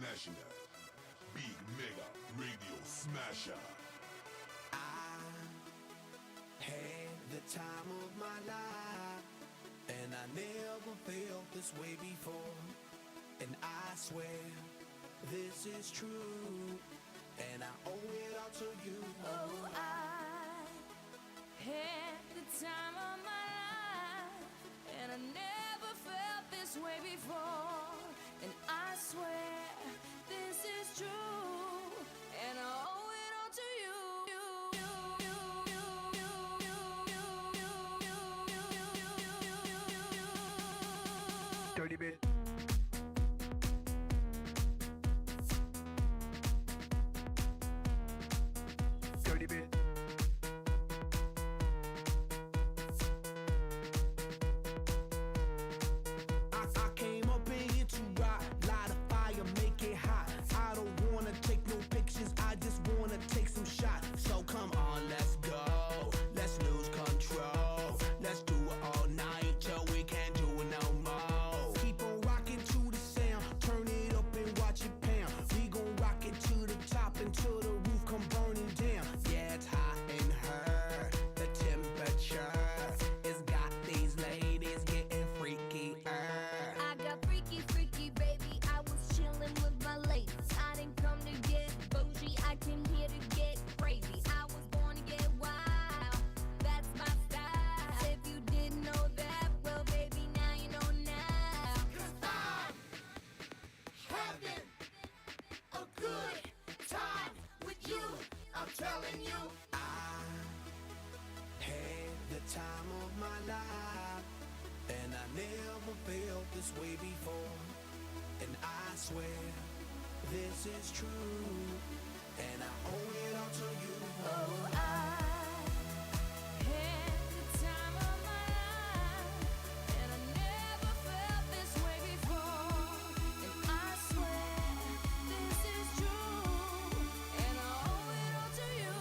international, big mega radio smasher. I had the time of my life, and I never felt this way before. And I swear this is true, and I owe it all to you. Oh, I had the time of my life, and I never felt this way before. And I swear this is true, and I owe it all to you. Dirty bit. Dirty bit. I came up in here to rock, light a fire, make it hot. I don't wanna take no pictures, I just wanna take some shots. So come on, let's go, let's lose control. Let's do it all night till we can't do it no more. Keep on rocking to the sound, turn it up and watch it pound. We gon' rock it to the top until the roof come burning down. Yeah, it's hot in her, the temperature has got these ladies getting freaky. I got freaky, freaky, baby. I was chillin' with my ladies. I didn't come to get bougie, I came here to get crazy. I was born to get wild, that's my style. If you didn't know that, well, baby, now you know now. 'Cause I'm having a good time with you, I'm telling you. I had the time of my life, and I never felt this way before. And I swear this is true, and I owe it all to you. Oh, I had the time of my life, and I never felt this way before. And I swear this is true, and I owe it all to you.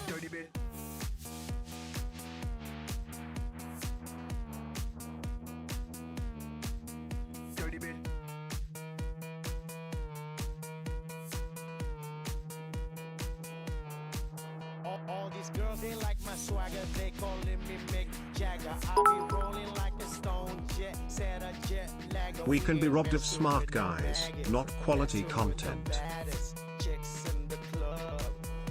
Dirty bit. Dirty bit. All these girls, they like my swagger, they calling me Mick Jagger. I'll be rolling like a stone jet, set a jet lag. We can be robbed of smart guys, not quality content. Baddest chicks in the club,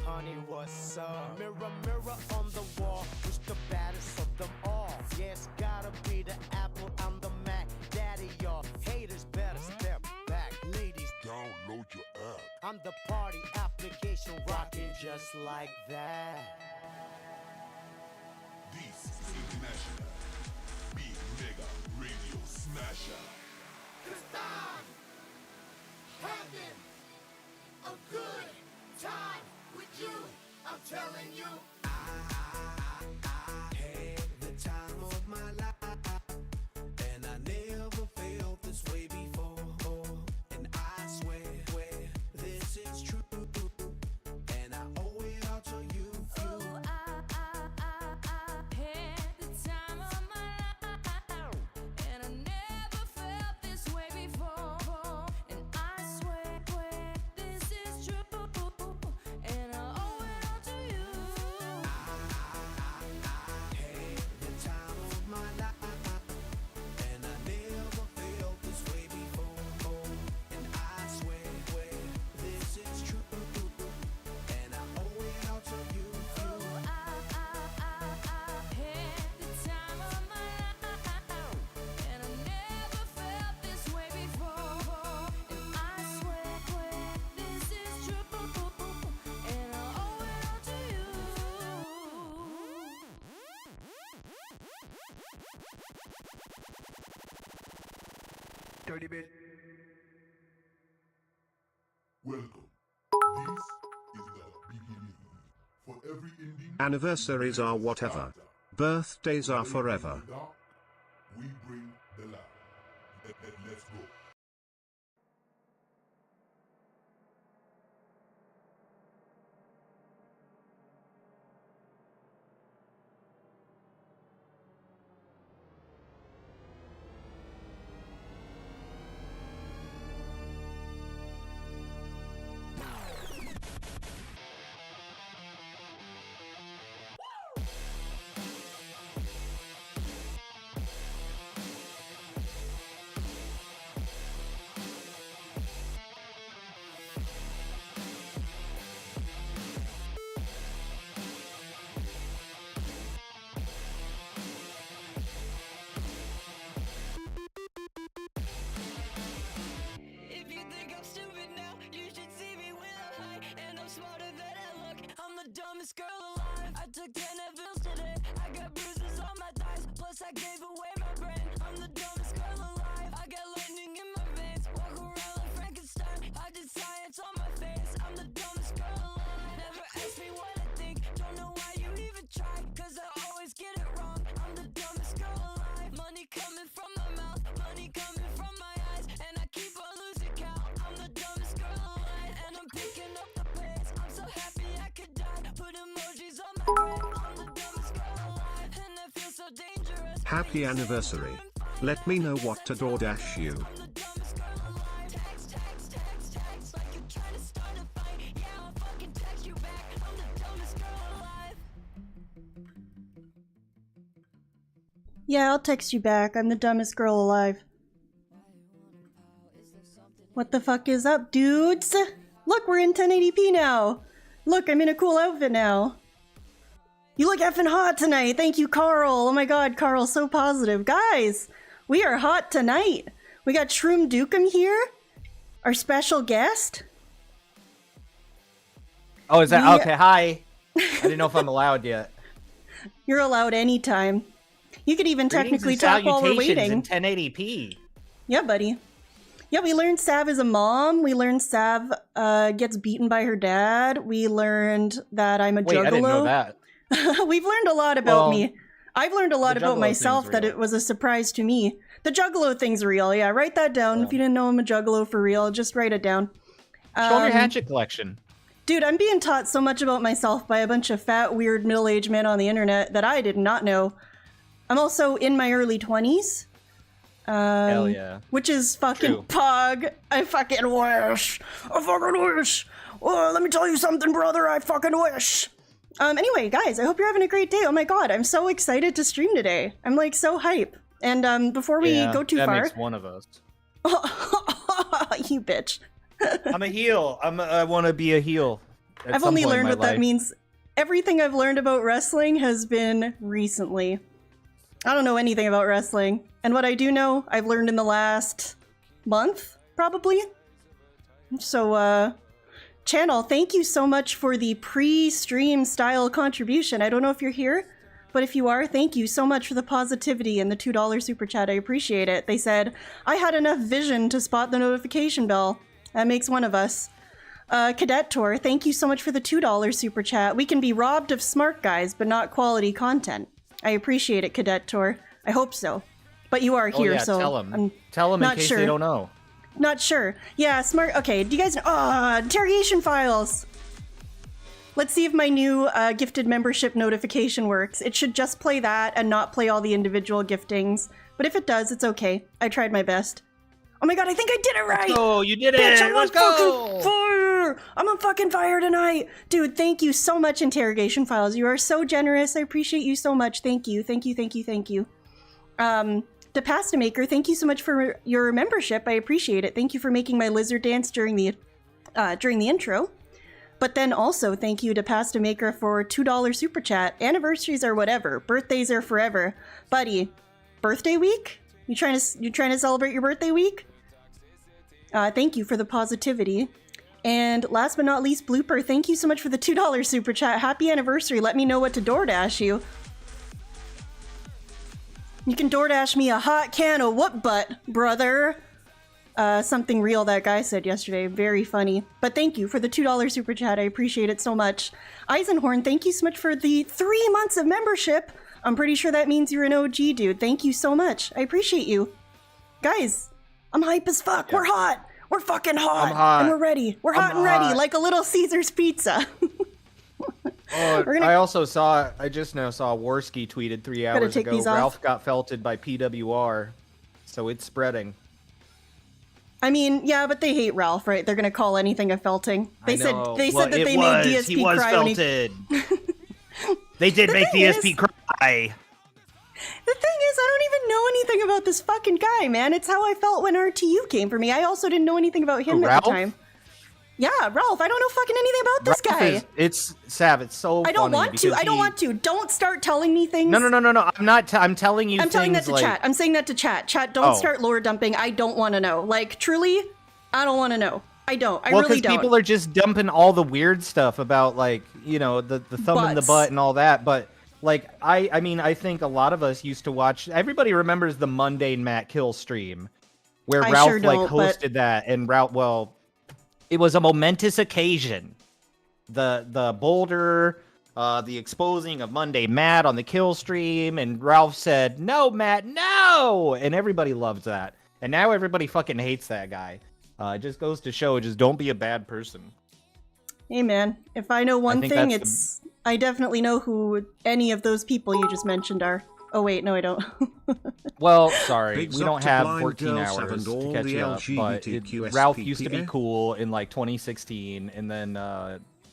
honey, what's up? Mirror, mirror on the wall, who's the baddest of them all? Yeah, it's gotta be the Apple, I'm the Mac. Daddy, y'all haters better step back. Ladies, Download your app. I'm the party application rocking just like that. This is international, big mega radio smasher. 'Cause I'm having a good time with you, I'm telling you. I had the time of my life, and I never felt this way before. And I swear this is true, and I owe it all to you. Oh, I had the time of my life, and I never felt this way before. And I swear this is true, and I owe it all to you. Had the time of my life, and I never felt this way before. And I swear this is true, and I owe it all to you. Oh, I had the time of my life, and I never felt this way before. And I swear this is true, and I owe it all to you. Dirty bit. Welcome. This is the beginning. For every ending, Anniversaries are whatever. Birthdays are forever. we bring the light. Let's go. dumbest girl alive. I took 10 pills today. I got bruises on my thighs. Plus I gave away my brain. I'm the dumbest girl alive. I got lightning in my veins. Walk around like Frankenstein. I did science on my face. I'm the dumbest girl alive. Never ask me what I think. Don't know why you even try. Cause I always get it wrong. I'm the dumbest girl alive. Money coming from my mouth. Money coming from my eyes. And I keep on losing count. I'm the dumbest girl alive. And I'm picking up the pace. I'm so happy I could die. Put emojis on my grave. I'm the dumbest girl alive. And I feel so dangerous. Happy anniversary. Let me know what to DoorDash you. I'm the dumbest girl alive. Text like you're trying to start a fight. Yeah, I'll fucking text you back. I'm the dumbest girl alive. Yeah, I'll text you back. I'm the dumbest girl alive. What the fuck is up, dudes? Look, we're in 1080p now. Look, I'm in a cool outfit now. You look effing hot tonight. Thank you, Carl. Oh my god, Carl, so positive. Guys, we are hot tonight. We got Shroom Dukem here, our special guest. Oh, is that okay? Hi. I didn't know if I'm allowed yet. You're allowed anytime. You could even Greetings technically and talk while we're salutations waiting. in 1080p. Yeah, buddy. Yeah, we learned Sav is a mom. We learned Sav gets beaten by her dad. We learned that I'm a Wait, juggalo. I didn't know that. We've learned a lot about Well, me. I've learned a lot the about juggalo myself thing's that real. it was a surprise to me. The juggalo thing's real. Yeah, write that down. If you didn't know I'm a juggalo for real, just write it down. Show me your hatchet collection. Dude, I'm being taught so much about myself by a bunch of fat, weird, middle-aged men on the internet that I did not know. I'm also in my early 20s. Hell yeah. Which is fucking True. pog. I fucking wish. I fucking wish. Oh, let me tell you something, brother. I fucking wish. Anyway, guys, I hope you're having a great day. Oh my god, I'm so excited to stream today. I'm like so hype. And before we Yeah, go too that far, makes one of us. you bitch. I'm a heel. I want to be a heel. at I've some only point in learned my what that life. means. Everything I've learned about wrestling has been recently. I don't know anything about wrestling. And what I do know, I've learned in the last month, probably. So, Channel, thank you so much for the pre-stream style contribution. I don't know if you're here, but if you are, thank you so much for the positivity and the $2 super chat. I appreciate it. They said, I had enough vision to spot the notification bell. That makes one of us. Cadet Tour, thank you so much for the $2 super chat. We can be robbed of smart guys, but not quality content. I appreciate it, Cadet Tour. I hope so. But you are here, yeah, so tell them. I'm Tell them in not case sure. they don't know. Not sure. Yeah, smart. Okay, do you guys know? Interrogation files. Let's see if my new gifted membership notification works. It should just play that and not play all the individual giftings. But if it does, it's okay. I tried my best. Oh my god, I think I did it right! Oh, you did Bitch, it! I'm Let's on fucking go! fire! I'm on fucking fire tonight! Dude, thank you so much, Interrogation Files. You are so generous. I appreciate you so much. Thank you. Thank you, thank you, thank you. The Pasta Maker, thank you so much for your membership. I appreciate it. Thank you for making my lizard dance during the intro. But then also, thank you to Pasta Maker for $2 super chat. Anniversaries are whatever. Birthdays are forever. Buddy, birthday week? You trying to celebrate your birthday week? Thank you for the positivity. And last but not least, Blooper, thank you so much for the $2 super chat. Happy anniversary. Let me know what to DoorDash you. You can DoorDash me a hot can of whoop butt, brother. Something real that guy said yesterday. Very funny. But thank you for the $2 super chat. I appreciate it so much. Eisenhorn, thank you so much for the 3 months of membership. I'm pretty sure that means you're an OG, dude. Thank you so much. I appreciate you. Guys, I'm hype as fuck. Yeah. We're hot. We're fucking hot. I'm hot. And we're ready. We're hot I'm and ready, hot. like a little Caesar's pizza. Oh, We're gonna- I just now saw Worski tweeted 3 hours take ago. these off. Ralph got felted by PWR, so it's spreading. I mean, yeah, but they hate Ralph, right? They're gonna call anything a felting. They said Well, that it they was. made DSP He was cry when he. felted. They did make thing DSP is- cry. The thing is, I don't even know anything about this fucking guy, man. It's how I felt when RTU came for me. I also didn't know anything about him Who, at Ralph? the time. Yeah, Ralph. I don't know fucking anything about this Ralph guy. it's Sav. It's so. I don't funny want to. because I don't he- want to. Don't start telling me things. No. I'm not. I'm telling you. I'm telling that things to like, chat. I'm saying that to chat. Chat, don't Oh. start lore dumping. I don't want to know. Like, truly, I don't want to know. I don't. I Well, really because don't. people are just dumping all the weird stuff about, like, you know, the thumb in the Butts. butt and all that. But, like, I mean, I think a lot of us used to watch. Everybody remembers the Mundane Matt Kill stream, where I Ralph sure like don't, hosted that, and Ralph. Well, it was a momentous occasion. The boulder, the exposing of Monday Matt on the Kill stream, and Ralph said, "No, Matt, no," and everybody loved that. And now everybody fucking hates that guy. It just goes to show, just don't be a bad person. Hey man, if I know one think thing, that's it's I definitely know who any of those people you just mentioned are. Oh wait, no I don't. Well, sorry, Bigs we up don't to have Blind 14 Girl hours 7 to all catch the you up, but LGBTQ Ralph used to be SPPA. cool in like 2016, and then,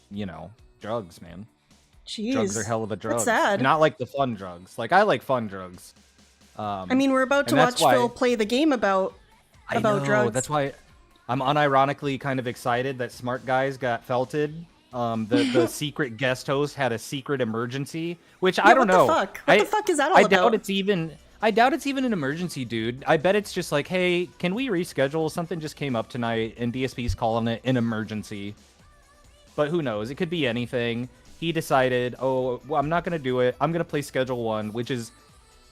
you know, drugs, man. Jeez. Drugs are hell of a drug. That's sad. Not like the fun drugs. Like, I like fun drugs. I mean, we're about to and that's watch why- Phil play the game about I know, drugs. That's why I'm unironically kind of excited that Smart Guys got felted. The secret guest host had a secret emergency, which I don't know. What the fuck? What the fuck is that all I about? doubt it's even an emergency, dude. I bet it's just like, hey, can we reschedule? Something just came up tonight, and DSP's calling it an emergency. But who knows? It could be anything. He decided, oh, well, I'm not going to do it. I'm going to play Schedule 1, which is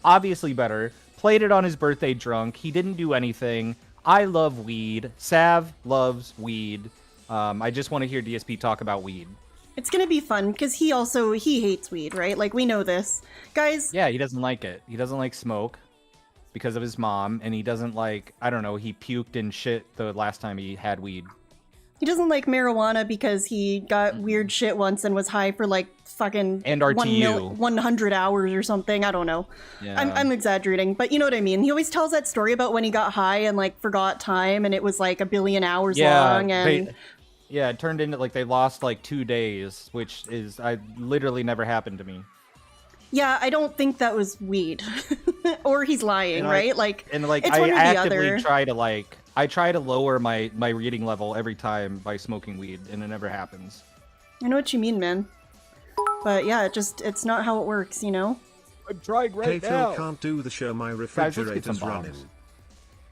obviously better. Played it on his birthday drunk. He didn't do anything. I love weed. Sav loves weed. I just want to hear DSP talk about weed. It's gonna be fun because he hates weed, right? Like we know this, guys. Yeah, he doesn't like it. He doesn't like smoke because of his mom, and he doesn't like, I don't know, he puked and shit the last time he had weed. He doesn't like marijuana because he got weird shit once and was high for like fucking And RTU. 100 hours or something. I don't know. Yeah. I'm exaggerating, but you know what I mean. He always tells that story about when he got high and like forgot time and it was like a billion hours long. And yeah, it turned into like they lost like 2 days, which is literally never happened to me. yeah, I don't think that was weed, or he's lying, right? Like, And like it's I one or the actively other. try to lower my reading level every time by smoking weed, and it never happens. I know what you mean, man. But yeah, it's not how it works, you know? I'm trying Hey Phil can't do the show, my Guys, let's get some refrigerator's bombs. running.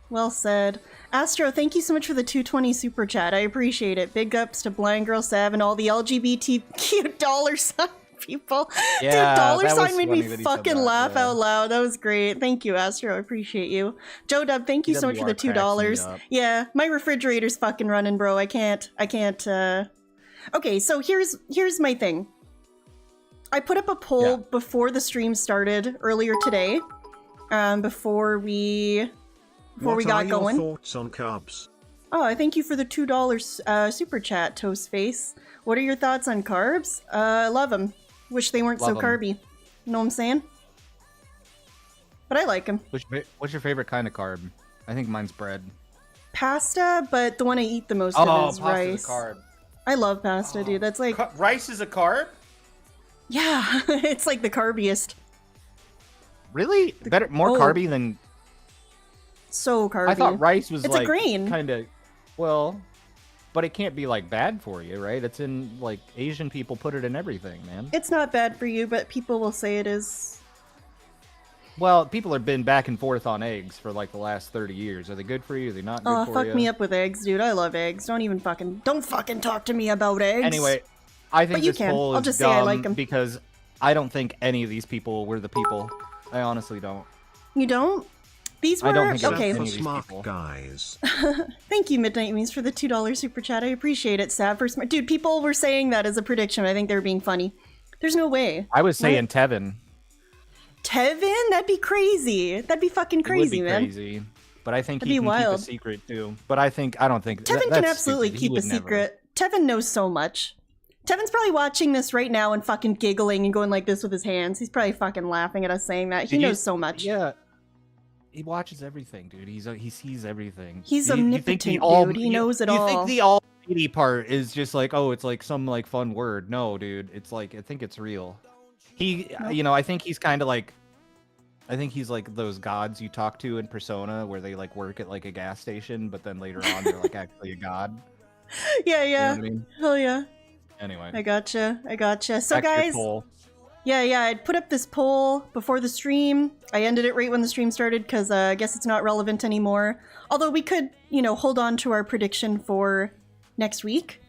Well said. Astro, thank you so much for the 220 super chat. I appreciate it. Big ups to Blind Girl Sav and all the LGBTQ dollar sign people. Yeah, Dude, dollar that sign was made me funny that he said fucking that, laugh yeah. out loud. That was great. Thank you, Astro. I appreciate you. Joe Dub, thank you so much for the PWR cracks $2. me up. Yeah, my refrigerator's fucking running, bro. I can't. Okay, so here's my thing. I put up a poll before the stream started earlier today. Before we got going. What are your thoughts on carbs? Oh, I thank you for the $2 super chat, Toastface. What are your thoughts on carbs? Love them. Wish they weren't so Love 'em. carby. You know what I'm saying? But I like them. What's your favorite kind of carb? I think mine's bread. Pasta, but the one I eat the most Oh, of is pasta's rice. a carb. I love pasta, dude. That's like, Rice is a carb? yeah, it's like the carbiest. Really? More Oh. carby than... So carby. I thought rice was It's a like grain. kind of, well, but it can't be like bad for you, right? It's in like Asian people put it in everything, man. It's not bad for you, but people will say it is. Well, people have been back and forth on eggs for like the last 30 years. Are they good for you? Are they not good Oh, for fuck you? me up with eggs, dude. I love eggs. Don't fucking talk to me about eggs. Anyway, I think But you this can. poll I'll is just say I dumb like 'em. because I don't think any of these people were the people. I honestly don't. You don't? These were I don't think it was okay. any For of these smart people. guys. Thank you, Midnight Memes, for the $2 super chat. I appreciate it, Sav. For smart, dude, people were saying that as a prediction. I think they were being funny. There's no way. I was saying Tevin. Tevin? That'd be crazy. That'd be fucking crazy, it would be man. crazy. But I think That'd he be can keep a wild. secret too. But I don't think Tevin can that's absolutely stupid. He keep a would never. secret. Tevin knows so much. Tevin's probably watching this right now and fucking giggling and going like this with his hands. He's probably fucking laughing at us saying that. He Did you- knows so much. Yeah. He watches everything, dude. He sees everything. He's You think omnipotent, the dude. He knows it You all. think the almighty part is just like, oh, it's like some like fun word. No, dude. It's like, I think it's real. I think he's kind of like, I think he's like those gods you talk to in Persona where they like work at like a gas station, but then later on they're like actually a god. Yeah, You know yeah. what I mean? Hell yeah. Anyway. I gotcha. So back to your guys, poll. yeah, I'd put up this poll before the stream. I ended it right when the stream started because I guess it's not relevant anymore. Although we could, hold on to our prediction for next week.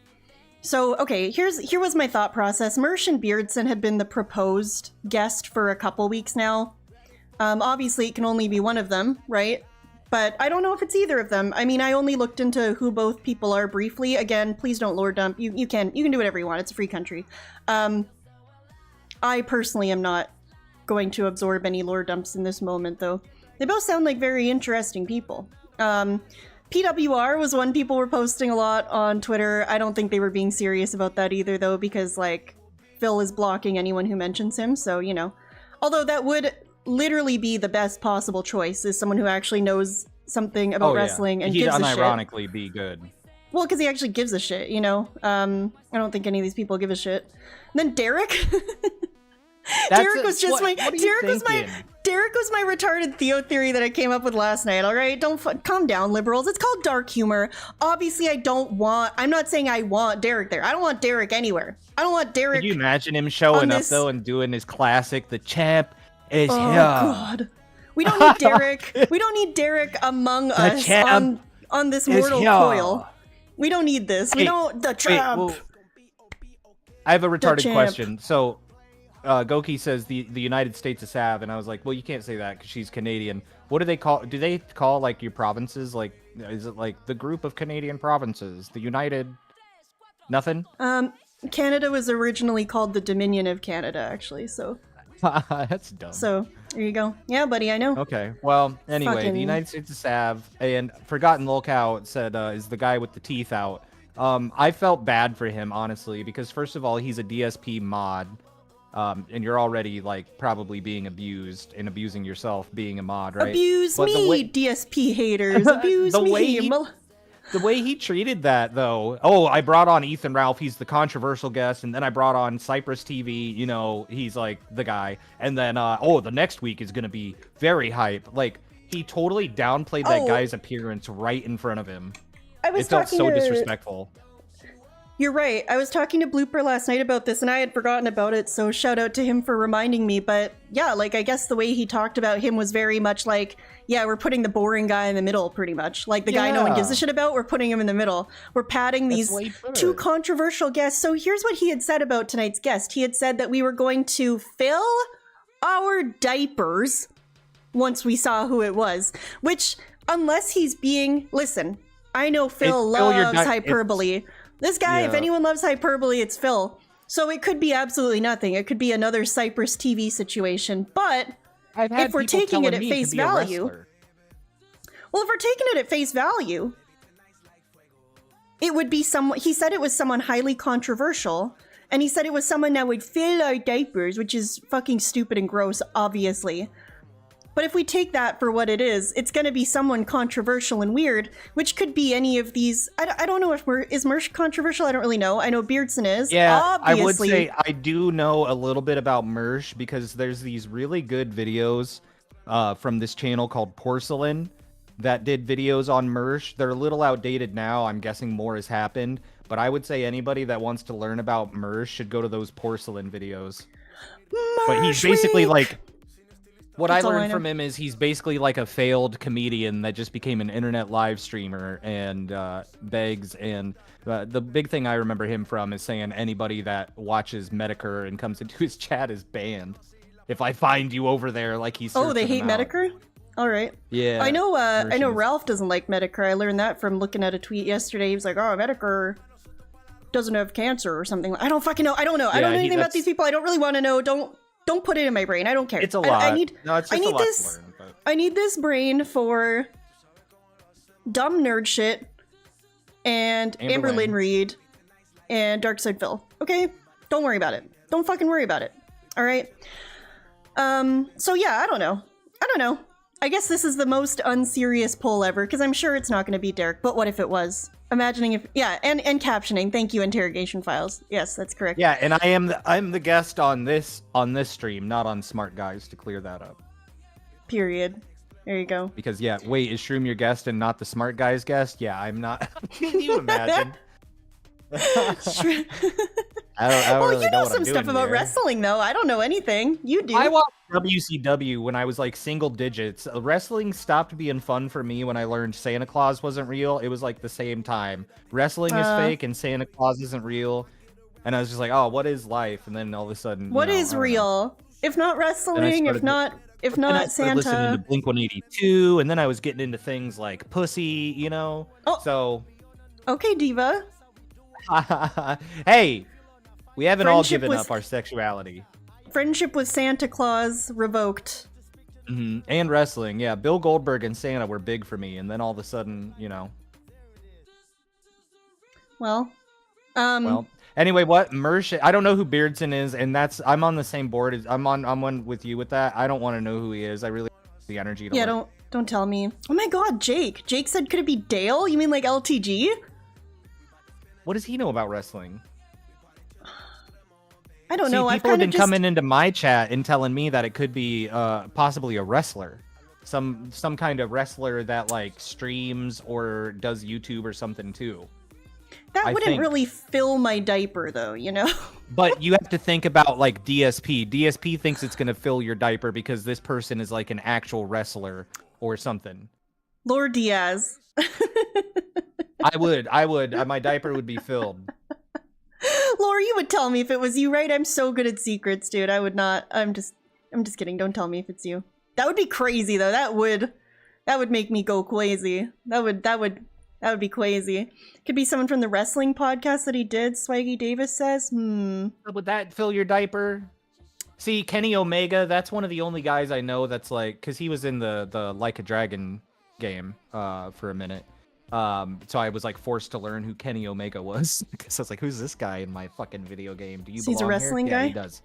So, okay, here was my thought process. Mersh and Beardson had been the proposed guest for a couple weeks now. Obviously, it can only be one of them, right? But I don't know if it's either of them. I mean, I only looked into who both people are briefly. Again, please don't lore dump. You can do whatever you want. It's a free country. I personally am not going to absorb any lore dumps in this moment, though. They both sound like very interesting people. PWR was one people were posting a lot on Twitter. I don't think they were being serious about that either, though, because, like, Phil is blocking anyone who mentions him, so, you know. Although that would literally be the best possible choice, is someone who actually knows something about wrestling and gives a shit. He'd unironically be good. Well, because he actually gives a shit, you know? I don't think any of these people give a shit. And then Derek? Derek was just Derek was my retarded Theo theory that I came up with last night, alright? Calm down, liberals. It's called dark humor. Obviously, I'm not saying I want Derek there. I don't want Derek anywhere. I don't want Derek. Could you imagine him showing up, though, and doing his classic, the champ is here. Oh, God. We don't need Derek. We don't need Derek among us on this mortal coil. We don't need this. We don't. The champ. I have a retarded question. So, Goki says the United States of Sav, and I was like, well, you can't say that because she's Canadian. What do they call? Do they call like your provinces? Like, is it like the group of Canadian provinces? The United? Nothing. Canada was originally called the Dominion of Canada, actually. So. That's dumb. So there you go. Yeah, buddy, I know. Okay. Well, anyway, the United States of Sav and Forgotten Lolcow said is the guy with the teeth out. I felt bad for him, honestly, because first of all, he's a DSP mod. And you're already, like, probably being abused and abusing yourself being a mod, right? Abuse me, DSP haters. Abuse me. The way he treated that, though. Oh, I brought on Ethan Ralph. He's the controversial guest. And then I brought on Cypress TV. You know, he's, like, the guy. And then, the next week is going to be very hype. Like, he totally downplayed that guy's appearance right in front of him. It felt so disrespectful. You're right. I was talking to Blooper last night about this, and I had forgotten about it, so shout out to him for reminding me. But yeah, like, I guess the way he talked about him was very much like, yeah, we're putting the boring guy in the middle, pretty much. Like, the guy no one gives a shit about, we're putting him in the middle. We're padding these two controversial guests. So here's what he had said about tonight's guest. He had said that we were going to fill our diapers once we saw who it was. Which, unless he's being... Listen, I know Phil loves hyperbole. This guy, if anyone loves hyperbole, it's Phil. So it could be absolutely nothing. It could be another Cypress TV situation. But if we're taking it at face value... Well, if we're taking it at face value, it would be someone... He said it was someone highly controversial. And he said it was someone that would fill our diapers, which is fucking stupid and gross, obviously. But if we take that for what it is, it's going to be someone controversial and weird, which could be any of these. I don't know if is Mersh controversial. I don't really know. I know Beardson is. Yeah, obviously. I would say I do know a little bit about Mersh because there's these really good videos from this channel called Porcelain that did videos on Mersh. They're a little outdated now. I'm guessing more has happened. But I would say anybody that wants to learn about Mersh should go to those Porcelain videos. But he's basically like... What I learned from him is he's basically like a failed comedian that just became an internet live streamer and begs. And the big thing I remember him from is saying anybody that watches Medicare and comes into his chat is banned. If I find you over there, like he's they hate Medicare? All right. Yeah. I know Ralph doesn't like Medicare. I learned that from looking at a tweet yesterday. He was like, oh, Medicare doesn't have cancer or something. I don't fucking know. I don't know. I don't know anything about these people. I don't really want to know. Don't put it in my brain. I don't care. It's a lot. I need this. To learn, but... I need this brain for dumb nerd shit and Amber Lynn Reed and Darkseidville. Okay? Don't worry about it. Don't fucking worry about it. All right? So yeah, I don't know. I guess this is the most unserious poll ever because I'm sure it's not going to be Derek, but what if it was? Imagining if and captioning. Thank you, interrogation files. Yes, that's correct. Yeah, and I'm the guest on this stream, not on Smart Guys, to clear that up. Period. There you go. Because wait, is Shroom your guest and not the Smart Guys guest? Yeah, I'm not. Can you imagine? I don't well, really you know what some stuff about wrestling, though. I don't know anything. You do. I watch WCW when I was like single digits. Wrestling stopped being fun for me when I learned Santa Claus wasn't real. It was like the same time. Wrestling is fake and Santa Claus isn't real. And I was just like, oh, what is life? And then all of a sudden, what is real? If not wrestling, if not Santa. Listening to Blink 182, and then I was getting into things like pussy, Oh. So. Okay, Diva. Hey, we haven't all Friendship given with- up our sexuality. Friendship with Santa Claus revoked. And wrestling, yeah. Bill Goldberg and Santa were big for me, and then all of a sudden, Well. Anyway, what Mersh? I don't know who Beardson is, and I'm on the same board. I'm on with you with that. I don't want to know who he is. I really the energy. To Don't tell me. Oh my God, Jake. Jake said, could it be Dale? You mean like LTG? What does he know about wrestling? I don't know. People have been coming into my chat and telling me that it could be possibly a wrestler, some kind of wrestler that like streams or does YouTube or something too. That wouldn't really fill my diaper, though, But you have to think about, like, DSP. DSP thinks it's going to fill your diaper because this person is, like, an actual wrestler or something. Lord Diaz. I would. My diaper would be filled. Laura, you would tell me if it was you, right? I'm so good at secrets, dude. I would not. I'm just kidding. Don't tell me if it's you. That would be crazy, though. That would make me go crazy. That would be crazy. Could be someone from the wrestling podcast that he did, Swaggy Davis says. Would that fill your diaper? See, Kenny Omega, that's one of the only guys I know that's like, because he was in the Like a Dragon game for a minute. So I was like forced to learn who Kenny Omega was. Because I was like, who's this guy in my fucking video game? Do you belong he's a wrestling here? guy? Yeah, he does.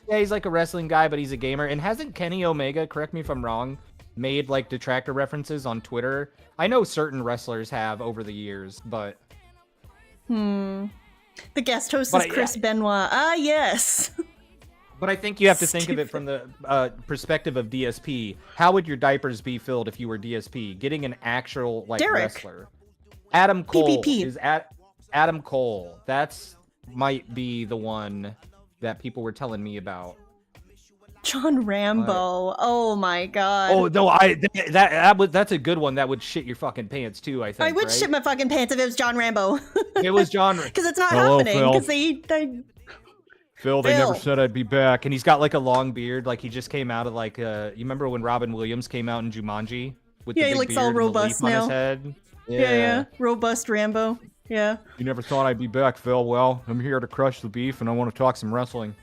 Yeah, he's like a wrestling guy, but he's a gamer. And hasn't Kenny Omega, correct me if I'm wrong, made like detractor references on Twitter? I know certain wrestlers have over the years, but the guest host is Chris Benoit. Ah, yes. But I think you have to think of it from the perspective of DSP. How would your diapers be filled if you were DSP? Getting an actual like wrestler. Adam Cole is Adam Cole. That's might be the one that people were telling me about. John Rambo. Oh my God. Oh no, that's a good one. That would shit your fucking pants too. I think I would shit my fucking pants if it was John Rambo. It was John. Because it's not happening. Because Phil, they never said I'd be back, and he's got like a long beard. Like he just came out of like you remember when Robin Williams came out in Jumanji with the big he looks beard all and robust the leaf now. on his head. Yeah, robust Rambo. Yeah. You never thought I'd be back, Phil. Well, I'm here to crush the beef, and I want to talk some wrestling.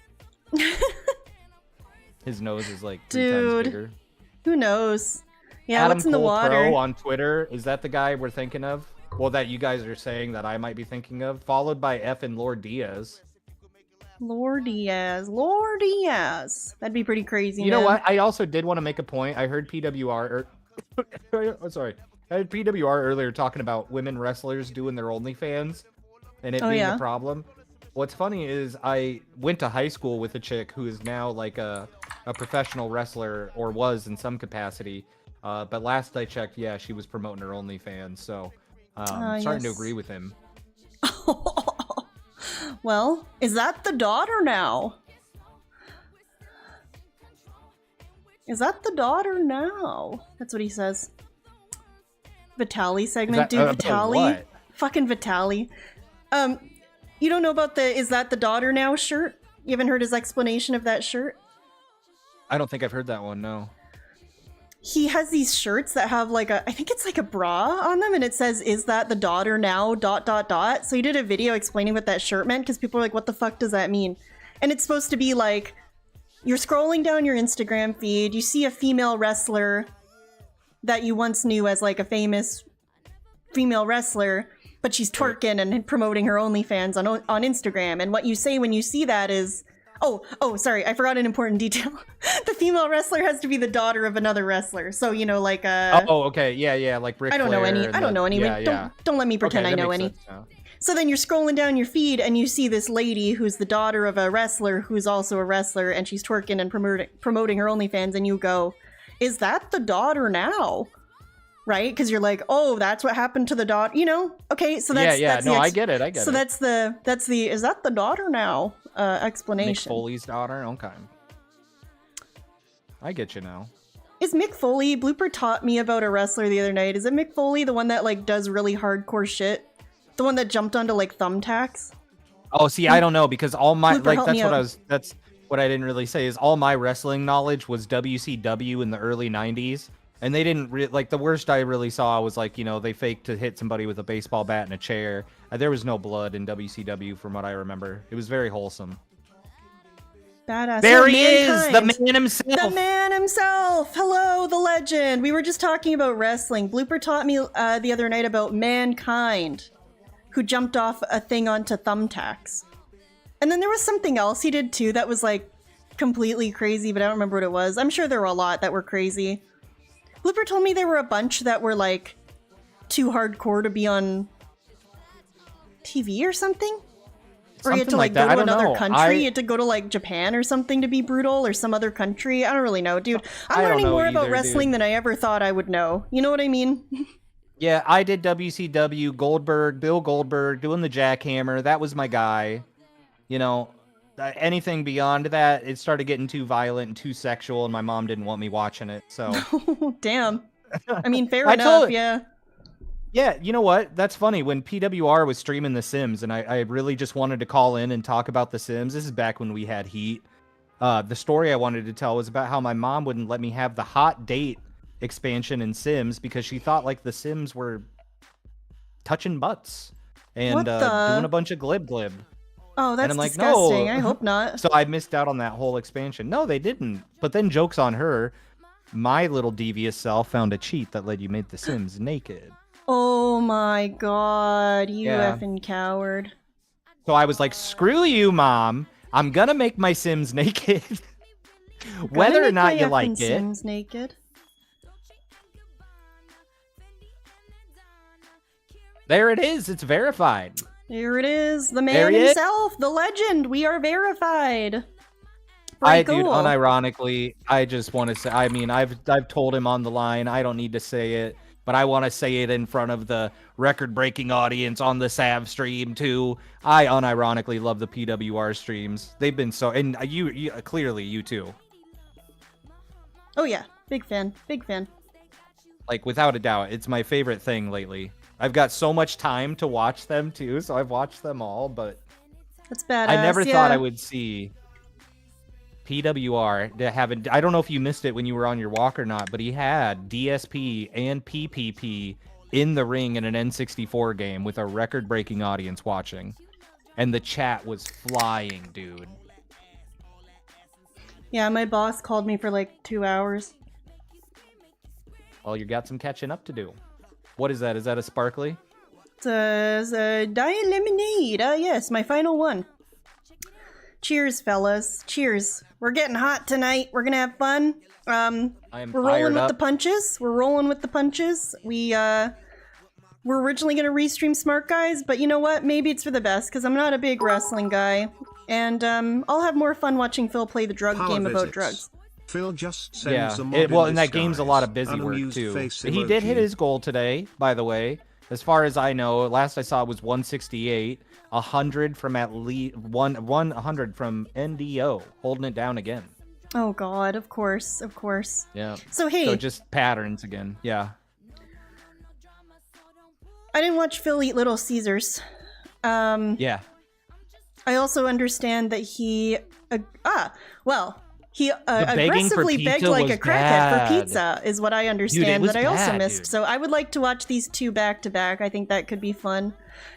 His nose is like 3 times bigger. Who knows? Yeah, Adam what's in the Cole water? Pro on Twitter, is that the guy we're thinking of? Well, that you guys are saying that I might be thinking of, followed by F and Lord Diaz. Lord Diaz. That'd be pretty crazy. You know what? I also did want to make a point. I heard PWR. I heard PWR earlier talking about women wrestlers doing their OnlyFans and it being a problem. What's funny is I went to high school with a chick who is now like a professional wrestler, or was in some capacity. But last I checked, yeah, she was promoting her OnlyFans. So I'm starting to agree with him. Well, is that the daughter now? That's what he says. Vitaly segment, dude. Vitaly. What? Fucking Vitaly. You don't know about the "Is that the daughter now" shirt? You haven't heard his explanation of that shirt? I don't think I've heard that one, no. He has these shirts that have like I think it's like a bra on them, and it says, "Is that the daughter now?" ... So he did a video explaining what that shirt meant, because people are like, what the fuck does that mean? And it's supposed to be like, you're scrolling down your Instagram feed, you see a female wrestler that you once knew as like a famous female wrestler, but she's twerking and promoting her OnlyFans on Instagram. And what you say when you see that is, oh, sorry, I forgot an important detail. The female wrestler has to be the daughter of another wrestler. So, like oh, okay, yeah, like Ric Flair. I don't know any. Yeah. Don't let me pretend I know any. So then you're scrolling down your feed and you see this lady who's the daughter of a wrestler who's also a wrestler, and she's twerking and promoting her OnlyFans, and you go, is that the daughter now? Right? Because you're like, oh, that's what happened to the daughter. Okay, so that's I get it. So that's the is that the daughter now explanation. Mick Foley's daughter. Okay. I get you now. Is Mick Foley, Blooper taught me about a wrestler the other night. Is it Mick Foley, the one that like does really hardcore shit? The one that jumped onto like thumbtacks? Oh, see, I don't know because all my Blooper, help me that's what I didn't really say is all my wrestling knowledge was WCW in the early 90s. And they didn't like the worst I really saw was like, you know, they faked to hit somebody with a baseball bat in a chair. There was no blood in WCW from what I remember. It was very wholesome. Badass. There Yeah, he is, the Mankind. man himself. The man himself. Hello, the legend. We were just talking about wrestling. Blooper taught me the other night about Mankind, who jumped off a thing onto thumbtacks. And then there was something else he did too that was like completely crazy, but I don't remember what it was. I'm sure there were a lot that were crazy. Blooper told me there were a bunch that were like too hardcore to be on TV or something. Or you had to like go to another country. You had to go to like Japan or something to be brutal, or some other country. I don't really know, dude. I'm learning more about wrestling than I ever thought I would know. You know what I mean? Yeah, I did WCW, Goldberg, Bill Goldberg, doing the jackhammer. That was my guy. You know, anything beyond that, it started getting too violent and too sexual, and my mom didn't want me watching it. So, damn. I mean, fair enough. Yeah. Yeah, you know what? That's funny. When PWR was streaming The Sims, and I really just wanted to call in and talk about The Sims. This is back when we had heat. The story I wanted to tell was about how my mom wouldn't let me have the hot date expansion in Sims because she thought like The Sims were touching butts and doing a bunch of glib glib. Oh, that's and I'm like, disgusting. No. I hope not. So I missed out on that whole expansion. No, they didn't. But then joke's on her. My little devious self found a cheat that let you make The Sims naked. Oh my god, you effing coward. So I was like, screw you, Mom. I'm gonna make my Sims naked. Whether or not you like it. Sims naked. There it is. It's verified. There it is. The man himself, the legend. We are verified. Dude, unironically, I just want to say, I mean, I've told him on the line, I don't need to say it. But I want to say it in front of the record-breaking audience on the Sav stream, too. I unironically love the PWR streams. They've been so... And you clearly, you too. Oh, yeah. Big fan. Big fan. Like, without a doubt, it's my favorite thing lately. I've got so much time to watch them, too, so I've watched them all, but... That's badass, I never thought I would see... PWR to have I don't know if you missed it when you were on your walk or not, but he had DSP and PPP in the ring in an N64 game with a record-breaking audience watching, and the chat was flying, dude. Yeah, my boss called me for like 2 hours. Well, you got some catching up to do. What is that? Is that a sparkly? It's a Diet Lemonade. Yes, my final one. Cheers, fellas. Cheers. We're getting hot tonight. We're gonna have fun. We're rolling with the punches. We're rolling with the punches. We're originally gonna restream Smart Guys, but you know what? Maybe it's for the best, because I'm not a big wrestling guy. And I'll have more fun watching Phil play the drug game about drugs. Phil just sends well, and that game's a lot of busy work, too. He did hit his goal today, by the way. As far as I know, last I saw it was 168. 100 from at least 100 from NDO, holding it down again. Oh god, of course. Yeah. So hey, so just patterns again. Yeah. I didn't watch Phil eat Little Caesars. Yeah. I also understand that he aggressively begged like a crackhead for pizza, is what I understand. Dude, that I also missed. Dude. So I would like to watch these two back to back. I think that could be fun.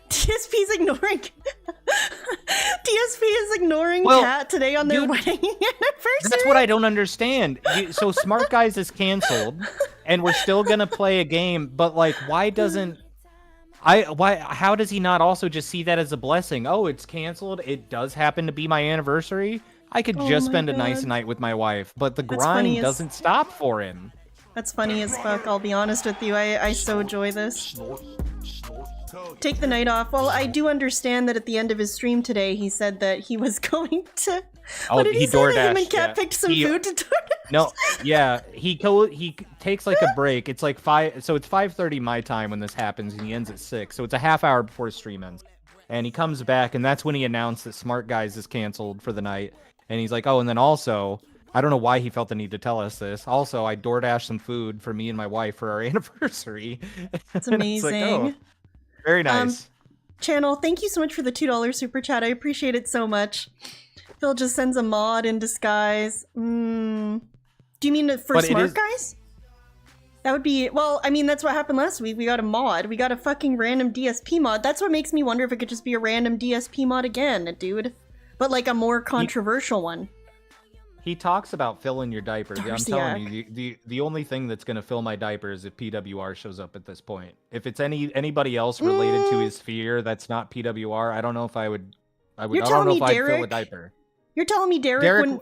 DSP's ignoring. DSP is ignoring Kat today on their wedding anniversary. That's what I don't understand. So Smart Guys is canceled, and we're still gonna play a game. But like, why doesn't? How does he not also just see that as a blessing? Oh, it's canceled. It does happen to be my anniversary. I could just spend a nice night with my wife, but the grind doesn't stop for him. That's funny as fuck, I'll be honest with you. I so enjoy this. Take the night off. Well, I do understand that at the end of his stream today, he said that he was going to... Oh, what did he say? DoorDash, Him and Kat picked some food to DoorDash? No, yeah. He takes like a break. It's like 5... So it's 5:30 my time when this happens, and he ends at 6. So it's a half hour before his stream ends. And he comes back, and that's when he announced that Smart Guys is canceled for the night. And he's like, oh, and then also, I don't know why he felt the need to tell us this. Also, I DoorDashed some food for me and my wife for our anniversary. It's amazing. It's like, oh, very nice. Channel, thank you so much for the $2 super chat. I appreciate it so much. Phil just sends a mod in disguise. Do you mean for smart guys? That would be, well, I mean, that's what happened last week. We got a mod. We got a fucking random DSP mod. That's what makes me wonder if it could just be a random DSP mod again, dude. But like a more controversial one. He talks about filling your diapers. I'm telling you, the only thing that's going to fill my diapers is if PWR shows up at this point. If it's anybody else related to his sphere that's not PWR, I don't know if I would I don't know if I'd fill a diaper. You're telling me Derek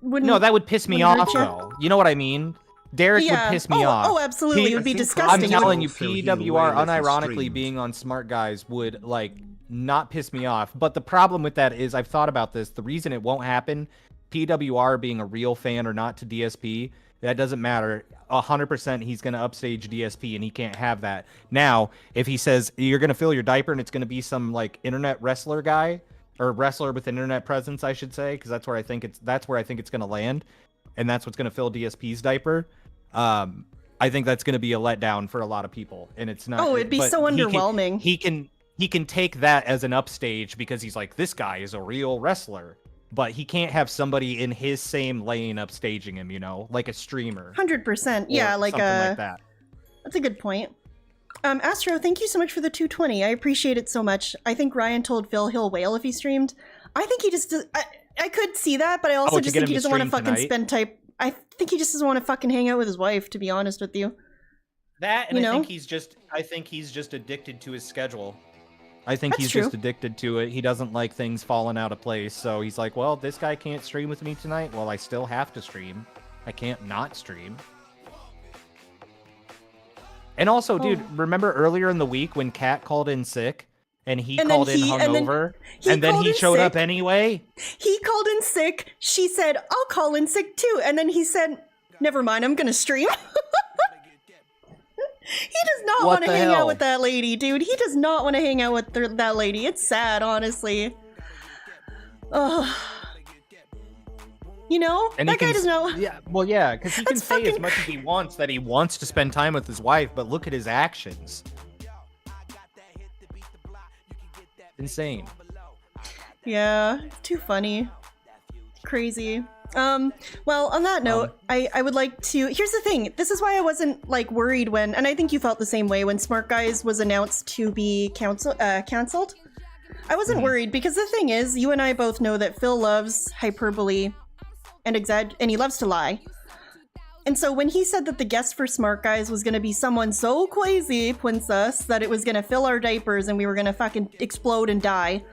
wouldn't... No, that would piss me off, though. You know what I mean? Derek would piss me off. Oh, absolutely. It would be disgusting. I'm telling you, PWR unironically being on Smart Guys would, like, not piss me off. But the problem with that is, I've thought about this. The reason it won't happen, PWR being a real fan or not to DSP, that doesn't matter. 100% he's going to upstage DSP, and he can't have that. Now, if he says, you're going to fill your diaper, and it's going to be some, like, internet wrestler guy, or wrestler with an internet presence, I should say, because that's where I think it's going to land, and that's what's going to fill DSP's diaper. I think that's going to be a letdown for a lot of people, and it's not. Oh, it'd be so underwhelming. He can take that as an upstage because he's like, this guy is a real wrestler, but he can't have somebody in his same lane upstaging him, you know, like a streamer. 100%, yeah, like something like that. That's a good point. Astro, thank you so much for the 220. I appreciate it so much. I think Ryan told Phil he'll wail if he streamed. I think he just does, I could see that, but I also just think he doesn't want to fucking spend time. I think he just doesn't want to fucking hang out with his wife, to be honest with you. That, and I think he's just addicted to his schedule. I think he's just addicted to it. He doesn't like things falling out of place, so he's like, well, this guy can't stream with me tonight. Well, I still have to stream. I can't not stream. And also, dude, remember earlier in the week when Kat called in sick and he called in hungover and then he showed up anyway? He called in sick. She said, I'll call in sick too. And then he said, never mind, I'm going to stream. He does not want to hang out with that lady, dude. He does not want to hang out with that lady. It's sad, honestly. Ugh. You know? And that guy doesn't know. Yeah, well, yeah, because he can say as much as he wants that he wants to spend time with his wife, but look at his actions. Insane. Yeah, too funny. Crazy. Well, on that note, I would like to... Here's the thing. This is why I wasn't, like, worried when... And I think you felt the same way when Smart Guys was announced to be cancelled. I wasn't worried because the thing is, you and I both know that Phil loves hyperbole and he loves to lie. And so when he said that the guest for Smart Guys was going to be someone so crazy, princess, that it was going to fill our diapers and we were going to fucking explode and die,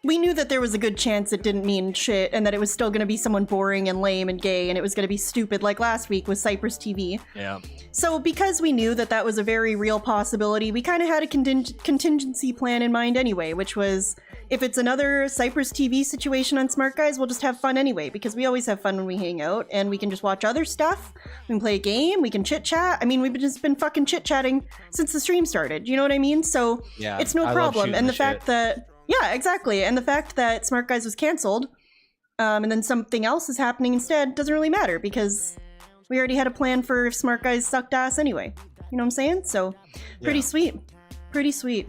we knew that there was a good chance it didn't mean shit and that it was still going to be someone boring and lame and gay and it was going to be stupid like last week with Cypress TV. Yeah. So because we knew that that was a very real possibility, we kind of had a contingency plan in mind anyway, which was if it's another Cypress TV situation on Smart Guys, we'll just have fun anyway because we always have fun when we hang out and we can just watch other stuff. We can play a game. We can chit chat. I mean, we've just been fucking chit chatting since the stream started. You know what I mean? So yeah, it's no problem. And the fact that... Yeah, exactly. And the fact that Smart Guys was canceled, and then something else is happening instead doesn't really matter because we already had a plan for if Smart Guys sucked ass anyway. You know what I'm saying? So, pretty sweet. Pretty sweet.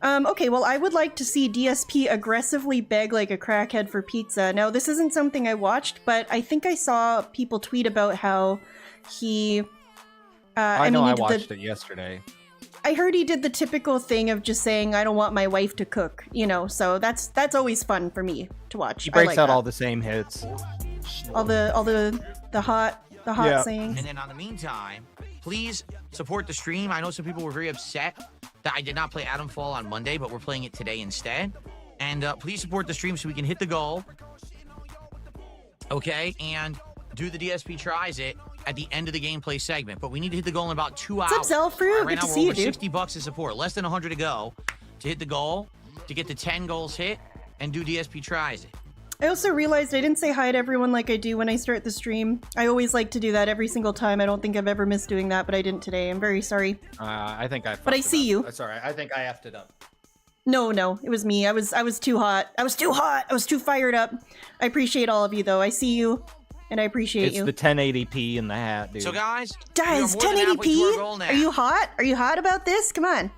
Okay, well, I would like to see DSP aggressively beg like a crackhead for pizza. Now, this isn't something I watched, but I think I saw people tweet about how he... I watched it yesterday. I heard he did the typical thing of just saying, I don't want my wife to cook, you know, so that's always fun for me to watch. He breaks out all the same hits. All the hot sayings. And then on the meantime, please support the stream. I know some people were very upset that I did not play Adam Fall on Monday, but we're playing it today instead. And please support the stream so we can hit the goal. Okay, and do the DSP Tries It at the end of the gameplay segment, but we need to hit the goal in about 2 hours. What's up, Zelfru? Right now we're over $60 to support, less than 100 to go to hit the goal, to get the 10 goals hit, and do DSP Tries It. I also realized I didn't say hi to everyone like I do when I start the stream. I always like to do that every single time. I don't think I've ever missed doing that, but I didn't today. I'm very sorry. I think I. But I see you. That's all right. I think I effed it up. No, it was me. I was too hot. I was too hot. I was too fired up. I appreciate all of you, though. I see you, and I appreciate It's you. the 1080p in the hat, dude. So guys, Guys, we are more than halfway to our goal 1080p? now. Are you hot? Are you hot about this? Come on.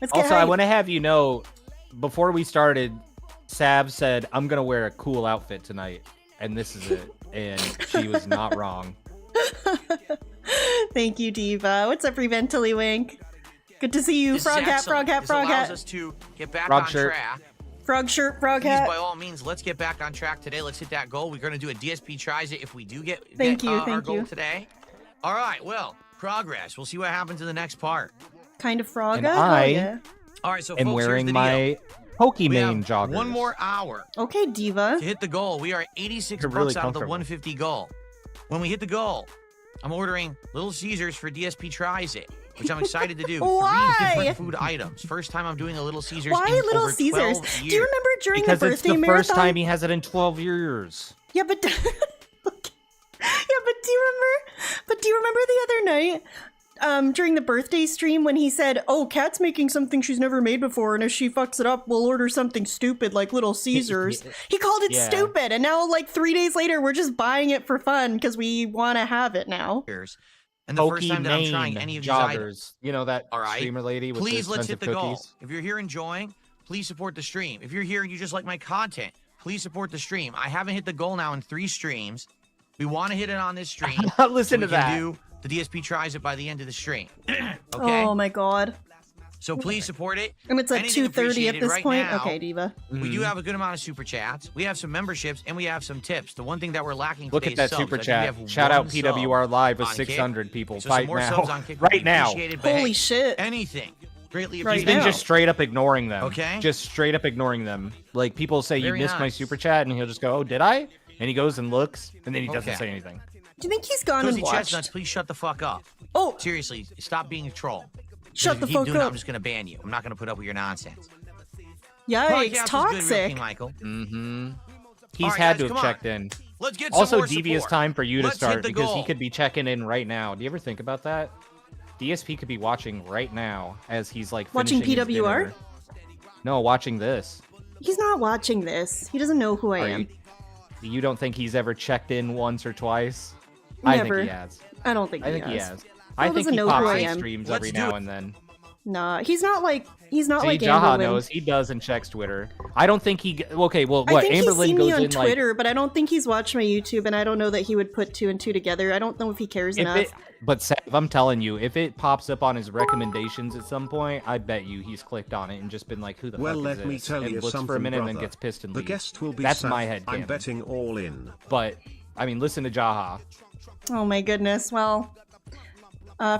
Let's get Also, I hyped. want to have you know, before we started, Sav said, I'm going to wear a cool outfit tonight, and this is it. And she was not wrong. Thank you, Diva. What's up, Reventily Wink? Good to see you. This is Frog hat, excellent. frog hat, This frog allows hat. us to get back Frog on shirt. track. Frog shirt, frog Please, hat. by all means, let's get back on track today. Let's hit that goal. We're going to do a DSP tries it if we do get our Thank goal you. today. All right, well, progress. We'll see what happens in the next part. Kind of frog And hat? I- Oh, yeah. All right, so And folks, wearing here's the deal. my We have Pokemon joggers. one more hour Okay, Diva. to hit the goal. We are 86 They're bucks really out of the comfortable. 150 goal. When we hit the goal, I'm ordering Little Caesars for DSP tries it, which I'm excited to do. Why? 3 different food items. First time I'm doing a Little Caesars Why in Little over Caesars? 12 years. Do you remember during Because the it's birthday the marathon? first time he has it in 12 years. Yeah, but yeah, but do you remember the other night during the birthday stream when he said, "Oh, Kat's making something she's never made before, and if she fucks it up, we'll order something stupid like Little Caesars." He called it Yeah. stupid, and now like 3 days later, we're just buying it for fun because we want to have it now. And the first time that I'm trying Pokemon any of these items. joggers. You know that All right. streamer lady with Please the let's hit expensive the cookies? goal. If you're here enjoying, please support the stream. If you're here and you just like my content, please support the stream. I haven't hit the goal now in 3 streams. We want to hit it on this stream. Listen so to we can that. do the DSP tries it by the end of the stream. Okay. Oh my god! So please support it. And it's at Anything 2:30 at appreciated this right point. now. Okay, Diva. We do have a good amount of super chats. We have some memberships and we have some tips. The one thing that we're lacking Look today at that is subs. super I think chat. we have Shout out one PWR sub Live with on Kick. 600 people. So Fight some more now. subs on Kick would Right be now. appreciated, but Holy hey, shit! anything. Greatly Right He's appreciated. been now. just straight up ignoring them. Okay. Just straight up ignoring them. Like people say, Very you missed my nice. super chat, and he'll just go, oh, did I? And he goes and looks, and then he doesn't Okay. say anything. Do you think he's gone Cozy and Chestnuts, watched? please shut the fuck up. Oh, Seriously, stop being a troll. shut If the you keep fuck doing it, up! I'm just gonna ban you. I'm not gonna put up with your nonsense. Yikes! Podcast was good, Real Toxic. King Michael. Mm-hmm. He's All right, had guys, to have come on. checked in. Let's get some Also, more devious support. time for you to Let's hit start the because goal. he could be checking in right now. Do you ever think about that? DSP could be watching right now as he's like Watching finishing his PWR? dinner. No, watching this. He's not watching this. He doesn't know who I Are am. you don't think he's ever checked in once or twice? I Never. think he has. I don't think I think he has. has. I think doesn't he know who pops I in am. streams Let's every do now it. and then. Nah, he's not like See, Amberlyn. Jaha knows. He does and checks Twitter. I don't think he. Okay, well, I what? think he's Amberlyn seen goes me on in like. Twitter, but I don't think he's watched my YouTube, and I don't know that he would put 2 and 2 together. I don't know if he cares If enough. it, but Sav, I'm telling you, if it pops up on his recommendations at some point, I bet you he's clicked on it and just been like, "Who the Well, fuck let is me this?" tell and you looks something, for a minute and then brother. gets pissed and The leaves. guest will be That's Saf. my head I'm canon. betting all in. But I mean, listen to Jaha. Oh my goodness. Well,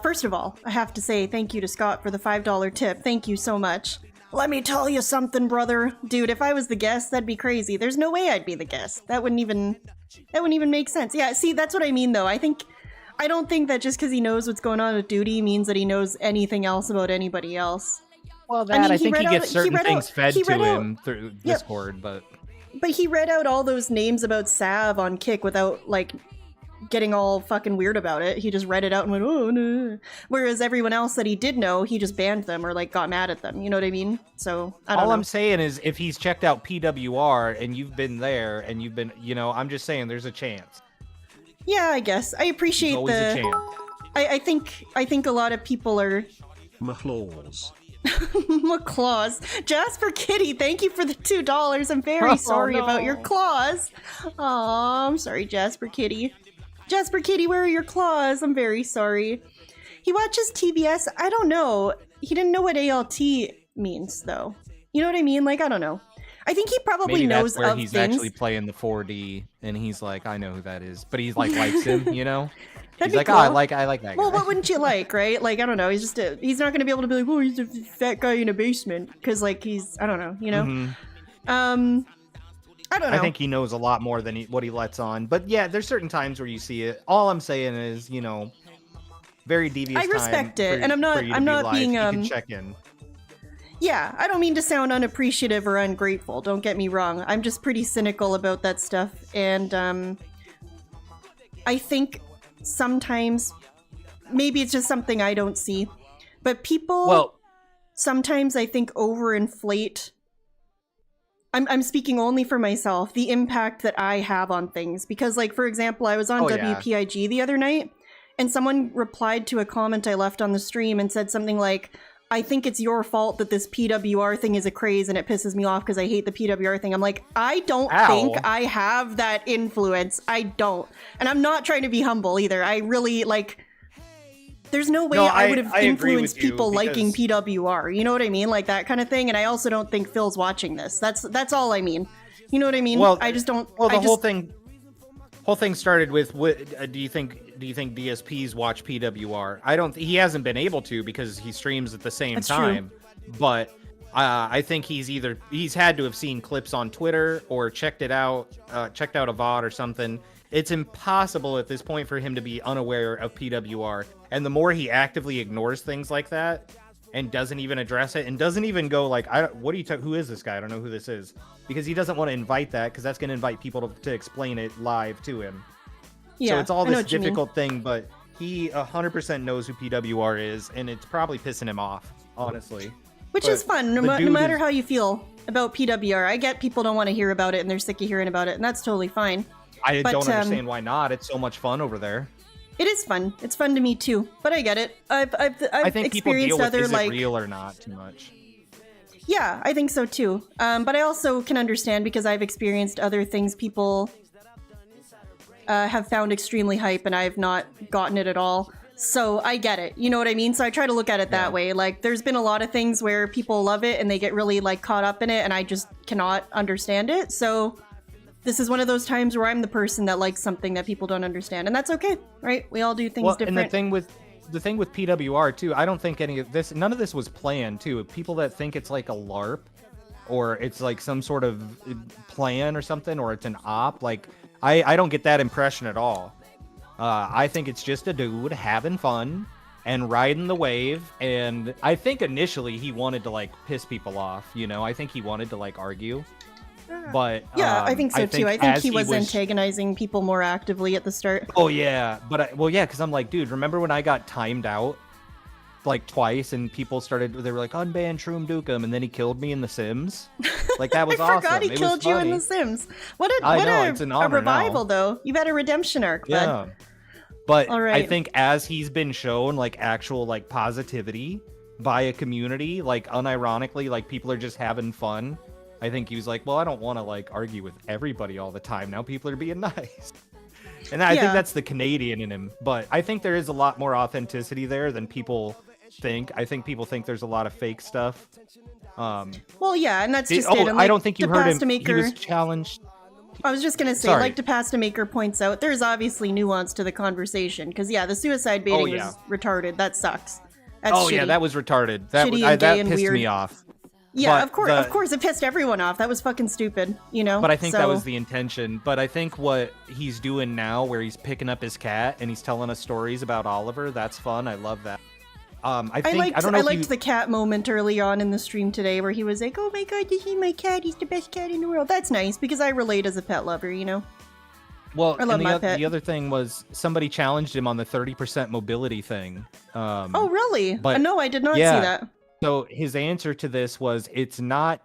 first of all, I have to say thank you to Scott for the $5 tip. Thank you so much. Let me tell you something, brother. Dude, if I was the guest, that'd be crazy. There's no way I'd be the guest. That wouldn't even make sense. Yeah, see, that's what I mean though. I don't think that just because he knows what's going on with Duty means that he knows anything else about anybody else. Well, I mean, I he think read he out- gets he certain read things out- fed he to read out- him through Yep. Discord, but But he read out all those names about Sav on Kick without, like, getting all fucking weird about it. He just read it out and went, oh, no. Whereas everyone else that he did know, he just banned them or, like, got mad at them. You know what I mean? So, I don't all know. I'm saying is if he's checked out PWR and you've been there and you've been, I'm just saying there's a chance. Yeah, I guess. I appreciate There's always a the... chance. I think a lot of people are... Mahlaws. Claws. Jasper Kitty, thank you for the $2. I'm very Oh, sorry about your no. claws. Aw, I'm sorry, Jasper Kitty. Jasper Kitty, where are your claws? I'm very sorry. He watches TBS. I don't know. He didn't know what ALT means, though. You know what I mean? Like, I don't know. I think he probably Maybe knows that's where of he's things. actually playing the 4D and he's like, I know who that is, but he's like likes him, you know? That'd He's be like, cool. oh, I like that Well, guy. what wouldn't you like, right? Like, I don't know. He's not going to be able to be like, oh, he's a fat guy in a basement. Because, like, I don't know, you know? Mhm. I don't know. I think he knows a lot more than what he lets on. But yeah, there's certain times where you see it. All I'm saying is, very devious I respect time it, for- and I'm not- for you to I'm be not live. being, You can check in. Yeah, I don't mean to sound unappreciative or ungrateful, don't get me wrong. I'm just pretty cynical about that stuff, and I think sometimes maybe it's just something I don't see, but people... Well, sometimes I think overinflate. I'm speaking only for myself, the impact that I have on things. Because, like, for example, I was on WPIG the other night, and someone replied to a comment I left on the stream and said something like, I think it's your fault that this PWR thing is a craze and it pisses me off because I hate the PWR thing. I'm like, I don't think I have that influence. I don't. And I'm not trying to be humble either. I really, like, there's no way I would have influenced people liking PWR. You know what I mean? Like that kind of thing. And I also don't think Phil's watching this. That's all I mean. You know what I mean? Well, I just don't. Well, the whole thing started with what do you think DSPs watch PWR? I don't. He hasn't been able to because he streams at the same time. True. But I think he's had to have seen clips on Twitter or checked out a VOD or something. It's impossible at this point for him to be unaware of PWR. And the more he actively ignores things like that and doesn't even address it and doesn't even go like, who is this guy? I don't know who this is. Because he doesn't want to invite that because that's going to invite people to explain it live to him. Yeah, so it's all this difficult thing, but he 100% knows who PWR is, and it's probably pissing him off, honestly. Which is fun, no matter how you feel about PWR. I get people don't want to hear about it and they're sick of hearing about it, and that's totally fine. I don't understand why not. It's so much fun over there. It is fun. It's fun to me too. But I get it. I think people deal with is it real or not too much. Yeah, I think so too. But I also can understand because I've experienced other things people have found extremely hype and I've not gotten it at all. So I get it. You know what I mean? So I try to look at it that way. Like there's been a lot of things where people love it and they get really like caught up in it and I just cannot understand it. So this is one of those times where I'm the person that likes something that people don't understand, and that's okay, right? We all do things different. And the thing with PWR too, I don't think none of this was planned too. People that think it's like a LARP, or it's like some sort of plan or something, or it's an op, like I don't get that impression at all. I think it's just a dude having fun and riding the wave, and I think initially he wanted to like piss people off. You know, I think he wanted to like argue. But yeah, I think so too. I think he was antagonizing people more actively at the start. Oh yeah, because I'm like, dude, remember when I got timed out like twice and people they were like, unban Shroom Dukem, and then he killed me in The Sims? Like that was awesome. I forgot he killed you in The Sims. What it's an honor a revival though. You've had a redemption arc, bud. Yeah. But I think as he's been shown like actual like positivity by a community, like unironically, like people are just having fun. I think he was like, well, I don't want to like argue with everybody all the time. Now people are being nice. And I think that's the Canadian in him. But I think there is a lot more authenticity there than people think. I think people think there's a lot of fake stuff. Well, yeah, and that's just it. And, I don't think you heard him. He was challenged. I was just going to say, like DePastamaker points out, there's obviously nuance to the conversation. Because, the suicide baiting was retarded. That sucks. That's shitty. That was retarded. That pissed me off. Yeah, but of course, it pissed everyone off. That was fucking stupid, you know? But I think that was the intention. But I think what he's doing now, where he's picking up his cat and he's telling us stories about Oliver, that's fun. I love that. I liked the cat moment early on in the stream today where he was like, oh my god, this is my cat. He's the best cat in the world. That's nice, because I relate as a pet lover, you know? Well, I love my pet. The other thing was somebody challenged him on the 30% mobility thing. Oh, really? No, I did not see that. So his answer to this was, it's not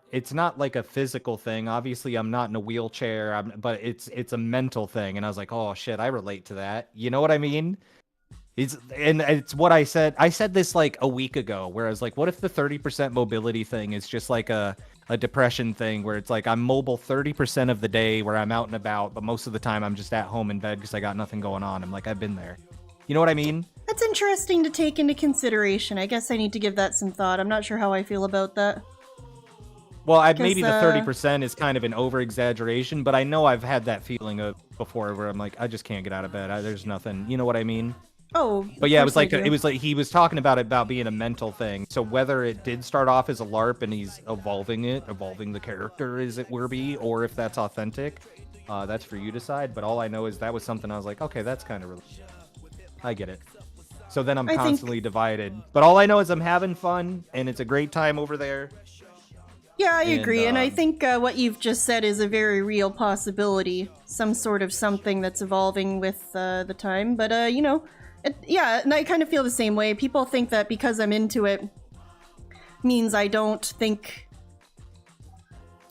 like a physical thing. Obviously, I'm not in a wheelchair, but it's a mental thing. And I was like, oh shit, I relate to that. You know what I mean? It's what I said. I said this like a week ago, where I was like, what if the 30% mobility thing is just like a depression thing, where it's like I'm mobile 30% of the day, where I'm out and about, but most of the time I'm just at home in bed because I got nothing going on. I'm like, I've been there. You know what I mean? That's interesting to take into consideration. I guess I need to give that some thought. I'm not sure how I feel about that. Well, maybe the 30% is kind of an over-exaggeration, but I know I've had that feeling before where I'm like, I just can't get out of bed. There's nothing. You know what I mean? Oh, but yeah, it was like he was talking about being a mental thing. So whether it did start off as a LARP and he's evolving the character as it were be, or if that's authentic, that's for you to decide. But all I know is that was something I was like, okay, that's kind of I get it. So then I'm constantly divided. But all I know is I'm having fun, and it's a great time over there. Yeah, I agree. And I think what you've just said is a very real possibility. Some sort of something that's evolving with the time. But, and I kind of feel the same way. People think that because I'm into it, means I don't think...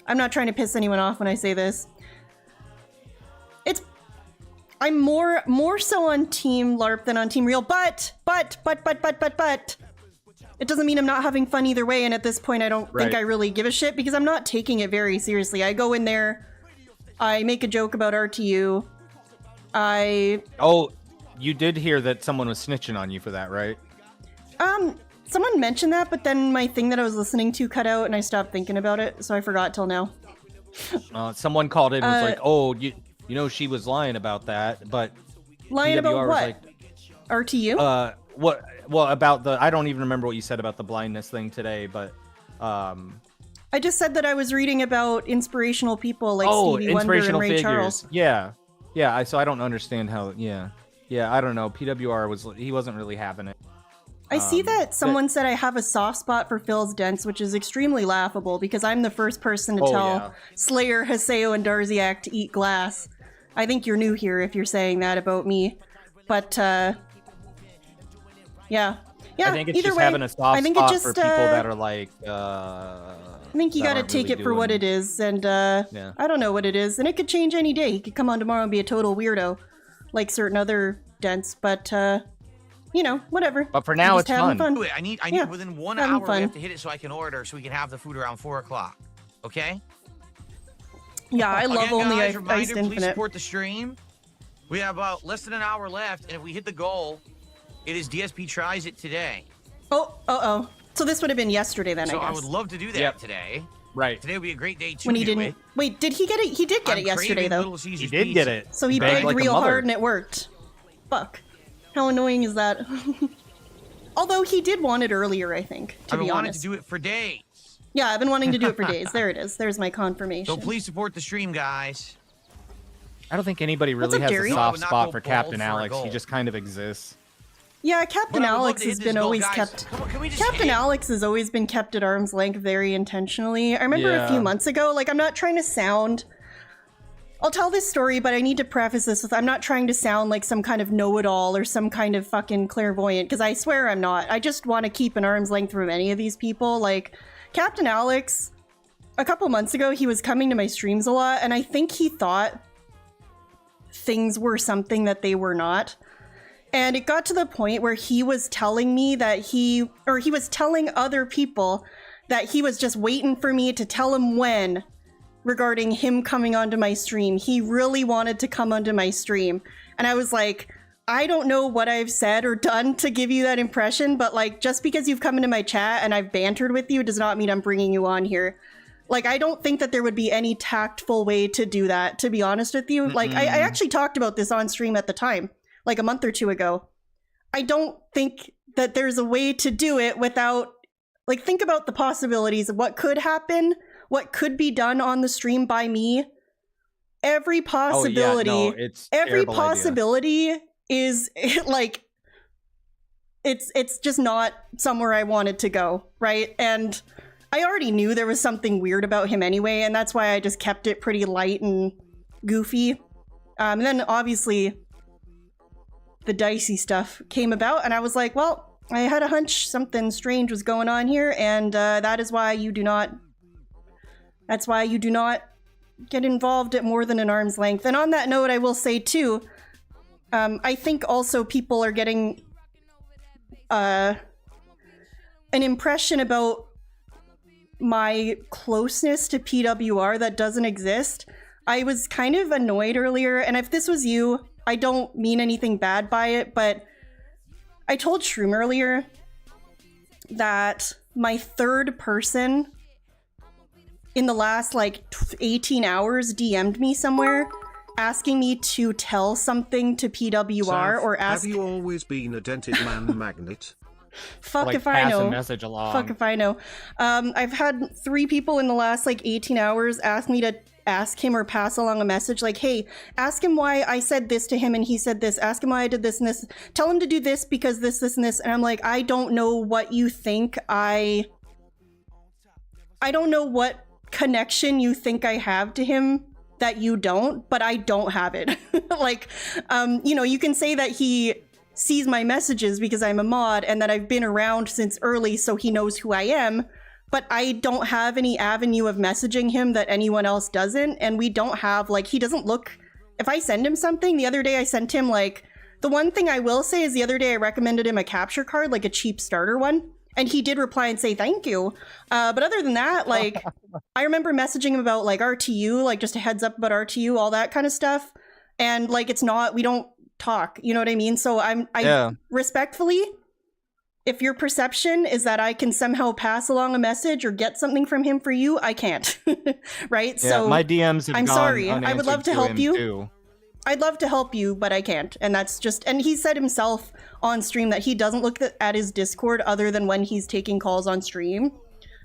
I'm not trying to piss anyone off when I say this. I'm more so on Team LARP than on Team Real, but it doesn't mean I'm not having fun either way, and at this point I don't think I really give a shit because I'm not taking it very seriously. I go in there, I make a joke about RTU, Oh, you did hear that someone was snitching on you for that, right? Someone mentioned that, but then my thing that I was listening to cut out and I stopped thinking about it, so I forgot till now. Someone called in and was like, oh, you know she was lying about that, but... Lying PWR about what? was like, RTU? What? Well, about the... I don't even remember what you said about the blindness thing today, but... I just said that I was reading about inspirational people like Stevie Wonder and Ray figures. Charles. Yeah. So I don't understand how... Yeah, I don't know. PWR he wasn't really having it. I see that someone said I have a soft spot for Phil's dents, which is extremely laughable because I'm the first person to tell Slayer, Haseo, and Darziak to eat glass. I think you're new here if you're saying that about me. But, yeah. I think it's either just way, having a soft spot for people that are like, I think you gotta take it for what it is, and, I don't know what it is, and it could change any day. He could come on tomorrow and be a total weirdo, like certain other dents, but, you know, whatever. But for now, it's fun. I need within 1 hour we have to hit it so I can order so we can have the food around 4 o'clock. Okay? Yeah, I love only guys, Iced reminder, Infinite. please support the stream. We have about less than an hour left, and if we hit the goal, it is DSP tries it today. Oh. So this would have been yesterday then, I guess. So I would love to do that today. Right. Today would be a great day to when he do didn't. it. Wait, did he get it? He did get it yesterday, though. He did get it. So he begged like real hard and it worked. Fuck. How annoying is that? Although he did want it earlier, I think, to be honest. I've wanted to do it for days. Yeah, I've been wanting to do it for days. There it is. There's my confirmation. So please support the stream, guys. I don't think anybody really up, has Gary? a soft No, I would not spot go for bold Captain for a Alex. goal. He just kind of exists. Yeah, Captain But I would love Alex to hit has this been goal, always guys. kept. Can we just Captain hit? Alex has always been kept at arm's length very intentionally. I remember a few Yeah. months ago, like, I'm not trying to sound. I'll tell this story, but I need to preface this with I'm not trying to sound like some kind of know-it-all or some kind of fucking clairvoyant, because I swear I'm not. I just want to keep an arm's length from any of these people. Like, Captain Alex, a couple months ago, he was coming to my streams a lot, and I think he thought things were something that they were not. And it got to the point where he was telling me that he was telling other people that he was just waiting for me to tell him when regarding him coming onto my stream. He really wanted to come onto my stream. And I was like, I don't know what I've said or done to give you that impression, but like, just because you've come into my chat and I've bantered with you does not mean I'm bringing you on here. Like, I don't think that there would be any tactful way to do that, to be honest with you. Like, I actually talked about this on stream at the time, like a month or two ago. I don't think that there's a way to do it without, like, think about the possibilities of what could happen, what could be done on the stream by me. Every possibility, every possibility is like, it's just not somewhere I wanted to go, right? And I already knew there was something weird about him anyway, and that's why I just kept it pretty light and goofy. And then obviously the dicey stuff came about, and I was like, well, I had a hunch something strange was going on here, and that is why you do not... That's why you do not get involved at more than an arm's length. And on that note, I will say, too, I think also people are getting an impression about my closeness to PWR that doesn't exist. I was kind of annoyed earlier, and if this was you, I don't mean anything bad by it, but I told Shroom earlier that my third person in the last, like, 18 hours DM'd me somewhere asking me to tell something to PWR or ask... Have you always been a dented man magnet? Fuck like if I know. pass a message along. Fuck if I know. I've had 3 people in the last, like, 18 hours ask me to ask him or pass along a message like, hey, ask him why I said this to him and he said this. Ask him why I did this and this. Tell him to do this because this, and this. And I'm like, I don't know what you think I don't know what connection you think I have to him that you don't, but I don't have it. Like, you know, you can say that he sees my messages because I'm a mod and that I've been around since early so he knows who I am, but I don't have any avenue of messaging him that anyone else doesn't. And we don't have, like, he doesn't look, if I send him something, the other day I sent him, like, the one thing I will say is the other day I recommended him a capture card, like a cheap starter one. And he did reply and say thank you. But other than that, like, I remember messaging him about, like, RTU, like, just a heads up about RTU, all that kind of stuff. And, like, it's not, we don't talk, you know what I mean? So I respectfully, if your perception is that I can somehow pass along a message or get something from him for you, I can't. Right? Yeah, so my DMs have I'm gone sorry. I would love to help him you. Too. I'd love to help you, but I can't. And that's just, and he said himself on stream that he doesn't look at his Discord other than when he's taking calls on stream.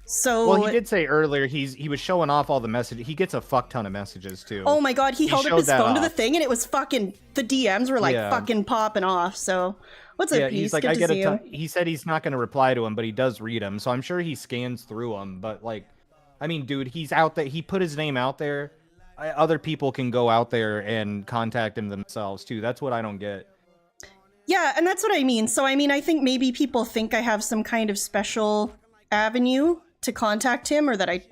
So, well, he did say earlier he was showing off all the messages. He gets a fuck ton of messages too. Oh my god, he held up his phone to the off. thing and it was fucking, the DMs were like fucking popping off. So, what's up, Peace? He's like, Good I to get see you. he said he's not going to reply to him, but he does read them. So I'm sure he scans through them. But like, I mean, dude, he's out there. He put his name out there. Other people can go out there and contact him themselves too. That's what I don't get. Yeah, and that's what I mean. So, I mean, I think maybe people think I have some kind of special avenue to contact him or that I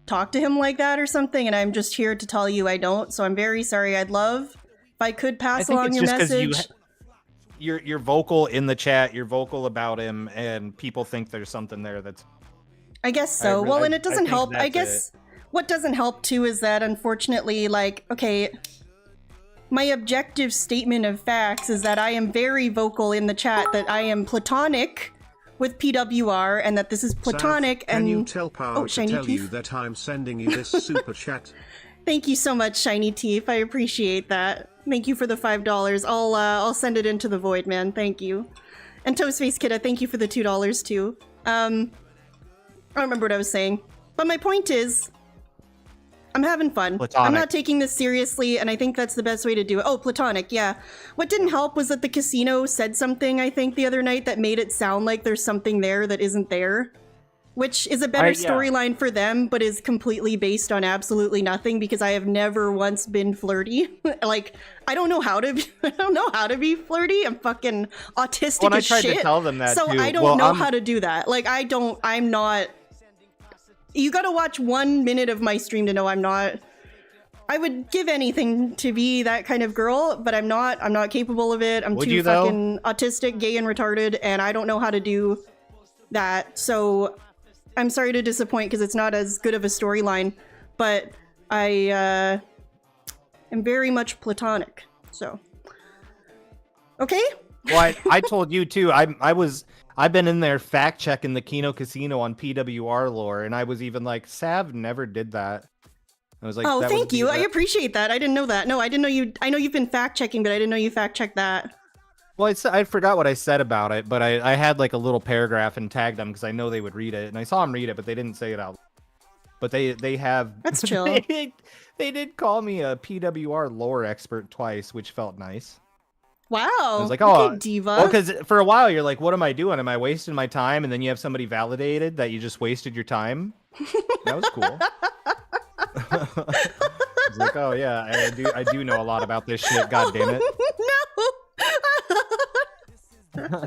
talk to him like that or something. And I'm just here to tell you I don't. So I'm very sorry. I'd love if I could pass along your message. You're vocal in the chat. You're vocal about him, and people think there's something there that's. I guess so. Well, and it doesn't help. I guess what doesn't help too is that unfortunately, like, okay, my objective statement of facts is that I am very vocal in the chat that I am platonic with PWR and that this is platonic. Can and you tell Power to tell Teeth? you that I'm sending you this super chat? Thank you so much, Shiny Teeth. I appreciate that. Thank you for the $5. I'll send it into the void, man. Thank you. And Toastface Kidda, thank you for the $2 too. I don't remember what I was saying, but my point is, I'm having fun. Platonic. I'm not taking this seriously, and I think that's the best way to do it. Oh, platonic, yeah. What didn't help was that the casino said something, I think, the other night that made it sound like there's something there that isn't there. Which is a better storyline for them, but is completely based on absolutely nothing because I have never once been flirty. Like, I don't know how to be flirty. I'm fucking autistic as shit. I tried to tell them that so too. I don't know how to do that. Like, I'm not. You gotta watch 1 minute of my stream to know I'm not. I would give anything to be that kind of girl, but I'm not. I'm not capable of it. I'm too fucking autistic, gay, and retarded, and I don't know how to do that. So I'm sorry to disappoint because it's not as good of a storyline, but I am very much platonic. So, okay. Well, I told you too. I've been in there fact checking the Kino Casino on PWR lore, and I was even like, Sav never did that. I was like, oh, thank you. I appreciate that. I didn't know that. No, I didn't know you. I know you've been fact checking, but I didn't know you fact checked that. Well, I forgot what I said about it, but I had like a little paragraph and tagged them because I know they would read it, and I saw them read it, but they didn't say it out. But they have. That's chill. They did call me a PWR lore expert twice, which felt nice. Wow. I was like, oh, okay, diva. Well, because for a while you're like, what am I doing? Am I wasting my time? And then you have somebody validated that you just wasted your time. That was cool. I was like, oh yeah, I do know a lot about this shit. God damn it. No.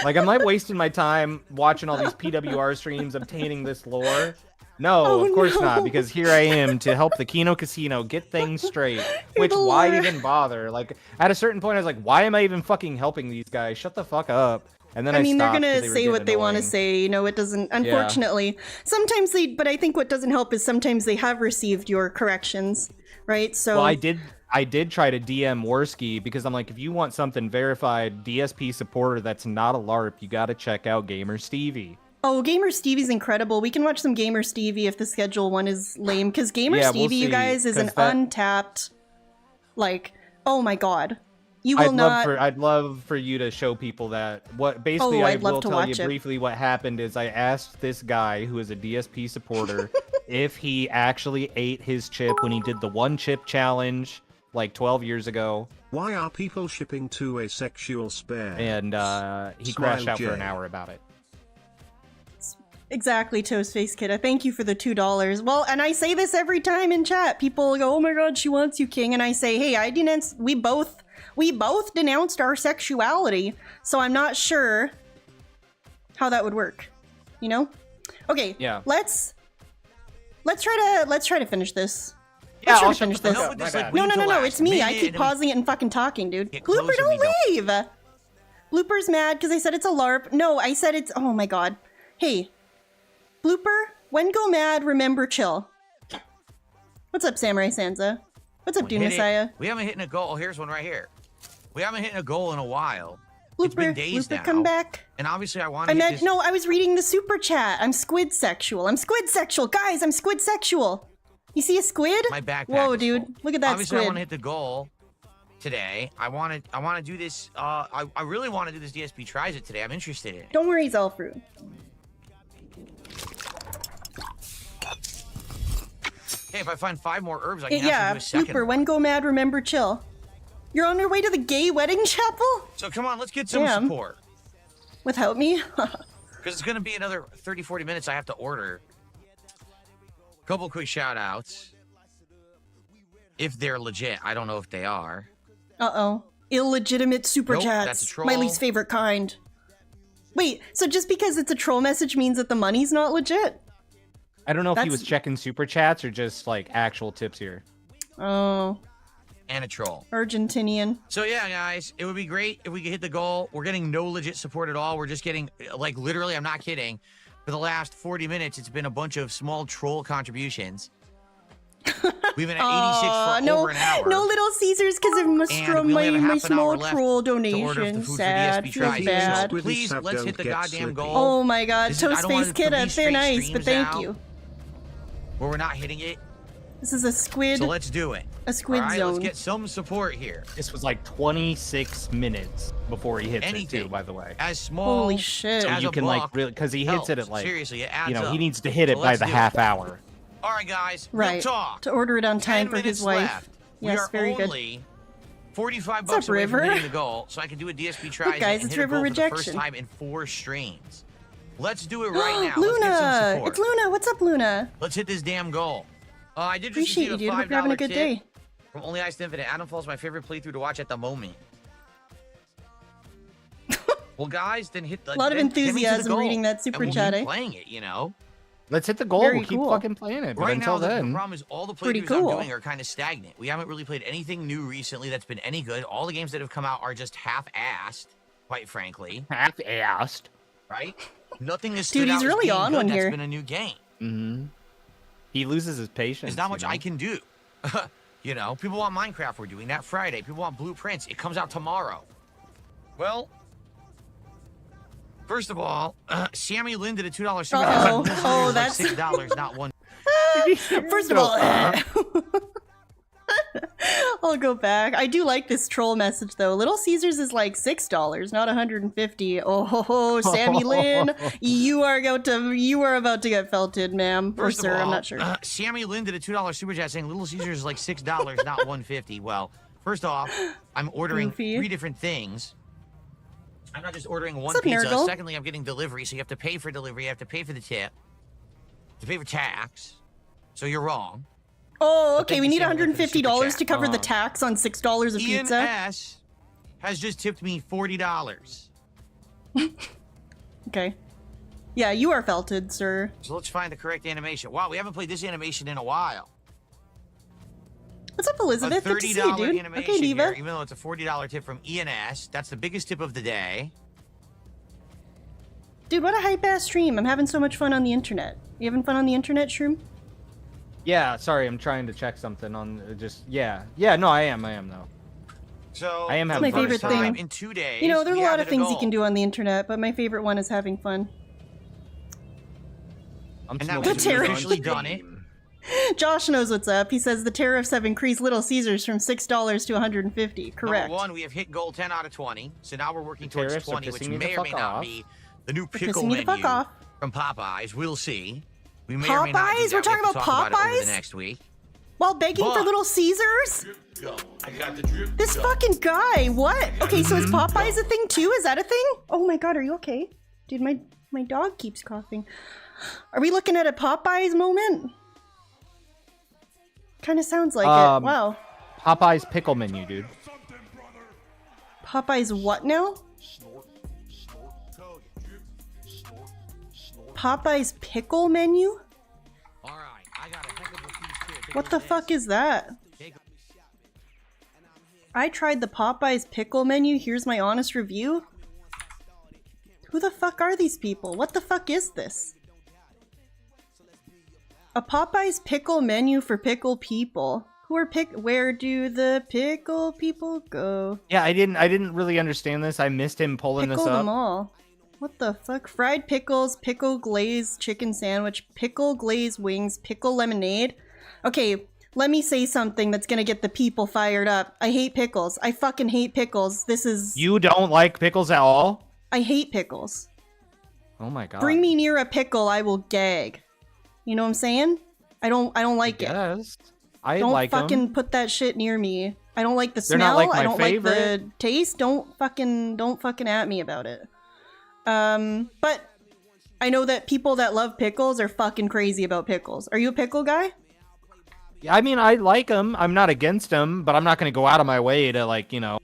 Like, am I wasting my time watching all these PWR streams, obtaining this lore? No, of course not, because here I am to help the Kino Casino get things straight. Which, why even bother? Like, at a certain point, I was like, why am I even fucking helping these guys? Shut the fuck up. And then I mean, they're stopped gonna 'cause say what they want to say. You know, it doesn't. Unfortunately, sometimes they. But I think what doesn't help is sometimes they have received your corrections, right? So. Well, I did try to DM Worski because I'm like, if you want something verified DSP supporter that's not a LARP, you got to check out Gamer Stevie. Oh, Gamer Stevie's incredible. We can watch some Gamer Stevie if the schedule one is lame, because Gamer Stevie, you guys, is an untapped, like, oh my god. You will not... I'd love for you to show people that. Basically, I will tell you briefly what happened is I asked this guy, who is a DSP supporter, if he actually ate his chip when he did the one chip challenge, like 12 years ago. Why are people shipping to asexual spare? And he crashed out for an hour about it. Exactly, Toastface Kid. I thank you for the $2. Well, and I say this every time in chat. People go, "Oh my god, she wants you, King," and I say, "Hey, we both denounced our sexuality, so I'm not sure how that would work." You know? Okay. Yeah. Let's try to finish this. Yeah, Let's try I'll to finish shut the this. fuck up. My bad. No, it's me. I keep pausing it and fucking talking, dude. Get close Blooper, and don't we leave! Blooper's mad because I said it's a LARP. No, I said it's... Oh my god. Hey. Blooper, when go mad, remember chill. What's up, Samurai Sansa? What's up, Dune Messiah? We haven't hit a goal. Oh, here's one right here. We haven't hit a goal in a while. It's been days Blooper, now. come back. And obviously I want I to meant... No, I was reading the super chat. I'm squid sexual. I'm squid sexual. Guys, I'm squid sexual. You see a squid? My backpack. Whoa, dude. Look at that obviously, squid. I want to hit the goal today. I want to do this. I really want to do this DSP tries it today. I'm interested in it. Don't worry, Zelfru. Hey, if I find 5 more herbs, I can actually do a second. Blooper, when go mad, remember chill. You're on your way to the gay wedding chapel? So come on, let's get some support. Without me? Because it's going to be another 30, 40 minutes I have to order. Couple quick shout outs. If they're legit, I don't know if they are. Uh-oh. Illegitimate super Nope, chats. that's a troll. My least favorite kind. Wait, so just because it's a troll message means that the money's not legit? I don't know if he was checking super chats or just like actual tips here. Oh. And a troll. Argentinian. So yeah, guys, it would be great if we could hit the goal. We're getting no legit support at all. We're just getting, like, literally, I'm not kidding. For the last 40 minutes, it's been a bunch of small troll contributions. We've been at 86 for over an hour. No Little Caesars because of my small troll to order donation. the food Sad. for DSP Feels tries. bad. So please, let's hit the goddamn goal. Oh my god. This is- I Toast don't want Face it to Kidda. be straight Thin ice, but streams thank out you. Where we're not hitting it. This is a squid. So let's do it. A squid All right, zone. let's get some support here. This was like 26 minutes before he hits it too, by the way. As small Holy shit. So as you a can like buck really, because he hits it helps. at like, Seriously, it adds you know, up. he needs to hit it So by let's the do half it. hour. All right, guys. Real Right. talk. To order it on 10 time for minutes his wife. left. Yes, we are very good. only 45 What's bucks up, away from River? hitting the goal, so I can do a DSP tries guys, and it's hit a River goal for the first rejection. time in 4 streams. Let's do it right now. Let's get some Luna! support. It's Luna! What's up, Luna? Let's hit this damn goal. I did just Appreciate receive you, dude. a Hope you're having a $5 good tip day. from Only Ice to Infinite. Adam Falls my favorite playthrough to watch at the moment. Well, guys, then hit the. A lot of then get me to the enthusiasm goal, reading that super and we'll chat, keep eh? playing it, you know. Let's hit the goal. Very We'll keep cool. fucking playing it. But Right until now, then, the problem is all the Pretty playthroughs I'm cool. doing are kind of stagnant. We haven't really played anything new recently that's been any good. All the games that have come out are just half-assed, quite frankly. half-assed. Right? Nothing has Dude, stood he's out as really being on good one that's here. been a new game. Mm-hmm. He loses his patience. There's not much you know? I can do. You know, people want Minecraft. We're doing that Friday. People want Blueprints. It comes out tomorrow. Well, first of all, Sammy Lynn did a $2 super Uh-oh. chat. Oh, Like that's- $6, not one. First of all, I'll go back. I do like this troll message though. Little Caesars is like $6, not 150. Oh, Sammy Lynn, you are about to get felted, ma'am or First sir. of all, I'm not sure. Sammy Lynn did a $2 super chat saying Little Caesars is like $6, not 150. Well, first off, I'm ordering Goofy. 3 different things. I'm not just ordering one up, pizza. Nurgle? Secondly, I'm getting delivery, so you have to pay for delivery. You have to pay for the tip. To pay for tax. So you're wrong. Oh, But okay. thank We you, need Sammy Lynn, for the super $150 chat. to cover the tax on $6 of Ian pizza. S. has just tipped me $40. Okay. Yeah, you are felted, sir. So let's find the correct animation. Wow, we haven't played this animation in a while. What's up, Elizabeth? A Good to see you, $30 dude. animation Okay, Diva. here, even though it's a $40 tip from Ian S. That's the biggest tip of the day. Dude, what a hype ass stream. I'm having so much fun on the internet. You having fun on the internet, Shroom? Yeah, sorry, I'm trying to check something on just yeah. No, I am though. So I am for having the my fun. first favorite time thing. in 2 days. You know, there's we a lot have of hit a things you goal. can do on the internet, but my favorite one is having fun. I'm And now smoking we've tariff. officially done it. Josh knows what's up. He says the tariffs have increased Little Caesars from $6 to 150. Correct. Number 1, we have hit goal 10 out of 20. So now we're working The towards tariffs are 20, which pissing me the may or may fuck not off. be the new They're pickle pissing me the fuck menu off. from Popeyes. We'll see. We may or may not do Popeyes? that. We're We talking have to about talk about it over Popeyes? the next week. While begging for But- Little Caesars? I got the drip. This fucking guy. What? Okay, so is Popeyes a thing too? Is that a thing? Oh my god, are you okay? Dude, my dog keeps coughing. Are we looking at a Popeyes moment? Kind of sounds like it. Wow. Popeye's pickle menu, dude. Popeyes what now? Popeye's pickle menu? All right, I got a heck of a piece too. What the fuck is that? I tried the Popeye's pickle menu. Here's my honest review. Who the fuck are these people? What the fuck is this? A Popeye's pickle menu for pickle people. Where do the pickle people go? Yeah, I didn't really understand this. I missed him pulling Pickle this up. them all. What the fuck? Fried pickles, pickle glaze chicken sandwich, pickle glaze wings, pickle lemonade. Okay, let me say something that's gonna get the people fired up. I hate pickles. I fucking hate pickles. This is... You don't like pickles at all? I hate pickles. Oh my god. Bring me near a pickle, I will gag. You know what I'm saying? I don't like it. Yes. I Don't like fucking them. put that shit near me. I don't like the They're not smell. like my I don't like the favorite. taste. Don't fucking at me about it. But I know that people that love pickles are fucking crazy about pickles. Are you a pickle guy? Yeah, I mean, I like them. I'm not against them, but I'm not going to go out of my way to, like, you know,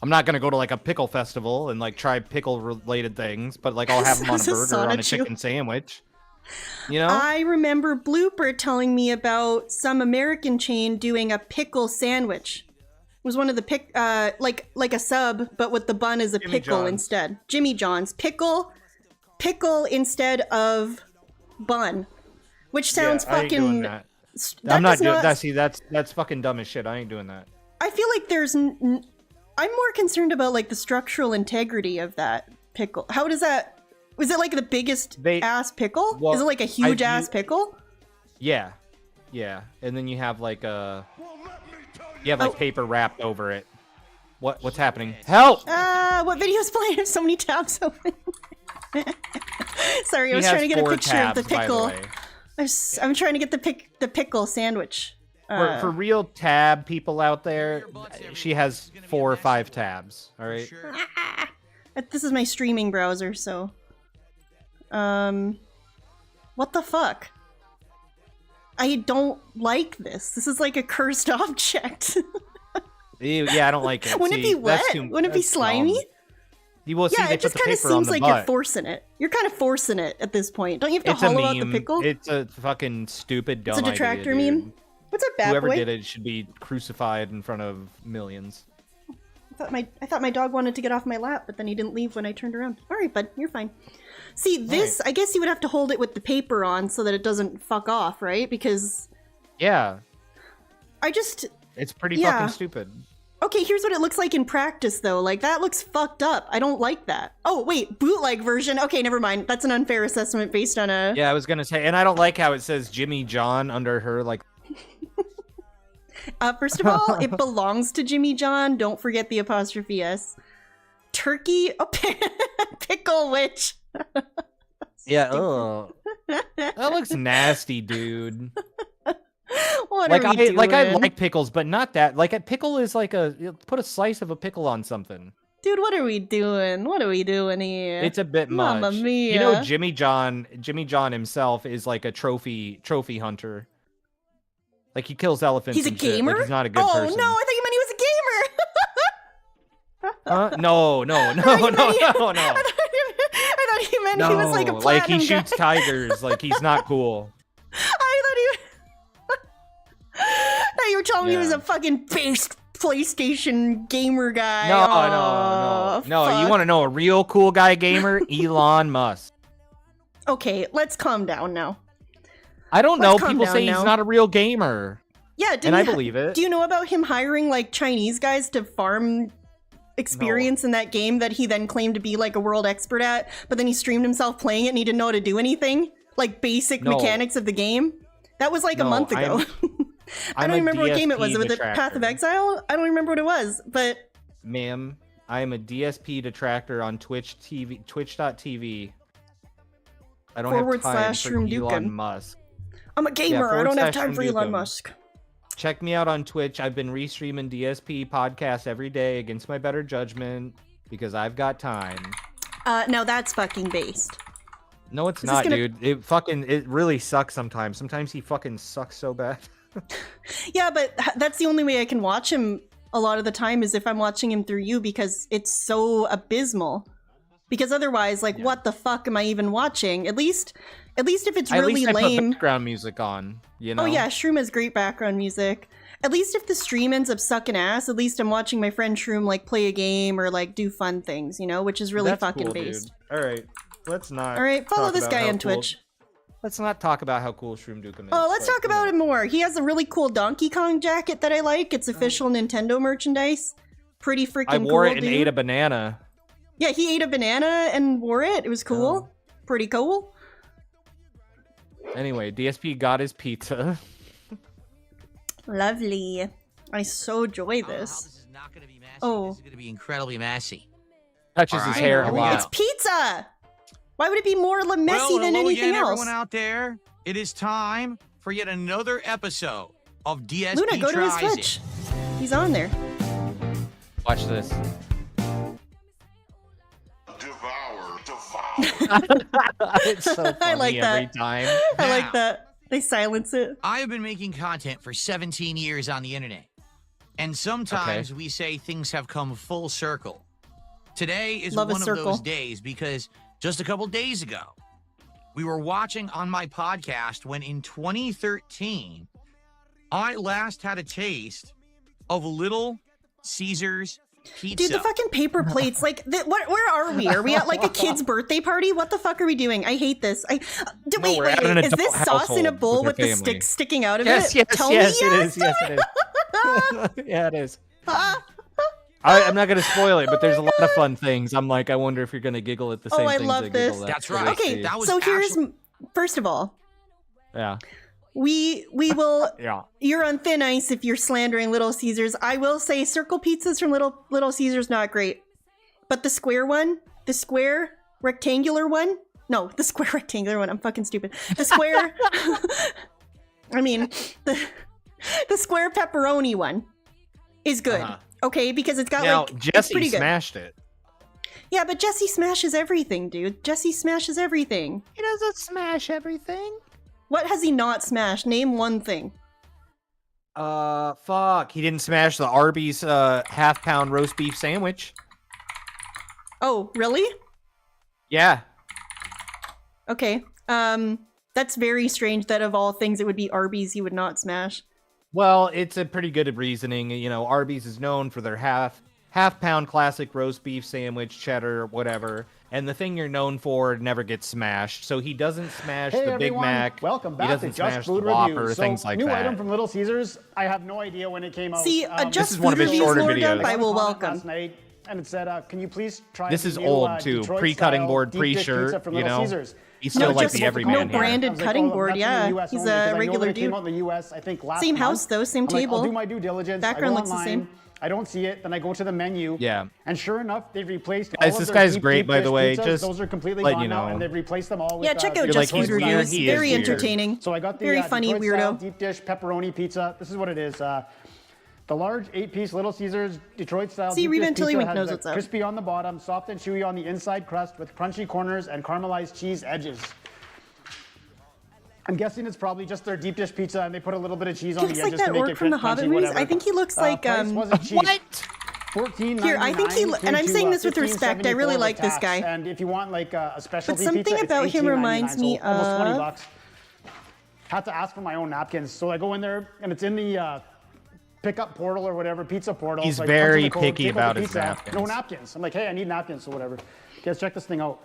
I'm not going to go to, like, a pickle festival and, like, try pickle-related things, but, like, I'll have them on a This is burger or on a Sonichu. chicken sandwich. You know? I remember Blooper telling me about some American chain doing a pickle sandwich. It was one of the like a sub, but with the bun as a Jimmy pickle John's. instead. Jimmy John's pickle instead of bun, which sounds I ain't doing fucking. that. That I'm not does doing that. See, that's fucking dumb as shit. I ain't doing that. I feel like there's. I'm more concerned about like the structural integrity of that pickle. How does that? Was it like the biggest ass pickle? well, Is it like a huge ass pickle? Yeah. Yeah. And then you have, like, you have, like, paper wrapped over it. What's happening? Help! What video's playing? I have so many tabs open. Sorry, I was He trying to has get a 4 picture of the tabs, by the pickle. way. I'm trying to get the pickle sandwich. For real tab people out there, she has 4 or 5 tabs. All right. This is my streaming browser, so. What the fuck? I don't like this. This is like a cursed object. Ew, yeah, I don't like it. Wouldn't it See, be wet? that's Wouldn't it be that's slimy? dumb. You will see. Yeah, They it just put the kind of paper on seems the like butt. you're forcing it. You're kind of forcing it at this point. Don't you have to It's a hollow out the meme. pickle? It's a fucking stupid, dumb It's a detractor idea, meme. dude. What's up, bad Whoever boy? did it should be crucified in front of millions. I thought my dog wanted to get off my lap, but then he didn't leave when I turned around. All right, bud, you're fine. See, this, I guess you would have to hold it with the paper on so that it doesn't fuck off, right? Because Yeah. It's pretty fucking stupid. Okay, here's what it looks like in practice, though. Like, that looks fucked up. I don't like that. Oh, wait, bootleg version. Okay, never mind. That's an unfair assessment based on a... Yeah, I was gonna say, and I don't like how it says Jimmy John under her, like... First of all, it belongs to Jimmy John. Don't forget the apostrophe S. Turkey... Oh, pickle witch. Yeah, ugh. That looks nasty, dude. What like are we doing? I like pickles, but not that. Like a pickle is like put a slice of a pickle on something. Dude, what are we doing? What are we doing here? It's a bit much. Mamma mia. You know, Jimmy John himself is like a trophy hunter. Like he kills elephants. He's a and shit. gamer? Like, he's not a good oh, person. no, I thought you meant he was a gamer. No. I thought you meant he was like a platinum like he guy. shoots tigers. Like he's not cool. I thought you were telling me he was a fucking based PlayStation gamer guy. No. You fuck. want to know a real cool guy gamer? Elon Musk. Okay, let's calm down now. I don't Let's know. calm People down say now. he's not a real gamer. Yeah, and I believe it. Do you know about him hiring like Chinese guys to farm experience in that game that he then claimed to be like a world expert at, but then he streamed himself playing it and he didn't know how to do anything? Like basic mechanics of the game? That was like a month ago. I don't remember what game it was. Was it Path of Exile? I don't remember what it was, but... Ma'am, I am a DSP detractor on twitch.tv. I don't have time for Elon Musk. I'm a gamer. I don't have time for Elon Musk. Check me out on Twitch. I've been restreaming DSP podcasts every day against my better judgment because I've got time. Now that's fucking based. No, it's not, dude. It really sucks sometimes. Sometimes he fucking sucks so bad. Yeah, but that's the only way I can watch him a lot of the time is if I'm watching him through you because it's so abysmal. Because otherwise, like, what the fuck am I even watching? At least if it's At really least I put lame. background music on, you know? Oh yeah, Shroom has great background music. At least if the stream ends up sucking ass, at least I'm watching my friend Shroom like play a game or like do fun things, you know, which is really That's fucking cool, based. Dude. All right, let's not. All right, follow talk this about guy how on cool- Twitch. Let's not talk about how cool Shroom Dukem is. Oh, let's talk about it more. He has a really cool Donkey Kong jacket that I like. It's official Nintendo merchandise. Pretty freaking cool, I wore it and dude. ate a banana. Yeah, he ate a banana and wore it. It was cool. Pretty cool. Anyway, DSP got his pizza. Lovely. I so enjoy This this. is not going to be messy. Oh. This is going to be incredibly messy. Touches All his right, hair a here we lot. go. It's pizza! Why would it be more messy Well, than hello anything again, else? everyone out there. It is time for yet another episode of DSP Luna, go to his Tries It. Twitch. He's on there. Watch this. It's so funny I like that. every time. I like Now. that. They silence it. I have been making content for 17 years on the internet. And sometimes we say things have come full circle. Today is Love a one of circle. those days because just a couple days ago, we were watching on my podcast when in 2013, I last had a taste of Little Caesars pizza. Dude, the fucking paper plates. Like, where are we? Are we at like a kid's birthday party? What the fuck are we doing? I hate this. No, Wait, we're at an is this adult sauce in a household bowl with with your the family. stick sticking out of Yes, it? yes, Tell yes, me it yes. is. Yes, it is. Yeah, it is. I'm not gonna spoil it, but there's a lot of fun things. I'm like, I wonder if you're gonna giggle at the same I things love I giggle this. at. That's So right. we'll Okay, see. That was so here's actually- first of all, Yeah. we will. Yeah. You're on thin ice if you're slandering Little Caesars. I will say circle pizzas from Little Caesars not great, but the square one, the square rectangular one. No, the square rectangular one. I'm fucking stupid. The square. I mean, the square pepperoni one is good. Uh-huh. Okay, because it's got Now like it's pretty Jesse good. smashed it. Yeah, but Jesse smashes everything, dude. Jesse smashes everything. He doesn't smash everything. What has he not smashed? Name one thing. Fuck. He didn't smash the Arby's half-pound roast beef sandwich. Oh, really? Yeah. Okay. That's very strange that of all things it would be Arby's he would not smash. Well, it's a pretty good reasoning. You know, Arby's is known for their half-pound classic roast beef sandwich, cheddar, whatever. And the thing you're known for never gets smashed. So he doesn't smash Hey the Big everyone, Mac. welcome He back to doesn't Just smash Food the Whopper, Reviews. things So, like new that. item from Little Caesars. I have no idea when it came out. See, just is one of food his reviews, shorter Lord Dump, videos. I will got a comment welcome. last night, and it said, "Can you please try This the is new, old, too. Detroit Pre-cutting style board, deep dish pre-shirt, pizza from you Little know? Caesars?" He's still like just the no everyman here. branded I was like, cutting oh, board, that's in the yeah. US He's only, a 'cause I know regular that it came dude. out in the US, I think last Same month. house, though, same I'm like, table. I'll do my due diligence. Background I go looks the online, same. I don't see it. Then I go to the menu. Yeah. And sure enough, they've replaced Guys, all this of their guy's deep, great, deep by the dish way. pizzas. Just those are completely let gone you now, know. and they've replaced them all with Yeah, check out You're Just like, Food he's weird, Reviews. he is Very weird. entertaining. So I got the Very funny Detroit style weirdo. deep dish pepperoni pizza. This is what it is. The large 8-piece Little Caesars Detroit style See, deep Reba dish and pizza Tillywink has knows the what's up. crispy on the bottom, soft and chewy on the inside crust with crunchy corners and caramelized cheese edges. I'm guessing it's probably just their deep dish pizza and they put a little bit of cheese He on looks the like edges to that make orc it from the crunchy, Hobbit movies. whatever. I think he looks like price wasn't cheap. What? Here, I think he and I'm saying this with respect. I really like this guy. And if you want like a specialty But something pizza, about it's him $18.99, reminds me so almost 20 of- bucks. Had to ask for my own napkins, so I go in there and it's in the pickup portal or whatever, pizza portal. He's It's like, punch in very the code, picky take out about the his pizza, napkins. No napkins. I'm like, hey, I need napkins, so whatever. Guys, check this thing out.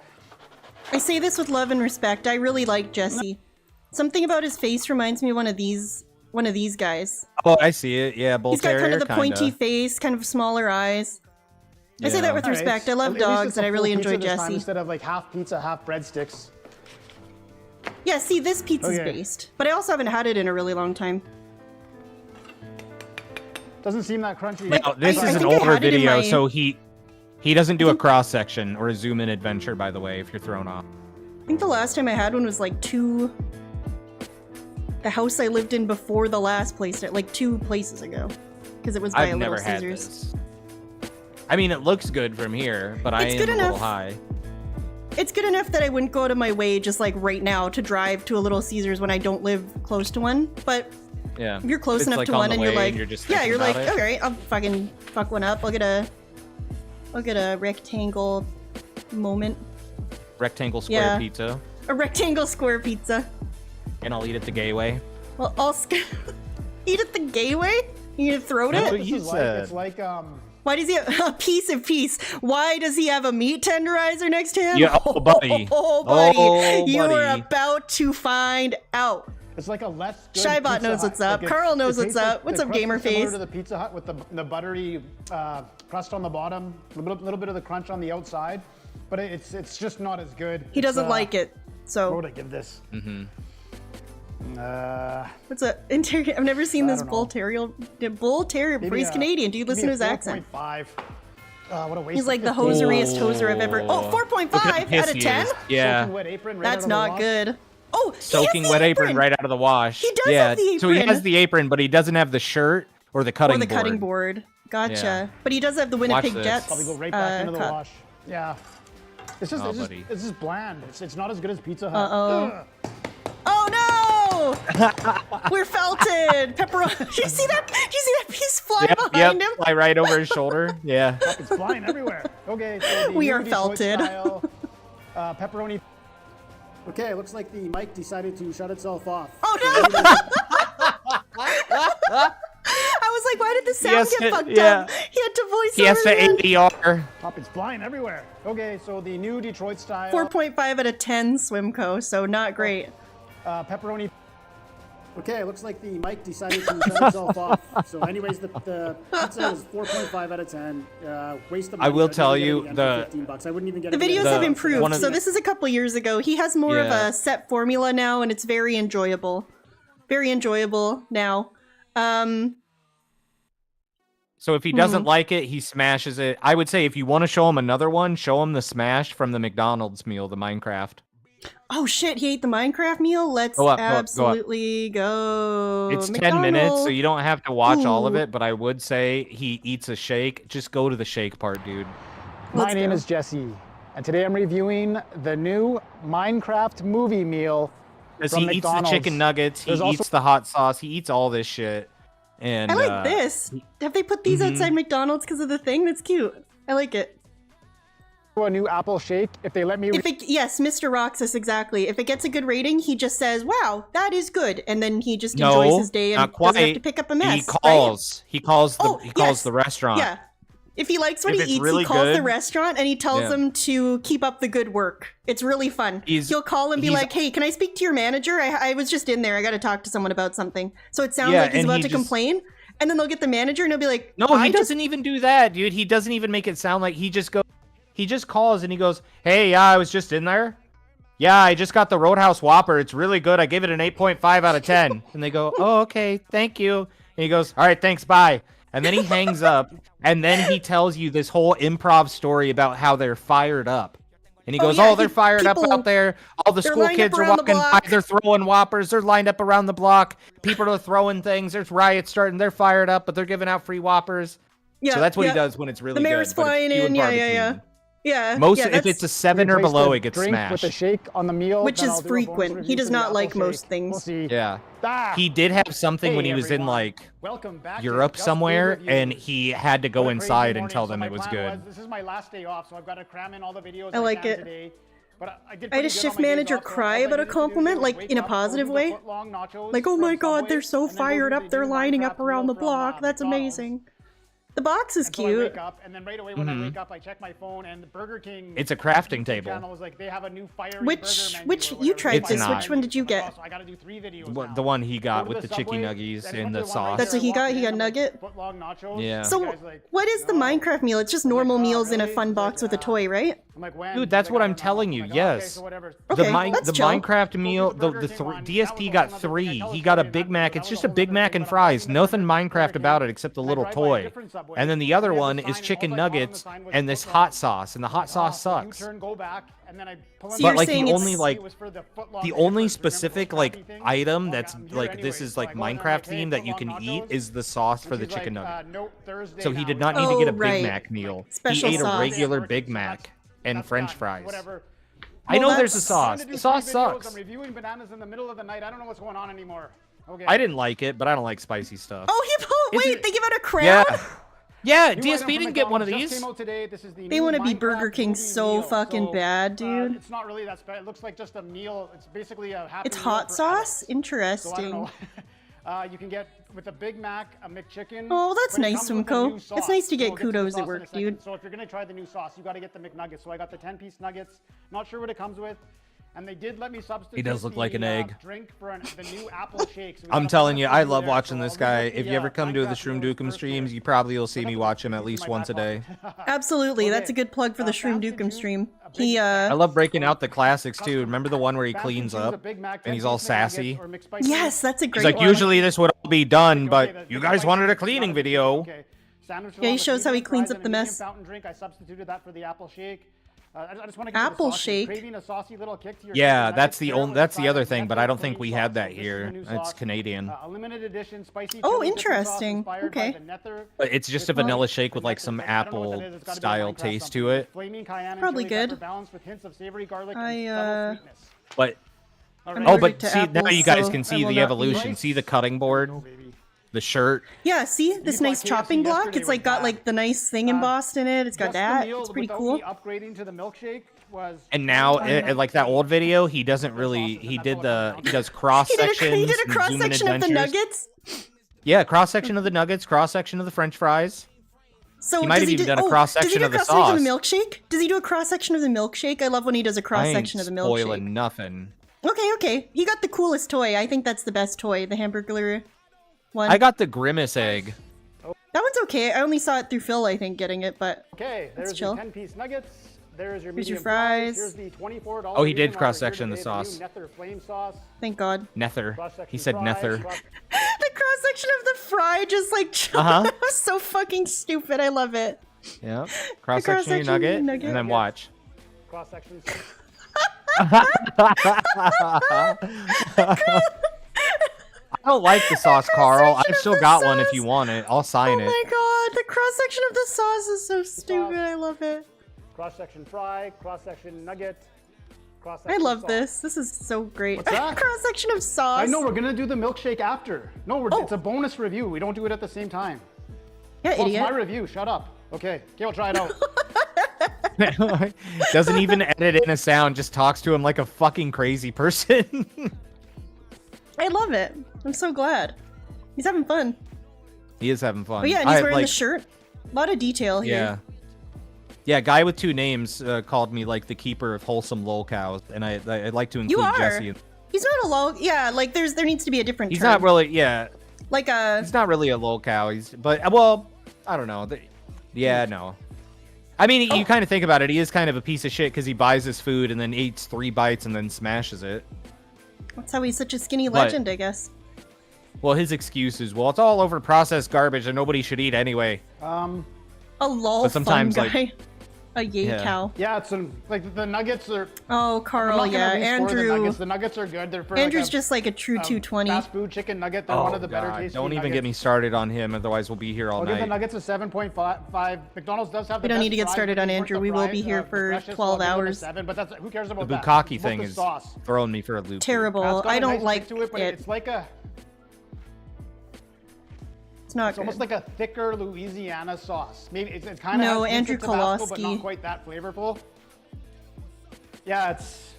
I say this with love and respect. I really like Jesse. Something about his face reminds me of one of these guys. Oh, I see it. Yeah, bull He's got terrier, kind of the pointy kinda. face, kind of smaller eyes. I say Yeah. that with All right, respect. I love at least dogs, it's and a I really full pizza enjoy this time Jesse. instead of like half pizza, half breadsticks. Yeah, see, this pizza's Okay. based, but I also haven't had it in a really long time. Doesn't seem that crunchy. Now, this I is an think I older had it in video, my- so he doesn't do a cross section or a zoom in adventure. By the way, if you're thrown off. I think the last time I had one was like the house I lived in before the last place, like 2 places ago, because it was by I've a never Little had Caesars. this. I mean, it looks good from here, but I It's am good a little enough. high. It's good enough that I wouldn't go out of my way just like right now to drive to a Little Caesars when I don't live close to one. But Yeah. if you're close It's enough like to on one the and you're way like, and you're just yeah, thinking you're like, about it. okay, I'll fucking fuck one up. I'll get a rectangle moment. Rectangle square Yeah. pizza. A rectangle square pizza. And I'll eat it the gay way. Well, I'll eat it the gay way? You gonna throat That's it? what This you is said. It's like Why does he have a piece of peace? Why does he have a meat tenderizer next to him? Yeah, oh, buddy. Oh, buddy. Oh, You are buddy. about to find out. it's like a less good Shybot Pizza knows Hut. what's up. Like Carl knows it what's tastes up. What's the up, crust gamer is similar face? to the Pizza Hut with the buttery crust on the bottom, a little bit of the crunch on the outside, but it's just not as good. He doesn't like it. What So would I give this? what's a interior? I've never seen I this don't know. bull terrier before. He's Canadian. Dude, listen to his accent. 4.5. What a waste. He's like the of 15. hoseriest hoser I've ever. Oh, 4.5 out of 10. Yeah. Soaking wet apron right That's out of the not wash. good. Oh, Soaking wet apron right out of the wash. He does yeah. have the So he apron. has the apron, but he doesn't have the shirt or the cutting Or the board. cutting board. Gotcha. Yeah. But he does have the Winnipeg this. Jets. Probably go right back into the cup. wash. Yeah. It's just, Oh, it's, just buddy. it's just bland. It's not as good as Pizza Hut. Uh-oh. Oh no! We're felted. Pepperoni. Did you see that? Did you see that piece fly behind him? Fly right over his shoulder. Yeah. It's flying everywhere. Okay, so the We new are Detroit felted. style, pepperoni. Okay, looks like the mic decided to shut itself off. Oh no! I was like, why did the sound has get to- fucked yeah. up? He had to voice He has over to it. ADR. Pop, it's flying everywhere. Okay, so the new Detroit style 4.5 out of 10 Swimco, so not great. pepperoni. Okay, looks like the mic decided to shut itself off. So, anyways, the pizza is 4.5 out of 10. Waste of money. I will I'd tell even you get it the- again for $15. I wouldn't even get The it again. videos The- have improved, one of so the- this is a couple years ago. He has more of Yeah. a set formula now, and it's very enjoyable. Very enjoyable now. So if he doesn't like it, he smashes it. I would say if you want to show him another one, show him the smash from the McDonald's meal, the Minecraft. Oh shit, he ate the Minecraft meal? Let's Go up, go up, go up. absolutely go. It's 10 minutes, so McDonald's. you don't have to watch all of Ooh. it, but I would say he eats a shake. Just go to the shake part, dude. My Let's name go. is Jesse, and today I'm reviewing the new Minecraft movie meal. Because from he eats the McDonald's. chicken nuggets, he There's also- eats the hot sauce, he eats all this shit. And I like this. Have they put these outside McDonald's because of the thing? That's cute. I like it. A new apple shake. If they let me. Yes, Mr. Roxas, exactly. If it gets a good rating, he just says, "Wow, that is good," and then he just No, enjoys his day and not doesn't have quite. to pick up a mess. He calls. He calls the Oh, he calls yes. the restaurant. Yeah. If he likes what If he it's eats, really he calls the good- restaurant and he tells Yeah. them to keep up the good work. It's really fun. He'll call and be he's- like, "Hey, can I speak to your manager? I was just in there. I got to talk to someone about something." So it sounds Yeah, like he's and about he to just- complain, and then they'll get the manager and he'll be like, No, "I he just doesn't even do that, dude. He doesn't even make it sound like he just calls and he goes, "Hey, yeah, I was just in there. Yeah, I just got the Roadhouse Whopper. It's really good. I gave it an 8.5 out of 10." And they go, "Oh, okay, thank you." And he goes, "All right, thanks, bye." And then he hangs up, and then he tells you this whole improv story about how they're fired up. And he goes, yeah, "Oh, they're fired up people- out there. All the they're school lined up kids are around the walking by. block." They're throwing Whoppers. They're lined up around the block. People are throwing things. There's riots starting. They're fired up, but they're giving out free Whoppers." Yeah, So that's what yeah. he does when it's really The mayor's good. but it's flying few in. and Yeah, far yeah, yeah. between. Yeah. Most yeah, if that's- it's a 7 or Replace below, the it gets drink with smashed. a shake on the meal, Which then is I'll do a bonus frequent. review He does for the not apple like most shake. things. We'll see. Yeah. Ah, He did have something Hey, when he was in everyone. like Welcome back to Europe Just somewhere, Food Reviews. and he had to go What a crazy inside and morning. tell So them my it was plan good. this is my last day off, so I've got to cram in all the videos I like can it. today. But I did I had a pretty good on shift my days manager off, so cry all I about a needed to do compliment, was like, wake in a up, positive order the way. foot-long nachos Like, "Oh from my god, Subway, they're so and then go fired do up. the They're new lining Minecraft up around the meal from, block. That's McDonald's." amazing." The box is So I cute. wake up, and then right away when I wake up, I check my phone, and the Burger King. It's a crafting YouTube table. channel was like, they have a new fiery burger Which menu or you whatever. tried It's this? not. Which one did you get? So I got to do 3 videos now. The one he got Go to with the chicken Subway, nuggies then and go the to one right sauce. there, That's what he walk got? He in, got I'm like, nugget? foot-long nachos. Yeah. So The guy's like, what is the "No." Minecraft meal? It's just normal meals in a fun box with a toy, right? I'm like, when? Dude, that's He's what like, I'm "I don't know." telling you, I'm like, yes. Okay, so whatever. Okay, the that's chill. Minecraft meal, DSP got 3. He got a Big Mac. It's just a Big Mac and fries. Nothing Minecraft about it except the little toy. And then the other one is chicken nuggets and this hot sauce, and the hot sauce sucks. U-turn, go back, and then I pull in So But you're like saying the it's- only like it was for the foot-long the nugget only first. Remember those specific like crappy things? item Okay, that's I'm here like this anyways. is So I like go in, I'm Minecraft like, "Hey, themed that you foot-long can eat nachos." is the sauce for And the she's chicken like, nugget. "Nope, Thursday So he now." did not need Oh, to get a right. Big Mac meal. Special He ate sauce. a regular So Big that's- Mac and that's French done. fries. Whatever. I know Well, there's a that's- sauce. I'm The sauce sucks. I'm reviewing bananas in the middle of the night. I don't know what's going on anymore. Okay. I didn't like it, but I don't like spicy stuff. Oh, Is wait, it- they give out a crown? Yeah. Yeah, New DSP item from didn't get one of McDonald's just these. Came out today. This is the They new want to be Minecraft Burger King movie so meal. fucking So, bad, dude. it's not really that special. It looks like just a meal. It's basically a happy It's meal hot for sauce? adults. So I don't Interesting. know. You can get with a Big Mac, a McChicken. Oh, that's but it nice, comes with a Simcoe. new It's sauce. nice to get We'll to the kudos at sauce in a work, second. dude. So if you're gonna try the new sauce, you got to get the McNuggets. So I got the 10-piece nuggets. Not sure what it comes with. And they did let me substitute. He does look like an the, egg. Drink for the new apple shake. So we I'm got a telling bunch you, of I food love there. watching So this I'll guy. leave If you ever come to the Minecraft Shroom meal Dukem first streams, here. you probably will see So me that's watch him at using least my once a back day. pocket. Absolutely, that's a Okay. good plug for the Shroom Fancy Dukem June, stream. a Big He, I love breaking out the classics too. Remember the one where he Fancy cleans June's a up Big Mac, and he's 10-piece all McNuggets sassy? or McSpicy. yes, that's a He's great like, one. usually this would all be done, but the you guys spicy wanted a is not cleaning big deal. video. Okay. Sandwich Yeah, he along with shows how he medium cleans fries up and the a medium mess. Fountain drink. I substituted that for the apple shake. I just want to Apple shake? Craving a saucy little kick to your Yeah, chicken that's nuggets. the Share it only. with That's a the side other of thing, but ketchup I don't or think we cream had sauce. that So this is the here. new It's sauce. Canadian. A limited edition spicy Oh, chili dip sauce interesting. inspired by Okay. the Nether. But it's just a vanilla shake with like some apple style taste to it. Flaming cayenne and Probably chili pepper good. balanced with hints of savory garlic I, and subtle sweetness. But All I'm oh, allergic but to see now apples, you guys so can I see will the not evolution. eat. See the cutting board, the shirt. Yeah, see this bought nice KFC chopping block? yesterday It's like with got that. like the nice thing embossed in it. It's got Just the that. meal It's pretty without cool. me upgrading to the milkshake was. And now, like that old video, he doesn't really. He does cross He sections. did a cross section of the nuggets. Yeah, cross section of the nuggets, cross section of the French fries. So He might does have he even do, done a oh, cross does he section do a of the cross section of the sauce. milkshake? Does he do a cross section of the milkshake? I love when he does a cross I ain't section of the milkshake. spoiling nothing. Okay. He got the coolest toy. I think that's the best toy, the hamburger one. I got the Grimace egg. That one's okay. I only saw it through Phil, I think, getting it, but Okay, there's chill. the 10-piece nuggets. There's your Here's your medium fries. Here's the $24. Oh, he did reason why cross-section we're the here today, sauce. new Nether flame sauce. thank God. Nether. Cross-section He said fries, Nether. cross- The cross section of the fry just like Uh-huh. was so fucking stupid. I love it. Yeah. Cross section of your cross-section of your nugget, nugget. and then watch. cross-section. I don't like the sauce, Carl. cross-section I've of still the got one if sauce. you want it. I'll sign Oh it. my God, the cross section of the sauce is so stupid. I love it. Cross-section fry, cross-section nugget, I cross-section love sauce. this. This is so great. What's that? Cross section of sauce. I know we're gonna do the milkshake after. No, Oh. it's a bonus review. We don't do it at the same time. Yeah, Well, it's idiot. my review. Shut up. Okay, we'll try it out. Doesn't even edit in a sound, just talks to him like a fucking crazy person. I love it. I'm so glad. He's having fun. He is having fun. Oh yeah, and he's wearing like, the shirt. A lot of detail here. Yeah. Yeah, guy with two names called me like the keeper of wholesome lol cows, and I'd like to include You are. Jesse. He's not a low. Yeah, like there needs to be a different He's term. not really, yeah. like a. He's not really a lol cow. But well, I don't know. Yeah, no. I mean, you kind of think about it. He is kind of a piece of shit because he buys his food and then eats 3 bites and then smashes it. That's how he's such a skinny But- legend, I guess. Well, his excuse is, well, it's all over processed garbage and nobody should eat anyway. A lol But sometimes, fun like- guy. A yay Yeah. cow. Yeah, it's like the nuggets are. Oh, I'm Carl, not gonna yeah. rescore Andrew. The nuggets. The nuggets are good. They're for Andrew's like a, just like a true 220. fast food chicken nugget. They're one of the better tasting Don't even nuggets. get me started on him, otherwise we'll be here all I'll give the night. nuggets a 7.5. McDonald's does have the We don't best need to get fries. started They on weren't Andrew. the We will fries, be here the for freshest, so 12 I'll give them a hours. 7, but that's, who cares The about that? bukkake It's about thing the is sauce. throwing me for a loop. Terrible. It's got I a don't nice like kick to it, but it. it's like a. It's not It's almost good. like a thicker Louisiana sauce. Maybe it's kind of No, has Andrew hints of Tabasco, but Kowalski. not quite that flavorful. Yeah, it's.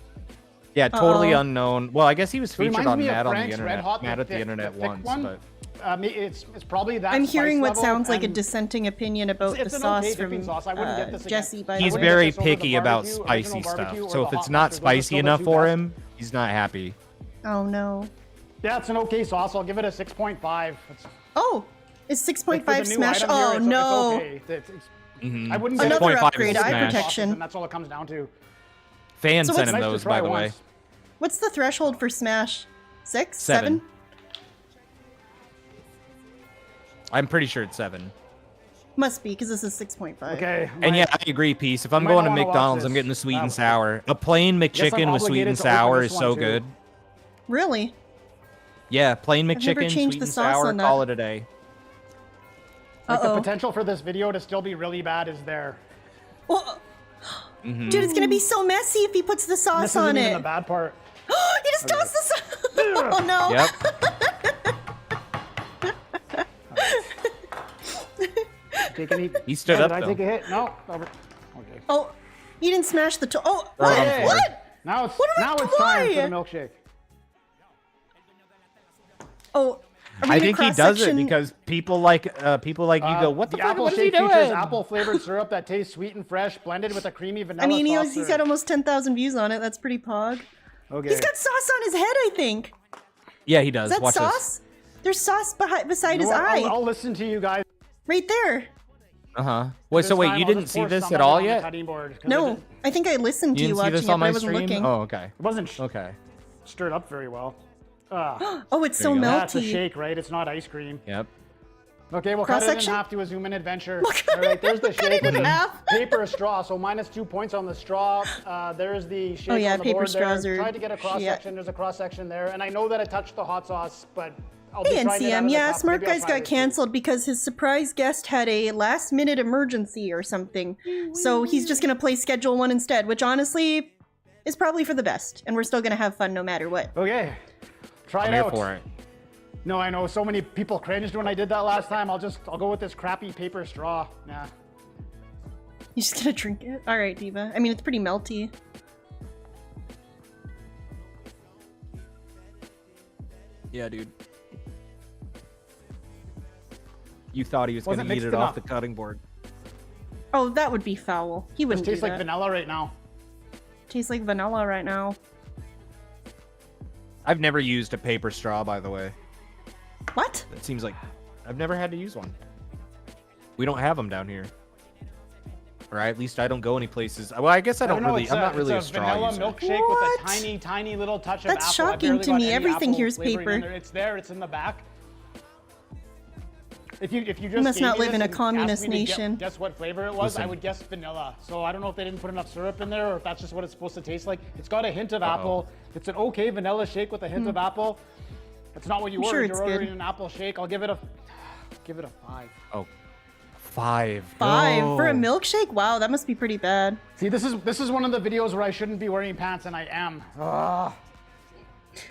Yeah, totally Uh-oh. unknown. Well, I guess he was It featured reminds on me of Mad on the Frank's Red internet. Hot, Mad at the thick- internet the thick once, one. but It's probably that. I'm hearing spice what level, sounds like a and dissenting opinion about it's the an sauce okay from dipping sauce. I wouldn't get this again. Jesse. By he's the way, very this over the picky about barbecue, spicy original stuff. barbecue, or So the if it's hot not mustard. Those are spicy still the enough two for best. him, he's not happy. Oh no. Yeah, it's an okay sauce. I'll give it a 6.5. Oh, is Like, 6.5 for the new smash? item here, Oh it's no. okay. I wouldn't get Another 6.5 is upgrade, a eye smash. protection. And that's all it comes down to. Fans So sent what's- him Nice to those, try by the way. once. What's the threshold for smash? 6? 7. 7? I'm pretty sure it's 7. Must be, because this is 6.5. Okay. And yeah, I agree, Peace. If I'm might going not to wanna watch McDonald's, I'm this. getting the sweet That and was- sour. A plain Guess I'm McChicken with sweet obligated and to sour open is this so one, too. good. Really? Yeah, plain never McChicken, changed sweet the and sauce sour, on that. call it a day. Like the Uh-oh. potential for this video to still be really bad is there. Well, Mm-hmm. dude, it's gonna be so messy if he puts the This sauce isn't on even it. the bad part. He just tossed the sauce. Oh no. Yep. Take any. He stood Yeah, up, Did I though. take a hit? No. Okay. Oh, he didn't smash the toe. Oh, Throw it on what? the What? Now it's What do we now do? it's time for Why? the milkshake. Oh, are we I gonna think he does it cross-section- because people like you go, what the fuck? apple What is he shake doing? features apple flavored syrup that tastes sweet and fresh, blended with a creamy vanilla I mean, sauce he's syrup. got almost 10,000 views on it. That's pretty pog. Okay. He's got sauce on his head, I think. Yeah, he does. Is that Watch sauce? There's sauce beside You know his what? eye. I'll listen to you guys. Right there. this. Wait, so This wait, time you I'll didn't just see pour this some at of it all on the yet? cutting board, 'cause No, I think I listened to You you didn't see watching this it, on but I my wasn't stream? looking. Oh, okay. It wasn't Okay. stirred up very well. Oh, it's so you go. That's a melty. shake, right? It's not ice cream. Yep. Okay, we'll cut it in Cross-section? half to a zoom-in adventure. We'll cut All right, there's the cut it shake. in half. Paper straw, so minus 2 points on the straw. There's the shake Oh, yeah, on the paper board straws there. are Tried to get a cross-section. There's a cross-section there. And I know that it touched the hot sauce, but I'll be Hey, trying it out NCM, of the yeah, cup. Smart Maybe I'll Guys try got this too. canceled because his surprise guest had a last-minute emergency or something. So he's just gonna play Schedule 1 instead, which honestly is probably for the best. And we're still gonna have fun no matter what. Okay, try I'm it here out. for it. No, I know so many people cringed when I did that last time. I'll go with this crappy paper straw. Nah. He's just gonna drink it? Alright, Diva. I mean, it's pretty melty. Yeah, dude. You thought he was Wasn't gonna eat mixed it off enough. the cutting board. Oh, that would be foul. He This wouldn't do tastes like that. vanilla right now. Tastes like vanilla right now. I've never used a paper straw, by the way. What? It seems like I've never had to use one. We don't have them down here. Or at least I don't go any places. Well, I guess I don't know, really. it's I'm not really a it's straw vanilla user. milkshake with What? a tiny, tiny little touch That's of apple. I shocking barely to got me. any Everything apple here is flavoring in paper. there. It's there. It's in the back. If you just must gave not me live this in a and asked communist me to nation. Guess what flavor it was? I Listen. would guess vanilla. So I don't know if they didn't put enough syrup in there or if that's just what it's supposed to taste like. It's got a hint of apple. It's an okay vanilla shake with a hint of apple. It's not what you I'm ordered. sure You're it's ordering good. an apple shake. I'll give it a 5. Oh, 5. 5 for a No. milkshake? Wow, that must be pretty bad. See, this is one of the videos where I shouldn't be wearing pants and I am.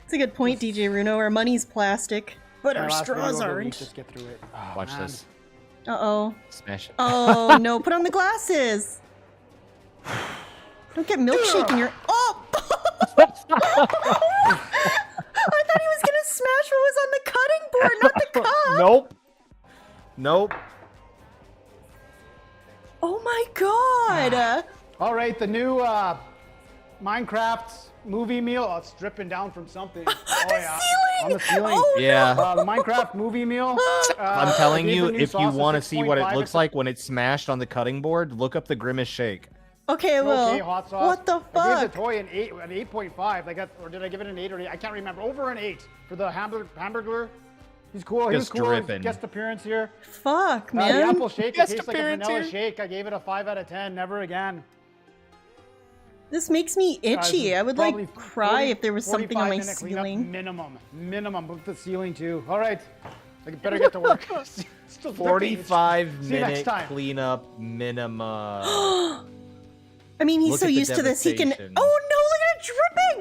It's a good point, DJ Runo. Our money's plastic, but My our last video straws of the week, aren't. Just get through it. Watch man. this. Uh-oh. Smash it. Oh, no. Put on the glasses. Don't get milkshake in your... Oh! I thought he was going to smash what was on the cutting board, not the cup. Nope. Nope. Oh, my God. All right, the new Minecraft movie meal. Oh, it's dripping down from something. Oh yeah, Ceiling! on the ceiling. Oh, Yeah. The Minecraft movie meal. I'm telling I gave you, the new if you sauce a want to see what it 6.5. looks It's a- like when it's smashed on the cutting board, look up the Grimace shake. Okay, I will. Okay, hot sauce. What the I fuck? gave the toy an 8.5. Or did I give it an 8 or 8? I can't remember. Over an 8 for the hamburger. He's cool. He was Just cool. dripping. Guest appearance here. Fuck, The man. apple shake. It Guest tastes like a appearance vanilla here. shake. I gave it a 5 out of 10. Never again. This makes me itchy. I would Probably like cry if there was something on my 45-minute cleanup ceiling. minimum with the ceiling too. All right, I better get to work. Still dripping. See you 45-minute next time. cleanup minimum. I mean, he's Look so at the used to this, he can... devastation. Oh no, look at it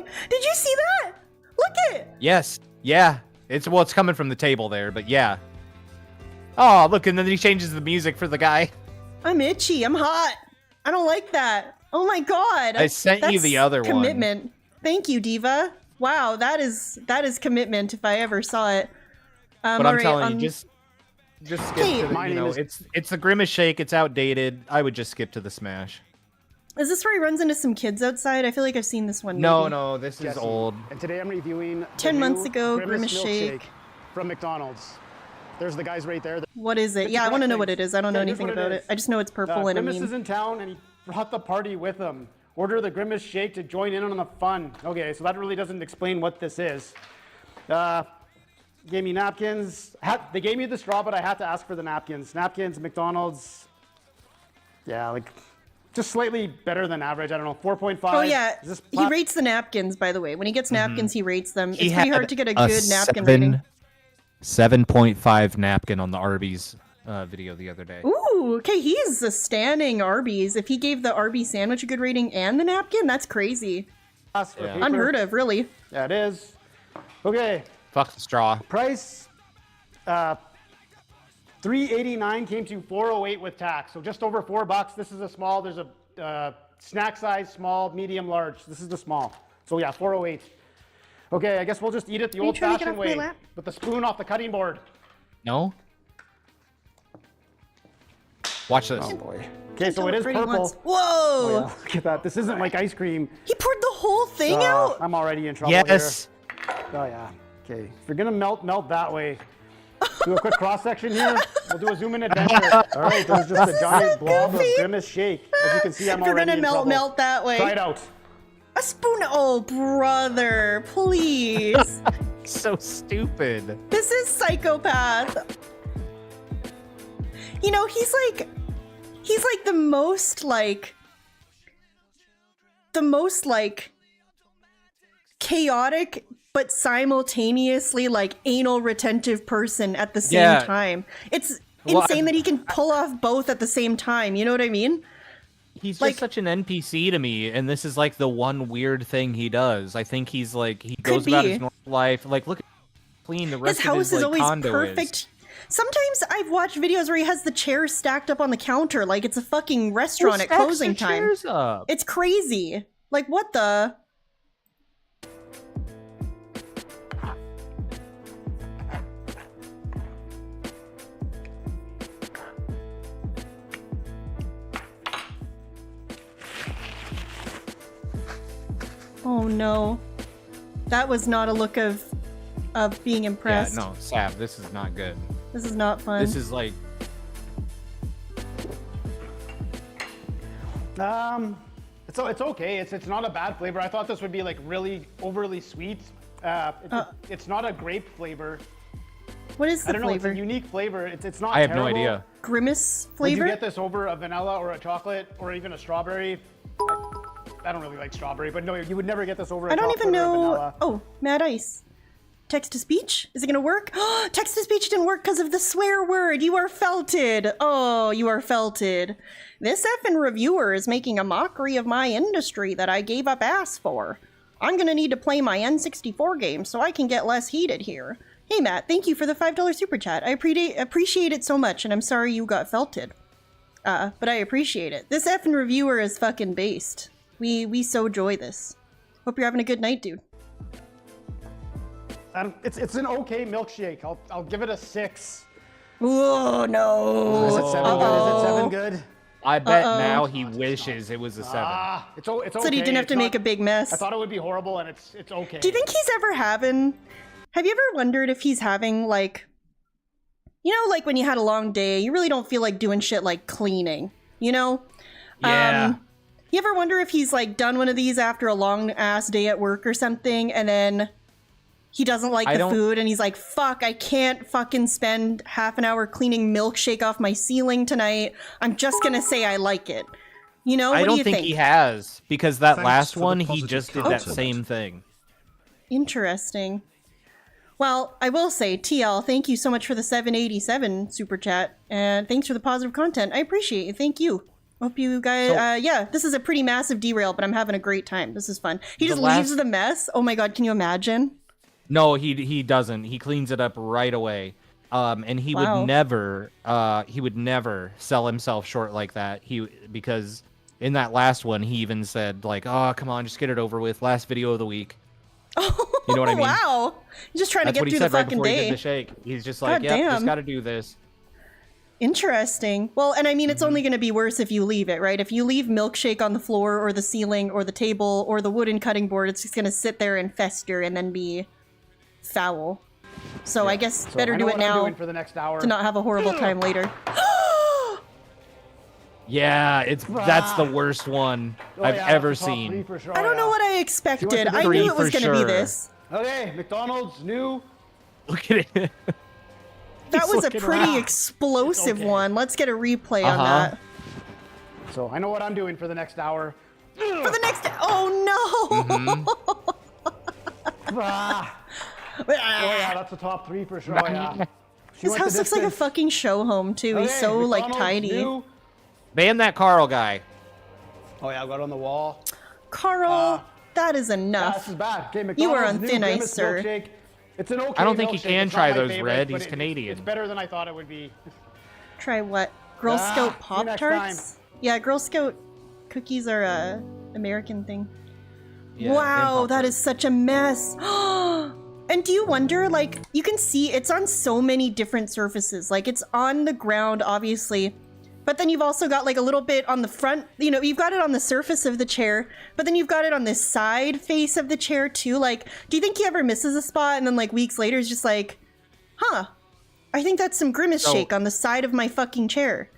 dripping! Did you see that? Look at it! Yes. Yeah. It's coming from the table there, but yeah. Oh, look, and then he changes the music for the guy. I'm itchy, I'm hot. I don't like that. Oh my god. I sent you That's the other one. commitment. Thank you, Diva. Wow, that is commitment if I ever saw it. But I'm alright, telling you, just skip Okay. to the, My you name know, is- it's the Grimace shake, it's outdated. I would just skip to the smash. Is this where he runs into some kids outside? I feel like I've seen this one. No, maybe. no, this is Jesse. old. And today I'm reviewing the 10 new months ago, Grimace Grimace shake. from McDonald's. There's the guys right there. What is it? It's Yeah, I want to know what correct it is. I don't know things. Yeah, anything here's what about it it. is. I just know it's purple and I Grimace mean... is in town and he brought the party with him. Order the Grimace shake to join in on the fun. Okay, so that really doesn't explain what this is. Gave me napkins. They gave me the straw, but I had to ask for the napkins. Napkins, McDonald's. Yeah, like just slightly better than average. I don't know, 4.5. Oh yeah, Is this he rates the napkins, by the way. When he gets napkins, he rates them. It's pretty had hard to get a a good napkin rating. 7.5 napkin on the Arby's video the other day. Ooh, okay, he's a standing Arby's. If he gave the Arby's sandwich a good rating and the napkin, that's crazy. Ask for Yeah. paper. Unheard of, really. Yeah, it is. Okay, Fuck the straw. price. $389 came to $408 with tax. So just over $4. This is a small. There's a snack size, small, medium, large. This is the small. So yeah, $408. Okay, I guess we'll just eat it the old-fashioned way with the spoon off the cutting board. No. Watch this. Oh boy. Okay, so it is purple. Whoa! Oh, yeah. Look at that. This isn't like ice cream. He poured the whole thing out. I'm already in trouble Yes. here. Oh yeah. Okay. If you're gonna melt that way. Do a quick cross section here. We'll do a zoom in adventure. All right, there's just a giant blob of Grimace shake. As you can see, I'm already in trouble. If you're gonna melt that way. Try it out. A spoon. Oh, brother, please. So stupid. This is psychopath. You know, he's like the most chaotic but simultaneously like anal retentive person at the same time. It's insane that he can pull off both at the same time. You know what I mean? He's like, just such an NPC to me, and this is like the one weird thing he does. I think he's like he goes about his normal life. Like, look at how clean the rest his of house his is always condo perfect. is. Sometimes I've watched videos where he has the chairs stacked up on the counter like it's a fucking restaurant at closing time. Chairs up? It's crazy. Like, what the? Oh no. That was not a look of being impressed. Yeah, no, Sav, this is not good. This is not fun. This is like... It's okay. It's not a bad flavor. I thought this would be like really overly sweet. It's not a grape flavor. What is the I don't know. flavor? It's a unique flavor. It's not. I have terrible. no idea. Grimace Would flavor? you get this over a vanilla or a chocolate or even a strawberry? I don't really like strawberry, but no, you would never get this over a I don't chocolate even or a know. vanilla. Oh, Mad Ice. Text to speech? Is it gonna work? Text to speech didn't work because of the swear word. You are felted. Oh, you are felted. This effing reviewer is making a mockery of my industry that I gave up ass for. I'm gonna need to play my N64 game so I can get less heated here. Hey Matt, thank you for the $5 super chat. I appreciate it so much, and I'm sorry you got felted. But I appreciate it. This effing reviewer is fucking based. We so joy this. Hope you're having a good night, dude. It's an okay milkshake. I'll give it a 6. Oh no! Is it 7 good? Is it 7 good? I bet now he wishes it was a 7. It's okay. So he didn't have to make a big mess. I thought it would be horrible, and it's okay. Do you think he's ever having? Have you ever wondered if he's having like, you know, like when you had a long day, you really don't feel like doing shit like cleaning, you know? Yeah. You ever wonder if he's like done one of these after a long ass day at work or something, and then he doesn't like the food, and he's like, fuck, I can't fucking spend half an hour cleaning milkshake off my ceiling tonight. I'm just gonna say I like it. You know, I what don't do you think he has, because that Thanks last for the one, he positive just did that content. same thing. Interesting. Well, I will say, TL, thank you so much for the 787 super chat, and thanks for the positive content. I appreciate it. Thank you. Hope you guys, yeah, this is a pretty massive derail, but I'm having a great time. This is fun. He just leaves the mess. Oh my god, can you imagine? No, he doesn't. He cleans it up right away. And he would never sell himself short like that. Because in that last one, he even said like, "Oh, come on, just get it over with." Last video of the week. You know what I mean? Wow. He's just trying to get through the fucking day. He did the shake. He's just like, "Yeah, just got to do this." Interesting. Well, and I mean, it's only going to be worse if you leave it, right? If you leave milkshake on the floor or the ceiling or the table or the wooden cutting board, it's just going to sit there and fester and then be foul. So I guess better do it now for the next hour to not have a horrible time later. Yeah, that's the worst one I've ever seen. Sure, I don't know what I expected. I knew it was going to be this. Okay, McDonald's new. Look at it. That was a pretty explosive one. Let's get a replay on that. So I know what I'm doing for the next hour. For the next... Oh, no! Oh, yeah, that's the top 3 for sure, yeah. His house looks like a fucking show home, too. He's so, like, tidy. New. Ban that Carl guy. Oh, yeah, I got on the wall. Carl, that is enough. This is bad. Okay, You are McDonald's on thin new ice, Grimace sir. milkshake It's an okay. I don't think he milkshake. can It's try not my those, favorite, Red. but He's Canadian. It's better than I thought it would be. Try what? Girl Scout see you Pop next Tarts? Yeah, Girl Scout cookies are a American thing. Yeah, wow, and that is such a mess. And do you wonder, like, you can see it's on so many different surfaces. Like, it's on the ground, obviously. But then you've also got, like, a little bit on the front. You know, you've got it on the surface of the chair. But then you've got it on the side face of the chair, too. Like, do you think he ever misses a spot and then, like, weeks later is just like, huh, I think that's some Grimace shake on the side of my fucking chair.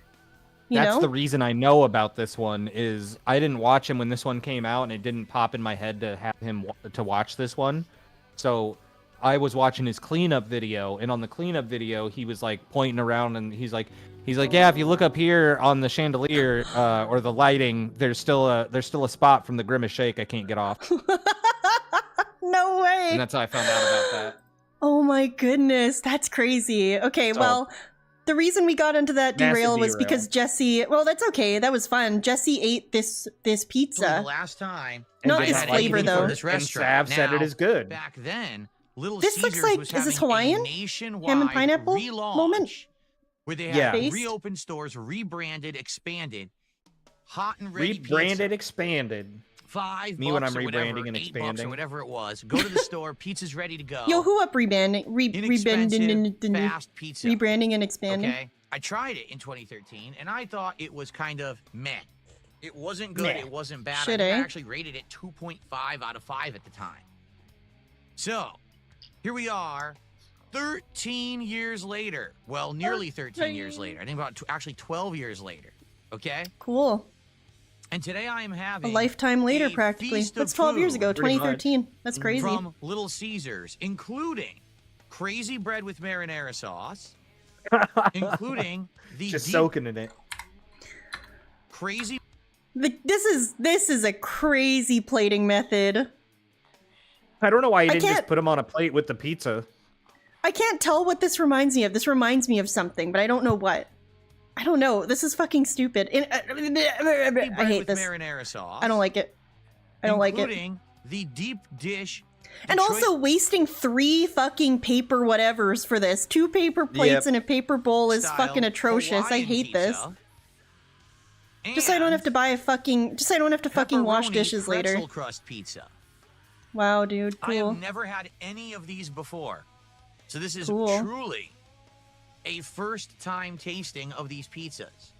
That's the reason I know about this one is I didn't watch him when this one came out, and it didn't pop in my head to have him to watch this one. So I was watching his cleanup video, and on the cleanup video, he was like pointing around, and he's like, yeah, if you look up here on the chandelier or the lighting, there's still a spot from the Grimace shake I can't get off. No way. And that's how I found out about that. Oh my goodness, that's crazy. Okay, well, the reason we got into that derail was because Jesse. Well, that's okay. That was fun. Jesse ate this pizza. The last time, not this flavor though. This restaurant. And Sav said it is good. Back then, Little this Caesars looks like was is this having Hawaiian? a nationwide Ham and pineapple moment? Where they had reopened stores, rebranded, expanded, hot and ready rebranded, pizza. expanded. $5 Me when I'm or whatever, rebranding and $8 expanding or whatever it was. Go to the store, pizza's ready to go. Yo, who up rebranding? Fast pizza. Rebranding and expanding. Okay, I tried it in 2013, and I thought it was kind of meh. It wasn't good. It wasn't bad. I actually rated it 2.5 out of 5 at the time. So, here we are, 13 years later. Well, nearly 13 years later. I think about actually 12 years later. Okay? Cool. And today I am having a lifetime later, practically. That's 12 years ago, 2013. That's crazy. From Little Caesars, including crazy bread with marinara sauce, including the just soaking in it. Crazy. This is a crazy plating method. I don't know why you didn't just put them on a plate with the pizza. I can't tell what this reminds me of. This reminds me of something, but I don't know what. I don't know. This is fucking stupid. I hate this. Marinara sauce, I don't like it. I don't like it. Including the deep dish. And also wasting 3 fucking paper whatevers for this. 2 paper plates and a paper bowl is fucking atrocious. Hawaiian I hate pizza, this. Just so I don't have to buy a fucking. Just so I don't have to fucking wash dishes later. Pretzel crust pizza. Wow, dude, cool. I have never had any of these before, so this is truly a first-time tasting of these pizzas.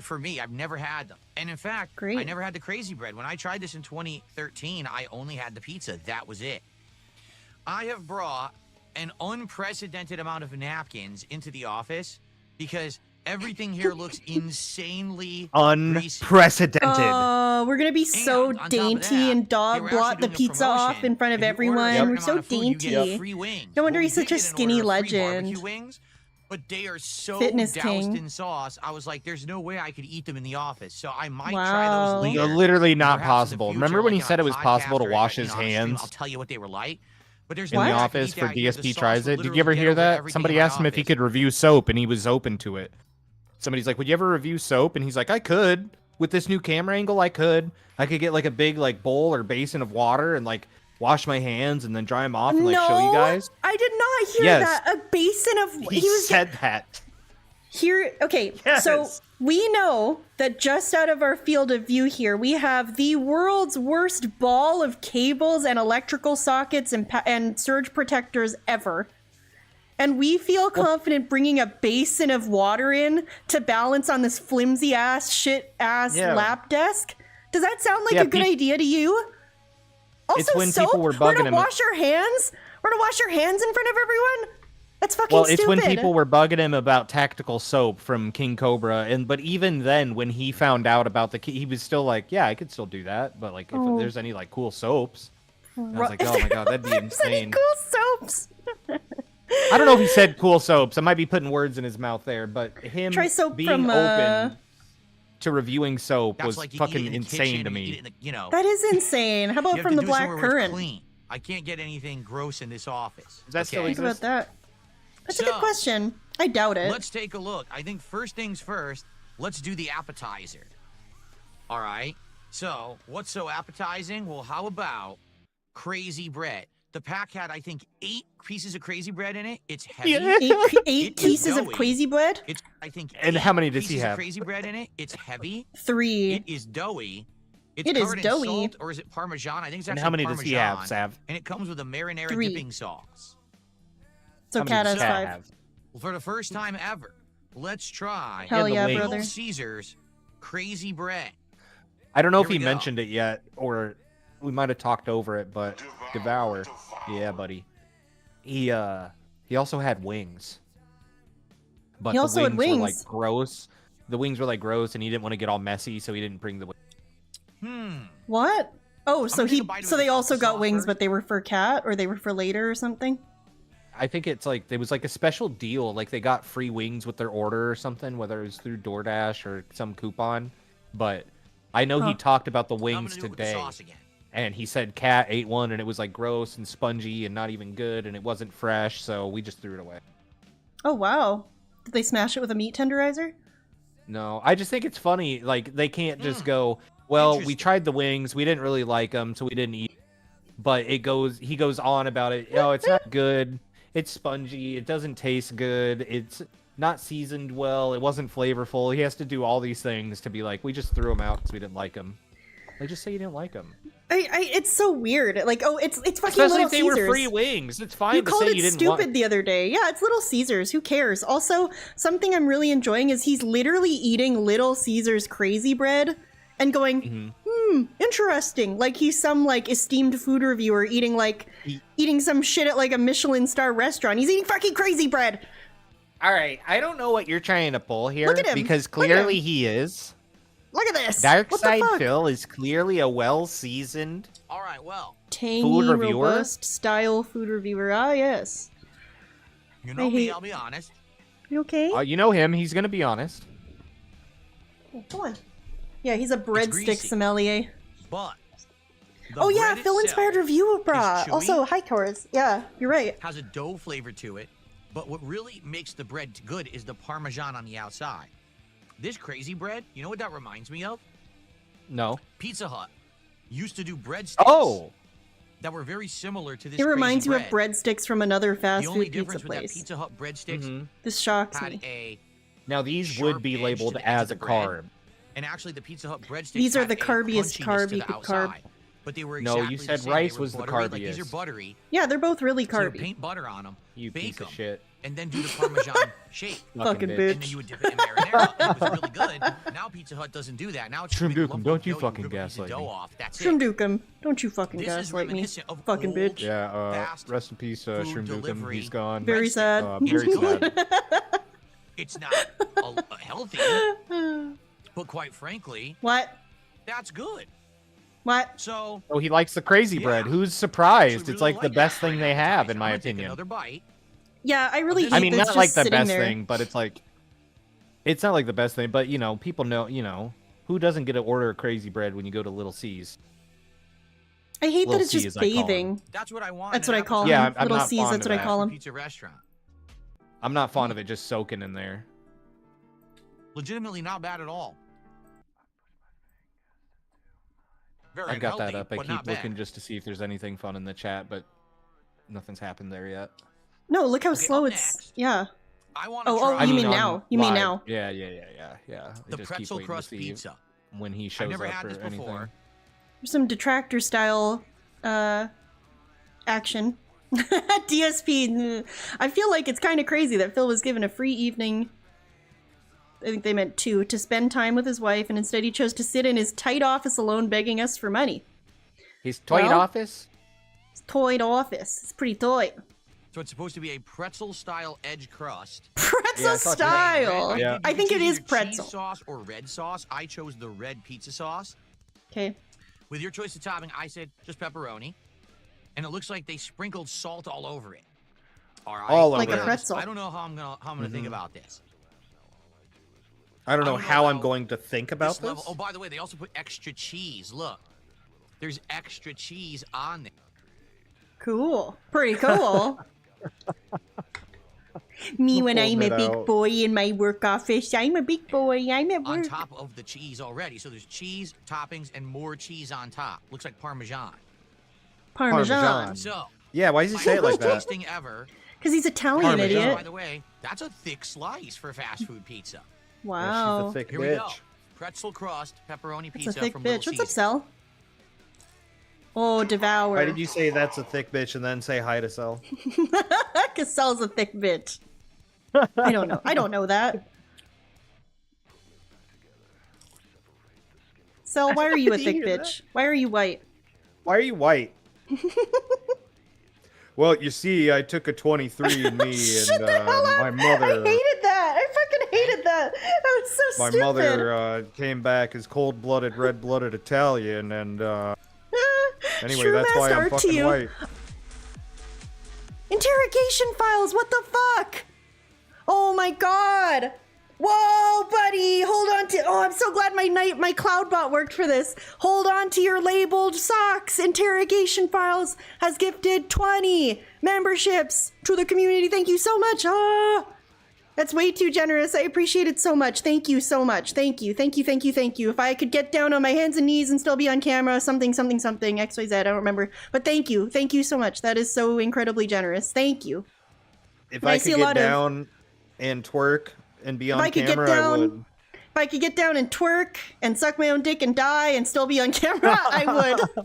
For me, I've never had them. And in fact, I never had the crazy bread. When I tried this in 2013, I only had the pizza. That was it. I have brought an unprecedented amount of napkins into the office because everything here looks insanely unprecedented. We're gonna be so dainty and dog blot the pizza off in front of everyone. We're so dainty. No wonder he's such a skinny legend. But they are so Fitness doused king. in sauce. I was like, there's no way I could eat them in the office. So I might try those later. Literally not Perhaps possible. in the future, Remember when he like said on it a was possible to podcast or, wash you his know, on a stream, hands? I'll tell you what they were like. But there's In no the way I could office eat for that. The DSP sauce tries would it. Did you ever literally hear get over that? everything Somebody in my asked him if he office. could review soap, and he was open to it. Somebody's like, would you ever review soap? And he's like, I could. With this new camera angle, I could. I could get like a big like bowl or basin of water and like wash my hands and then dry them off and like show you guys. I did not hear that. A basin of He said that. Here, okay, so we know that just out of our field of view here, we have the world's worst ball of cables and electrical sockets and surge protectors ever. And we feel confident bringing a basin of water in to balance on this flimsy ass, shit ass lap desk. Does that sound like a good idea to you? Also, it's when soap? people were We're bugging gonna him. wash our hands? We're gonna wash our hands in front of everyone? That's fucking Well, stupid. it's when people were bugging him about tactical soap from King Cobra, but even then, when he found out about he was still like, yeah, I could still do that, but like, if there's any like cool soaps, I was like, oh my god, that'd be insane. Cool soaps. I don't know if he said cool soaps. I might be putting words in his mouth there, but him Try soap being from, open to reviewing soap was like you eat fucking it in the insane kitchen, to you me. eat it in the, you know, That is insane. How you about have from to the do black somewhere where it's currant? clean. I can't get anything gross in this office. Does that still Think about that. That's a good question. I doubt it. Let's take a look. I think first things first, let's do the appetizer. All right. So, what's so appetizing? Well, how about crazy bread? The pack had, I think, 8 pieces of crazy bread in it. It's heavy. Eight pieces of crazy bread? It's, I think, And how many does he pieces of have? crazy bread in it. It's heavy. 3. It is doughy. It's It is covered in doughy. salt, or is it Parmesan? I think it's And actually how many Parmesan. does he have, Sav? And it comes with a marinara 3. dipping sauce. So How many Cat does has Cat 5. have? Well, for the first time ever, let's try Hell the yeah, wings. brother. Little Caesars crazy bread. I don't know if Here he we go. mentioned it yet, or we might have talked over it, but Devour. Yeah, buddy. He also had wings. But He also had the wings were wings. like gross. The wings were like gross, and he didn't want to get all messy, so he didn't bring the wings. What? Oh, so gonna take he a bite of so the they also salsa got sauce wings, first. but they were for Cat, or they were for later or something? I think it's like it was like a special deal. Like they got free wings with their order or something, whether it was through DoorDash or some coupon. But I know he Huh. talked about the I'm wings gonna do it with the today. sauce again. And he said Cat ate one and it was like gross and spongy and not even good and it wasn't fresh, so we just threw it away. Oh wow. Did they smash it with a meat tenderizer? No, I just think it's funny. Like they can't just go, well, we Interesting. tried the wings, we didn't really like them, so we didn't eat. But he goes on about it. Oh, it's not good. It's spongy. It doesn't taste good. It's not seasoned well. It wasn't flavorful. He has to do all these things to be like, we just threw them out because we didn't like them. Like, just say you didn't like them. It's so weird. Like, oh, it's fucking Especially Little if they Caesars. were free wings. It's fine You to called say it you didn't stupid want. the other day. Yeah, it's Little Caesars. Who cares? Also, something I'm really enjoying is he's literally eating Little Caesars crazy bread and going, interesting. Like he's some like esteemed food reviewer eating some shit at like a Michelin star restaurant. He's eating fucking crazy bread. All right, I don't know what you're trying to pull here Look at him. because Look at him. clearly he is. Look at this. Dark What the Side fuck? Phil is clearly a well-seasoned. All right, well, Tangy, Food reviewer? robust style food reviewer. Ah, yes. you I know me, hate- I'll be honest. You okay? You know him. He's gonna be honest. Oh, come on. Yeah, he's a breadstick greasy. sommelier. But the Oh yeah, bread Phil inspired itself review bra. chewy. Also, hi Taurus. Yeah, you're right. has a dough flavor to it, but what really makes the bread good is the Parmesan on the outside. This crazy bread, you know what that reminds me of? No. Pizza Hut used to do breadsticks Oh. that were very similar to this It reminds you crazy of bread. breadsticks from another fast The only food pizza difference with that place. Pizza Hut breadsticks Mhm. This shocks had me. a Now these sharp would be edge labeled to the edge of as the a bread. carb. And actually, the Pizza Hut breadsticks These are had the a carbiest crunchiness carb to you the could outside, carb. But they were No, you exactly the said same. rice They were was the buttery, like these are carbiest. buttery. Yeah, they're both really So you carby. paint butter on them, You bake piece them, of shit. and then do the Parmesan shape. Fucking bitch. bitch. And then you would dip it in marinara. And it was really good. Now Pizza Hut doesn't do that. Now it's just a big Shroom-dookum, lump don't of you dough, fucking rip a piece of gaslight dough me. off. That's it. Shroom-dookum. Don't you fucking This is gaslight me. reminiscent of Fucking old bitch. Yeah, fast rest in peace, food Shroom Dookum. delivery. He's gone. Very sad. Very sad. It's not healthy, but quite frankly, What? that's good. What? So Oh, he likes the crazy bread. Yeah. Who's surprised? actually It's really like the that best for thing an they have, appetizer. in my I'm gonna take opinion. Another bite. Yeah, I really hate I mean, this not just like the sitting best there. thing, but it's like, it's not like the best thing, but you know, people know, you know, who doesn't get to order crazy bread when you go to Little C's? I hate that Little it's C, just as I call 'em. bathing. That's what I want. That's in what an I call appetizer Yeah, them. I'm Little not C's, fond that's of what I that. call for a them. pizza restaurant. I'm not fond of it just soaking in there. Legitimately not bad at all. Very I got that unhealthy, up. I but keep not bad. looking just to see if there's anything fun in the chat, but nothing's happened there yet. No, look how Okay, slow up it's. next. Yeah. I want to Oh, try oh, you mean on now. You mean live. now. Yeah. I the just keep pretzel waiting to crust see pizza. when he I've shows never up had or this anything. before. There's some detractor style action. DSP. I feel like it's kind of crazy that Phil was given a free evening. I think they meant 2 to spend time with his wife, and instead he chose to sit in his tight office alone begging us for money. His toy Well- office? It's toyed office. It's pretty toy. So it's supposed to be a pretzel-style edge crust. Pretzel I thought you- style. Yeah. I think it is Cheese pretzel. sauce or red sauce. I chose the red pizza sauce. Okay. With your choice of topping, I said just pepperoni. And it looks like they sprinkled salt all over it. All right. All Like over a it. pretzel. I don't know how I'm gonna think about this. I don't know I don't know how I'm how going to think about This level. this. Oh, by the way, they also put extra cheese. Look, there's extra cheese on there. Cool. Pretty cool. Me when I'm a Pulling it big out. boy in my work office. I'm a big boy. I'm at On work. top of the cheese already. So there's cheese, toppings, and more cheese on top. Looks like Parmesan. Parmesan. Parmesan. So Yeah, why does he say it like Worst that? tasting ever. Because he's Italian, Parmesan. idiot. By the way, that's a thick slice for fast food pizza. Wow. She's a thick Here we go. bitch. Pretzel crust pepperoni That's pizza a thick from bitch. Little What's up, Caesars. Sel? Oh, devour. Why did you say that's a thick bitch and then say hi to Sel? Because Sel's a thick bitch. I don't know. I don't know that. Sel, why are you a Did you thick hear bitch? Why are you white? Why are you white? Well, you see, I took a 23 and me Shut and the hell up! my mother. I hated that. I fucking hated that. That was so My stupid. mother came back as cold-blooded, red-blooded Italian, and anyway, True that's why master I'm art to fucking you. white. Interrogation files. What the fuck? Oh my god. Whoa, buddy. Hold on to. Oh, I'm so glad my cloud bot worked for this. Hold on to your labeled socks. Interrogation files has gifted 20 memberships to the community. Thank you so much. Ah, that's way too generous. I appreciate it so much. Thank you so much. Thank you. Thank you. Thank you. Thank you. If I could get down on my hands and knees and still be on camera, something, XYZ. I don't remember. But thank you. Thank you so much. That is so incredibly generous. Thank you. If And I see could a get lot of- down and twerk and be on I could camera, get I down, would. if I could get down and twerk and suck my own dick and die and still be on camera, I would.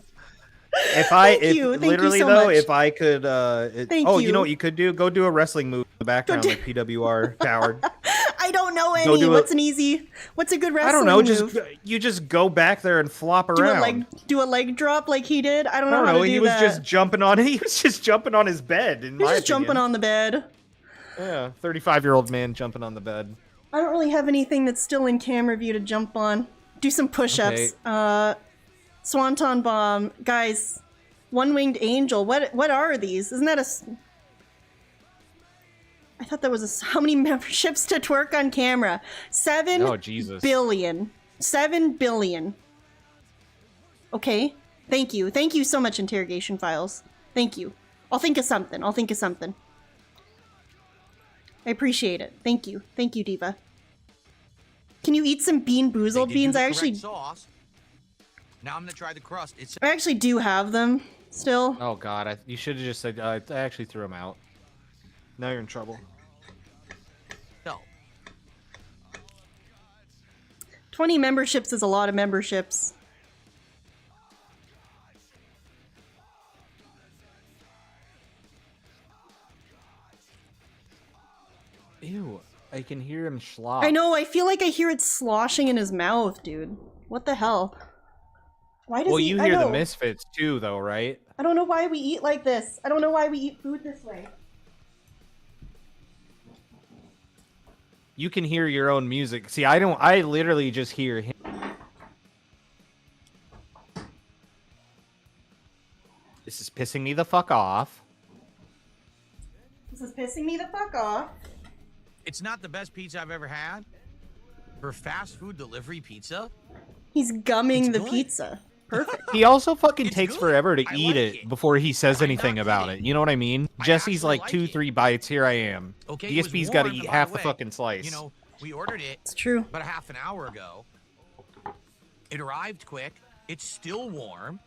If I, Thank you. Thank you literally so though, much. if I could, Thank oh, you. you know what you could do? Go do a wrestling move in the background, like PWR, coward. I don't know Go any. do What's a good wrestling I don't know. move? You just go back there and flop do around. a leg drop like he did. I don't I know don't how know. to do He was that. just jumping on. He was just jumping on his bed. In He's my just jumping opinion. on the bed. Yeah, 35-year-old man jumping on the bed. I don't really have anything that's still in camera view to jump on. Do some push-ups. Swanton bomb, guys. One-winged angel. What are these? Isn't that a? I thought that was how many memberships to twerk on camera? 7 Oh, Jesus. billion. 7 billion. Okay. Thank you. Thank you so much, interrogation files. Thank you. I'll think of something. I appreciate it. Thank you. Thank you, Diva. Can you eat some bean boozled beans? I actually Sauce. Now I'm gonna try the crust. It's I actually do have them still. Oh God, you should have just said. I actually threw him out. Now you're in trouble. no. 20 memberships is a lot of memberships. Ew, I can hear him slop. I know, I feel like I hear it sloshing in his mouth, dude. What the hell? Why does Well, he- you I hear the know. Misfits too, though, right? I don't know why we eat like this. I don't know why we eat food this way. You can hear your own music. See, I don't. I literally just hear him. This is pissing me the fuck off. This is pissing me the fuck off. It's not the best pizza I've ever had. For fast food delivery pizza, He's gumming It's the good. pizza. Perfect. He also fucking It's takes good. forever to I eat like it it. before he says I'm anything not about kidding. it. You know what I mean? I Jesse's actually like like 2-3 it. bites. Here I am. okay, it was DSP's got to warm, eat and by half the the way, fucking slice. You know, we ordered it It's true. about a half an hour ago. It arrived quick. It's still warm.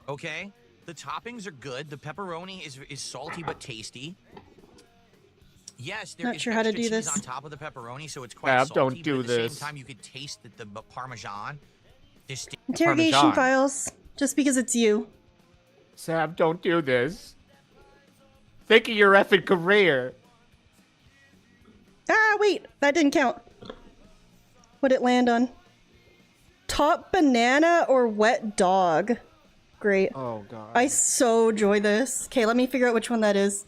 Okay, the toppings are good. The pepperoni is salty but tasty. Yes, there Not is sure how to extra do cheese this. on top of the pepperoni, so it's quite Fab, salty. don't but do at the this. same time, you could taste the Parmesan. Interrogation Parmesan. files. Just because it's you. Sam, don't do this. Think of your effing career. Ah, wait. That didn't count. What'd it land on? Top banana or wet dog? Great. Oh God. I so enjoy this. Okay, let me figure out which one that is.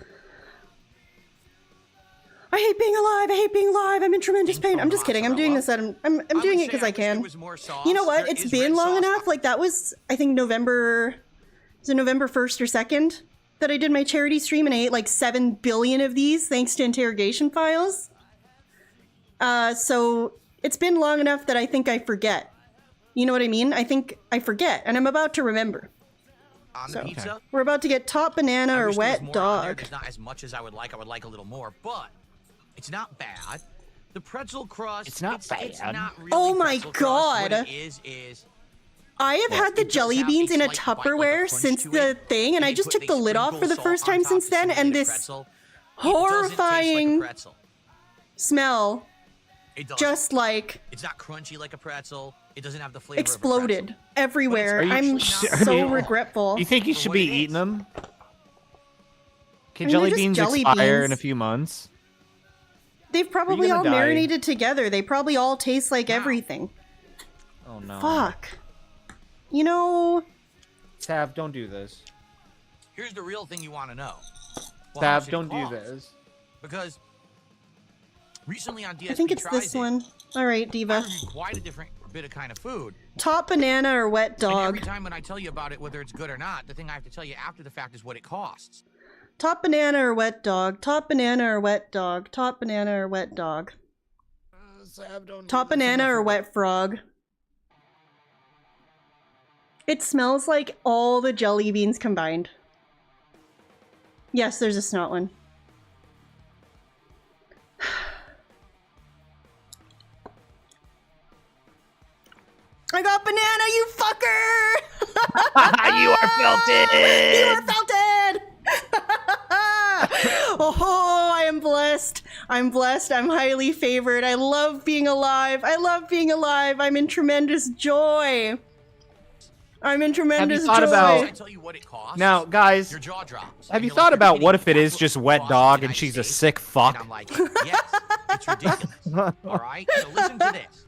I hate being alive. I hate being alive. I'm in tremendous pain. I'm just kidding. I'm doing this. I'm doing it because I can. You know what? It's been long enough. Like that was, I think November. Was it November 1st or 2nd that I did my charity stream, and I ate like 7 billion of these thanks to interrogation files. So it's been long enough that I think I forget. You know what I mean? I think I forget, and I'm about to remember. On the So, pizza. we're about to get top banana I or wish there was wet more on there. dog. There's not as much as I would like. I would like a little more, but it's not bad. The pretzel crust. It's not It's bad. not really Oh my pretzel crust. What God. it is I have had the it does jelly have beans a in a slight bite, like a Tupperware crunch since to the it. thing, and I They just put- took they the lid off for the sprinkle first salt on time top since to then, simulate and a this pretzel. It doesn't taste like a horrifying pretzel. smell It doesn't. just like It's not crunchy like a pretzel. It doesn't have the flavor exploded of a pretzel. everywhere. Are you I'm actually not- so I mean, regretful. You think you For should what be it eating is. them? Can I mean, jelly they're just beans jelly expire in beans. a few months? They've probably gonna all die? marinated together. They probably all taste like everything. Oh no. Fuck. You know, Sav, don't do this. Here's the real thing you want to know. Well, how much Sav, it don't do costs. this. Because recently on DSP I think it's Tries this It, one. All right, I Diva. reviewed quite a different bit of kind of food. Top banana or wet And dog? every time when I tell you about it, whether it's good or not, the thing I have to tell you after the fact is what it costs. Top banana or wet dog? Top banana or wet dog? Top banana or wet dog? Sav, don't Top banana or wet frog? It smells like all the jelly beans combined. Yes, there's a snot one. I got banana, you fucker! You are felted! You are felted! Oh, I am blessed. I'm blessed. I'm highly favored. I love being alive. I love being alive. I'm in tremendous joy. I'm in tremendous thought joy. about- I tell you what it costs. Now, guys, Your jaw drops. have And you you're thought like, "You're about kidding what me? if it is That's just what wet costs dog in and the she's a United sick States?" fuck? And I'm like, yes, it's ridiculous. All right, so listen to this.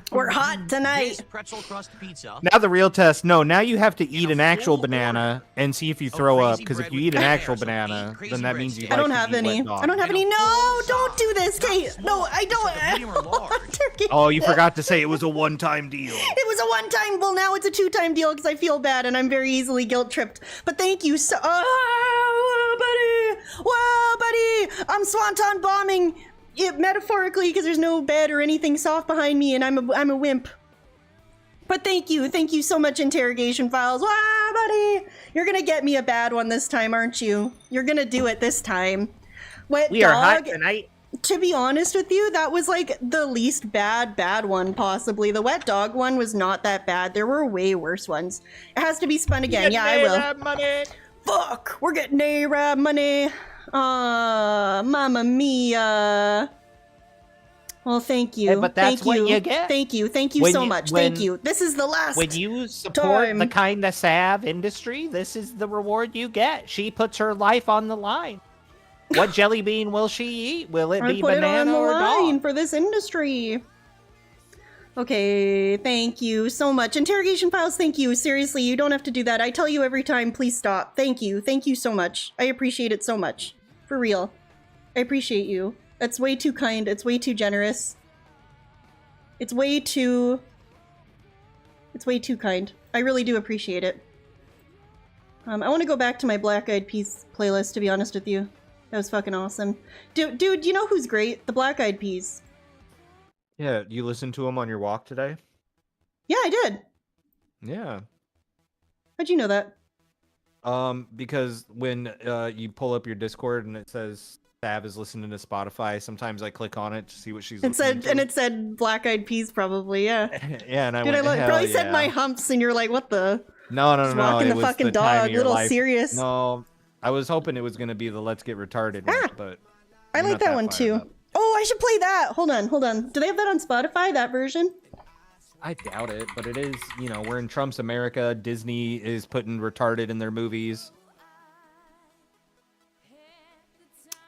We're hot tonight. This pretzel crust pizza. Now the real test. No, now you have to eat a an actual full banana and see if you of throw up. crazy Because if bread you with eat an pear, actual so banana, eat crazy then that bread means you sticks. I like don't to have eat any. wet dog. I don't have And a any. No, full don't do this, size, Kate. not No, small. I It's don't. like a medium or large. Turkey. Oh, you forgot to say it was a one-time deal. It was a one-time. Well, now it's a two-time deal because I feel bad and I'm very easily guilt-tripped. But thank you so. Oh, buddy. Whoa, buddy. I'm swanton bombing it metaphorically because there's no bed or anything soft behind me, and I'm a wimp. But thank you so much, Interrogation Files. Wow, buddy, you're gonna get me a bad one this time, aren't you? You're gonna do it this time. Wet We are hot dog. tonight. To be honest with you, that was like the least bad one possibly. The wet dog one was not that bad. There were way worse ones. It has to be spun again. Yeah, I will. Money. Fuck, we're getting A-Rab money. Mamma mia. Well, thank you. Hey, but that's thank what you. you get. Thank you. Thank you When so you- much. when- Thank you. This is the last. When you support time. the kind of Sav industry, this is the reward you get. She puts her life on the line. What jelly bean will she eat? Will it I be put it on banana the or line dog? for this industry. Okay, thank you so much. Interrogation Files, thank you. Seriously, you don't have to do that. I tell you every time, please stop. Thank you. Thank you so much. I appreciate it so much. For real. I appreciate you. That's way too kind. It's way too generous. It's way too kind. I really do appreciate it. I want to go back to my Black Eyed Peas playlist, to be honest with you. That was fucking awesome. Dude, you know who's great? The Black Eyed Peas. Yeah, you listened to him on your walk today? Yeah, I did. Yeah. How'd you know that? Because when you pull up your Discord and it says Sav is listening to Spotify, sometimes I click on it to see what she's listening to. It said Black Eyed Peas probably, yeah. Yeah, and I Dude, went, I hell probably yeah. said my humps and you're like, what the? No, Just walking it the was fucking the time dog, of your little life. serious. No, I was hoping it was going to be the Let's Get Retarded one, but I you're like not that one fired too. up. Oh, I should play that. Hold on. Do they have that on Spotify, that version? I doubt it, but it is, we're in Trump's America. Disney is putting retarded in their movies.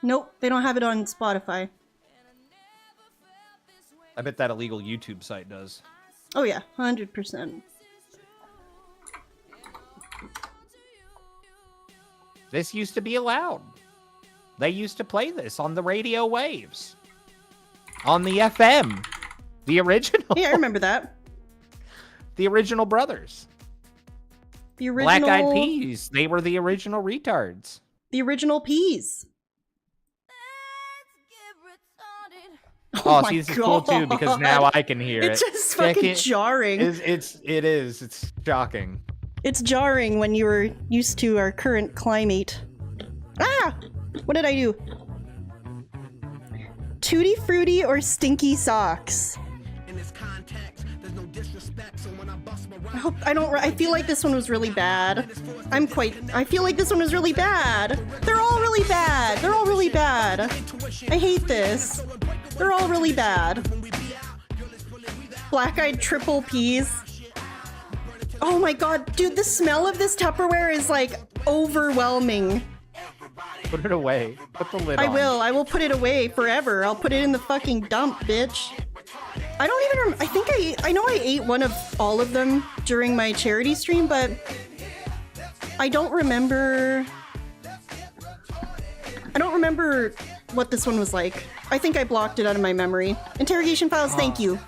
Nope, they don't have it on Spotify. I bet that illegal YouTube site does. Oh yeah, 100%. This used to be allowed. They used to play this on the radio waves. On the FM. The original. Yeah, I remember that. The original brothers. The original Black Eyed Peas. They were the original retards. The original Peas. Oh, my see, this is cool too because now I can hear it. It's just Check fucking it. jarring. It is. It's shocking. It's jarring when you were used to our current climate. Ah! What did I do? Tutti Frutti or Stinky Socks? I feel like this one was really bad. I feel like this one was really bad. They're all really bad. They're all really bad. I hate this. They're all really bad. Black-eyed triple P's. Oh my god, dude, the smell of this Tupperware is like overwhelming. Put it away. Put the lid on. I will put it away forever. I'll put it in the fucking dump, bitch. I don't even remember. I think I know I ate one of all of them during my charity stream, but I don't remember what this one was like. I think I blocked it out of my memory. Interrogation files, thank you.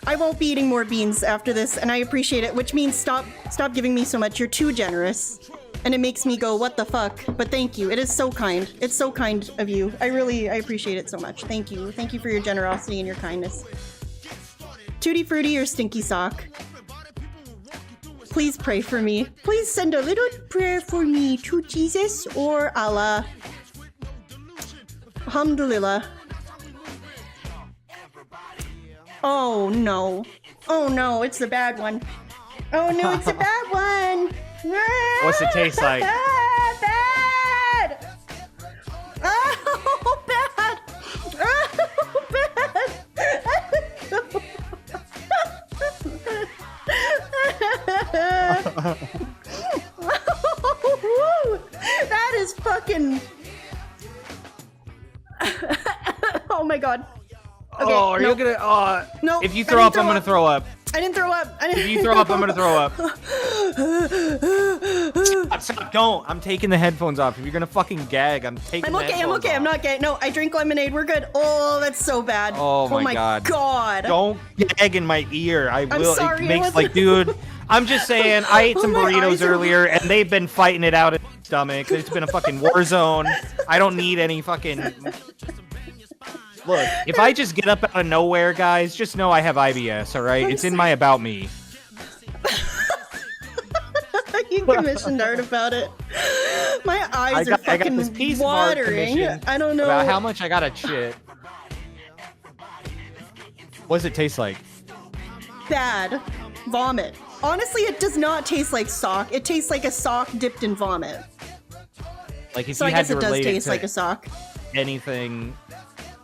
I won't be eating more beans after this, and I appreciate it, which means stop giving me so much. You're too generous. And it makes me go, what the fuck? But thank you. It is so kind. It's so kind of you. I appreciate it so much. Thank you. Thank you for your generosity and your kindness. Tutti Frutti or Stinky Sock? Please pray for me. Please send a little prayer for me to Jesus or Allah. Alhamdulillah. Oh no. Oh no, it's the bad one. Oh no, it's a bad one. What's it taste like? Bad! Oh, bad! Oh, bad! That is fucking... Oh my god. Okay, oh, are you gonna... no, if you throw up, I'm gonna throw up. I didn't throw up. If you throw up, I'm gonna throw up. Stop, don't. I'm taking the headphones off. If you're gonna fucking gag, I'm taking the headphones off. I'm not gay. No, I drink lemonade. We're good. Oh, that's so bad. Oh my god. Don't gag in my ear. I will. I'm sorry, it makes like, dude, I'm just saying, I ate some burritos earlier, and they've been fighting it out in my stomach. It's been a fucking war zone. I don't need any fucking... Look, if I just get up out of nowhere, guys, just know I have IBS, alright? It's in my About Me. You commissioned art about it. My eyes are fucking I got this piece watering. I don't know. About how much I gotta shit. What does it taste like? Bad. Vomit. Honestly, it does not taste like sock. It tastes like a sock dipped in vomit. Like if so you I had guess to it does relate taste it to like a sock. anything...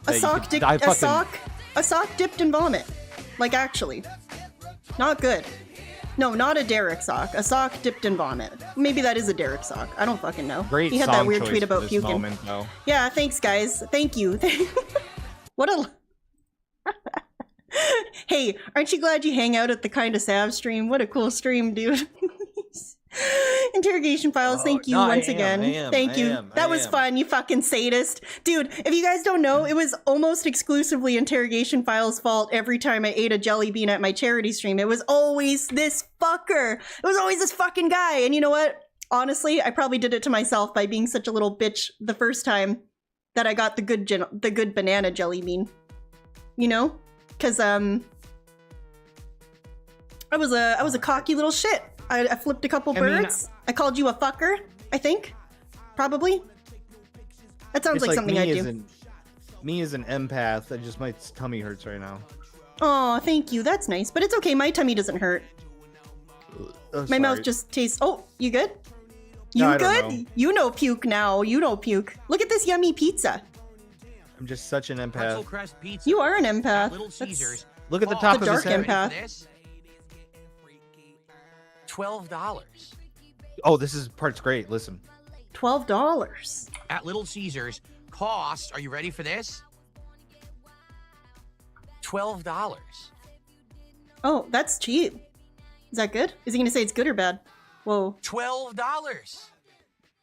A sock dipped in vomit. Like, actually. Not good. No, not a Derek sock. A sock dipped in vomit. Maybe that is a Derek sock. I don't fucking know. Great he had song that weird choice tweet about for this puking. moment, though. Yeah, thanks, guys. Thank you. What a... Hey, aren't you glad you hang out at the Kinda Sav stream? What a cool stream, dude. Interrogation files, thank you once again. Thank you. That was fun, you fucking sadist. Dude, if you guys don't know, it was almost exclusively Interrogation Files' fault every time I ate a jelly bean at my charity stream. It was always this fucker. It was always this fucking guy. And you know what? Honestly, I probably did it to myself by being such a little bitch the first time that I got the good banana jelly bean. You know? Because, I was a cocky little shit. I flipped a couple birds. I called you a fucker, I think. Probably. That sounds like something I do. Me as an empath, my tummy hurts right now. Oh, thank you. That's nice. But it's okay. My tummy doesn't hurt. My mouth just tastes... Oh, you good? You good? You know puke now. You know puke. Look at this yummy pizza. I'm just such an empath. You are an empath. Look at the top of his head. Empath. $12. Oh, part's great. Listen. $12. At Little Caesars, cost, are you ready for this? $12. Oh, that's cheap. Is that good? Is he going to say it's good or bad? Whoa. $12.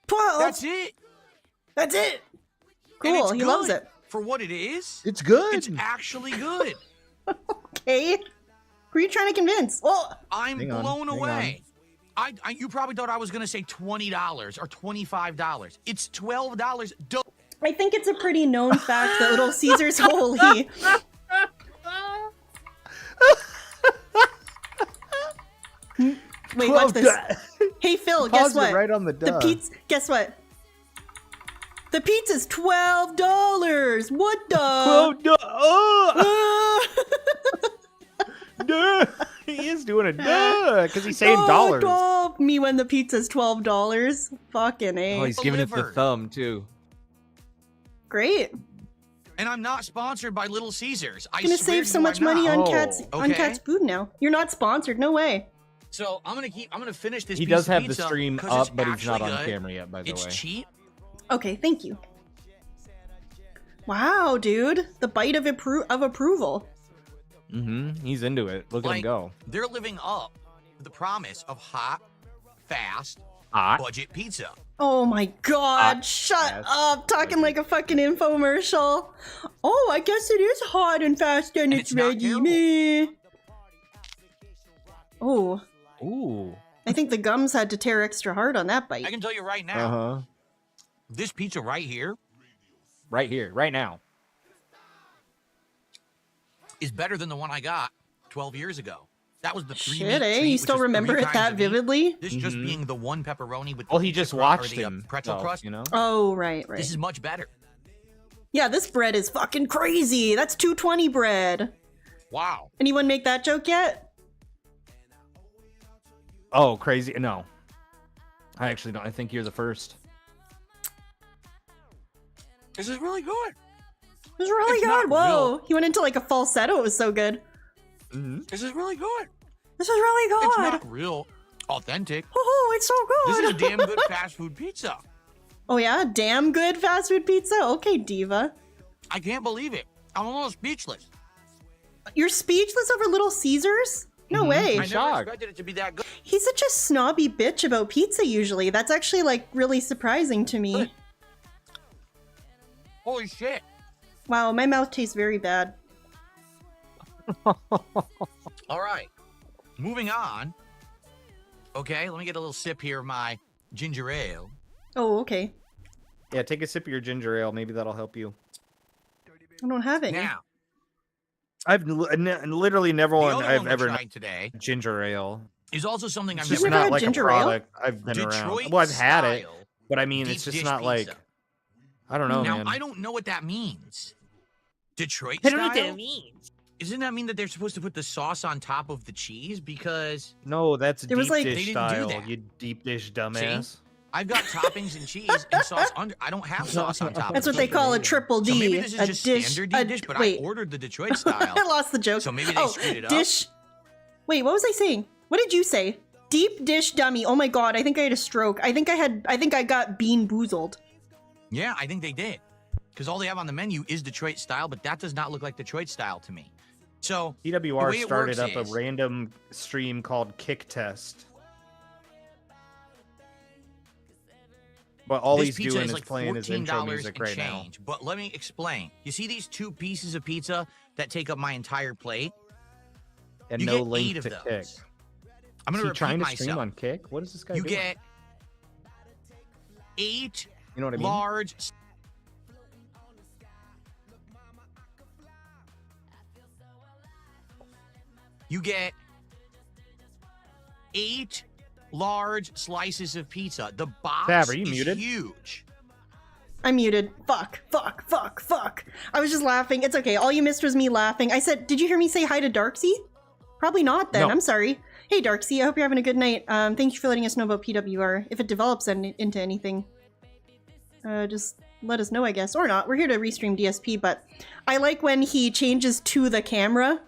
12? That's it. That's it. Cool. He loves it. For what it is. It's good. It's actually good. Okay. Who are you trying to convince? Well, I'm blown away. You probably thought I was going to say $20 or $25. It's $12. I think it's a pretty known fact that Little Caesars holy. Wait, watch this. Hey Phil, guess what? Right on the pizza. Guess what? The pizza's $12. What the? $12. doing a duh because he's saying Oh, dollars. oh, me when the pizza's $12. Fucking A. Oh, he's giving it the thumb too. Great. And I'm not sponsored by Little Caesars. I'm gonna save so much money on Cat's food now. You're not sponsored, no way. So I'm gonna finish this. He piece does of have the pizza stream 'cause up, it's but he's not on actually good. camera yet, by the way. It's cheap. Okay, thank you. Wow, dude, the bite of approval. He's into it. Look at him go. They're living up to the promise of hot, fast, budget pizza. Oh my god, shut up, talking like a fucking infomercial. Oh, I guess it is hot and fast and it's ready. Meh. Oh. Ooh. I think the gums had to tear extra hard on that bite. I can tell you right now. This pizza right here, right now, is better than the one I got 12 years ago. That was the three Shit, eh? You still remember it that vividly? This just being the one pepperoni with Well, the he just pizza watched or the, him, pretzel though, crust. you know? Oh, right. This is much better. Yeah, this bread is fucking crazy. That's 220 bread. Wow. Anyone make that joke yet? Oh, crazy. No. I actually don't. I think you're the first. This is really good. It was really good. Whoa. He went into like a falsetto. It was so good. This is really good. This is really good. It's not real authentic. Oh, it's so good. This is damn good fast food pizza. Oh yeah, damn good fast food pizza. Okay, diva. I can't believe it. I'm almost speechless. You're speechless over Little Caesars? No way. I never expected it to be that good. He's such a snobby bitch about pizza usually. That's actually like really surprising to me. Holy shit. Wow, my mouth tastes very bad. All right. Moving on. Okay, let me get a little sip here of my ginger ale. Oh, okay. Yeah, take a sip of your ginger ale. Maybe that'll help you. I don't have any. Now, I've literally never I've ever tried today ginger ale. is also something I've It's just never not had. like a ginger ale? product I've been Detroit around. Well, I've had it, style but I mean, deep it's just dish not like pizza. I don't know, Now, man. I don't know what that means. Detroit I style? don't know what that means. Doesn't that mean that they're supposed to put the sauce on top of the cheese? Because No, that's There was, deep like- They dish didn't do style. that. You deep dish dumbass. I've got toppings and cheese and sauce under. I don't have sauce on top. That's of what they the call a cheese. triple D. So maybe this is a just dish, standard a- deep dish, but wait. I ordered the Detroit style. I lost the joke. So maybe they screwed it up. Dish. Wait, what was I saying? What did you say? Deep dish dummy. Oh my god, I think I had a stroke. I think I got bean boozled. Yeah, I think they did. Because all they have on the menu is Detroit style, but that does not look like Detroit style to me. So the TWR way it started works up is- a random stream called Kick Test. But all this he's pizza doing is is like playing his intro $14 music and right now. change. But let me explain. You see these two pieces of pizza that take up my entire plate? And You no get link 8 of to those. Kick. I'm Is going he to trying repeat to stream myself. on Kick? What is this guy You doing? get 8 You know what I mean? large. You get 8 large slices of pizza. The box Fab, are you is muted? huge. I'm muted. Fuck. I was just laughing. It's okay. All you missed was me laughing. I said, did you hear me say hi to Darksy? Probably not then. No. I'm sorry. Hey, Darksy. I hope you're having a good night. Thank you for letting us know about PWR. If it develops into anything, just let us know, I guess. Or not. We're here to restream DSP, but I like when he changes to the camera.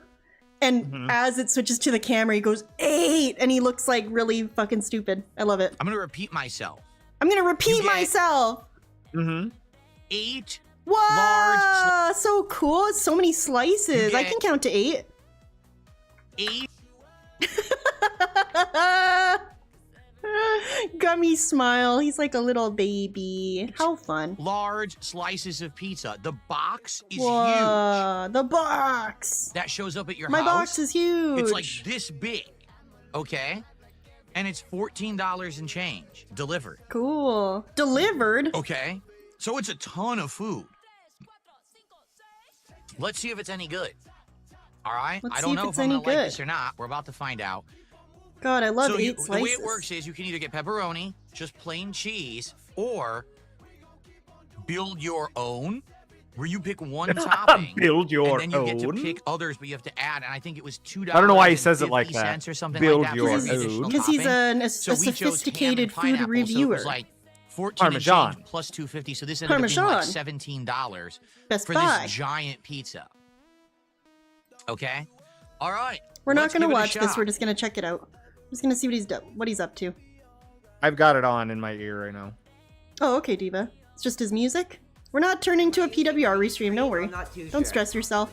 And as it switches to the camera, he goes, 8! And he looks like really fucking stupid. I love it. I'm going to repeat myself. I'm gonna repeat You get- myself! 8 Wow! So cool. So many slices. I get- can count to 8. 8 Gummy smile. He's like a little baby. How fun. large slices of pizza. The box is huge. Whoa, the box. That shows up at your My house. box is huge. It's like this big, okay? And it's $14 and change delivered, cool. Delivered. okay? So it's a ton of food. Let's see if it's any good. All right? Let's I see don't if know it's if I'm any gonna like good. this or not. We're about to find out. God, I love So 8 the slices. way it works is you can either get pepperoni, just plain cheese, or build your own where you pick one topping. Build your and then you get to own? pick others, but you have to add. And I think it was $2. I don't know why he says it like that. Or something Build like that your for the additional Because he's topping. a So we chose ham and sophisticated food pineapple, reviewer. So it was like 14 Parmesan. and change plus $2.50. So this ended up being like Parmesan. $17 Best for Buy. this giant pizza. Okay. All right. We're not let's going to give it a watch this. shot. We're just going to check it out. We're just going to see what he's up to. I've got it on in my ear right now. Oh, okay, Diva. It's just his music. We're not turning to a PWR restream. Don't worry. I'm not too Don't sure. stress yourself.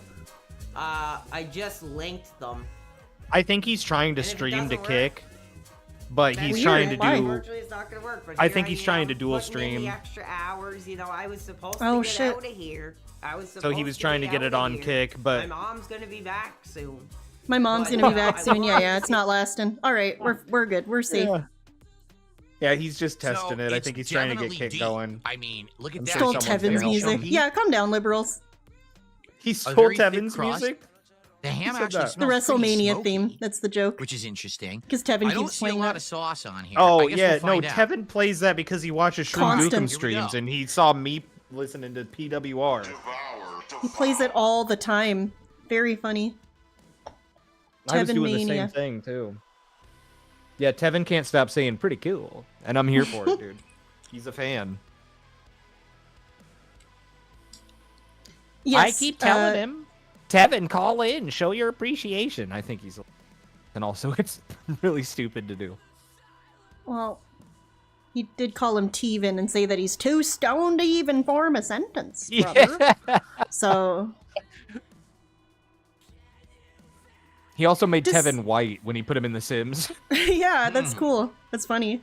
I just linked them. I think he's trying to And if it stream to doesn't work, kick, but he's Weird. trying to Why? do. Unfortunately, it's not gonna work. But I here think he's am, trying to dual putting in stream. the extra hours. You know, I was supposed Oh, to get shit. out of here. I was So he was supposed trying to be get out it of on here. kick, but My mom's gonna be back soon. My mom's But, going to be uh, back I soon. Yeah, want yeah. to It's see- not lasting. All right. We're good. We're safe. Yeah, he's just testing So it. I it's think he's trying to get definitely kick deep. going. I mean, look at I'm that. sure Stole someone's Tevin's gonna music. show me. Yeah, calm down, liberals. He A stole very thick Tevin's crust. music? The ham said actually that? The smells pretty WrestleMania smoky, theme. That's the joke. which is interesting. Because Tevin I don't keeps see a playing lot that. of sauce on here. Oh, I guess yeah. we'll No, find out. Tevin plays that because he watches Shroom Constant. Dukem Here we streams go. and he saw me listening to PWR. He plays it all the time. Very funny. I was Tevin doing Mania. the same thing, too. Yeah, Tevin can't stop saying pretty cool. And I'm here for it, dude. He's a fan. Yes, I keep telling him, Tevin, call in, show your appreciation. I think he's, and also it's really stupid to do. Well, he did call him Teven and say that he's too stoned to even form a sentence, brother. So, He also made Just- Tevin white when he put him in The Sims. yeah, that's cool. That's funny.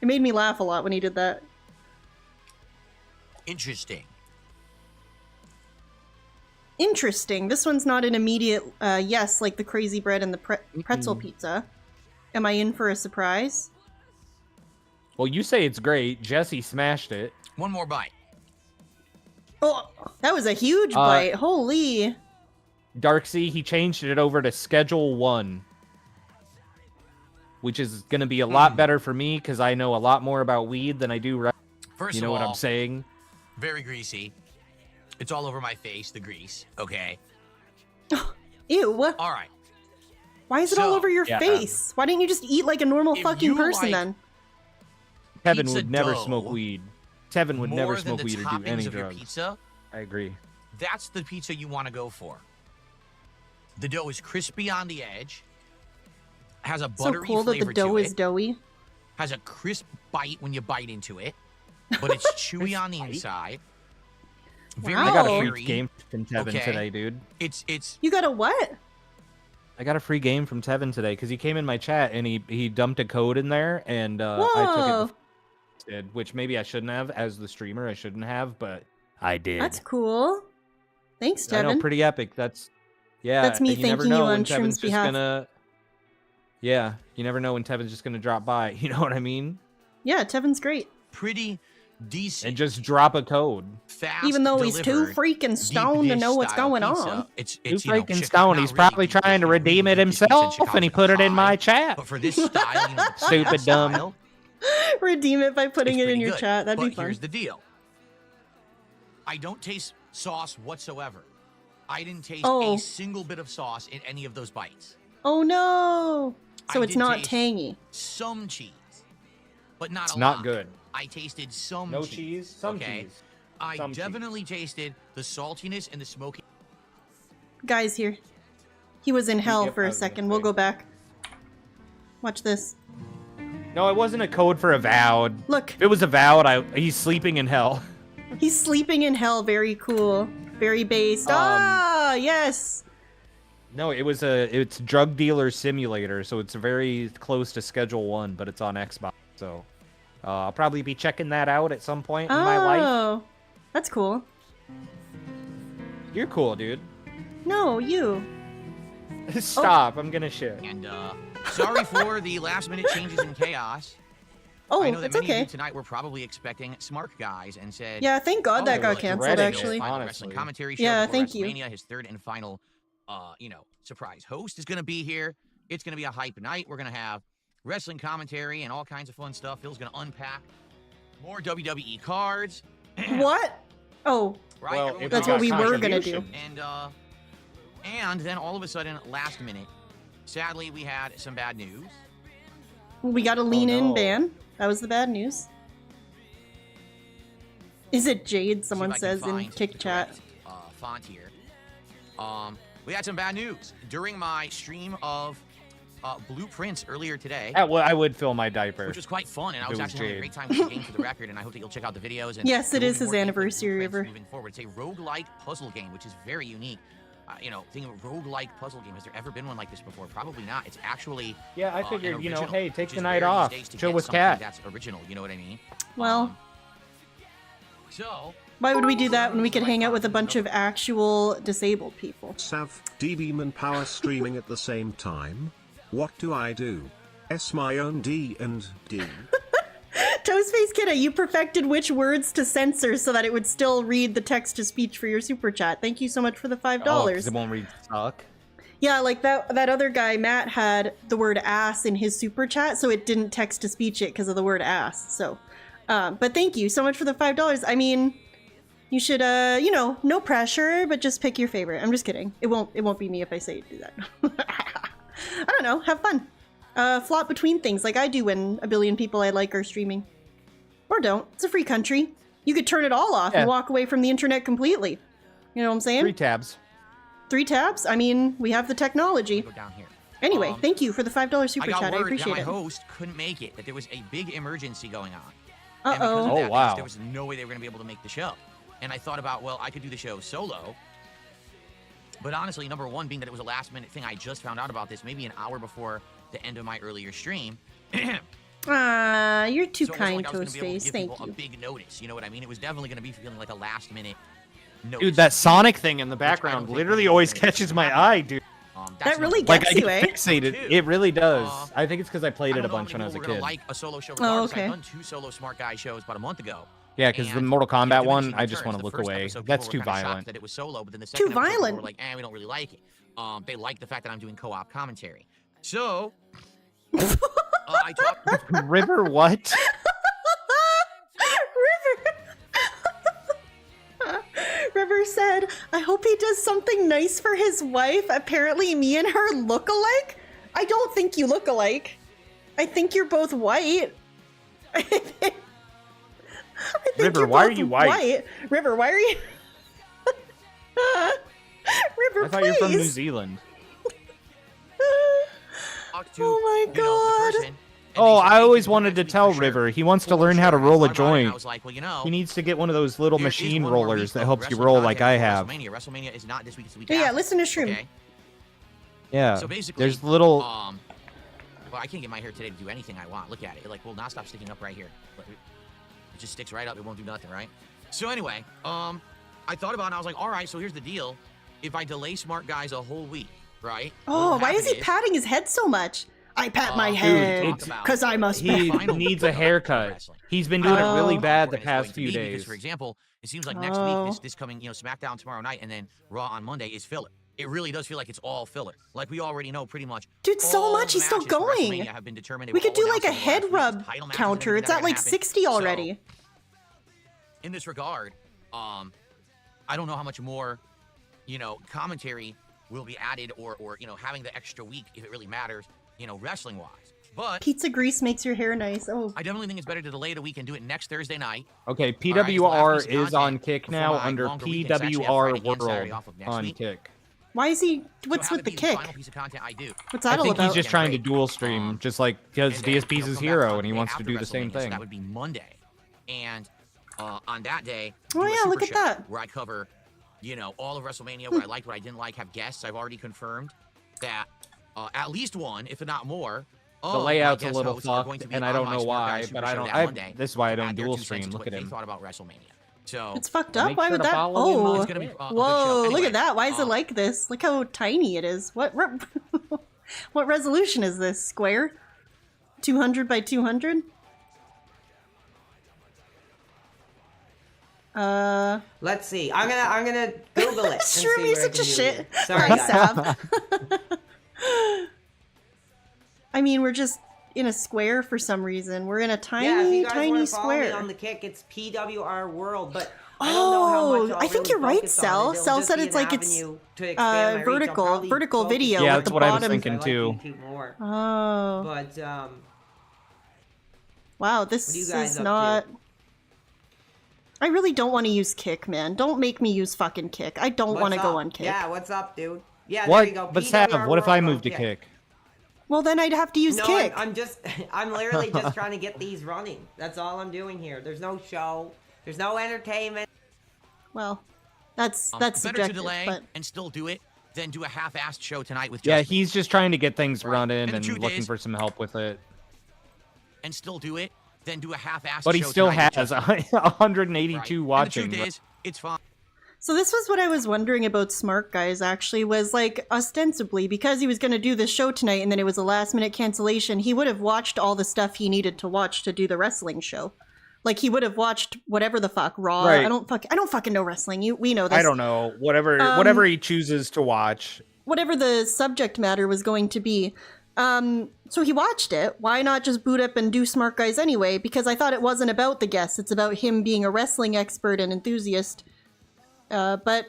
It made me laugh a lot when he did that. Interesting. Interesting. This one's not an immediate yes, like the crazy bread and the pretzel pizza. Am I in for a surprise? Well, you say it's great. Jesse smashed it. One more bite. Oh, that was a huge bite. Holy. Darksea, he changed it over to Schedule 1. Which is going to be a lot better for me because I know a lot more about weed than I do. First You know of what all, I'm saying? very greasy. It's all over my face, the grease. Okay. Ew. All right. Why is it all So- over your Yeah. face? Why didn't you just eat like a normal If fucking you person like then? Tevin pizza would never dough smoke weed. Tevin would never More than smoke the weed or do toppings any of your drugs. pizza, I agree. that's the pizza you want to go for. The dough is crispy on the edge. Has a So buttery cool that the flavor dough to is it. doughy. Has a crisp bite when you bite into it, but it's chewy on the inside. Very Wow. I got a airy. free game from Tevin Okay. today, dude. It's You got a what? I got a free game from Tevin today because he came in my chat and he dumped a code in there and I Whoa. took it, did, which maybe I shouldn't have as the streamer. I shouldn't have, but I did. That's cool. Thanks, I know, Tevin. pretty epic. That's That's me and you never thanking you know on when Shroom's Tevin's just behalf. gonna. Yeah, you never know when Tevin's just gonna drop by. You know what I mean? Yeah, Tevin's great. pretty decent. And just drop a code. Fast Even though he's too delivered, freaking deep stoned to dish know what's style going pizza. on. It's Too you know, freaking Chi- stoned. not He's really probably deep dish, trying to you know, redeem it deep dish pizza in himself, and he Chicago put it in my high. chat. But for this style, you know, the Stupid pizza dumb. style, Redeem it by putting it's it in pretty your good. chat. That'd but be fun. here's the deal. I don't taste sauce whatsoever. I didn't taste Oh. a single bit of sauce in any of those bites. Oh no! So I it's did not taste tangy. Some cheese, but not It's a not lot. good. I tasted some No cheese. cheese, some okay? cheese. I Some cheese. definitely tasted the saltiness and the smoky. Guys, here. He was in hell Yep, for I a was gonna second. We'll say. go back. Watch this. No, it wasn't a code for Avowed. Look, If it was Avowed, he's sleeping in hell. he's sleeping in hell. Very cool. Very based. Ah, yes. No, it's Drug Dealer Simulator, so it's very close to Schedule 1, but it's on Xbox. So I'll probably be checking that out at some point in my life. Oh, that's cool. You're cool, dude. No, you. Stop, I'm gonna shit. And sorry for the last minute changes in chaos. Oh, I know that it's many of okay. you tonight were probably expecting Smart Guys and said, Yeah, thank God "Oh, that we're got like canceled, dreading actually. his final Honestly. wrestling commentary show Yeah, before thank you. WrestleMania, his third and final, surprise host is going to be here. It's going to be a hype night. We're going to have wrestling commentary and all kinds of fun stuff. Phil's going to unpack more WWE cards. What? Oh, right? Well, Everyone if that's got what we were gonna contribution. do. And then all of a sudden, last minute, sadly, we had some bad news. We got a lean-in no. ban. That was the bad news. Is it Jade? See Someone if I can says in find Kick the Chat. correct, font here. We had some bad news during my stream of Blueprints earlier today, I would fill my diaper. which was quite fun, and I If was it was actually having a Jade. great time with the game for the record, and I hope that you'll check out the videos. And Yes, it there will is be his more gameplay of anniversary Blueprints ever. moving forward. It's a roguelike puzzle game, which is very unique. Thinking of a roguelike puzzle game. Has there ever been one like this before? Probably not. It's actually Yeah, I an figured, original, hey, take which the is night rare these off. days to Chill get with something Cat. that's original. You know what I mean? Well, So why would we do that when we could hang out with a bunch of actual disabled people? Sav, DB Manpower streaming at the same time? What do I do? S my own D and D. Toastface Kidda, you perfected which words to censor so that it would still read the text-to-speech for your super chat. Thank you so much for the $5. Oh, 'cause it won't read suck. Yeah, like that other guy, Matt, had the word ass in his super chat, so it didn't text-to-speech it because of the word ass. So, but thank you so much for the $5. I mean, you should, no pressure, but just pick your favorite. I'm just kidding. It won't be me if I say do that. I don't know. Have fun. Flop between things like I do when a billion people I like are streaming. Or don't. It's a free country. You could turn it all off and walk away from the internet completely. You know what I'm saying? 3 tabs. 3 tabs? I mean, we have the technology. go down here. Anyway, thank you for the $5 super I got chat. I word appreciate that it. my host couldn't make it, that there was a big emergency going on. Uh-oh. And because of Oh, that, wow. there was no way they were going to be able to make the show. And I thought about, well, I could do the show solo. But honestly, number one, being that it was a last-minute thing, I just found out about this maybe an hour before the end of my earlier stream. You're too So it wasn't kind, like I was gonna be able to Toastface. give Thank people you. a big notice, you know what I mean? It was definitely going to be feeling like a last-minute notice. Dude, that Sonic thing in the I don't background think literally we always can catches do my that. eye, dude. That's That really number one. Like, I gets you, get eh? fixated. It really does. I think it's because I played I it don't a know bunch how when I many was a people were gonna kid. like a solo show Oh, regardless. okay. I've done 2 solo Smart Guy shows about a month ago. Yeah, because the And, Mortal Kombat diminishing one, I just returns. want to The look first away. episode, That's people too were kinda shocked violent. that it was solo, but then the Too second episode, people violent. were like, we don't really like it. They like the fact that I'm doing co-op commentary. So, I talked. River, what? River said, I hope he does something nice for his wife. Apparently me and her look alike. I don't think you look alike. I think you're both white. I think River, you're why are both you white? River, why are you... River, I thought you were from New please. Zealand. talked to, Oh my you know, God. the person, and Oh, they said, I "Hey, always can you do wanted to this tell for sure?" River he wants to Well, learn how to sure. roll I a thought about it, and I joint. was like, well, He needs to get one of those little there is machine one more rollers week that of helps you wrestling roll like I content have. before WrestleMania. WrestleMania is not this week, it's the week Yeah, after. listen to Shroom. Okay? Yeah. So basically, There's little. well, I can't get my hair today to do anything I want. Look at it. It like will not stop sticking up right here. Look, it just sticks right up. It won't do nothing, right? So anyway, I thought about it and I was like, all right, so here's the deal. If I delay Smart Guys a whole week, right? Oh, what'll why is he happen patting his head so much? I pat my dude, head it's- because I must He pat. Final needs week a of haircut. wrestling. He's been doing it really Oh. bad the Important it's past going few to be, days. Because, for example, it seems like next Oh. week, this coming, SmackDown tomorrow night, and then Raw on Monday is filler. It really does feel like it's all filler. Like we already know pretty much. Dude, so all much. the He's still matches for going. WrestleMania have been determined. They We were could all do like a announced in the head last rub week. Title matches and counter. everything It's that are at like gonna happen. 60 So, already. in this regard, I don't know how much more, commentary will be added or having the extra week if it really matters, wrestling wise. But Pizza grease makes your hair nice. Oh, I definitely think it's better to delay it a week and do it next Thursday night. Okay, All right, it's the last PWR piece of is on content Kick before now my under longer weekend. It's actually PWR Friday and Saturday World off of next on week. Kick. why is he? So What's have with the it be the kick? final piece of content I do. What's I that all think about? he's just trying to Great. dual stream, just like because And then, DSP's his come back hero on and he the day wants to after do the same WrestleMania, so thing. that would be Monday. And on that day, Oh, do a yeah, super look at show that. where I cover, all of WrestleMania, what I liked, what I didn't like, have guests. I've already confirmed that at least one, if not more. The layout's a little fucked, and I don't know why, but this is why I don't dual stream. Look at They him. thought about WrestleMania. So It's fucked Well, up. make Why sure would to that? follow him on- Oh, It's gonna be a good show. whoa! Look Anyway, at that. Why is it like this? Look how tiny it is. What what resolution is this? Square? 200 by 200? Let's see. I'm gonna Google it. and see Shroom, you're what I such can a do shit. here. Sorry, Hi, guys. Sav. I mean, we're just in a square for some reason. We're in a Yeah, if tiny, you guys tiny want to follow me square. on the Kick, it's PWR World. But I don't know how much Oh, I'll I think really you're right, focus on it. Cell. It'll Cell just said be it's an like it's avenue to expand my reach. I'll vertical probably video Yeah, with that's the what I was bottom. thinking. I like too. YouTube more. Oh, But wow, what are this you guys is up not. to? I really don't want to use Kick, man. Don't make me use fucking Kick. I don't want to What's go up? on Kick. Yeah, what's up, dude? Yeah, What? there you go. But Sav, PWR what if I World move on to Kick? Well, then I'd have to use No, Kick. I'm just, I'm literally just trying to get these running. That's all I'm doing here. There's no show. There's no entertainment. Well, that's Better to subjective, delay but and still do it than do a half-assed show tonight with Yeah, Justin. he's just trying to get things Right. running And the and truth looking is- for some help with it. And still do it than do a half-assed But he show still tonight with has Justin. 182 Right. watching. And the truth is, it's fine. So this was what I was wondering about Smart Guys, actually, was like, ostensibly, because he was going to do this show tonight and then it was a last-minute cancellation, he would have watched all the stuff he needed to watch to do the wrestling show. Like, he would have watched whatever the fuck, Raw. Right. I don't fucking know wrestling. We know this. I don't know. Whatever he chooses to watch. Whatever the subject matter was going to be. So he watched it. Why not just boot up and do Smart Guys anyway? Because I thought it wasn't about the guests. It's about him being a wrestling expert and enthusiast. But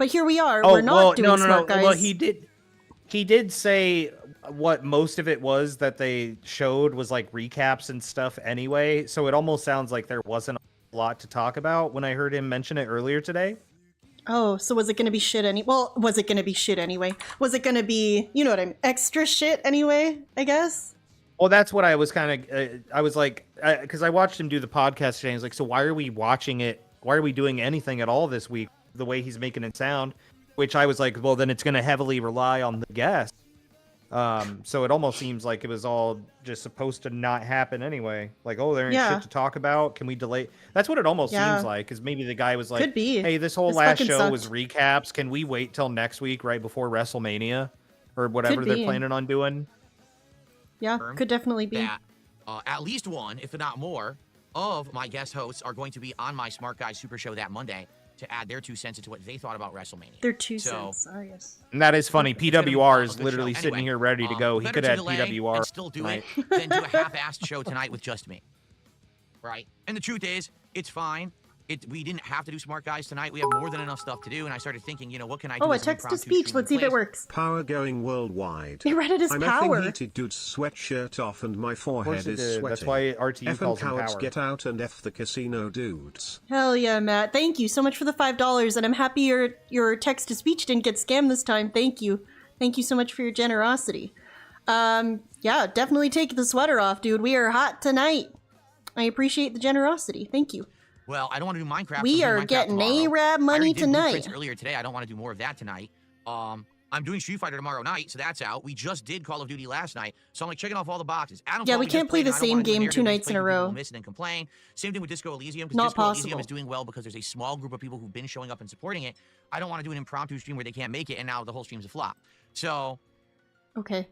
here we are. We're not doing Smart Guys. Well, he did say what most of it was that they showed was like recaps and stuff anyway. So it almost sounds like there wasn't a lot to talk about when I heard him mention it earlier today. Oh, so was it going to be shit Well, was it going to be shit anyway? Was it going to be, you know what I mean, extra shit anyway, I guess? Well, that's what I was kind of, I was like, because I watched him do the podcast today. I was like, so why are we watching it? Why are we doing anything at all this week? The way he's making it sound, which I was like, well, then it's going to heavily rely on the guest. So it almost seems like it was all just supposed to not happen anyway. Like, oh, there ain't shit to talk about. Can we delay? That's what it almost seems like. Because maybe the guy was like, Could be. hey, this whole This last fucking show sucked. was recaps. Can we wait till next week, right before WrestleMania, or whatever Could they're be. planning on doing? Yeah, could definitely be. That at least one, if not more, of my guest hosts are going to be on my Smart Guy Super Show that Monday to add their 2 cents into what they thought about WrestleMania. They're 2 So- cents. Oh, yes. And that is funny. It's gonna be PWR a is good literally show. sitting Anyway, here ready to go. He better could to add delay PWR and still do tonight. it than do a half-assed show tonight with just me. Right? And the truth is, it's fine. We didn't have to do Smart Guys tonight. We have more than enough stuff to do. And I started thinking, what can I do? Oh, a as an text to impromptu speech. stream Let's see if it replace? works. Power going worldwide. They read it as I'm power. effing heated dude's sweatshirt off and my Of forehead course it is did. sweating. That's why RTU F and calls him cowards Power. get out and F the casino dudes. Hell yeah, Matt. Thank you so much for the $5, and I'm happy your text to speech didn't get scammed this time. Thank you. Thank you so much for your generosity. Yeah, definitely take the sweater off, dude. We are hot tonight. I appreciate the generosity. Thank you. Well, I don't want to do Minecraft. We so I'm are doing Minecraft getting tomorrow. A-Rab I money already did Blueprints tonight. earlier today. I don't want to do more of that tonight. I'm doing Street Fighter tomorrow night, so that's out. We just did Call of Duty last night, so I'm like checking off all the boxes. Adam Yeah, told we me just can't play play the it. I don't same wanna do an game air 2 date, nights play in a people who row. will miss and then complain. Same thing with Disco Elysium, because Not Disco possible. Elysium is doing well because there's a small group of people who've been showing up and supporting it. I don't want to do an impromptu stream where they can't make it, and now the whole stream's a flop. So Okay.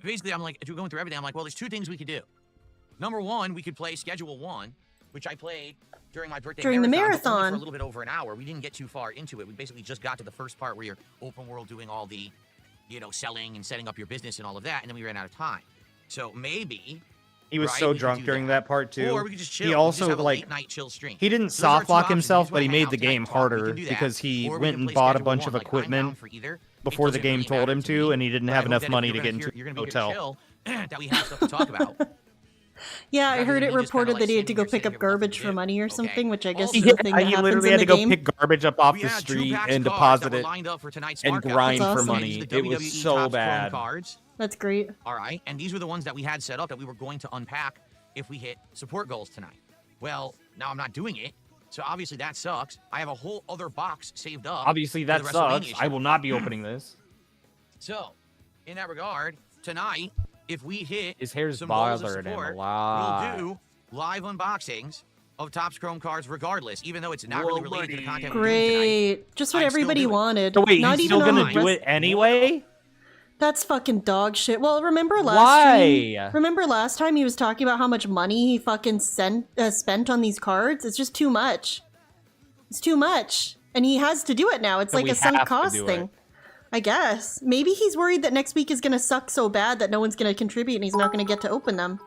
basically, I'm like, going through everything. I'm like, well, there's 2 things we could do. Number 1, we could play Schedule 1, which I played during my birthday During the but only marathon. for a little bit over an hour. We didn't get too far into it. We basically just got to the first part where you're open world doing all the, selling and setting up your business and all of that, and then we ran out of time. So maybe He was right, so we could drunk do during that part too. Or we could just chill. He We also just have a like late night chill stream. he didn't Those are our soft two lock options. himself, Just but he wanna hang made out the tonight game and talk. We harder can do that. because he Or we went can and play bought a Schedule bunch 1, of like, I'm down equipment for either. It before the doesn't game really told matter him to to, me, and he didn't but I have hope enough that if money you're to get gonna into hear- you're a gonna be here to hotel. chill, that we have stuff to talk about. Yeah, I Rather heard than it me just kinda, reported like, that he had to sitting go here pick saying up you have nothing garbage to for do. money or Okay. something, which I guess Also, is a thing that He happens literally in had the to go game. pick garbage up off We the had 2 street packs and of cards that deposit were it lined up for tonight's and Smart Guy. grind That's for awesome. money. These are the It was WWE so Topps Chrome bad. cards. That's great. All right, and these were the ones that we had set up that we were going to unpack if we hit support goals tonight. Well, now I'm not doing it, so obviously that sucks. I have a whole other box saved up. Obviously for that the sucks. WrestleMania I show. will not be opening this. So, in that regard, tonight, if we hit His hair's some goals of bothering him a support, lot. we'll do live unboxings of Topps Chrome cards regardless, even though it's not really related to the content we're doing tonight. Great. Just what I'd still everybody do it. wanted. So wait, Not he's even still on gonna do it anyway? That's fucking dog shit. Well, remember last Why? stream? Remember last time he was talking about how much money he fucking spent on these cards? It's just too much. It's too much. And he has to do it now. It's So like we a sunk have to cost do thing. it. I guess. Maybe he's worried that next week is going to suck so bad that no one's going to contribute and he's not going to get to open them.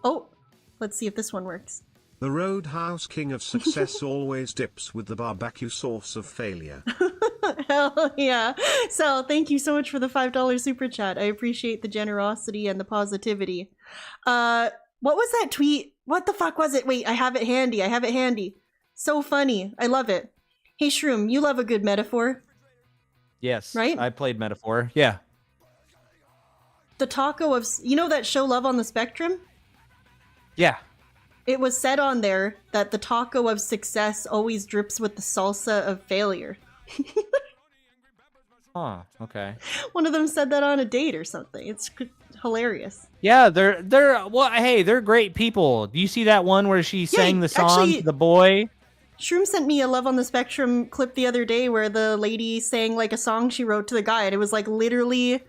Oh, let's see if this one works. The Roadhouse King of Success always dips with the barbecue sauce of failure. Hell yeah. Sal, thank you so much for the $5 super chat. I appreciate the generosity and the positivity. What was that tweet? What the fuck was it? Wait, I have it handy. So funny. I love it. Hey Shroom, you love a good metaphor. Yes. Right? I played Metaphor. Yeah. The taco of... You know that show Love on the Spectrum? Yeah. It was said on there that the taco of success always drips with the salsa of failure. Huh. Okay. One of them said that on a date or something. It's hilarious. Yeah, they're well. Hey, they're great people. Do you see that one where she sang the song actually, to the boy? Shroom sent me a Love on the Spectrum clip the other day where the lady sang like a song she wrote to the guy, and it was like literally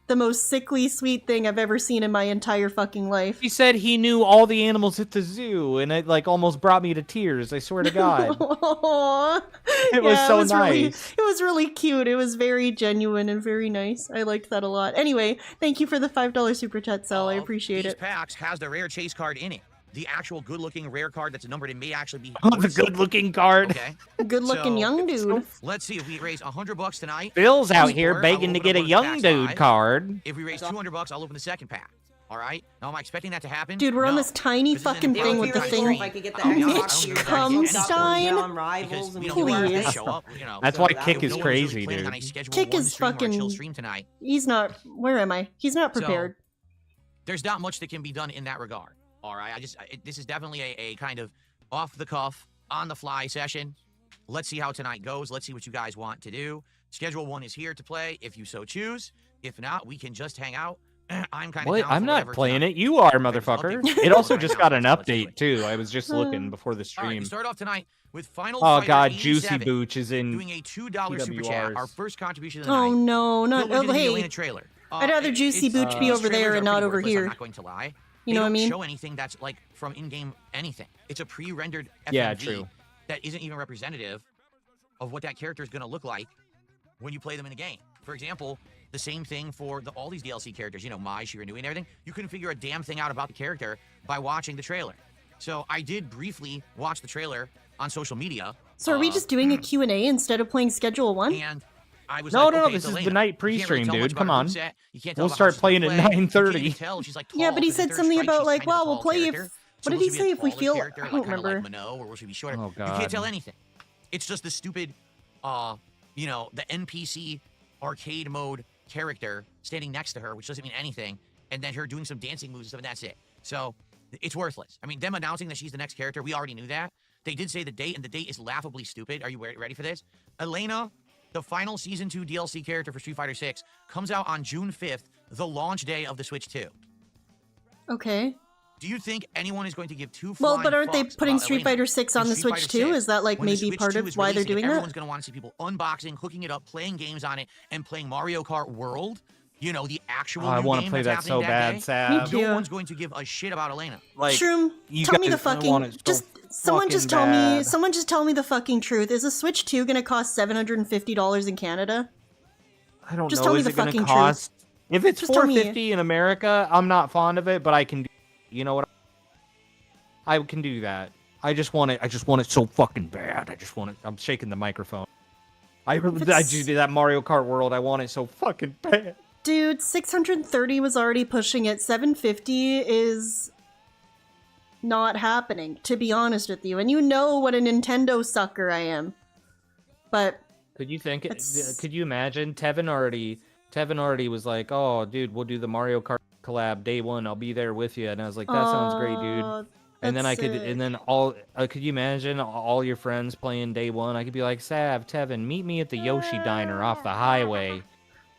the most sickly sweet thing I've ever seen in my entire fucking life. He said he knew all the animals at the zoo, and it like almost brought me to tears. I swear to God. It was so nice. It was really cute. It was very genuine and very nice. I liked that a lot. Anyway, thank you for the $5 super chat, Sal. I appreciate these it. packs has the rare chase card in it. The actual good-looking rare card that's numbered and may actually be. Oh, the good-looking card. Okay. Good-looking young dude. Let's see if we raise $100 tonight. Bill's out here begging to get a young dude card. If we raise $200, I'll open the second pack. All right. Now, am I expecting that to happen? Dude, we're on this tiny fucking thing with the thing. Mitch Cumstein. Please. That's why Kick is crazy, dude. Kick is fucking... He's not... Where am I? He's not prepared. So, there's not much that can be done in that regard. All right. This is definitely a kind of off-the-cuff, on-the-fly session. Let's see how tonight goes. Let's see what you guys want to do. Schedule 1 is here to play if you so choose. If not, we can just hang out. I'm kind of down I'm for not playing it. You are, motherfucker. It also just got an update, too. I was just looking before the stream. All right, we start off tonight with Final Oh, Fighter God. 87, Juicy Booch is in doing a $2 super chat. Our first contribution of the Oh, night. no. Not... Oh, hey. Trailer. I'd rather Juicy Booch be over there and not over here. I'm not going to lie. You know what I mean? They don't show anything that's like from in-game anything. It's a pre-rendered FMV Yeah, true. that isn't even representative of what that character is going to look like when you play them in a game. For example, the same thing for all these DLC characters, you know, Mai, Shiranui, and everything. You couldn't figure a damn thing out about the character by watching the trailer. So I did briefly watch the trailer on social media. So are we just doing a Q&A instead of playing Schedule 1? And I was no, like, no, okay, this is Elena, the night pre-stream, dude. Come on. We'll start playing at 9:30. Yeah, but he said something about like, well, we'll play if... What did he say if we feel... I don't remember. Or will she be shorter? Oh, God. You can't tell anything. It's just the stupid, you know, the NPC arcade mode character standing next to her, which doesn't mean anything, and then her doing some dancing moves and stuff, and that's it. So it's worthless. I mean, them announcing that she's the next character, we already knew that. They did say the date, and the date is laughably stupid. Are you ready for this? Elena, the final Season 2 DLC character for Street Fighter 6, comes out on June 5th, the launch day of the Switch 2. Okay. Do you think anyone is going to give two Well, flying but aren't they fucks putting about Street Elena Fighter 6 on in the Street Switch Fighter too? 6? Is that like When the maybe Switch part 2 of is why they're releasing, doing that? Everyone's going to want to see people unboxing, hooking it up, playing games on it, and playing Mario Kart World. You know, the actual I want to play that so bad, Sav. Me No too. one's going to give a shit about Elena. Like, Shroom, you tell me the guys want fucking... it so Just... Someone just fucking tell me... bad. Someone just tell me the fucking truth. Is a Switch 2 gonna cost $750 in Canada? I don't Just know. tell me Is the it going to fucking cost? If it's Just tell me. $450 in America, I'm not fond of it, but I can do. You know what? I can do that. I just want it. I just want it so fucking bad. I just want it. I'm shaking the microphone. I do that Mario Kart World. I want it so fucking bad. Dude, 630 was already pushing it. 750 is not happening, to be honest with you. And you know what a Nintendo sucker I am. But could you think? Could you imagine? Tevin already was like, "Oh, dude, we'll do the Mario Kart collab day 1. I'll be there with you." And I was like, "That sounds great, dude." And then could you imagine all your friends playing day 1? I could be like, "Sav, Tevin, meet me at the Yoshi Diner off the highway."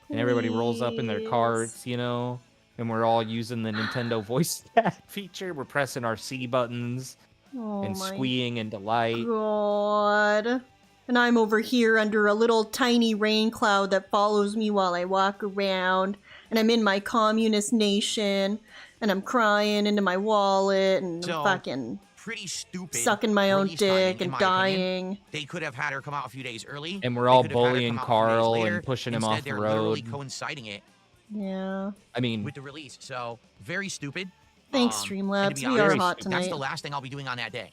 And everybody rolls up in their carts, you know, and we're all using the Nintendo voice chat feature. We're pressing our C buttons and squeeing in delight. God. And I'm over here under a little tiny rain cloud that follows me while I walk around. And I'm in my communist nation. And I'm crying into my wallet. And I'm fucking pretty stupid. Sucking my own dick and dying. Opinion. They could have had her come out a few days early. And we're all bullying Carl and pushing him off the road. They're literally coinciding it. Yeah. I mean, with the release. So, very stupid. Thanks, Streamlabs. We are hot tonight. That's the last thing I'll be doing on that day.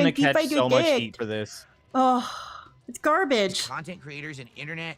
gonna and people catch get so much gagged. heat for this. Oh, it's garbage. Content creators and internet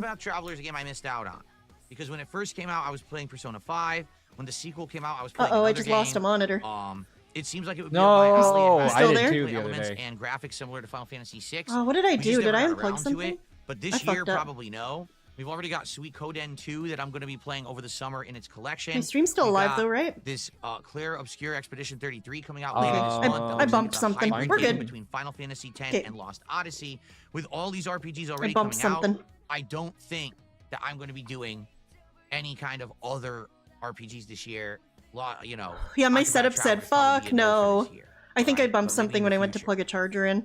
about Traveler's game I missed out on? Because when it first came out, I was playing Persona 5. When the sequel came out, I was playing Uh-oh, I another just game. lost a monitor. It seems like it would be No, up my alley. It has I did gameplay too the other elements day. and graphics similar to Final Fantasy VI. Oh, what did I We do? just Did never I got unplug around to something? it. But I this year, fucked up. probably no. We've already got Sweet Coden 2 that I'm going to be playing over the summer in its collection. My stream's still We've alive got though, right? This Claire Obscure Expedition 33 coming out later this I- month. That I looks bumped like it's a something. hybrid We're game good. between Final Fantasy X Okay. and Lost Odyssey. With all these RPGs already bumped coming something. out, I don't think that I'm going to be doing any kind of other RPGs this year. You know. Yeah, my Octopath setup said, Traveler's probably fuck a no for no. this year. I think I Alright, bumped but maybe something in when the I went to future. plug a charger in.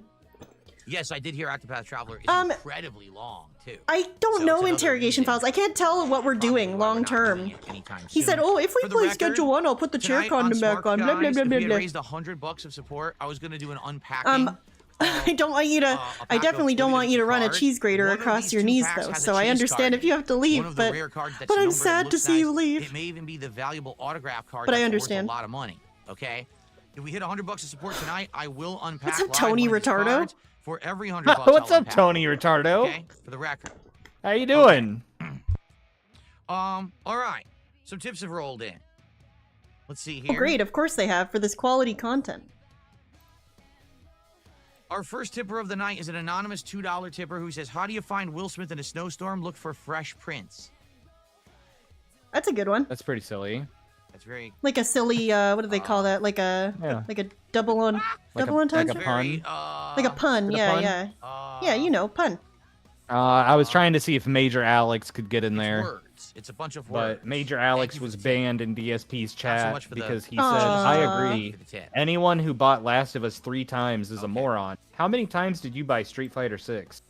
Yes, I did hear Octopath Traveler is incredibly long too. I So don't it's know another interrogation reason files. I can't tell what we're probably doing why we're long not doing term. it anytime He said, soon. "Oh, if we For the play record, schedule 1, I'll put the chair tonight on condom back Smart on." Blah blah Guys, blah if blah we had blah. raised $100 of support, I was going to do an unpacking. I don't want you to. I definitely don't want you to run a cheese grater across your knees, though. So I understand if you have to leave, but I'm sad to see you leave. It may even be the valuable autograph card. But I that's understand. Worth a lot of money. Okay. If we hit $100 of support tonight, I will unpack. What's up, live Tony one of these Retardo? cards. For every $100, What's I'll up, unpack Tony one. Retardo? Okay. For the record. How you doing? All right. Some tips have rolled in. Let's see here. Oh, great! Of course they have for this quality content. Our first tipper of the night is an anonymous $2 tipper who says, "How do you find Will Smith in a snowstorm? Look for Fresh Prince." That's a good one. That's pretty silly. That's very Like a silly. What do they call that? Like a double on Like double a entendre. pun. Like a pun. Is it a Yeah, pun? yeah. Yeah, you know, pun. I was trying to see if Major Alex could get in there. words. It's a bunch of words. But Major Alex was banned in DSP's chat much for the- because he Aw. said, I for agree. the tip. Anyone who bought Last of Us 3 times is a moron. How many times did you buy Street Fighter 6?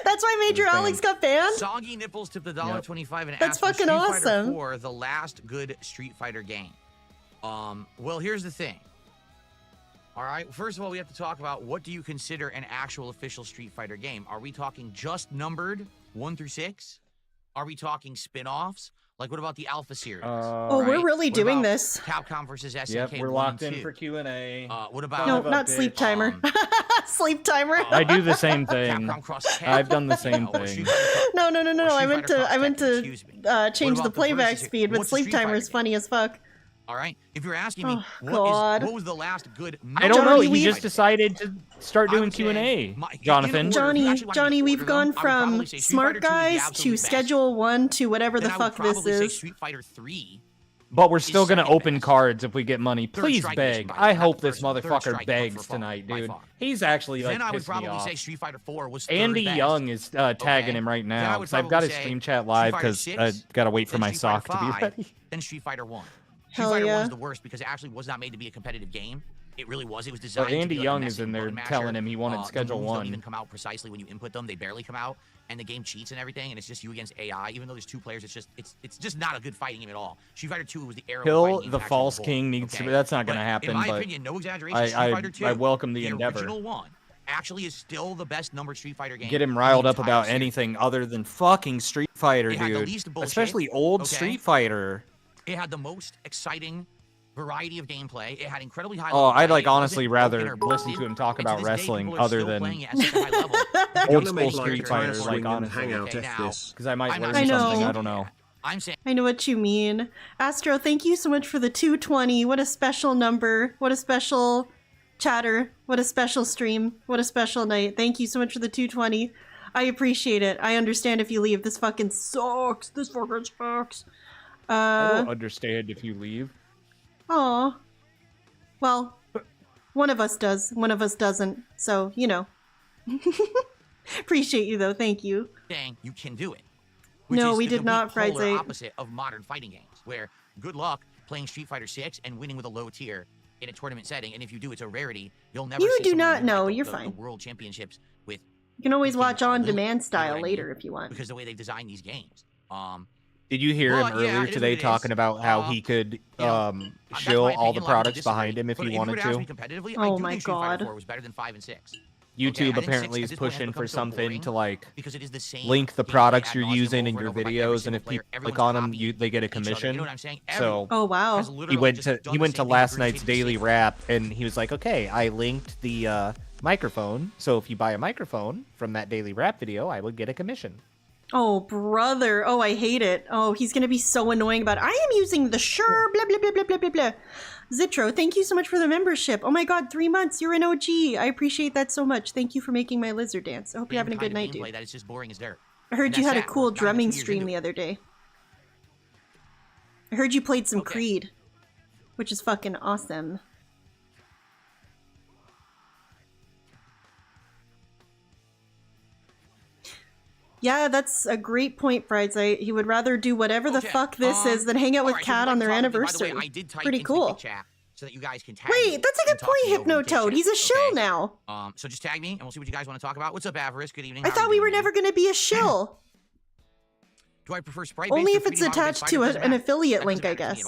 That's why Major He was Alex got banned. Soggy Nipples tipped $1.25 and That's asked for fucking Street awesome. Fighter 4, the last good Street Fighter game. Well, here's the thing. All right, first of all, we have to talk about what do you consider an actual official Street Fighter game? Are we talking just numbered 1 through 6? Are we talking spin-offs? Like, what about the Alpha series? Oh, we're really What doing about this. Capcom versus SNK. Yep, we're 1 locked and in 2? for Q&A. What about No, not sleep timer. Sleep timer. I do the same thing. Capcom Cross I've done the same or Street thing. Fighter No, no, no, no. Street I meant Fighter to. I meant Cross Tekken, to excuse me. change What the about the playback versus- speed, but what's a sleep Street timer Fighter is game? funny as fuck. All right. If you're asking me, Oh, God. what was the last good? I don't know. Johnny, He we've- just decided to start I doing would say Q&A. my- in Jonathan. order, if you Johnny, actually wanted Johnny, to we've order gone them, I would probably from say Street Smart Fighter 2 is the Guys absolute to best. Schedule 1 to whatever Then the I would fuck probably this say is. Street Fighter 3. But we're still is going to second open best. cards if we get money. Third Please Strike beg. is by I far hope the this first. Third motherfucker Strike is begs by far, tonight, by dude. far. He's actually like Then I would pissed me probably off. say Street Fighter 4 was third Andy best. Young is tagging him right Then I now would because I've got probably his say stream chat Street live Fighter because I 6, gotta wait for then my Street Fighter sock to be 5, ready. Then Street Fighter 1. Street Hell Fighter 1 yeah. is the worst because it actually was not made to be a competitive game. It really was. It was But designed to Andy be like Young a is messy in there button masher. telling him he wanted The Schedule moves don't 1. even come out precisely when you input them. They barely come out, and the game cheats and everything, and it's just you against AI. Even though there's 2 players, it's just not a good fighting game at all. Street Fighter 2 was the era of Hill, fighting games the actually False evolved, King needs to okay? be. That's not But going to happen. In my but opinion, no exaggeration. I- Street Fighter 2, I welcome the endeavor. original one, actually is still the best numbered Street Fighter game. Get him in riled the up entire about series. anything other than fucking Street Fighter, It had the dude. least bullshit, Especially old okay? Street Fighter. It had the most exciting variety of gameplay. It had incredibly high. Oh, level I'd play. like It honestly wasn't rather broken or listen busted. to him talk And to about this day, wrestling people are other still than playing it at such a high level. old Gonna school make Street like a Fighter, swing like and honestly. hang out Okay, F now, this. Because I might I'm not learn I know. something. I don't know. I'm saying I know what you mean. Astro, thank you so much for the 220. What a special number. What a special chatter. What a special stream. What a special night. Thank you so much for the 220. I appreciate it. I understand if you leave. This fucking sucks. This fucking sucks. I don't understand if you leave. Aw. Well, one of us does. One of us doesn't. So, you know. Appreciate you, though. Thank you. you can do it. Which No, is we the did not, complete polar Friday. opposite of modern fighting games, where good luck playing Street Fighter 6 and winning with a low tier in a tournament setting, and if you do, it's a rarity. You'll never. You see do someone not win, like, know, the- you're the fine. World Championships with You can always watch a on little, demand you know style what I later mean? if you want. because the way they design these games. Did you hear Well, him yeah, earlier it is today what it talking is. about how he could that's shill my all the opinion, a lot of products people behind disagree. him if But he you wanted were to ask to? me competitively, Oh I do my think Street Fighter God. 4 was better than 5 and 6. YouTube I think 6 apparently at is this point has pushing become for so something boring to like because it is the same link the gameplay products ad you're nauseam using in over your and over by every videos, and single if player. people click Everyone's on them, copying they get a each other. commission. You know what I'm saying? So Everyone Oh, wow. has he literally went just to done he the went to same thing last and night's regurgitated the daily same wrap, and he was like, okay, I linked the microphone, so if you buy a microphone from that daily wrap video, I would get a commission. Oh, brother. Oh, I hate it. Oh, he's gonna be so annoying about it. I am using the Sure, blah, blah, blah, blah, blah, blah, blah. Zitro, thank you so much for the membership. Oh my god, 3 months. You're an OG. I appreciate that so much. Thank you for making my lizard dance. I hope you're having a good night, dude. That is just boring as dirt. I heard you had a cool drumming stream the other day. I heard you played some Creed, which is fucking awesome. Yeah, that's a great point, Friday. He would rather do whatever the fuck this is than hang out with Kat on their anniversary. By the way, I did type Pretty into cool. the chat so that you guys can tag Wait, me that's a good and talk to point, me over in Hypnotoad. chat, He's a shill okay? now. So just tag me and we'll see what you guys want to talk about. What's up, Avarice? Good evening. I How are thought you we doing, were never going to be a shill. Do I prefer Sprite? Only if it's attached to an affiliate link, I guess.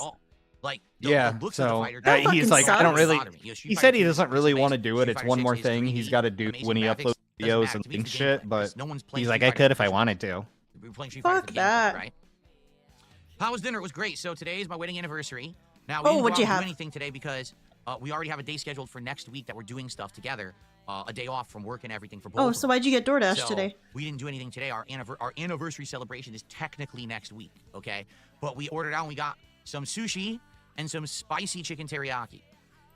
Like, Yeah, so he's like, I don't really. He said he doesn't really want to do it. It's one more thing he's got to do when he uploads videos and shit. But he's like, I could if I wanted to. We were playing Street Fighter Fuck for the that. game, right? How was dinner? It was great. So today is my wedding anniversary. Now, Oh, we what'd didn't you go out and have? do anything today because we already have a day scheduled for next week that we're doing stuff together. A day off from work and everything for both. Oh, of so us. why'd you get DoorDash So, today? We didn't do anything today. Our anniversary celebration is technically next week, okay? But we ordered out and we got some sushi and some spicy chicken teriyaki.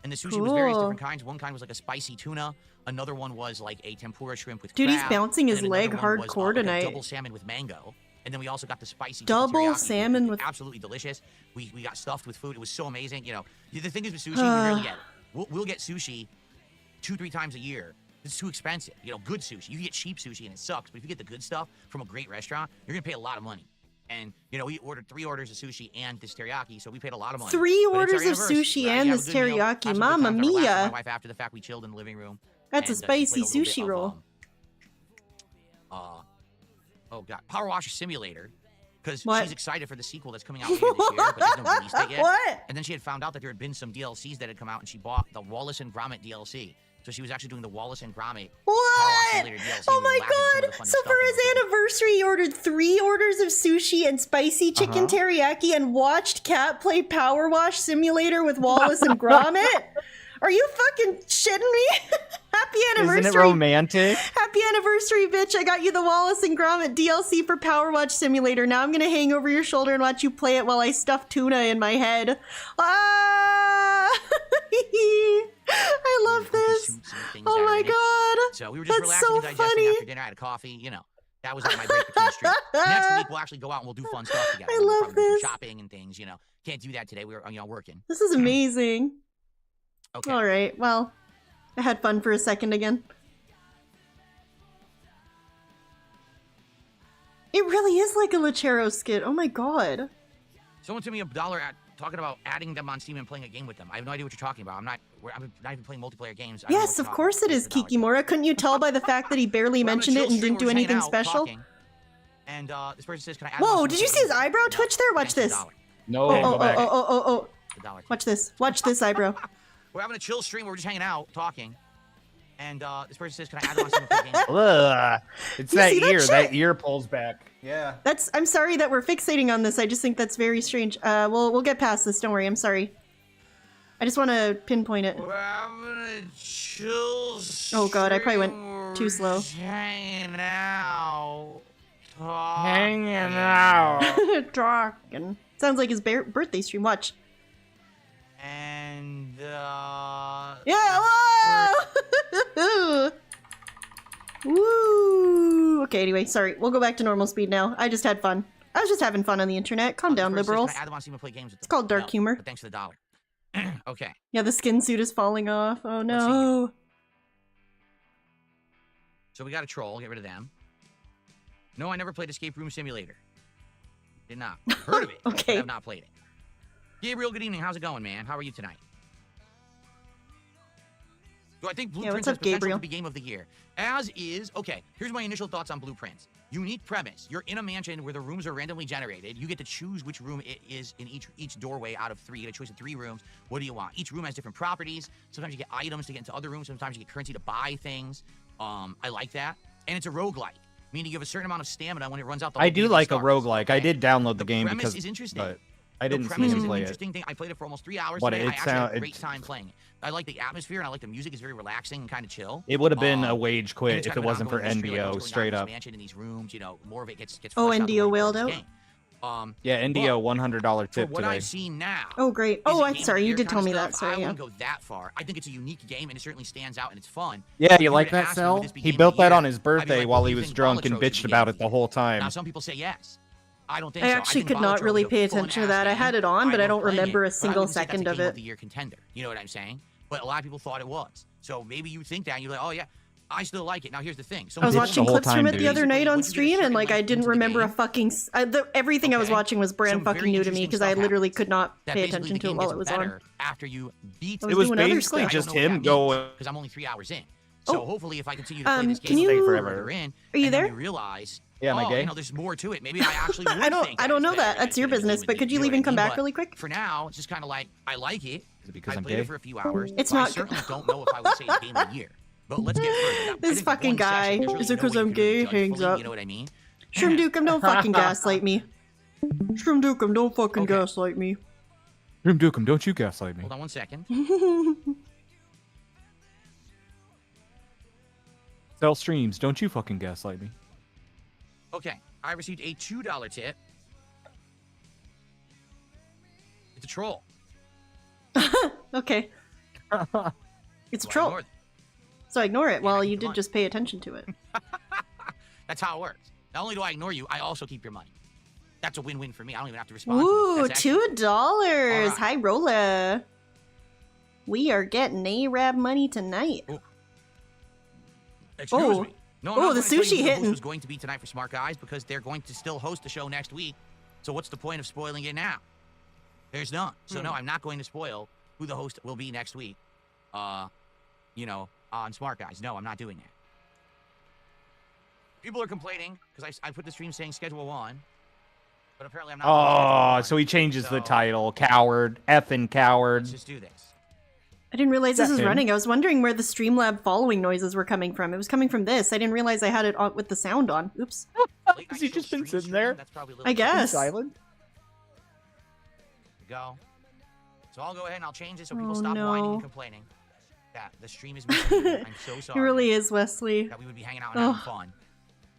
And the sushi was various Cool. different kinds. One kind was like a spicy tuna. Another one was like a tempura shrimp with Dude, he's crab, bouncing his and then leg another one was, hardcore like a tonight. double salmon with mango. And then we also got the spicy Double chicken teriyaki. salmon with- Absolutely delicious. We got stuffed with food. It was so amazing. You know, the thing is with sushi, we rarely get it. We'll get sushi 2-3 times a year. It's too expensive. You know, good sushi. You can get cheap sushi and it sucks, but if you get the good stuff from a great restaurant, you're gonna pay a lot of money. And you know, we ordered 3 orders of sushi and this teriyaki, so we paid a lot of money. 3 But it's our orders of anniversary, sushi right? and You have this a good meal, teriyaki. have some good Mamma times. I relaxed with mia. My wife after the fact, we chilled in the living room. That's a and, she played spicy little bit sushi of, roll. oh god, Power Washer Simulator. Because What? she's excited for the sequel that's coming out later this year, but there's no release date yet. What? And then she had found out that there had been some DLCs that had come out, and she bought the Wallace and Gromit DLC. So she was actually doing the Wallace and Gromit Power Wash What? Simulator DLC. Oh and we were my laughing at some of god! the funny So stuff for in his it. anniversary, he ordered 3 orders of sushi and spicy chicken teriyaki and watched Kat play Power Wash Simulator with Wallace and Gromit? Are you fucking shitting me? Happy anniversary! Isn't it romantic? Happy anniversary, bitch! I got you the Wallace and Gromit DLC for Power Watch Simulator. Now I'm gonna hang over your shoulder and watch you play it while I stuff tuna in my head. Ah! I love this. Oh my god! So we were just That's relaxing so and digesting funny. after dinner. I had a coffee, you know. That was like my break between the streets. Next week we'll actually go out and we'll do fun stuff together. I We'll love probably do some this. shopping and things, you know. Can't do that today. We were, you know, working. This is amazing. Okay. All right. Well, I had fun for a second again. It really is like a Lechero skit. Oh my god. Someone sent me $1 talking about adding them on Steam and playing a game with them. I have no idea what you're talking about. I'm not even playing multiplayer games. I don't know Yes, what you're of talking course about. it is, Here's the $1. Kikimora. Couldn't you tell by the fact that he barely We're on a mentioned chill it and stream, didn't do we're just hanging anything out, special? talking, and this person says, "Can I add?" on Whoa, Steam did and you play see his games with eyebrow you?" twitch there? Watch Thanks this. for No, $1. Oh, go back. The $1. Watch this. Watch this eyebrow. We're having a chill stream. We're just hanging out, talking. And this person says, "Can I add on Steam and play games?" Ugh. It's You that see that ear. shit? That ear pulls back. Yeah. I'm sorry that we're fixating on this. I just think that's very strange. We'll get past this. Don't worry. I'm sorry. I just want to pinpoint it. We're having a chill Oh god, I probably stream. went We're too slow. just hanging out. Hanging out. Talking. Sounds like his birthday stream. Watch. And Yeah. Whoa! Woo! Okay. Anyway, sorry. We'll go back to normal speed now. I just had fun. I was just having fun on the internet. Calm down, this person says, liberals. "Can I add them on Steam and play games with them?" It's called dark No, humor. But thanks for the $1. Okay. Yeah, the skin suit is falling off. Oh see no. So we got a troll. Get rid of them. No, I never played Escape Room Simulator. Did not. Heard of it. Okay. But have not played it. Gabriel, good evening. How's it going, man? How are you tonight? Do I think Blueprints what's has up, potential Gabriel? to be Game of the Year? As is, okay, here's my initial thoughts on Blueprints. Unique premise. You're in a mansion where the rooms are randomly generated. You get to choose which room it is in each doorway out of 3. You get a choice of 3 rooms. What do you want? Each room has different properties. Sometimes you get items to get into other rooms. Sometimes you get currency to buy things. I like that. And it's a roguelike, meaning you have a certain amount of stamina when it runs out. The I whole do game like a starts, roguelike. I okay? did download the The game premise because is interesting. but I didn't the see premise him is an play it. interesting thing. I played it for almost 3 hours But today. I it actually had a sound- great time playing it. I like the atmosphere and I like the music. It's very relaxing and kind of chill. It would have been a And wage it's quit kind if of it an wasn't for ongoing mystery, like, NDO, what's going on straight in this up. mansion, in these rooms, you know, more of it gets Oh, fleshed out the NDO more you wailed play this out? game. Yeah, NDO but $100 for tip what today. I've seen now. Oh, great. is Oh, it I'm game of sorry. the You year did kind tell of me that. stuff. Sorry. I Yeah. wouldn't go that far. I think it's a unique game and it certainly stands out and it's fun. Yeah, you If like were to that ask me, cell? would this be He game of built the that year, on his I'd be birthday like, while well, he you was think drunk and Balatros would bitched be about game it of the year? whole Now, time. some people say yes. I don't think I so. actually think could not Balatros really is a pay attention to fun-ass that. I game. had it on, but I love don't playing remember it, a but I single wouldn't say that's second a of game it. of the year contender. You know what I'm saying? But a lot of people thought it was. So maybe you think that and you're like, oh yeah, I still like it. Now here's the thing. I was bitched watching the whole clips from time, it the dude. other night on Once you get a stream, and certain like I length didn't into the remember a game, fucking. Everything I was okay, watching was brand some fucking very new to me interesting because I stuff literally happens. could not that pay basically attention the to it game while gets it was on. better after you beat I It was was doing other basically stuff. just him going. because I'm only 3 hours in. So Oh. hopefully, if I continue to play this Can game you- further in, Are you and then there? we realize, Yeah, am I oh, gay? you know, there's more to it. Maybe I actually would I don't. think I don't it's know better that. than That's your it's business. game But of could the you year, leave know and what I come mean? back But really quick? For now, it's just kind of like I like it. Is it because I I'm played gay? it for a few hours. It's but not I certainly don't know if I would say it's game of the year. But let's get further. I This think fucking one guy, session, there's is really it 'cause no way I'm you can really gay? judge Hangs fully, up. You know what I mean? Shroom Dukem, don't fucking gaslight me. Shroom Dukem, don't fucking Okay. gaslight me. Grim Dukem, don't you gaslight me. Hold on one second. Sell streams, don't you fucking gaslight me. Okay, I received a $2 tip. It's a troll. Okay. It's a So I troll. ignored it. So I ignore it. I Well, keep you the did money. just pay attention to it. That's how it works. Not only do I ignore you, I also keep your money. That's a win-win for me. I don't even have to respond to you. Ooh, That's excellent. $2. Alright. Hi, Rolla. We are getting Arab money tonight. Excuse Oh. me. No, Oh, I'm not the gonna tell you sushi who the host hitting. was going to be tonight for Smart Guys because they're going to still host the show next week. So what's the point of spoiling it now? There's none. So no, I'm not going to spoil who the host will be next week. You know, on Smart Guys. No, I'm not doing that. People are complaining because I put the stream saying schedule 1, but apparently I'm not. Oh, so he changes the title. Coward. Effing coward. Let's just do this. I didn't realize this Is that was him? running. I was wondering where the Streamlab following noises were coming from. It was coming from this. I didn't realize I had it on with the sound on. Oops. Late Has he night just show been stream sitting there? That's probably a little I guess. Silent? Go. So I'll go ahead and I'll change it so people Oh, stop whining no. and complaining. That the stream is missing. I'm so It sorry. really is, Wesley. That we would be hanging out and having Oh. fun.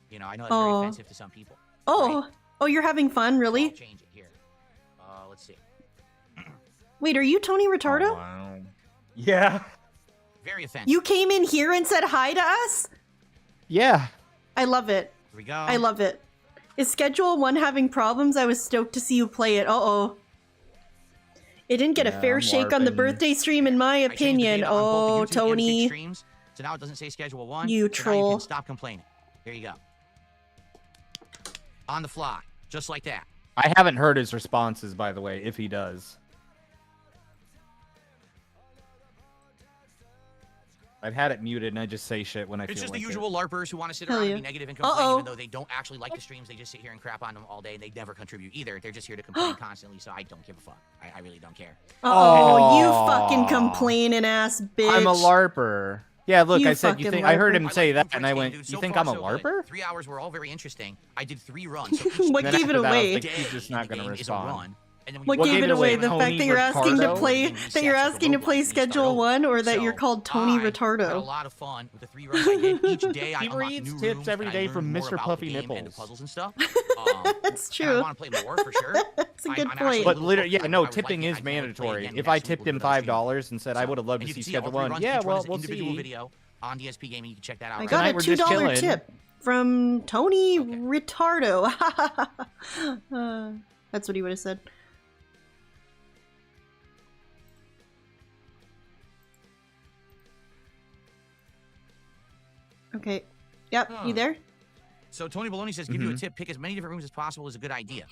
You know, I know that's very Oh. offensive to some people. Oh. Oh, you're having fun, I'll really? change it here. Let's see. Wait, are you Tony Retardo? Oh, wow. Yeah. Very offensive. You came in here and said hi to us? Yeah. I love it. Here we go. I love it. Is Schedule 1 having problems? I was stoked to see you play it. Uh-oh. It didn't get a Yeah, fair I'm shake on the LARPing. birthday stream, in my I changed the opinion. data on both the Oh, YouTube and Kick Tony. streams, so now it doesn't say schedule 1. You so now you troll. can stop complaining. There you go. On the fly, just like that. I haven't heard his responses, by the way, if he does. I've had it muted and I just say shit when I It's feel just like the it. usual LARPers who want to sit Hell around yeah. and be negative and complain, Uh-oh. even though they don't actually like the streams. They just sit here and crap on them all day, and they never contribute either. They're just here to complain constantly, so I don't give a fuck. I really don't care. Uh-oh, you Aw. fucking complaining ass bitch. I'm a LARPer. Yeah, look, You I said you fucking think I heard LARPer. him say like that, Blue and I Prince went, game, dude. "You So think far, I'm a so good. LARPer?" 3 hours were all very interesting. I did 3 runs. So each What And then gave it after that, I was away? like, he's just not day gonna is a respond. run. And then when What you What gave gave it it away? away? The Tony fact that you're asking to Retardo? play that you're asking to play Schedule 1, or that you're called Tony I had a Retardo. lot of fun with the 3 runs I did. Each day I He unlocked reads new tips rooms, every and day I learned from more Mr. about Puffy the game and the Nipples. puzzles and stuff. That's And I true. want to play more for sure. That's a good I'm actually point. a But little literally, yeah, hooked. no, I was tipping liking it. is I can't wait to play mandatory. again If next I week. tipped We'll him do it on stream. $5 and said I would have loved And to you see can see all Schedule 3 1, runs. yeah, Each one well, is an we'll individual see. video on DSP Gaming. You can check that out. I right got Tonight a we're just $2 chilling. tip from Tony Okay. Retardo. That's what he would have said. Okay. Yep, Huh. you there? So Tony Baloney says, give you a tip. Pick as many different rooms as possible is a good idea.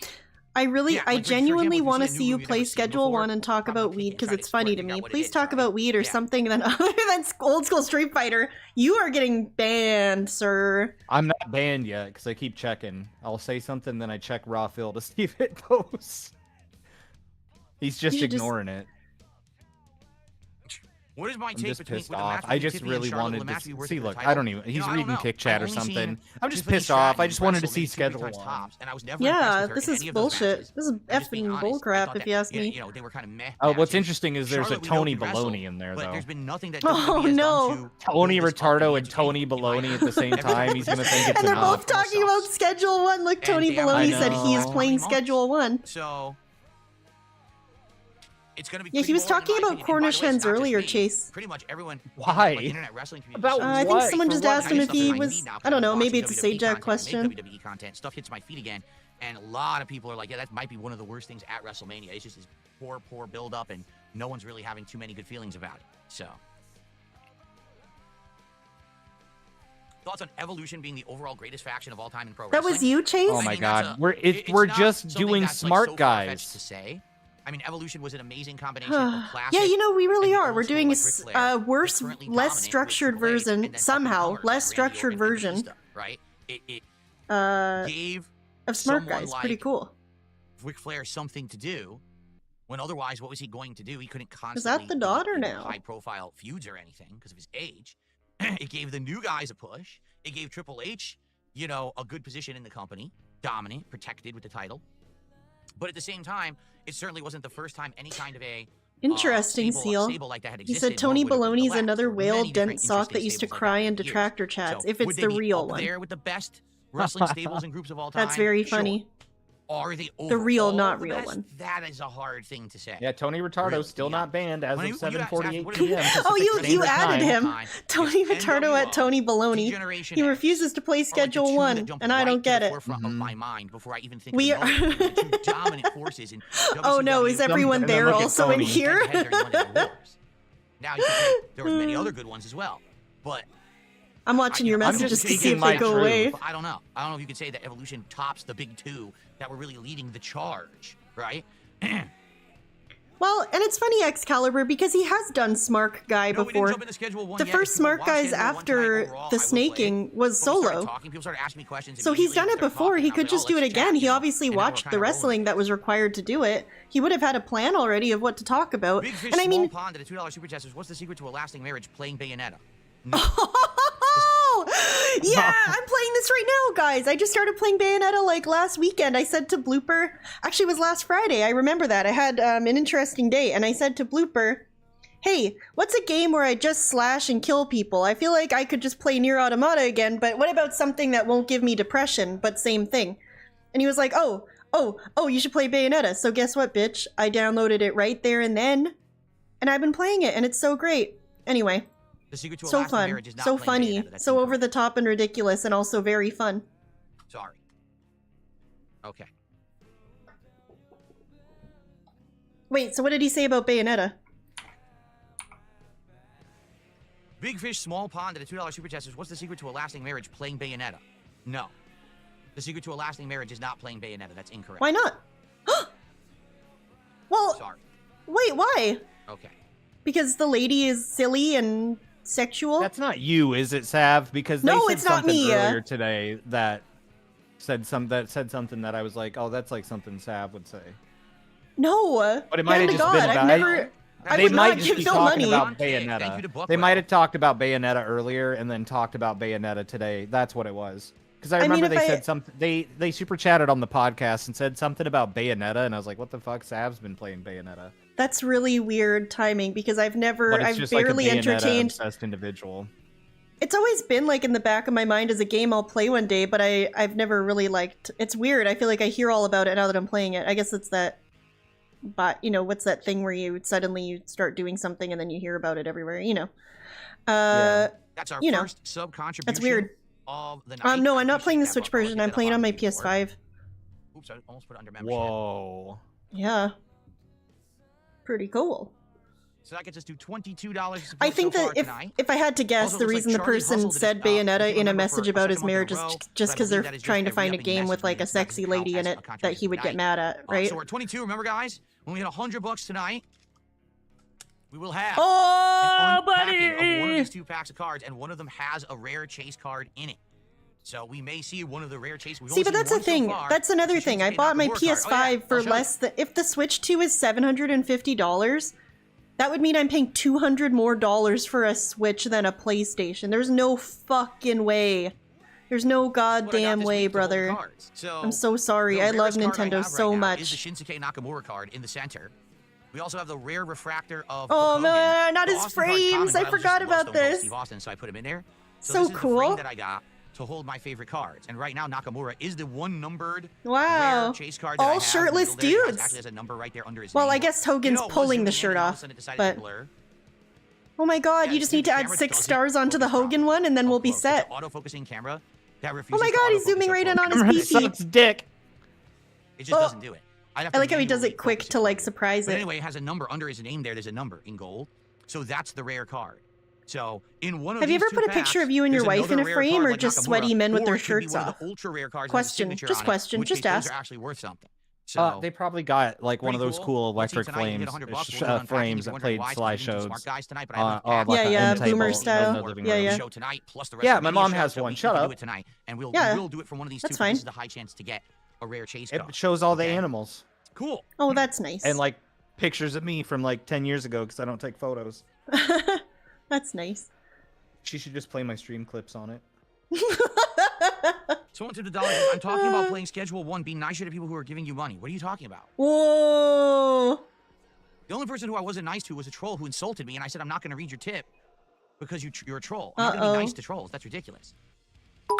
I really, Yeah, I like, for genuinely example, if want to you see a see new you room you've play never seen Schedule before, 1 and talk probably about pick weed it, because try to it's explore funny it, to figure out me. what it Please is, talk right? about weed or Yeah. something then other than old school Street Fighter. You are getting banned, sir. I'm not banned yet because I keep checking. I'll say something, then I check raw fill to see if it goes. He's just You should just- ignoring it. What is my I'm take just between pissed with the off. match I between just Tiffany and really Charlotte? wanted Will the match to be worth see. it for the Look, I title? don't even. You He's know, I don't reading know. kick chat I've or only seen something. I'm just Tiffany pissed off. I Stratton just wanted to wrestle see maybe 2 or 3 schedule times one. tops, and I was never Yeah, impressed with her this in is any of those bullshit. matches. This is I'm just being effing honest. I bullcrap, thought if that, you ask me. you know, they were kind of meh. Oh, what's matches. interesting is there's Charlotte, a we know Tony can wrestle, Baloney in there, but though. there's been nothing that Oh, WWE has no. done to Tony build this up Ritardo in and the Tony entertainment, in my Baloney at the same opinion. time. He's gonna think it's And they're enough. both talking about Schedule 1. Look, Tony And damn, Baloney I said he is know. playing months. Schedule 1. So it's gonna be Yeah, he pretty was boring, in talking my about opinion. And by Cornish the way, it's hens not just earlier, me. Chase. Pretty much everyone in the, Why? like, internet wrestling community. About So I think what? someone For just what? asked him I if get stuff he in my was. feed now 'cause I don't I've know. been Maybe watching it's a WWE Sajak content, question. make WWE content. Stuff hits my feed again, and a lot of people are like, "Yeah, that might be one of the worst things at WrestleMania. It's just this poor build up, and no one's really having too many good feelings about it." So, thoughts on Evolution being the overall greatest faction of all time in pro That wrestling? was you, Chase? Oh I my mean, that's God, it's we're not just something doing that's, like, smart so far-fetched guys. to say. I mean, Evolution was an amazing combination of classic. Yeah, you know, we really and the are. old We're school, doing a like Ric Flair, but worse, currently less dominant with structured Triple H, version, and then somehow, up-and-comers less like Randy structured Orton and version Batista, right? It gave of Smart someone Guys. Pretty like cool. Ric Flair something to do, when otherwise, what was he going to do? He couldn't Is constantly that the daughter be in now? high-profile feuds or anything because of his age. It gave the new guys a push. It gave Triple H, you know, a good position in the company, dominant, protected with the title. But at the same time, it certainly wasn't the first time any kind of a Interesting, Seal. stable like that had He existed, said Tony nor would it be the Baloney's last. another There were whale many different dense sock that interesting used to stables like cry that in over the years. detractor chats, So, if it's would they the be real up one. there with the best wrestling stables and groups of all time? That's very Sure. funny. Are they The real, overall not the real best? one. That is a hard thing to say. Yeah, Tony Ritardo Really, still yeah. not banned as When of you asked 7:48 what p.m. it is- Oh, you Pacific added Standard him. Time. Tony Ritardo at Tony Baloney. Degeneration He X refuses to play are like the Schedule two 1, that jump and I right don't to get the it. forefront of my mind before I even think We of another. are- They're the two dominant forces in Oh no, is WCW. everyone And then there look at also in Tony. here? Head-to-head during Monday Night Wars. Now you can say there was many other good ones as well, but I'm watching your I'm messages just to see speaking if my they go truth. away. I don't know. I don't know if you could say that Evolution tops the big two that were really leading the charge, right? Well, and it's funny, Excalibur, because he has done Smart Guy No, we didn't before. jump into Schedule 1 The yet. first If people Smart watch Guys Schedule 1 tonight after overall, the I will play. snaking was People started solo. talking, people started asking me questions. So he's done it immediately, we started before. talking, He I was could like, just oh, do it let's again. chat, He you know, obviously and now we're watched kinda the rolling. wrestling that was required to do it. He would have had a plan already of what to talk about. Big Fish And I Small mean, Pond at a $2 super chat says, what's the secret to a lasting marriage? Playing Bayonetta. No. oh, yeah, I'm playing this right now, guys. I just started playing Bayonetta like last weekend. I said to Blooper, actually it was last Friday. I remember that. I had an interesting day, and I said to Blooper, hey, what's a game where I just slash and kill people? I feel like I could just play Nier Automata again, but what about something that won't give me depression, but same thing? And he was like, oh, you should play Bayonetta. So guess what, bitch? I downloaded it right there and then, and I've been playing it, and it's so great. Anyway, The secret to a so lasting fun, marriage is not so playing funny, Bayonetta. That's so over incorrect. the top and ridiculous, and also very fun. Sorry. Okay. Wait, so what did he say about Bayonetta? Big Fish Small Pond at a $2 super chat says, what's the secret to a lasting marriage? Playing Bayonetta. No. The secret to a lasting marriage is not playing Bayonetta. That's incorrect. Why not? Well, Sorry. wait, why? Okay. Because the lady is silly and sexual? That's not you, is it, Sav? Because they No, said it's not something me. earlier today that said something that I was like, oh, that's like something Sav would say. No. But it might have Hand to just God, been I've about. never. I They would might not just give be Phil talking money. about Thank you to Bayonetta. Buckwell. They might have talked about Bayonetta earlier and then talked about Bayonetta today. That's what it was. Because I I mean, remember if they I- said something. They super chatted on the podcast and said something about Bayonetta, and I was like, "What the fuck? Sav's been playing Bayonetta." That's really weird timing because I've But it's I've just barely like a entertained. Bayonetta-obsessed individual. It's always been like in the back of my mind as a game I'll play one day, but I've never really liked. It's weird. I feel like I hear all about it now that I'm playing it. I guess it's that. But you know, what's that thing where you suddenly start doing something and then you hear about it everywhere? You know. That's our you know, first sub contribution. That's weird. Of the night. No, I I'm not appreciate playing the that, Switch Buckwell. I'll version. get I'm that playing up on my the board. PS5. Oops, I almost put it under membership. Whoa. Yeah. Pretty cool. So that gets us to $22. I think that if I had to guess, Also, the looks like reason the Charlie person Hustle did said it, if you Bayonetta in a remember, message for a about his second month marriage in is a row, just but I because they're believe that is trying to just a find a re-upping game with message like a means that sexy doesn't count lady in as it a that he would get contribution mad at, right? So we're at 22. Remember, guys, when we hit $100 tonight, we will have Oh, an unpacking of one of buddy! these 2 packs of cards, and one of them has a rare chase card in it. So we may see one of the rare chase. We've See, only but seen that's the one so thing. far. That's another So thing. I Shinsuke bought my Nakamura card. PS5 Oh, yeah, for I'll show you. less than. If the Switch 2 is $750, That would mean I'm paying $200 more for a Switch than a PlayStation. There's no fucking way. There's no goddamn way, brother. So I'm so sorry. I love Nintendo so much. Is the Shinsuke Nakamura card in the center? We also have the rare refractor of. Oh Hulk no, Hogan. not The his Austin card's frames. common, I but was just forgot lost about on this. Steve Austin, so I put him in there. So this is the frame cool. that I got to hold my favorite cards, and right now Nakamura is the one numbered Wow. rare chase card. That I All have. shirtless The middle there, it dudes. actually has a number right there under his Well, name. I guess Hogan's You know, it was pulling the zooming in, shirt and all of a off, sudden it decided but to blur. oh my god, Yeah, you just the need to add camera 6 doesn't stars onto the focus properly. Hogan one, and then we'll be It's an set. autofocusing camera that Oh refuses my to god, he's autofocus zooming up right in close. on his Camera PP. sucks dick. It just doesn't do it. I'd have I to like how he does manually it quick focus to like properly. surprise But it. anyway, it has a number under his name there. There's a number in gold. So that's the rare card. So in one of Have you these ever two put a picture packs, of you and your there's wife in a another rare frame, card or like just Nakamura, sweaty men with or their it could be shirts one of off? the ultra rare cards Question, that has a signature just on it, question, which just means ask. those are actually worth something. So They probably got like one of pretty those cool Let's see, electric tonight you flames get $100. We'll do unpacking. frames If you're that wondering played why, slide it's 'cause we do shows smart guys tonight, but I have on an like Yeah, an yeah, end table boomer in style. the living Yeah, room. yeah. show tonight plus the Yeah, rest my of the mom show, has so one. we Shut can up. do it tonight, and we'll Yeah. do it for one of these That's two. fine. This is the high chance to get a rare chase It card. shows all the Okay. animals Cool. Oh, that's nice. and like pictures of me from like 10 years ago because I don't take photos. That's nice. She should just play my stream clips on it. Someone to the dollar. I'm talking about playing Schedule 1. Be nicer to people who are giving you money. What are you talking about? Whoa. The only person who I wasn't nice to was a troll who insulted me, and I said, I'm not going to read your tip because you're a troll. I'm not going to be nice to trolls. That's ridiculous.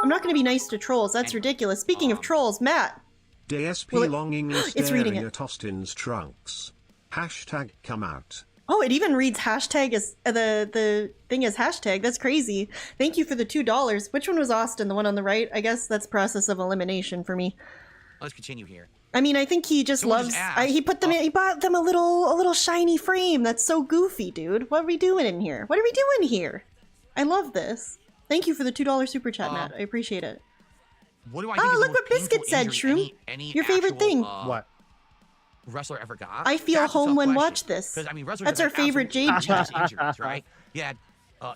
I'm not going to be nice to trolls. That's ridiculous. Speaking of trolls, Matt. DSP Well, longingly it's reading staring it. at Austin's trunks. Hashtag come out. Oh, it even reads hashtag as the thing is hashtag. That's crazy. Thank you for the $2. Which one was Austin? The one on the right? I guess that's process of elimination for me. Let's continue here. I mean, I think he just Someone loves. just asked, He put them. He bought them a little shiny frame. That's so goofy, dude. What are we doing in here? What are we doing here? I love this. Thank you for the $2 super chat, Matt. I appreciate it. What do I think Oh, is the look most what Biscuit painful said, injury Shroom. any Your favorite actual, thing. What? Wrestler ever got? I feel That's a tough home when question. watch this. 'Cause, I mean, wrestlers That's have our had favorite absolutely Jade chat. ridiculous injuries, right? You had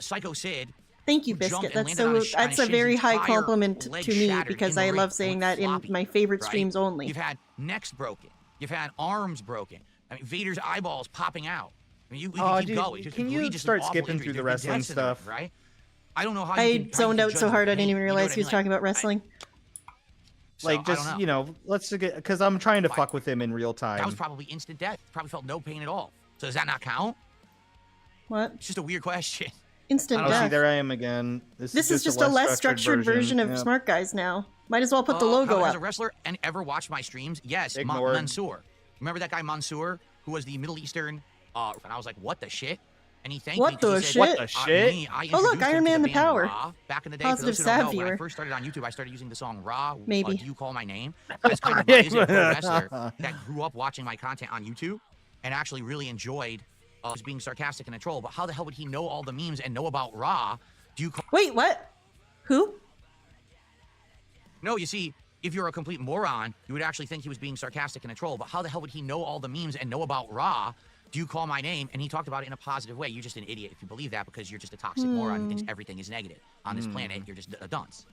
Psycho Sid. Thank you, who jumped Biscuit. and That's landed on so. his- on That's his a very shins, high entire compliment leg to me shattered because in the I ring, love saying that in floppy, my favorite right? streams only. You've had necks broken. You've had arms broken. I mean, Vader's eyeballs popping out. I mean, we can keep dude, going. Just can you egregious and start awful skipping injuries. through the There's been wrestling deaths in the ring, stuff? right? I don't know how you I can, zoned out judge so hard I the didn't even pain, you know realize what he was I mean? talking about wrestling. So, Like, I don't just, know. let's get, because I'm trying to Fine. fuck with him in real time. That was probably instant death. Probably felt no pain at all. So does that not count? What? It's just a weird question. Instant Oh, see, death. there I am again. This is just a less structured version of Yeah. Smart Guys now. Might as well put the logo As a up. wrestler and ever watched my streams? Yes, Ignored. Mansoor. Remember that guy Mansoor, who was the Middle Eastern? And I was like, what the shit? And he thanked me. What 'cause the he said, shit? What the shit? I Oh, look, introduced him Iron to Man the band Power. Ra back in the day. Positive For those who don't Sav know, when I viewer. first started on YouTube, I started using the song Ra. Maybe. Do You Call My Name? As kind of is a pro wrestler that grew up watching my content on YouTube and actually really enjoyed being sarcastic and a troll. But how the hell would he know all the memes and know about Ra? Do you call? Wait, what? Who? No, you see, if you're a complete moron, you would actually think he was being sarcastic and a troll. But how the hell would he know all the memes and know about Ra? Do you call my name? And he talked about it in a positive way. You're just an idiot if you believe that because you're just a toxic moron who thinks everything is negative on this planet. You're just a dunce.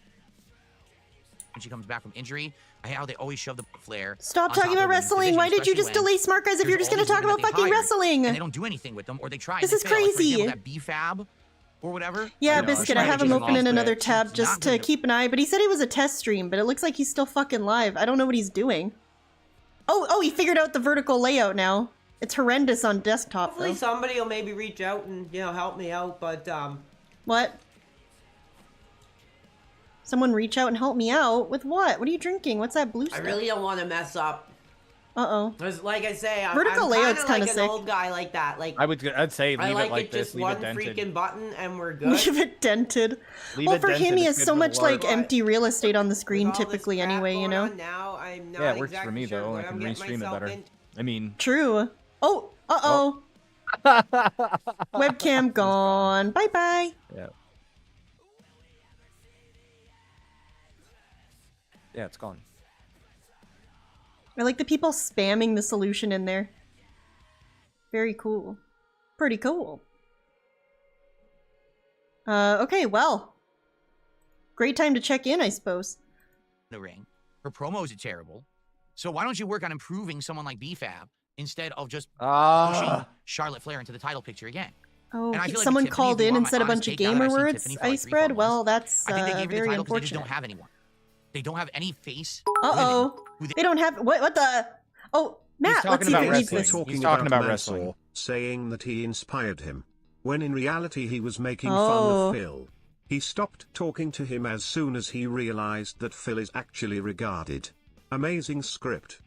When she comes back from injury, I hate how they always shove the flare. Stop on talking top about of women's wrestling. division, Why did you especially just when delay Smart Guys if there's you're just all gonna these talk women about that they fucking hired, wrestling? And they don't do anything with them, or they try. This and is they fail. Like, for example, crazy. that BFAB or whatever. Yeah, I know, Biscuit, I I have just him open in lost another it. tab It's just not to good. keep an eye, but he said it was a test stream, but it looks like he's still fucking live. I don't know what he's doing. Oh, he figured out the vertical layout now. It's horrendous on desktop, Hopefully though. somebody will maybe reach out and, help me out, but, What? Someone reach out and help me out? With what? What are you drinking? What's that blue I stuff? really don't want to mess up. Uh-oh. Because, like I say, Vertical I'm layout's kind kinda of like sick. an old guy like that. Like, I'd say I leave like it like it this, just leave one it dented. freaking button and we're good. Leave it dented. Leave Well, it for dented, him, he it's has good so for the much, like, large. empty real estate on the screen With all this typically crap anyway, you going know? on Now, I'm not Yeah, it works exactly for me, sure though. what I can I'm getting restream it myself better. into. I mean, True. Oh, uh-oh. Webcam gone. Bye-bye. yeah. Yeah, it's gone. I like the people spamming the solution in there. Very cool. Pretty cool. Okay, well. Great time to check in, I suppose. The ring. Her promos are terrible. So why don't you work on improving someone like BFAB instead of just Ah. pushing Charlotte Flair into the title picture again. Oh, And I feel like someone Tiffany, called if you in want and my said a honest bunch of take, now that gamer I've seen words. Tiffany for I like 3-4 spread. months, Well, that's I think they gave her the very title because they just unfortunate. don't have anyone. They don't have any face. Uh-oh. women who They don't have... What the... Oh, Matt, let's see if talking you about read wrestling. this. Talking He's talking about Mansoor, wrestling. saying that he inspired him, when in reality he was making fun Oh. of Phil. He stopped talking to him as soon as he realized that Phil is actually regarded. Amazing script.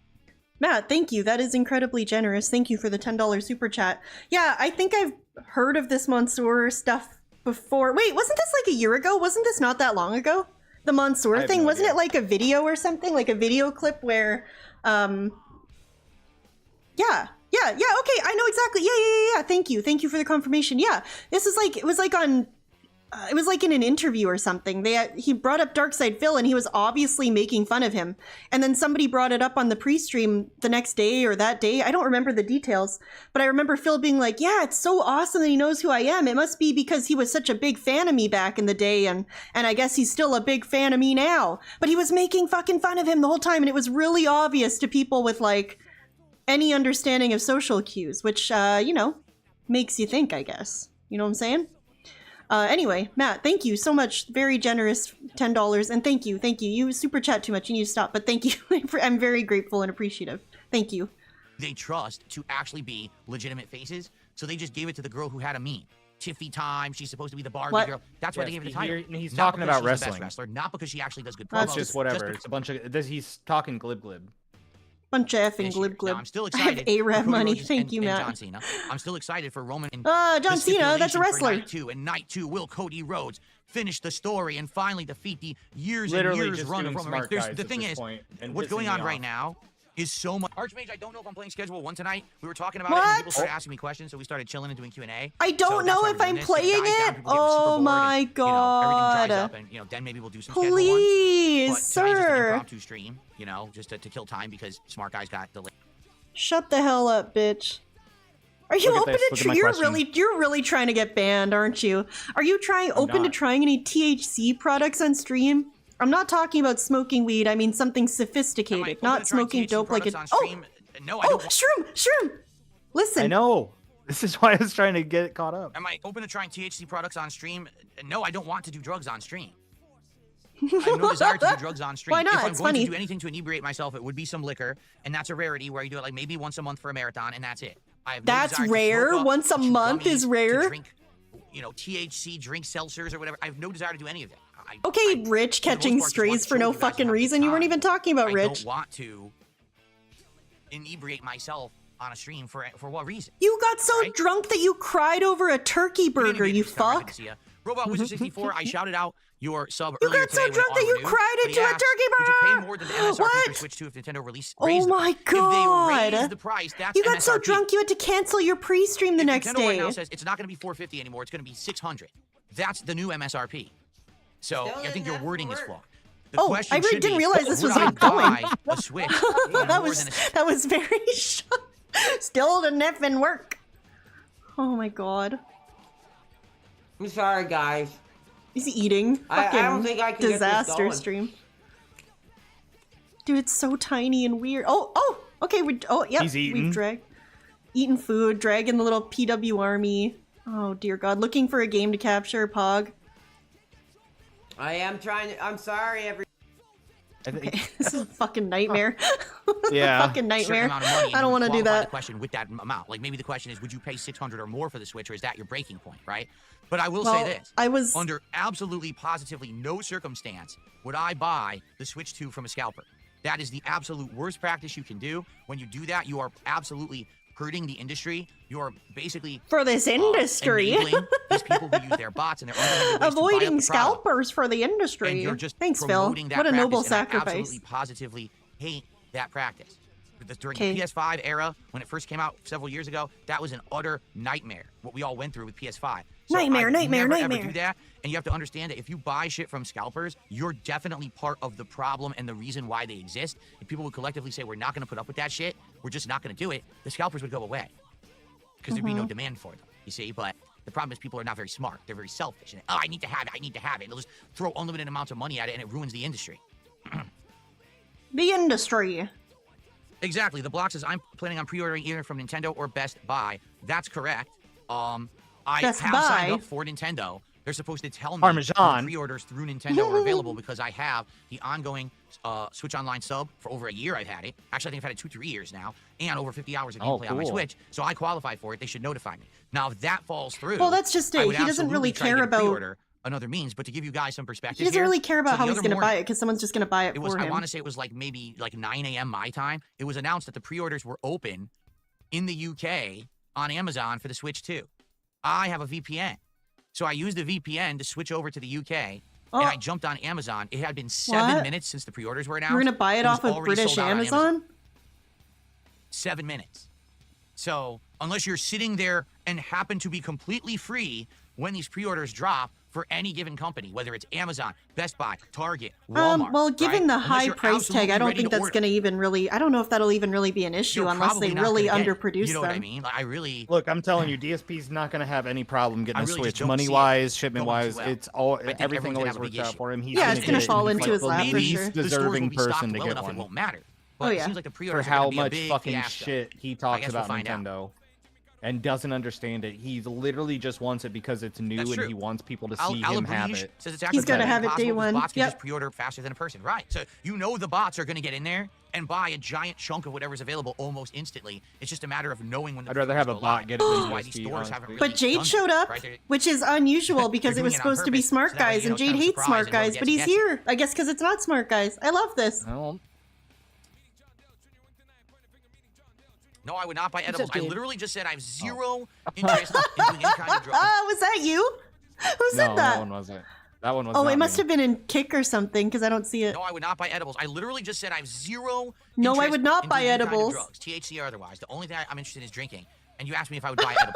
Matt, thank you. That is incredibly generous. Thank you for the $10 super chat. Yeah, I think I've heard of this Mansoor stuff before. Wait, wasn't this like a year ago? Wasn't this not that long ago? The Mansoor have thing? no Wasn't idea. it like a video or something? Like a video clip where, yeah, okay, I know exactly. Yeah. Thank you for the confirmation. Yeah, this is like, it was like on, it was like in an interview or something. He brought up Darkside Phil and he was obviously making fun of him. And then somebody brought it up on the pre-stream the next day or that day. I don't remember the details, but I remember Phil being like, yeah, it's so awesome that he knows who I am. It must be because he was such a big fan of me back in the day. And I guess he's still a big fan of me now. But he was making fucking fun of him the whole time. And it was really obvious to people with like any understanding of social cues, which, makes you think, I guess. You know what I'm saying? Anyway, Matt, thank you so much. Very generous $10. And thank you. You super chat too much. You need to stop. But thank you. I'm very grateful and appreciative. Thank you. They trust to actually be legitimate faces, so they just gave it to the girl who had a meme. Tiffy time, she's supposed to be the Barbie What? girl. That's why they gave her the title. He's Not talking because about she's the best wrestling. wrestler, not because she actually does good promos. That's Just whatever. because- It's a bunch of. He's talking glib. Bunch of effing this year. glib glib. Now, I'm still I have excited. A-Rab for Cody money. Rhodes Thank and- you, and Matt. John Cena. I'm still excited for Roman. And John the Cena, that's a stipulation wrestler. For night 2, will Cody Rhodes finish the story and finally defeat the years Literally and years just run doing of Roman Reigns? smart guys The at thing this is, point and what's pissing going me on off. right now is so much. Archmage, I don't know if I'm playing Schedule 1 tonight. We were talking about it, What? and people started asking me questions, so we started chilling and doing Q&A. I don't So that's know why if we're I'm doing this. playing If it dies down, it. people get super Oh bored my and, god. everything dries up, and then maybe we'll do some Schedule 1. Please, But tonight's just an sir. impromptu stream, just to kill time because smart guys got delayed. Shut the hell up, bitch. Are you Look at open this, to look at my you're really trying to get banned, aren't you? Are you open to not. trying any THC products on stream? I'm not talking about smoking weed. I mean something sophisticated, Am I not open to trying smoking THC dope like a products on stream? No, I oh, don't. shroom. Listen, I know. This is why I was trying to get caught up. Am I open to trying THC products on stream? No, I don't want to do drugs on stream. I have no desire to do drugs on stream. Why not? If I'm It's going funny. to do anything to inebriate myself, it would be some liquor, and that's a rarity where you do it like maybe once a month for a marathon, and that's it. I have no That's desire to rare? smoke up, Once a to chew month gummies, is to rare? drink, THC, drink seltzers or whatever. I have no desire to do any of that. okay, Rich for the most catching part, just want strays to for show no you guys and fucking have a good reason. You weren't time. even talking about I Rich. don't want to inebriate myself on a stream for what reason? You got so Right? drunk that you cried over a turkey burger, you fuck. Robot Wizard 64, I shouted out your sub You earlier got so today when drunk it that you auto-renewed, cried but he into a asked, turkey would you burger? pay more than the MSRP What? for Switch 2 if Nintendo raised Oh the my price? god. If they raise the price, that's You got so MSRP. drunk you had to cancel your pre-stream the If next Nintendo day. right now says it's not going to be $450 anymore, it's going to be $600. That's the new MSRP. So Still I think didn't your have to wording is work. flawed. The Oh, question I really should didn't be, realize this would was I ongoing. buy a Switch for that more was than a that was very still didn't effing work. Oh my god. I'm sorry, guys. He's eating. I Fucking don't think I can get this disaster going. stream. Dude, it's so tiny and weird. Oh, okay. Yep. He's eating. We've eating food, dragging the little PW army. Oh dear God, looking for a game to capture. Pog. I am trying to. I'm sorry, every. Okay, this is a fucking nightmare. Yeah. Fucking certain nightmare. amount of money, and I don't you want to do qualify that. The question with that amount, like maybe the question is, would you pay $600 or more for the Switch, or is that your breaking point, right? But I will say this: I was under absolutely, positively no circumstance would I buy the Switch 2 from a scalper. That is the absolute worst practice you can do. When you do that, you are absolutely hurting the industry. You are basically for this industry. enabling these people who use their bots and their underhanded ways to buy up Avoiding the product. scalpers for the industry. And you're just Thanks, Phil. promoting that What a practice, noble and I sacrifice. absolutely, positively hate that practice. During Okay. the PS5 era, when it first came out several years ago, that was an utter nightmare. What we all went through with PS5. So Nightmare, I'd nightmare, never, Ever nightmare. do that, and you have to understand that if you buy shit from scalpers, you're definitely part of the problem and the reason why they exist. If people would collectively say we're not going to put up with that shit, we're just not going to do it, the scalpers would go away because there'd be no demand for them. You see, but the problem is people are not very smart. They're very selfish, and I need to have it. I need to have it. And they'll just throw unlimited amounts of money at it, and it ruins the industry. The industry. Exactly. The block says I'm planning on pre-ordering either from Nintendo or Best Buy. That's correct. I Best have Buy? signed up for Nintendo. They're supposed to tell me Parmesan. when pre-orders through Nintendo are available because I have the ongoing Switch Online sub for over a year. I've had it. Actually, I think I've had it 2-3 years now, and over 50 hours of gameplay on my Switch. So I qualify for it. They should notify me. Now, if that falls through, Well, that's just I it. would He doesn't really absolutely try to care get a about. pre-order another means, but to give you guys some perspective, He doesn't really care about how he's going to buy morning, it because someone's just going to buy it, it was, for him. I want to say it was like maybe like 9 a.m. my time. It was announced that the pre-orders were open in the UK on Amazon for the Switch 2. I have a VPN. So I used a VPN to switch over to the UK, and I jumped on Amazon. It had been 7 minutes since the pre-orders were announced. You're going to buy it off of British Amazon? 7 minutes. So unless you're sitting there and happen to be completely free when these pre-orders drop for any given company, whether it's Amazon, Best Buy, Target, Walmart. Well, given the high price tag, I don't think that's order. going to even really. I don't know if that'll even really be an issue You're unless they probably not really gonna get it. underproduce You know them. what I mean? Like, I really Look, I'm telling you, DSP's not going to have any problem getting I a really just Switch. don't Money see it wise, shipment wise, going too well. it's all I think everything everyone's always gonna have a big works out issue. for him. He's Yeah, gonna it's gonna get it. fall He's into like his the lap for least sure. The stores deserving will be person stocked to well get enough, one. it won't matter. Oh, But it yeah. seems like the For pre-orders are how gonna be a much big fucking fiasco. shit he I talks guess we'll about find out. Nintendo and doesn't understand it. He literally just wants it because it's new That's and true. he wants people to Al see him have Abrige it. says it's He's actually gotta have it impossible day because one. bots can Yep. just pre-order faster than a person. Right. So you know the bots are going to get in there and buy a giant chunk of whatever's available almost instantly. It's just a matter of knowing when the I'd rather have a pre-orders go bot live, get it which than is why these DSP, stores haven't honestly. really But Jade done showed that, up, right? They're- which is unusual because They're it was doing it on supposed to be purpose, smart so that way, guys, you know, and it's kind Jade of a hates surprise smart and whoever guys, but gets he's gets it. here. I guess because it's not smart guys. I love this. Well, No, I would not buy edibles. I Jade? literally just said I have zero interest in doing any kind of drugs. Was that you? Who said no, that? that one wasn't. That one was. Oh, not it must me. have been in Kick or something because I don't see it. No, I would not buy edibles. I literally just said I have zero. No, I interest would not in buy doing any kind of edibles. drugs, THC or otherwise. The only thing I'm interested in is drinking. And you asked me if I would buy edibles.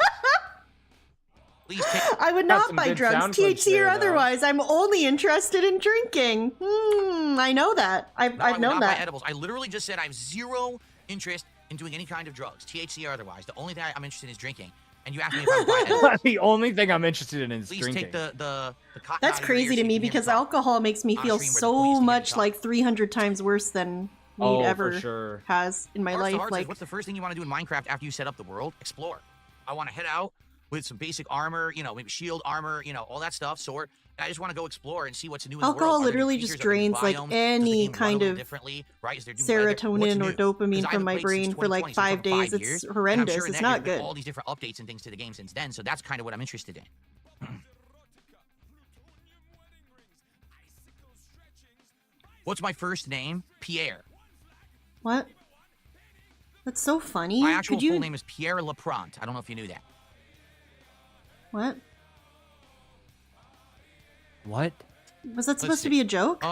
Please take. I would Got not some buy good drugs, sound clips THC or there, though. otherwise. I'm only interested in drinking. I know that. No, I I've would known not buy that. edibles. I literally just said I have zero interest in doing any kind of drugs, THC or otherwise. The only thing I'm interested in is drinking. And you asked me if I would buy edibles. The only thing I'm interested in is Please drinking. take the cotton That's out of your crazy ear to so you me can hear because talk. alcohol makes me On feel stream where the police so can much talk. like 300 times worse than weed Oh, for ever sure. has in my Hearts to life. Hearts says, Like, what's the first thing you want to do in Minecraft after you set up the world? Explore. I want to head out with some basic armor, you know, maybe shield armor, you know, all that stuff, sword. And I just want to go explore and see what's new in the world. alcohol Are there new literally features? just Are there new drains like biomes? Does the any game run a kind little of differently, right? Is there new weather? What's serotonin or new? dopamine 'Cause I from haven't my played brain since for like 2020, so 5 it's been days. 5 It's years, and I'm horrendous. sure in It's that year not there's been good. all these different updates and things to the game since then, so that's kind of what I'm interested in. What's my first name? Pierre. What? That's so funny. My actual Could you? full name is Pierre Laprant. I don't know if you knew that. What? What? Was that supposed to see. be a joke?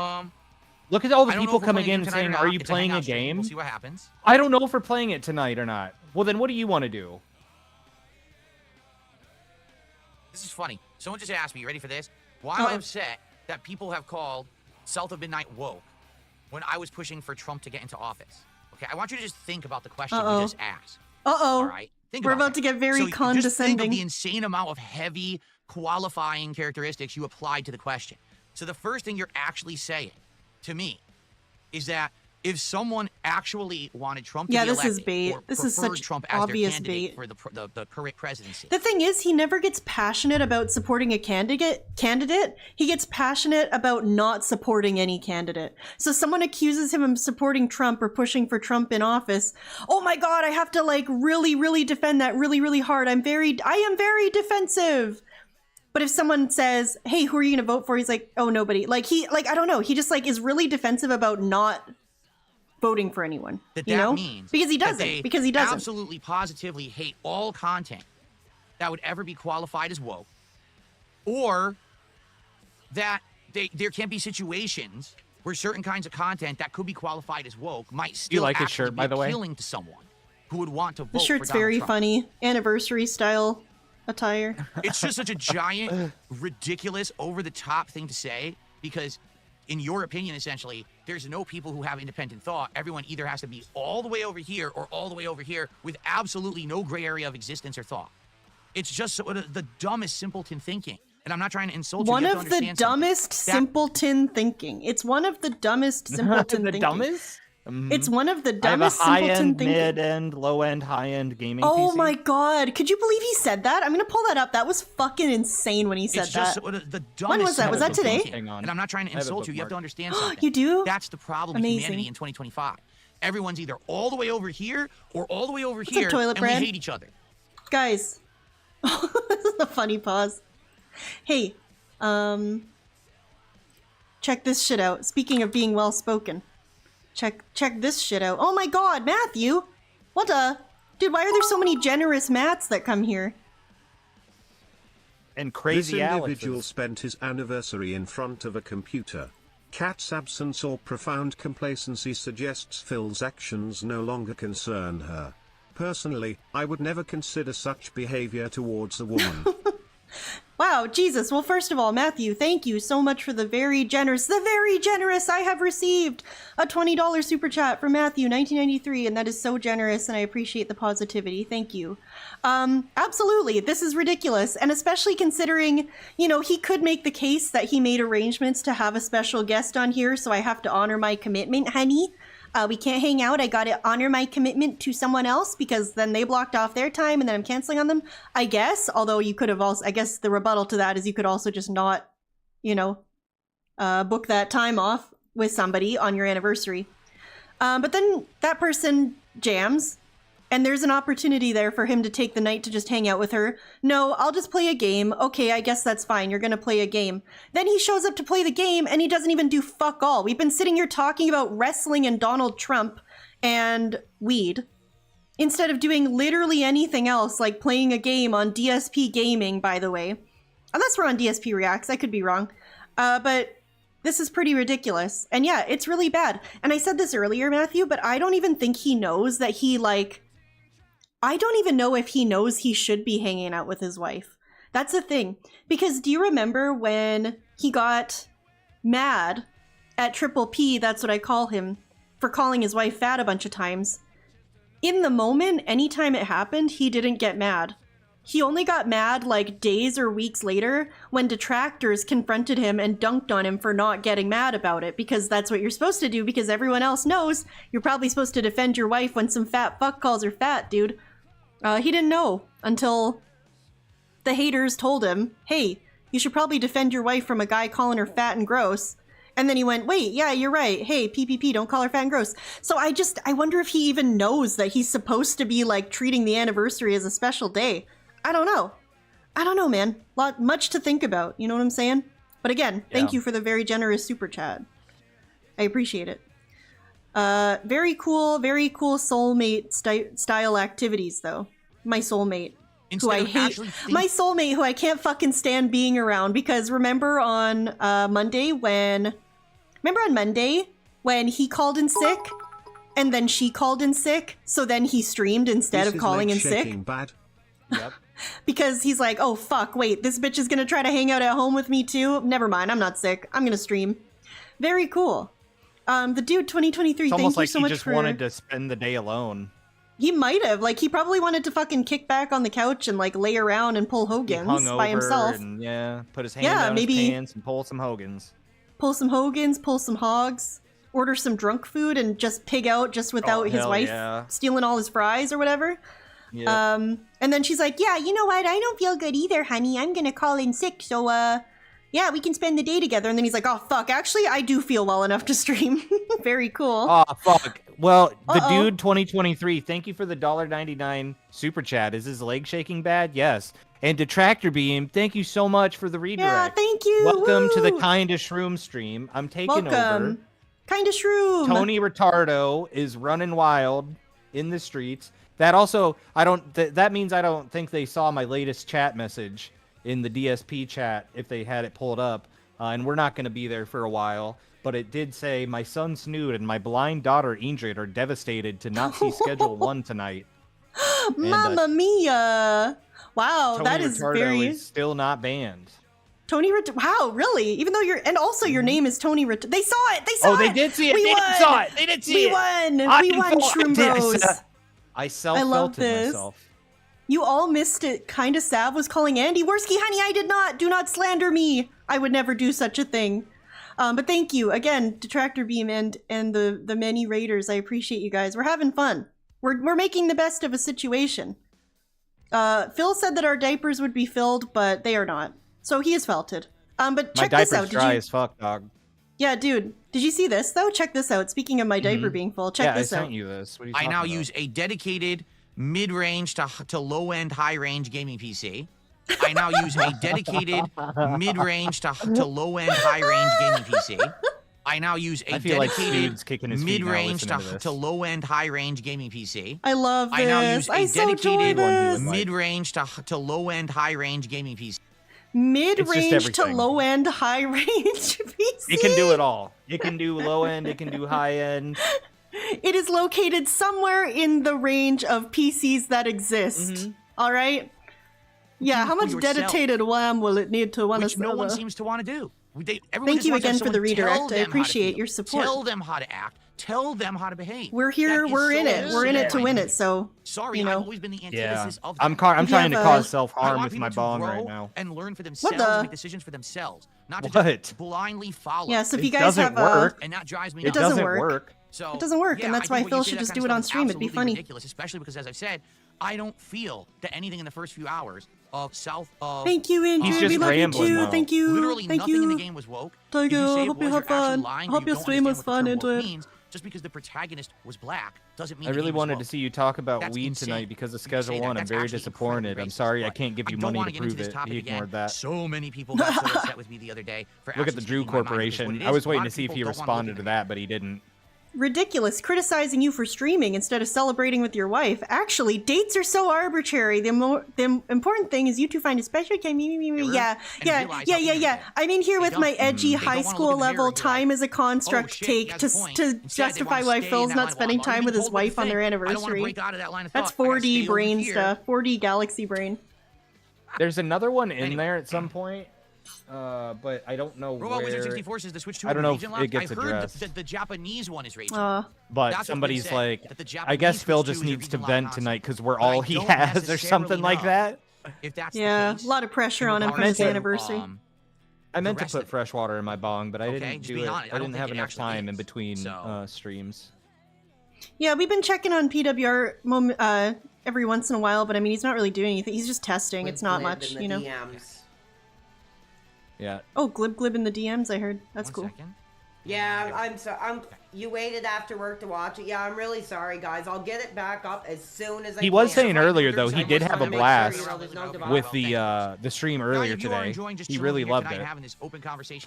Look at all the I don't know people if we're coming playing in tonight saying, or "Are not. you It's a playing a hangout stream. game?" We'll see what happens. I don't know if we're playing it tonight or not. Well, then what do you want to do? This is funny. Someone just asked me, you ready for this? Why am I upset that people have called South of Midnight woke when I was pushing for Trump to get into office? Okay, I want you to just think about the question you just asked. Uh-oh. All right? Think We're about about to that. get very so Just think condescending. of the insane amount of heavy qualifying characteristics you applied to the question. So the first thing you're actually saying to me is that if someone actually wanted Trump to Yeah, be this is elected bait. or This is preferred such Trump as obvious their candidate bait. for the current presidency. The thing is, he never gets passionate about supporting a candidate. He gets passionate about not supporting any candidate. So someone accuses him of supporting Trump or pushing for Trump in office. Oh my God, I have to like really, really defend that really, really hard. I am very defensive. But if someone says, "Hey, who are you going to vote for?" He's like, "Oh, nobody." Like I don't know. He just like is really defensive about not voting for anyone. That you know? means Because he that doesn't. they Because he doesn't. absolutely positively hate all content that would ever be qualified as woke, or that there can be situations where certain kinds of content that could be qualified as woke might still like his actually shirt, be by the way? appealing to someone who would want to vote The shirt's for Donald very Trump. funny. Anniversary style attire. It's just such a giant, ridiculous, over-the-top thing to say because, in your opinion, essentially, there's no people who have independent thought. Everyone either has to be all the way over here or all the way over here with absolutely no gray area of existence or thought. It's just the dumbest simpleton thinking. And I'm not trying to insult you. One You have to of the understand something. dumbest simpleton thinking. It's one of the dumbest simpleton The thinking. dumbest? It's one of the I have a dumbest simpleton high-end, things. mid-end, low-end, high-end gaming Oh PC. my god! Could you believe he said that? I'm gonna pull that up. That was fucking insane when he said It's just that. the dumbest. When was that? Was that simpleton today? thing. Hang on. And I'm not trying to I have it insult you. You have to bookmarked. understand something. You do? That's the problem Amazing. with humanity in 2025. Everyone's either all the way over here or all the way over What's here, up, toilet and bread? we hate each other. Guys. This is a funny pause. Hey, check this shit out. Speaking of being well spoken. Check this shit out. Oh my god, Matthew! What a... Dude, why are there so many generous Matts that come here? And This crazy individual Alexes. spent his anniversary in front of a computer. Cat's absence or profound complacency suggests Phil's actions no longer concern her. Personally, I would never consider such behavior towards a woman. Wow, Jesus. Well, first of all, Matthew, thank you so much for the very generous, I have received a $20 super chat from Matthew, 1993, and that is so generous, and I appreciate the positivity. Thank you. Absolutely, this is ridiculous, and especially considering, you know, he could make the case that he made arrangements to have a special guest on here, so I have to honor my commitment, honey. We can't hang out. I gotta honor my commitment to someone else because then they blocked off their time and then I'm canceling on them, I guess. Although you could have also, I guess the rebuttal to that is you could also just not, you know, book that time off with somebody on your anniversary. But then that person jams and there's an opportunity there for him to take the night to just hang out with her. No, I'll just play a game. Okay, I guess that's fine. You're gonna play a game. Then he shows up to play the game and he doesn't even do fuck all. We've been sitting here talking about wrestling and Donald Trump and weed instead of doing literally anything else, like playing a game on DSP Gaming, by the way. Unless we're on DSP Reacts, I could be wrong. But this is pretty ridiculous. And yeah, it's really bad. And I said this earlier, Matthew, but I don't even think he knows that he, like... I don't even know if he knows he should be hanging out with his wife. That's the thing. Because do you remember when he got mad at Triple P, that's what I call him, for calling his wife fat a bunch of times? In the moment, anytime it happened, he didn't get mad. He only got mad like days or weeks later when detractors confronted him and dunked on him for not getting mad about it, because that's what you're supposed to do, because everyone else knows you're probably supposed to defend your wife when some fat fuck calls her fat, dude. He didn't know until the haters told him, hey, you should probably defend your wife from a guy calling her fat and gross. And then he went, wait, yeah, you're right. Hey, PPP, don't call her fat and gross. So I wonder if he even knows that he's supposed to be like treating the anniversary as a special day. I don't know, man. Much to think about. You know what I'm saying? But again, thank you for the very generous super chat. I appreciate it. Very cool soulmate style activities, though. My soulmate, who I hate. My soulmate, who I can't fucking stand being around, because remember on Monday when he called in sick, and then she called in sick, so then he streamed instead of calling in sick? Bad. Yep. Because he's like, oh fuck, wait, this bitch is gonna try to hang out at home with me too? Never mind, I'm not sick. I'm gonna stream. Very cool. The dude 2023, It's thank almost you like so he much just for... wanted to spend the day alone. He might have. Like, he probably wanted to fucking kick back on the couch and, like, lay around and pull Hogan's by himself. And, put his hand down his pants and pull some Hogan's. Pull some Hogan's, pull some hogs, order some drunk food, and just pig out just without his wife stealing all his fries or whatever. Yeah. And then she's like, yeah, you know what? I don't feel good either, honey. I'm gonna call in sick, so, yeah, we can spend the day together. And then he's like, oh, fuck, actually, I do feel well enough to stream. Very cool. Oh, fuck. Well, the dude 2023, thank you for the $1.99 super chat. Is his leg shaking bad? Yes. And Detractor Beam, thank you so much for the redirect. Yeah, thank you. Welcome to the Woo. Kinda Shroom stream. I'm taking over. Welcome. Kinda Shroom. Tony Retardo is running wild in the streets. That also, that means I don't think they saw my latest chat message in the DSP chat if they had it pulled up. And we're not going to be there for a while. But it did say, my son Snood and my blind daughter Ingrid are devastated to not see Schedule 1 tonight. Mamma mia! Wow, Tony that is Retardo very... is still not banned. Tony wow, really? Even though and also your name is Tony They saw it! They saw it! Oh, they did see it! We They won! saw it! They did see it! We won, Shroom Bros! I self-filtered myself. You all missed it. Kinda Sav was calling Andy Worski. Honey, I did not. Do not slander me. I would never do such a thing. But thank you again, Detractor Beam and the many raiders. I appreciate you guys. We're having fun. We're making the best of a situation. Phil said that our diapers would be filled, but they are not. So he is felted. But check this out. My diaper's dry as fuck, dog. Yeah, dude. Did you see this though? Check this out. Speaking of my diaper being full, check this out. I sent you this. What are you I talking now about? use a dedicated mid-range to low-end, high-range gaming PC. I now use a dedicated mid-range to low-end, high-range gaming PC. I now use a dedicated mid-range to low-end, high-range gaming PC. I love this. I now use a dedicated this. mid-range to low-end, high-range gaming PC. Mid-range to low-end, high-range PC. It can do it all. It can do low-end. It can do high-end. It is located somewhere in the range of PCs that exist. All right? Yeah, how much dedicated WAM will it need to want to no one seems to want to do. Thank you again for the redirect. I appreciate your support. Tell them how to act. Tell them how to behave. We're here. We're in it. We're in it to win it. So, sorry, you know. I've always been the antithesis of that. I'm trying to cause self-harm with my bong right now. And learn for themselves, make decisions for themselves, not to just blindly follow. Yeah, so if you guys have work. And that drives me it nuts. doesn't work. So, it doesn't work, and that's why Phil should just do it on stream. It'd be funny. Ridiculous, especially because, as I've said, I don't feel that anything in the first few hours of South of. Thank you, Andrew. He's just we love you too. now. Thank you. Literally Thank nothing you. in the game was woke. Thank you. Hope you have fun. Hope your stream was fun, Andrew. Just because the protagonist was black doesn't mean I really wanted to see you talk about weed tonight because of Schedule 1. I'm very disappointed. I'm sorry I can't give you money to prove it. He ignored that. So many people got so upset with me the other day for Look at the Drew Corporation. I was waiting to see if he responded to that, but he didn't. Ridiculous, criticizing you for streaming instead of celebrating with your wife. Actually, dates are so arbitrary. The important thing is you two find a special time. Yeah. I'm in here with my edgy high school level time as a construct take to justify why Phil's not spending time with his wife on their anniversary. That's 4D brain stuff. 4D galaxy brain. There's another one in there at some point. But I don't know Robot where. Wizard 64 says the Switch 2 I don't know region if it gets I heard addressed. the Japanese one is raging. But somebody's like, I guess Phil just needs to vent tonight because we're all he has or something like that. If that's yeah, a lot of pressure on him for his anniversary. I meant to put fresh water in my bong, but I didn't do it. I didn't have enough time in between streams. Yeah, we've been checking on PWR every once in a while, but I mean, he's not really doing anything. He's just testing. It's not much, you know. Yeah. Oh, glib in the DMs. I heard. That's cool. Yeah, I'm sorry. You waited after work to watch it. Yeah, I'm really sorry, guys. I'll get it back up as soon as I can. He was saying earlier though he did have a blast with the stream earlier today. He really loved it.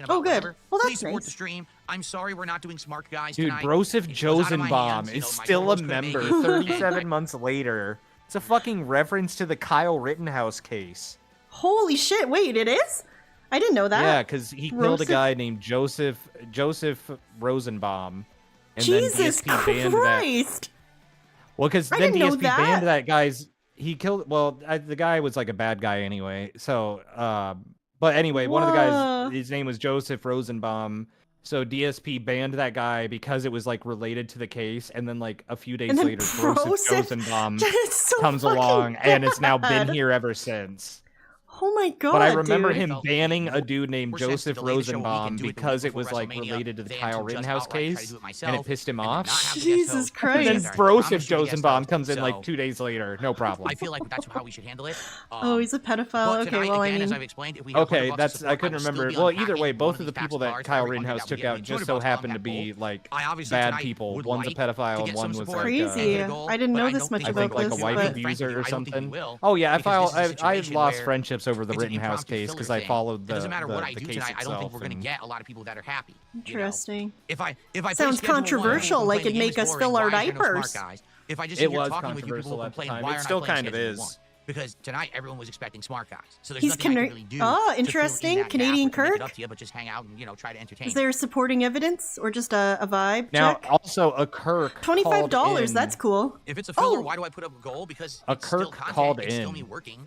Oh, good. Well, that's support nice. the stream. I'm sorry we're not doing smart guys Dude, tonight. Broseph It goes out of my Josenbaum hands, is my still a co-host couldn't member make it. 37 months later. It's a fucking reference to the Kyle Rittenhouse case. Holy shit! Wait, it is? I didn't know that. Yeah, because he killed a guy named Joseph Rosenbaum. And Jesus then DSP Christ! Banned that. Well, because then DSP banned that guy's. He killed. Well, the guy was like a bad guy anyway. So, but anyway, one of the guys, his name was Joseph Rosenbaum. So DSP banned that guy because it was like related to the case, and then like a few days later, Broseph Rosenbaum comes along, and it's now been here ever since. Oh my god! But I remember him banning a dude named Joseph Rosenbaum because it was like related to the Kyle Rittenhouse case, and it pissed him off. Jesus Christ! And then Broseph Josenbaum comes in like 2 days later, no problem. I feel like that's how we should handle it. Oh, he's a pedophile. Okay, well, I mean, okay, that's I couldn't remember. Well, either way, both of the people that Kyle Rittenhouse took out just so happened to be like bad people. One's a pedophile, and one was like crazy. I didn't know this much about like this. a wife abuser or something. Oh yeah, I lost friendships over the Rittenhouse case because I followed the case itself. I don't think we're going to get a lot of people that are happy. Interesting. If I sounds controversial, like it'd make us fill our diapers. If I just it was controversial at the time. It still kind of is. Because tonight everyone was expecting smart guys, so there's He's nothing I can really do. Oh, interesting. Canadian Kirk. Up to you, but just hang out and try to entertain. Is there supporting evidence or just a vibe? Now, check? also a Kirk. $25. That's cool. If it's a filler, why do I put up a goal? Because a it's Kirk still content. called it's in. Still me working.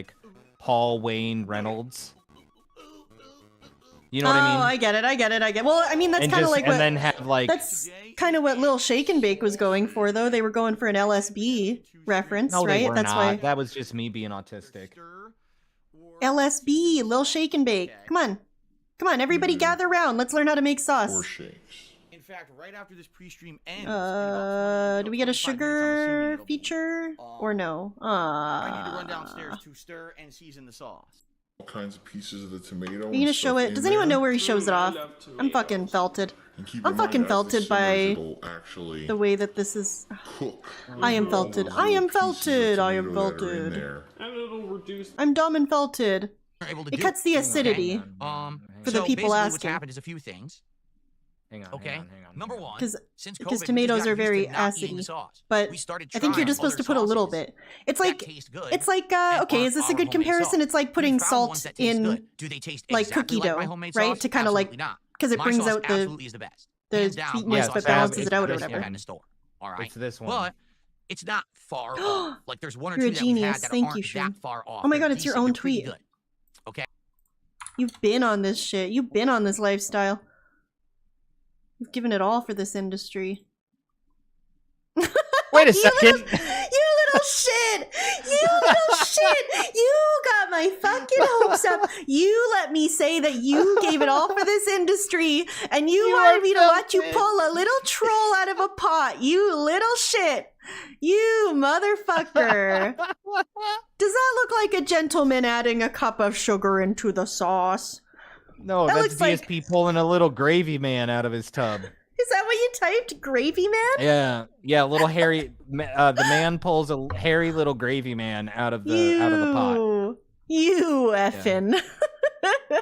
like Paul Wayne Reynolds. You know what I mean? I get it. Well, I mean, that's And kind of just- like and what... then have, like- That's kind of what Lil Shake and Bake was going for, though. They were going for an LSB reference, No, right? they were That's not. why... That was just me being autistic. LSB, Lil Shake and Bake. Come on, everybody gather around. Let's learn how to make sauce. In fact, right after this pre-stream ends, Do we get a sugar feature? Or no? I need to run downstairs to stir and season the sauce. All kinds of pieces of the tomato. Are you gonna show it? Does anyone know where he shows it off? I'm fucking felted. I'm fucking felted by the way that this is. I am felted. I am felted. I am felted. I'm dumb and felted. It cuts the acidity for the so people basically asking. What's happened is a few things. Hang on. Okay. Hang on. Number one, Because since because COVID, we tomatoes just got are used to very not eating the acidy. sauce. But we started I think you're trying just supposed to other put a little sauces bit. It's that like taste good it's like and okay, aren't is this a our good homemade comparison? sauce. It's like We putting found ones salt that taste in good. Do they taste like exactly cookie like my dough, homemade right? sauce? To kind of like Absolutely not. because it My brings sauce out the absolutely is the best. the Hands down, my sweetness, sauce but is balances absolutely it the out or best whatever. in the store. All right. It's this one. But it's not far off. Like there's one or You're a two that we've had genius. that Thank aren't you, that Shane. far off. Oh my They're god, it's your decent. own They're pretty tweet. good. Okay. You've been on this shit. You've been on this lifestyle. You've given it all for this industry. Wait a You second. little shit! You little shit! You got my fucking hopes up. You let me say that you gave it all for this industry, and you wanted me to watch you pull a little troll out of a pot. You little shit! You motherfucker! Does that look like a gentleman adding a cup of sugar into the sauce? No, That that's looks like- DSP pulling a little gravy man out of his tub. Is that what you typed? Gravy man? Yeah, little hairy. The man pulls a hairy little gravy man out of the pot. You effing.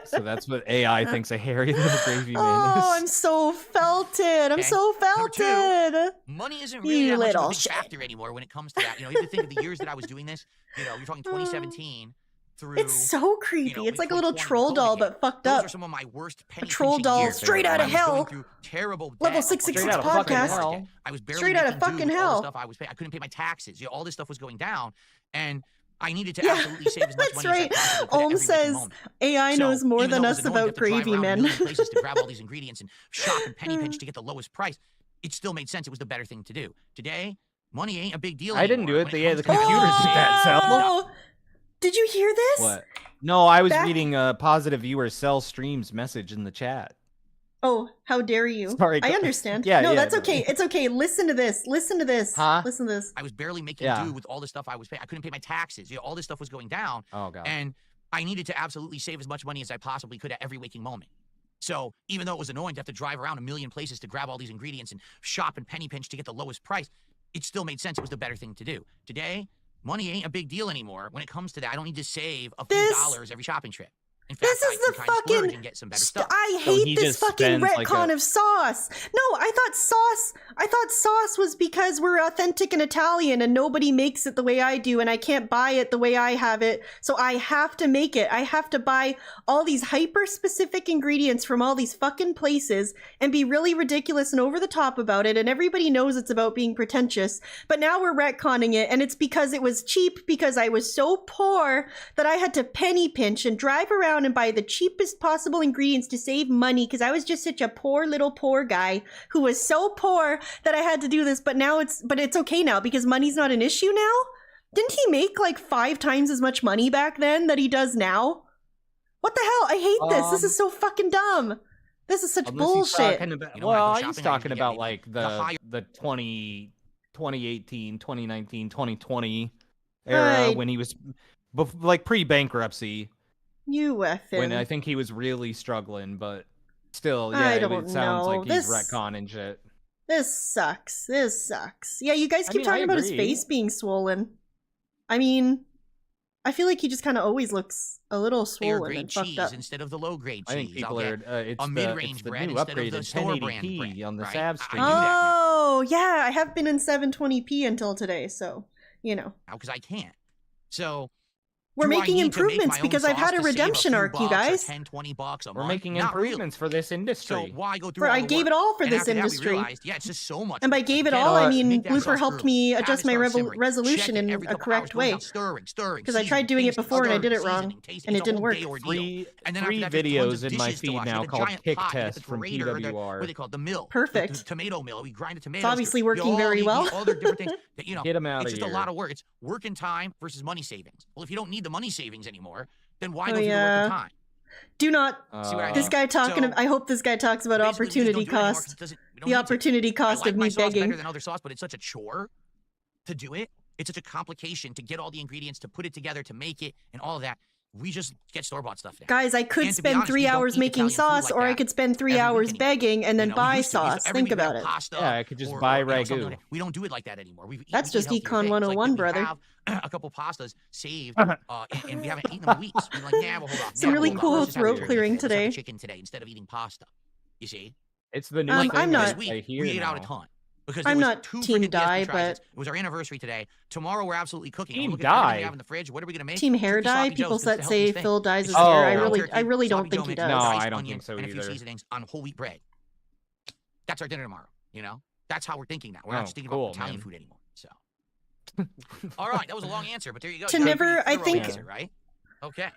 So that's what AI thinks a hairy little gravy man is. Oh, I'm so felted. I'm Okay. so Number two, felted. money isn't really You that much of a little big shit. factor anymore when it comes to that. You know, you have to think of the years that I was doing this. You know, you're talking 2017 through. It's so creepy. know, It's like a little 2020 troll doll, COVID. but fucked Those up. are some of my worst penny troll pinching doll years. straight I outta was going hell. through terrible debt. Level 666 Straight outta fucking podcast. hell. I was barely Straight outta making do fucking with all hell. the stuff I was paying. I couldn't pay my taxes. You know, all this stuff was going down, and I needed to Yeah, absolutely save as much that's money right. as I possibly could at Ohm every waking says moment. AI So, knows more even than though it us was annoying to about have to drive gravy around a men. million places to grab all these ingredients and shop and penny pinch to get the lowest price, it still made sense. It was the better thing to do. Today, money ain't a big deal I didn't do anymore it. when it The comes to computer that. did that, Sal. Oh, did you hear this? What? No, I was Back- reading a positive viewer Cell Streams message in the chat. Oh, how dare you? Sorry, I go- understand. Yeah, no, yeah, that's no. okay. It's okay. Listen to this. Listen to this. Huh? Listen to this. I was barely making Yeah. do with all the stuff I was paying. I couldn't pay my taxes. You know, all this stuff was going down, Oh god. and I needed to absolutely save as much money as I possibly could at every waking moment. So even though it was annoying to have to drive around a million places to grab all these ingredients and shop and penny pinch to get the lowest price, it still made sense. It was the better thing to do. Today, money ain't a big deal anymore when it comes to that. I don't need to save a few This- dollars every shopping trip. In fact, This is I can the kind of splurge fucking. and get some better stuff. I So hate he this just fucking spends like retcon a- of sauce. No, I thought sauce was because we're authentic and Italian and nobody makes it the way I do and I can't buy it the way I have it. So I have to make it. I have to buy all these hyper specific ingredients from all these fucking places and be really ridiculous and over the top about it. And everybody knows it's about being pretentious. But now we're retconning it and it's because it was cheap because I was so poor that I had to penny pinch and drive around and buy the cheapest possible ingredients to save money because I was just such a poor guy who was so poor that I had to do this. But it's okay now because money's not an issue now. Didn't he make like 5 times as much money back then that he does now? What the hell? I hate this. This is so fucking dumb. This is such Unless he's bullshit. talking about- You know, when I go well, shopping, he's I talking usually get about maybe like the higher- the 2018, 2019, 2020 era Right. when he was like pre-bankruptcy. You effing. When I think he was really struggling, but still, I yeah, don't it sounds know. like he's This- retconning shit. This sucks. This sucks. Yeah, you guys I keep mean, I talking about his agree. face being swollen. I mean, I feel like he just kind of always looks a little Higher swollen grade and fucked cheese up. instead of the low grade cheese. I think people I'll are. get It's a the, mid-range it's the bread new instead of the upgraded store brand 1080p bread, on the right? Sav I stream. do that now. Oh, yeah, I have been in 720p until today, so, you know. Because I can't. So We're do I making need to make improvements my own because I've sauce had a to save redemption few arc, you bucks or guys. 10, 20 bucks a We're month? making Not really. improvements for this So industry. why go through For all I the gave work? it all for And this after that, we industry. realized, yeah, it's just so much. And by work. gave it Get all, I it, mean, make that Looper sauce helped brew, me have it adjust my start simmering, resolution check it in every a couple correct hours, going way. out, stirring, Because I tried doing it before and I did it wrong, and it didn't work. Free And then after that, there's tons videos of in my dishes to feed wash. You now have a called giant Kick pot, you have Test the from grater or the- PWR. What do they call it? The mill. Perfect. The tomato mill. We grind the tomatoes. obviously you working all very the- well. All the different things that, you know, Get 'em outta it's just a here. lot of work. It's work and time versus money savings. Well, if you don't need the money savings anymore, then why Oh, go through the work yeah. and time? Do not. See what I This mean? guy talking. So, I hope this guy talks about basically, we just don't opportunity do it anymore 'cause cost. it doesn't- we don't The need to. opportunity I cost like of my me sauce begging. better than other sauce, but it's such a chore to do it. It's such a complication to get all the ingredients, to put it together, to make it, and all of that. We just get store-bought stuff now. Guys, I could And to be spend honest, 3 we don't hours eat making Italian food sauce, like or I that could spend 3 every week hours anymore. begging and then You know, we buy used to. We used to sauce. every Think week we'd about have it. Pasta Yeah, I could just or, buy you know, something ragu. like that. We don't do it like that anymore. That's We just eat healthier Econ things. 101, like, brother. We have a couple pastas saved, and we haven't eaten them in weeks. We're like, nah, we'll hold off. Some Nah, really hold off. cool Let's just have a throat turkey clearing Let's have a today. chicken today instead of eating pasta. You see? It's the new I'm thing not- that This I week, hear we ate now. out a ton. Because I'm there was not 2 Team freaking Die, DSP tries. but- It was our anniversary today. Tomorrow we're absolutely cooking. Team Look at everything Die? we have in the fridge. What are we gonna make? Team Hair Turkey Dye. sloppy People joes, 'cause it's that the say healthiest thing. Phil dyes It's his just hair. I Oh. really turkey, don't sloppy think joe he mix, does. No, diced I don't onion, think so and a few either. seasonings on whole wheat bread. That's our dinner tomorrow. You know, that's how we're thinking now. We're not Oh, just thinking cool, about Italian man. food anymore. So, all right, that was a long answer, but there you go. To You got a never- pretty I thorough think- answer, right? Okay.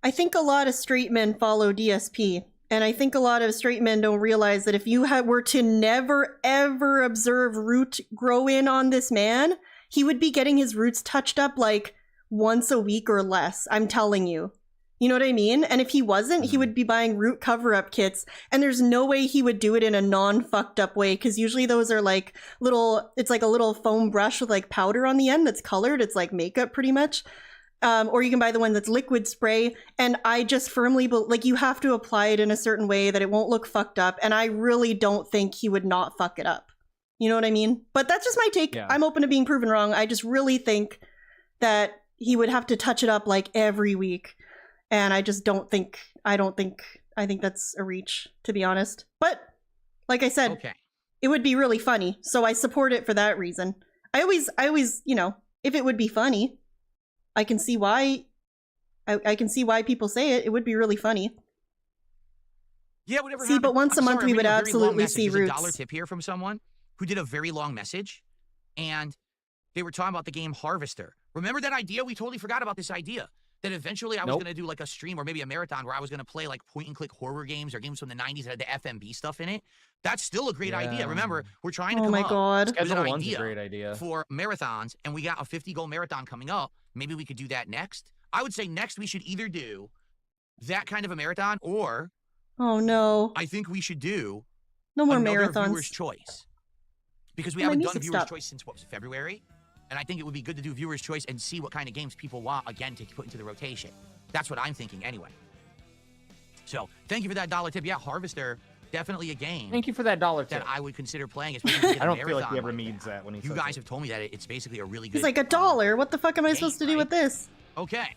I think a lot of straight men follow DSP, and I think a lot of straight men don't realize that if you were to never ever observe root grow in on this man, he would be getting his roots touched up like once a week or less. I'm telling you. You know what I mean? And if he wasn't, he would be buying root cover-up kits, and there's no way he would do it in a non-fucked up way, because usually those are like it's like a little foam brush with like powder on the end that's colored. It's like makeup pretty much. Or you can buy the one that's liquid spray, and I just firmly like you have to apply it in a certain way that it won't look fucked up, and I really don't think he would not fuck it up. You know what I mean? But that's just my take. Yeah. I'm open to being proven wrong. I just really think that he would have to touch it up like every week, and I just don't think. I think that's a reach, to be honest. But like I said, Okay. it would be really funny, so I support it for that reason. I always, you know, if it would be funny, I can see why. I can see why people say it. It would be really funny. Yeah, whatever. See, but once a I'm month sorry, we I'm would reading a very long absolutely message. see There's roots. a $1 tip here from someone who did a very long message, and they were talking about the game Harvester. Remember that idea? We totally forgot about this idea. That eventually I was Nope. going to do like a stream or maybe a marathon where I was going to play like point-and-click horror games or games from the 90s that had the FMV stuff in it. That's still a great idea. Yeah. Remember, we're trying to Oh come my up god. with an Schedule one's a idea great idea. for marathons, and we got a 50-goal marathon coming up. Maybe we could do that next. I would say next we should either do that kind of a marathon, or Oh no. I think we should do No more another marathons. viewer's choice. Because we Oh, my haven't done a music viewer's stopped. choice since, what was it, February? And I think it would be good to do viewer's choice and see what kind of games people want, again, to put into the rotation. That's what I'm thinking anyway. So, thank you for that $1 tip. Yeah, Harvester, definitely a game Thank you for that $1 tip. that I would consider playing. Especially if we did I a don't feel like marathon he ever like means that when he You says guys it. have told me that it's basically a really good... He's like $1. What the fuck am I supposed to do with this? Okay.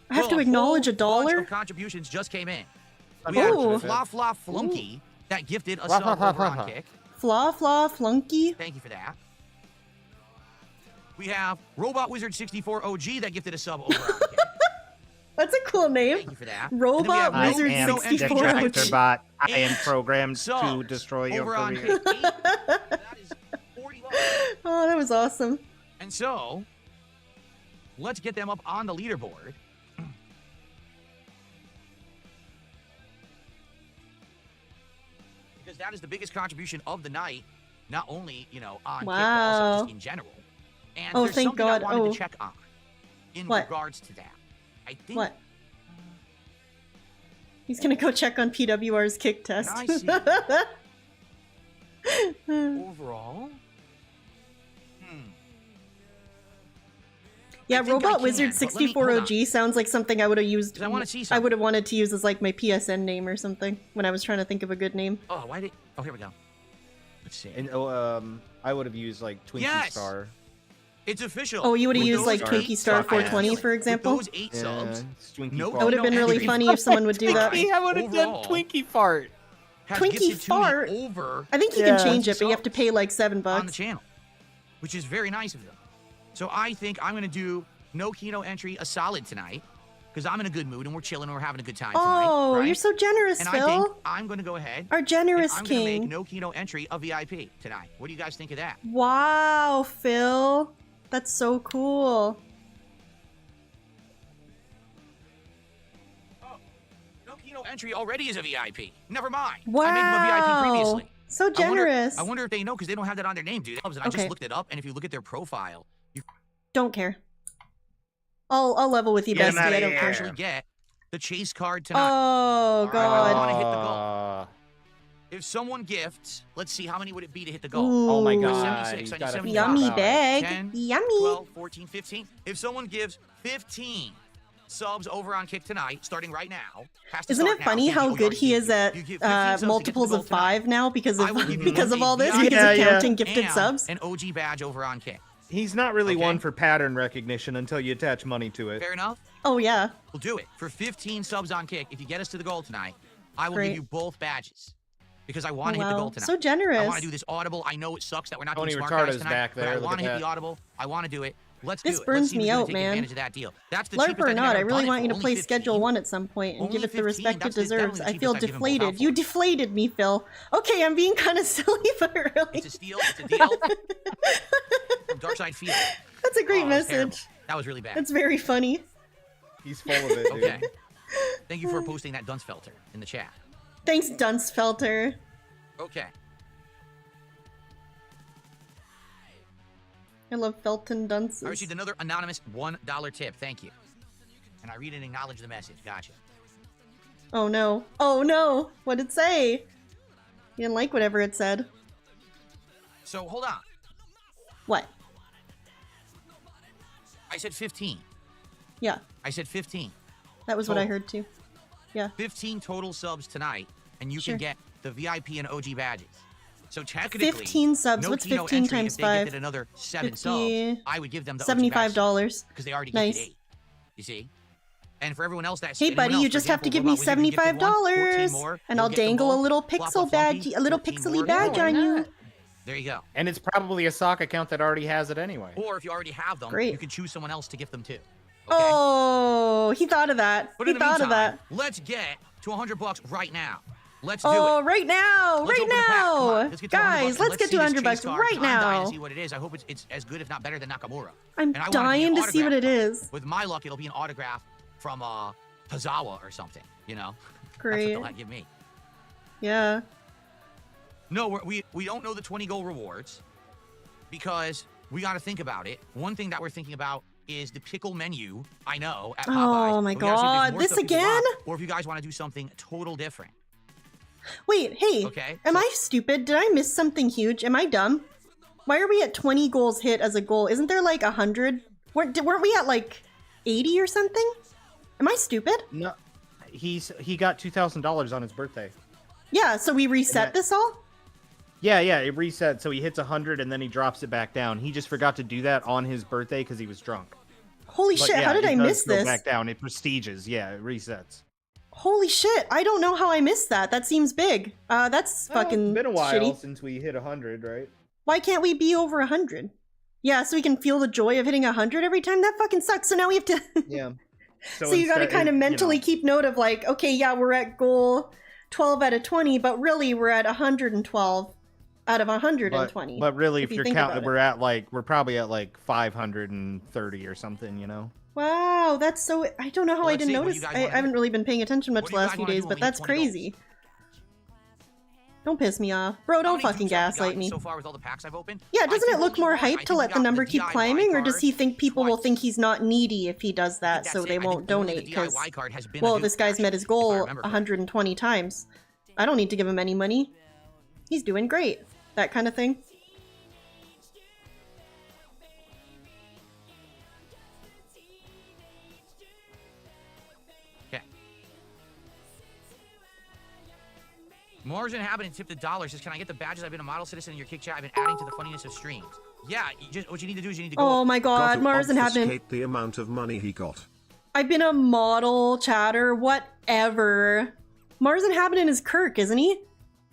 I have Well, to acknowledge whole $1? bunch of contributions just came in. We Ooh. had Fla Fla Flunky that gifted a Fla sub Fla Fla over Fla on Fla. Kick. Flaw, flaw, flunky. Thank you for that. We have Robot Wizard 64 OG that gifted a sub over on Kick. That's a cool name. Thank you for that. Robot I Wizard am the 64 Tractor OG. Bot. I am And programmed to subs destroy your over on career. Kick. That is 40 bucks. Oh, that was awesome. And so, let's get them up on the leaderboard. Because that is the biggest contribution of the night, not only, you know, on Kick, but also Wow. just in general. And Oh, there's thank something God. I wanted Oh. to check on in What? regards to that. I think What? He's gonna go check on PWR's kick test. I see. overall, Yeah, I think I Robot can, Wizard but let me- 64 hold OG sounds like something I would have used. 'Cause I wanna see I something. would have wanted to use as like my PSN name or something when I was trying to think of a good name. oh, why did? Oh, here we go. Let's see. And I would have used like Twinkie Yes! Star. It's official. Oh, you would have With used those like eight Twinkie Star subs, 420, for with example. those 8 subs, it's Twinkie No, Fart. That would have been really Twinkie funny if someone would do that. Twinkie. I would have done Overall- Twinkie fart. has Twinkie gifted to me fart? over I think you Yeah. can change it, but you have to subs pay like $7 on the bucks. channel, which is very nice of them. So I think I'm going to do no Kino entry a solid tonight because I'm in a good mood and we're chilling and we're having a good time tonight. Oh, right? you're so generous, And Phil. I think I'm going to go ahead. Our and generous I'm going to make king. no Kino entry a VIP tonight. What do you guys think of that? Wow, Phil. That's so cool. No Kino entry already is a VIP. Never mind. Wow. I made them a VIP previously. So generous. I wonder if they know because they don't have that on their name, dude. And I Okay. just looked it up, and if you look at their profile, you Don't care. I'll level with you, Get him bestie. outta I don't here. care. actually get the chase card tonight. Oh I god. want to hit the goal. If someone gifts, let's see, how many would it be to hit the goal? Oh my Ooh. god. 76, he's I need got a 75. Yummy $5. bag. 10, Yummy. 12, 14, 15. If someone gives 15 subs over on Kick tonight, starting right now, has to Isn't start it now. funny You how already good he gave- is at you give 15 subs to get to the multiples goal of tonight. 5 now because I of will give you because of one all this? VIP Because Yeah, of yeah. counting gifted and subs? an OG badge over on Kick. He's not really Okay. one for pattern recognition until you attach money to it. Fair enough? Oh yeah. We'll do it. For 15 subs on Kick, if you get us to the goal tonight, I will Great. give you both badges. because I want to hit the goal tonight. So generous. I want to do this audible. I know it sucks that we're not doing Tony smart guys Ricardo's tonight, back but there. I Look want to at hit that. the audible. I want to do it. Let's This do it. burns Let's see me who's gonna out, take man. advantage of that deal. That's the LARP cheapest or I've not, ever I really done it want for you to only play 15. Schedule 1 at some point and Only give it the 15? respect it That's deserves. definitely the I feel cheapest I've given both deflated. out You for. deflated me, Phil. Okay, I'm being kind of silly, but really. It's a steal. It's a deal. From Darkside Field. That's a great Oh, that was terrible. message. That was really bad. That's very funny. He's full of it, dude. Okay. Thank you for posting that Dunsfelter in the chat. Thanks, Dunsfelter. Okay. I love Felton dunces. I received another anonymous $1 tip. Thank you. And I read and acknowledge the message. Gotcha. Oh no. Oh no. What'd it say? You didn't like whatever it said. So hold on. What? I said 15. Yeah, I said 15. that was what I Total. heard too. Yeah. 15 total subs tonight, and you Sure. can get the VIP and OG badges. So technically, 15 subs. no What's Tino 15 entry, times if they 5? gifted another 7 50, subs, I would give them the $75. because they already Nice. gifted 8. You see? And for everyone else that's Hey buddy, you just have to give me $75 and I'll dangle a little pixel badge, a little pixely badge on you. There you go. And it's probably a sock account that already has it anyway. Or if you already have them, Great. you can choose someone else to gift them to. Oh, he thought of that. But He in the thought of meantime, that. let's get to $100 right now. Let's do Oh, it. right now, Let's right open the pack. Come on, now. let's get to $100 Guys, and let's get see to this $100 chase card, right 'cause I'm dying now. to see what it is. I hope it's as good, if not better, than Nakamura. I'm And I want it to be dying an to see what it autograph. is. With my luck, it'll be an autograph from Tazawa or something. You know, Great. that's what they'll give me. Yeah. No, we don't know the 20 goal rewards because we got to think about it. One thing that we're thinking about is the pickle menu. I know at Popeyes. Oh my but we gotta see if there's God, more this stuff people again? want, or if you guys want to do something total different. Wait, hey. Okay, Am I stupid? Did I miss something huge? Am I dumb? Why are we at 20 goals hit as a goal? Isn't there like 100? Weren't we at like 80 or something? Am I stupid? No, he got $2,000 on his birthday. Yeah, so we reset this all? Yeah, it reset, so he hits 100 and then he drops it back down. He just forgot to do that on his birthday because he was drunk. Holy But shit, yeah, how did it I does miss go this? back down. It prestiges. Yeah, it resets. Holy shit, I don't know how I missed that. That seems big. That's fucking It's been a while shitty. since we hit 100, right? Why can't we be over 100? Yeah, so we can feel the joy of hitting 100 every time? That fucking sucks. So now we have to... Yeah. So you gotta kind of mentally keep note of like, okay, yeah, we're at goal 12 out of 20, but really we're at 112 out of 120. But really, if you you're think about counting, it. we're probably at like 530 or something, you know? Wow, that's so... I don't know how Well, I let's didn't see. What do notice. you guys I wanna do? haven't really been paying attention much What the do you last guys few wanna days, do but when we hit that's 20 goals? crazy. Don't piss me off. Bro, don't How many fucking groups have we gaslight gotten me. So far with all the packs I've opened? Yeah, I doesn't think it look only more one. I hype think to we let the got number keep DIY climbing, or does card he think people will twice. think he's not needy if he does that, That's so it. they I think won't only donate? the Because, DIY card has been a well, dupe, this guy's met his actually, if I goal remember correctly. 120 times. I don't need to give him any money. He's doing great. That kind of thing. Okay. Mars Inhabitant tipped $1. Says, can I get the badges? I've been a model citizen in your kick chat. I've been adding to the funniness of streams. Yeah, what you need to do is you need to go. Oh my Got god, to Mars Inhabitant. obfuscate the amount of money he got. I've been a model, chatter, whatever. Mars Inhabitant is Kirk, isn't he?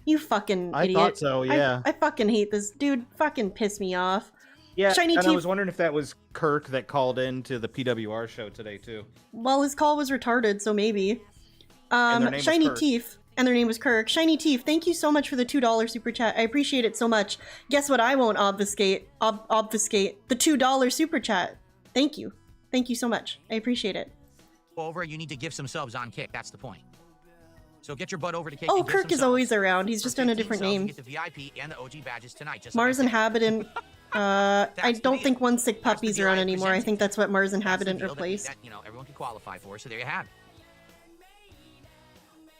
You fucking I idiot. thought so, yeah. I fucking hate this dude. Fucking piss me off. Yeah, Shiny and I Teeth- was wondering if that was Kirk that called in to the PWR show today, too. Well, his call was retarded, so maybe. And their name was Shiny Kirk. Teeth. And their name was Kirk. Shiny Teeth, thank you so much for the $2 super chat. I appreciate it so much. Guess what I won't obfuscate? Obfuscate. The $2 super chat. Thank you. Thank you so much. I appreciate it. Over, you need to give some subs on Kick. That's the point. So get your butt over to Kick. Oh, and give Kirk some is subs. always around. He's For just on a 15 different subs, you name. get the VIP and the OG badges tonight. Just Mars like I said. Inhabitant. I don't think One Sick That's the Puppy's deal around I anymore. I presented. think that's what Mars That's the Inhabitant deal that replaced. everyone can qualify for. So there you have it.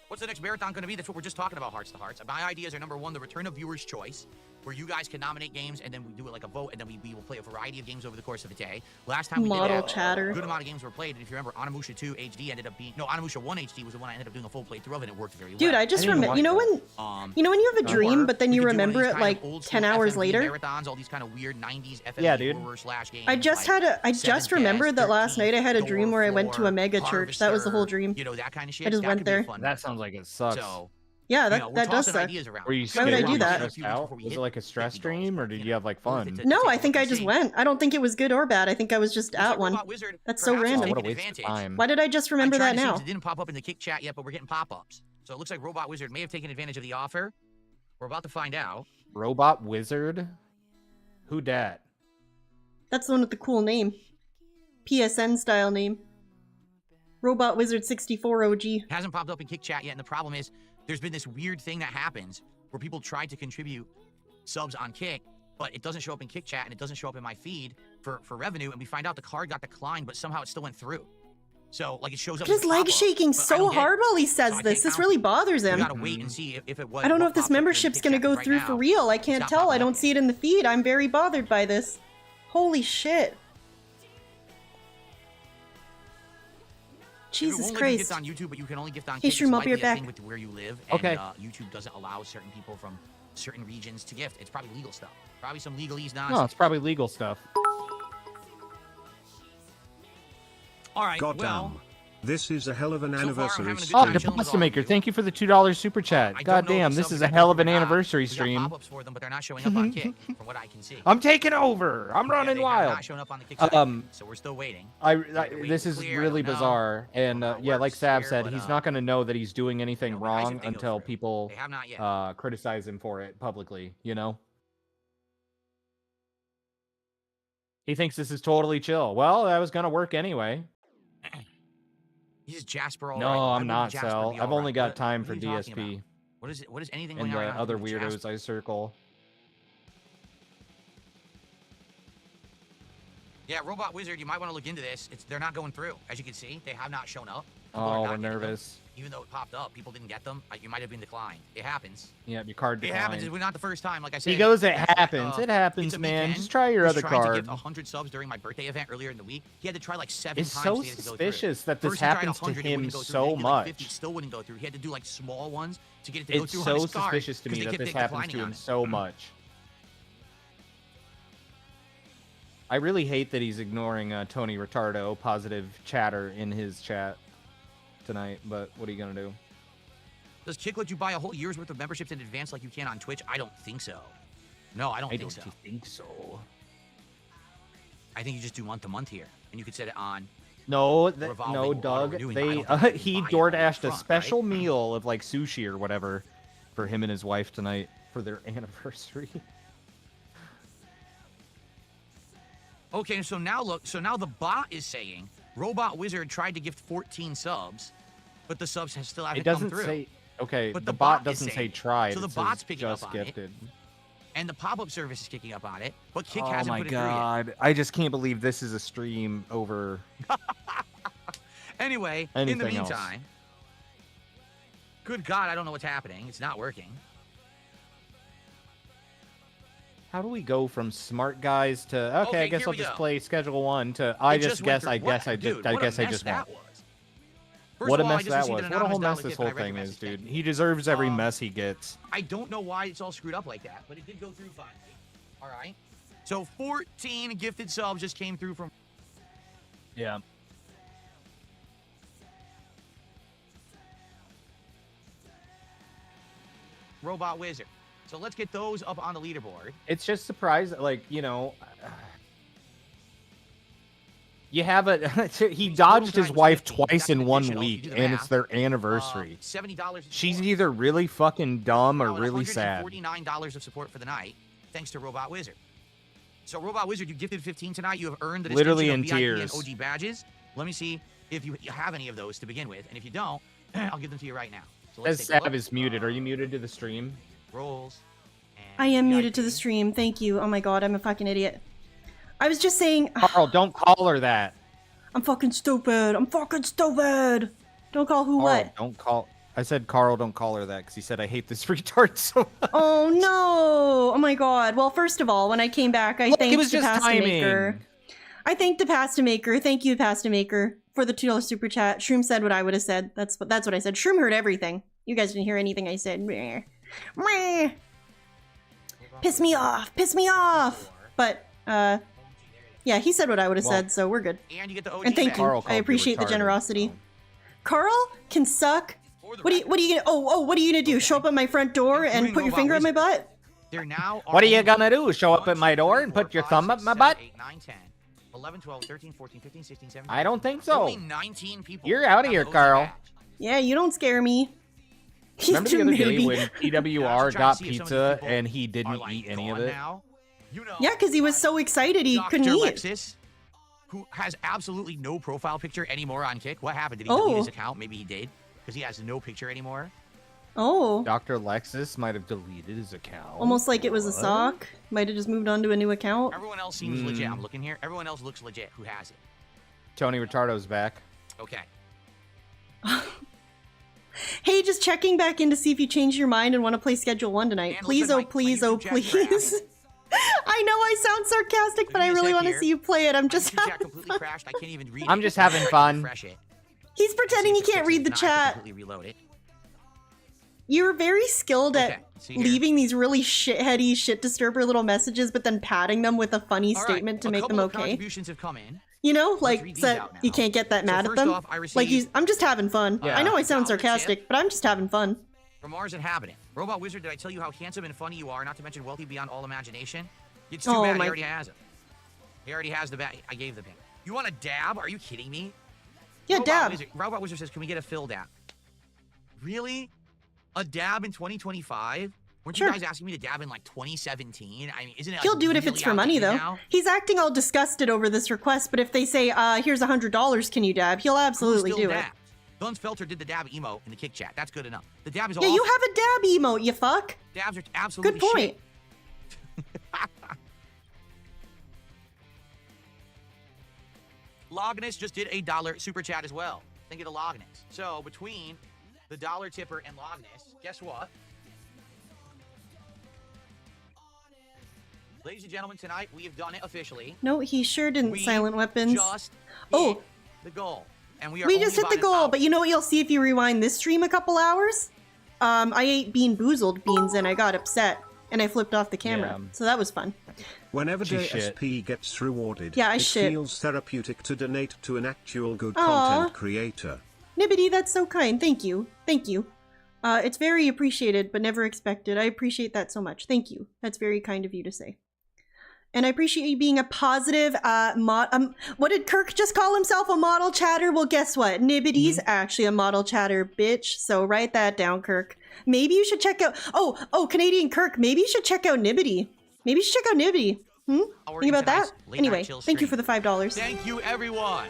What's the next marathon going to be? That's what we're just talking about, Hearts to Hearts. My ideas are, number one, the return of viewer's choice, where you guys can nominate games, and then we do it like a vote, and then we will play a variety of games over the course of the day. Last time we Model did that, chatter. a good amount of games were played, and if you remember, Onimusha 2 HD ended up being... No, Onimusha 1 HD was the one I ended up doing a full playthrough of, and it worked very well. Dude, I just remember. You know when? You know when you have a dream, but then you remember it like 10 hours later. Marathons, all these kind of weird 90s FMV Yeah, dude. horror slash games. I just like had a. I just 7 remembered that Deaths, last night I had a 13, dream where I went to a Door, mega church. That was the whole Harvester, dream. You know, that kind of shit. I just That went could be a there. fun That one. sounds like it sucks. So, Yeah, You that know, we're that does tossing suck. ideas around. Were you Why would I scared? do Were you that? stressed out? Was it like a stress stream, or did you have like fun? No, I think I just went. I don't think it was good or bad. I think I was just at one. That's so random. What a waste of time. Why did I just remember that now? It didn't pop up in the kick chat yet, but we're getting pop-ups. So it looks like Robot Wizard may have taken advantage of the offer. We're about to find out. Robot Wizard? Who dat? That's the one with the cool name. PSN style name. Robot Wizard 64 OG. Hasn't popped up in kick chat yet, and the problem is there's been this weird thing that happens where people try to contribute subs on Kick, but it doesn't show up in kick chat and it doesn't show up in my feed for revenue, and we find out the card got declined, but somehow it still went through. So like it shows up. His leg's shaking so hard while he says this. This really bothers him. We gotta wait and see if it was. I don't know if this membership's gonna go through for real. I can't tell. I don't see it in the feed. I'm very bothered by this. Holy shit. Jesus Christ. On YouTube, but you can only gift on Hey, Kick. Shroom, I'll be right It's likely a back. thing with where you live, Okay. and YouTube doesn't allow certain people from certain regions to gift. It's probably legal stuff. Probably some legalese nonsense. No, it's probably legal stuff. All right, Goddamn. well. This is a hell of an So far, I'm anniversary having a good stream. Oh, time the chilling with Pasta all Maker, of you. thank you for the $2 super chat. I don't God know if damn, the this subs is are a hell of an gonna go through or not. anniversary We got stream. pop-ups for them, but they're not showing up on Kick, from what I can see. I'm taking over. I'm running They have wild. not shown up on the Kick site, so we're still waiting. This is clear, I really don't know. bizarre, and yeah, like Sav said, but, he's not going to know that he's doing anything but I wrong think they go until through. people They have not yet. criticize him for it publicly. You know, he thinks this is totally chill. Well, that was going to work anyway. He's Jasper all No, right. Why I'm wouldn't not, Jasper Sal. be I've all only right? got What- time what for are you talking DSP about? What is anything and going the on other with weirdos Jasper? I circle. Yeah, Robot Wizard, you might want to look into this. They're not going through. As you can see, they have not shown up. People are Oh, not we're getting them. nervous. Even though it popped up, people didn't get them. You might have been declined. It happens. Yeah, your card It declined. happens. It's not the first time. Like I said, He goes, it it's happens. It happens, it's a man. weekend. Just try your He other was trying card. to get 100 subs during my birthday event earlier in the week. He had to try like 7 It's times so to get it to go suspicious through. that this First he tried happens to 100, it him wouldn't go through. so Then he did like much. 50, still wouldn't go through. He had to do like small ones to get it to go It's through on so his card, suspicious to 'cause me they that kept this happens declining to on him it. so much. I really hate that he's ignoring Tony Retardo, positive chatter in his chat tonight, but what are you going to do? Does Kick let you buy a whole year's worth of memberships in advance like you can on Twitch? I don't think so. No, I don't think so. think so. I think you just do month to month here, and you could set it on. No, revolving no, auto Doug. renewing, They but I don't think he you buy it DoorDashed a upfront, special right? meal of like sushi or whatever for him and his wife tonight for their anniversary. Okay, so now look. So now the bot is saying Robot Wizard tried to gift 14 subs, but the subs have still haven't It doesn't come through. say. Okay, But the the bot bot is doesn't say saying- tried. so the it says bot's picking up just on it. gifted. And the pop-up service is kicking up on it, but Kick Oh hasn't my put it through yet. god! I just can't believe this is a stream over. Anyway, in the Anything else. meantime, good God, I don't know what's happening. It's not working. How do we go from smart guys to okay? Okay, I guess here I'll we just go. play schedule one to I It just went guess. through. I guess. I Dude, just. I what a guess I mess just that won't. was. First What a of all, I mess just that received was. an What a whole anonymous mess this dollar whole gift, and I thing read your is, message. dude. Thank you. He deserves every Um, mess he gets. I don't know why it's all screwed up like that, but it did go through finally. All right. So 14 gifted subs just came through from. Yeah. Robot Wizard. So let's get those up on the leaderboard. It's just surprising, like, you know, you have a he dodged his wife twice in 1 week, and it's their anniversary. $70. She's either really fucking dumb or really sad. $49 of support for the night, thanks to Robot Wizard. So Robot Wizard, you gifted 15 tonight. You have earned the Literally distinction in of VIP tears. and OG badges. Let me see if you have any of those to begin with, and if you don't, I'll give them to you right now. So As let's take a Sav look. is muted. Are you muted to the stream? Rolls. I am muted to the stream. Thank you. Oh my god, I'm a fucking idiot. I was just saying. Carl, don't call her that. I'm fucking stupid. I'm fucking stupid. Don't call who Carl, what? don't call. I said, Carl, don't call her that because he said I hate this retard so much. Oh no! Oh my god. Well, first of all, when I came back, I Look, thanked it was the just pasta maker. timing. I thanked the pasta maker. Thank you, pasta maker, for the $2 super chat. Shroom said what I would have said. That's what I said. Shroom heard everything. You guys didn't hear anything I said. Meh. Meh. Piss me off. Piss me off. But yeah, he said what I would have said, so we're good. And you get the OG And thank badge. you. Carl I called you appreciate the retarded, generosity. so. Carl can suck What are you gonna? What are you gonna do? Show up at my front door and put your finger on my butt? They're now. What are you gonna do? Show up at my door and put your thumb up my butt? 8, 9, 10, 11, 12, 13, 14, 15, 16, 17. I don't think so. Only 19 people. You're out of here, Carl. Yeah, you don't scare me. Remember the other day Maybe. when PWR got pizza and he didn't eat any of it? Yeah, because he was so excited he couldn't eat. Lexus, who has absolutely no profile picture anymore on Kick. What happened? Did he delete his account? Maybe he did, because he has no picture anymore. Oh. Dr. Lexus might have deleted his account. Almost like it was a sock. Might have just moved on to a new account. Everyone else seems legit. I'm looking here. Everyone else looks legit. Who has it? Tony Retardo's back. Okay. Hey, just checking back in to see if you changed your mind and want to play Schedule 1 tonight. And Please, listen, oh please, oh please. I know I sound sarcastic, but I really want to see you play it. I'm just chat completely crashed. I can't even read it. I'm just having fun. He's pretending he can't read the chat. Completely reload it. You're very skilled at see here. leaving these really shitheady, shit disturber little messages, but then padding them with a funny statement to make them okay. Contributions have come in. You know, like, so you can't get that mad at them. I'm just having fun. Yeah. I know I sound sarcastic, but I'm just having fun. From Mars Inhabitant. Robot Wizard, did I tell you how handsome and funny you are, not to mention wealthy beyond all imagination? It's too bad he already has him. He already has the bat. I gave the pin. You want a dab? Are you kidding me? Yeah, dab. Robot Wizard says, can we get a fill dab? Really? A dab in 2025? Weren't you guys asking me to dab in like 2017? I mean, isn't it? He'll do it if it's for money, though. Now? He's acting all disgusted over this request, but if they say, here's $100, can you dab? He'll absolutely do it. Guns Felter did the dab emote in the Kick chat. That's good enough. The dab is Yeah, you have a dab emote, you fuck. Dabs are absolutely good point. Logness just did a $1 super chat as well. Thank you to Logness. So between the dollar tipper and Logness, guess what? Ladies and gentlemen, tonight we have done it officially. No, he sure didn't. Silent Weapons. Just hit the goal. And we just hit the goal, but you know what you'll see if you rewind this stream a couple hours? I ate boozled beans and I got upset and I flipped off the camera. Yeah. So that was fun. Whenever DSP gets rewarded, it feels therapeutic to donate to an actual good content creator. Nibbity, that's so kind. Thank you. Thank you. It's very appreciated, but never expected. I appreciate that so much. Thank you. That's very kind of you to say. And I appreciate you being a positive what did Kirk just call himself? A model chatter? Well, guess what? Nibbity's actually a model chatter, bitch. So write that down, Kirk. Maybe you should check out... Oh, Canadian Kirk. Maybe you should check out Nibbity. Maybe you should check out Nibbity. Think about that? Anyway, thank you for the $5. Thank you, everyone,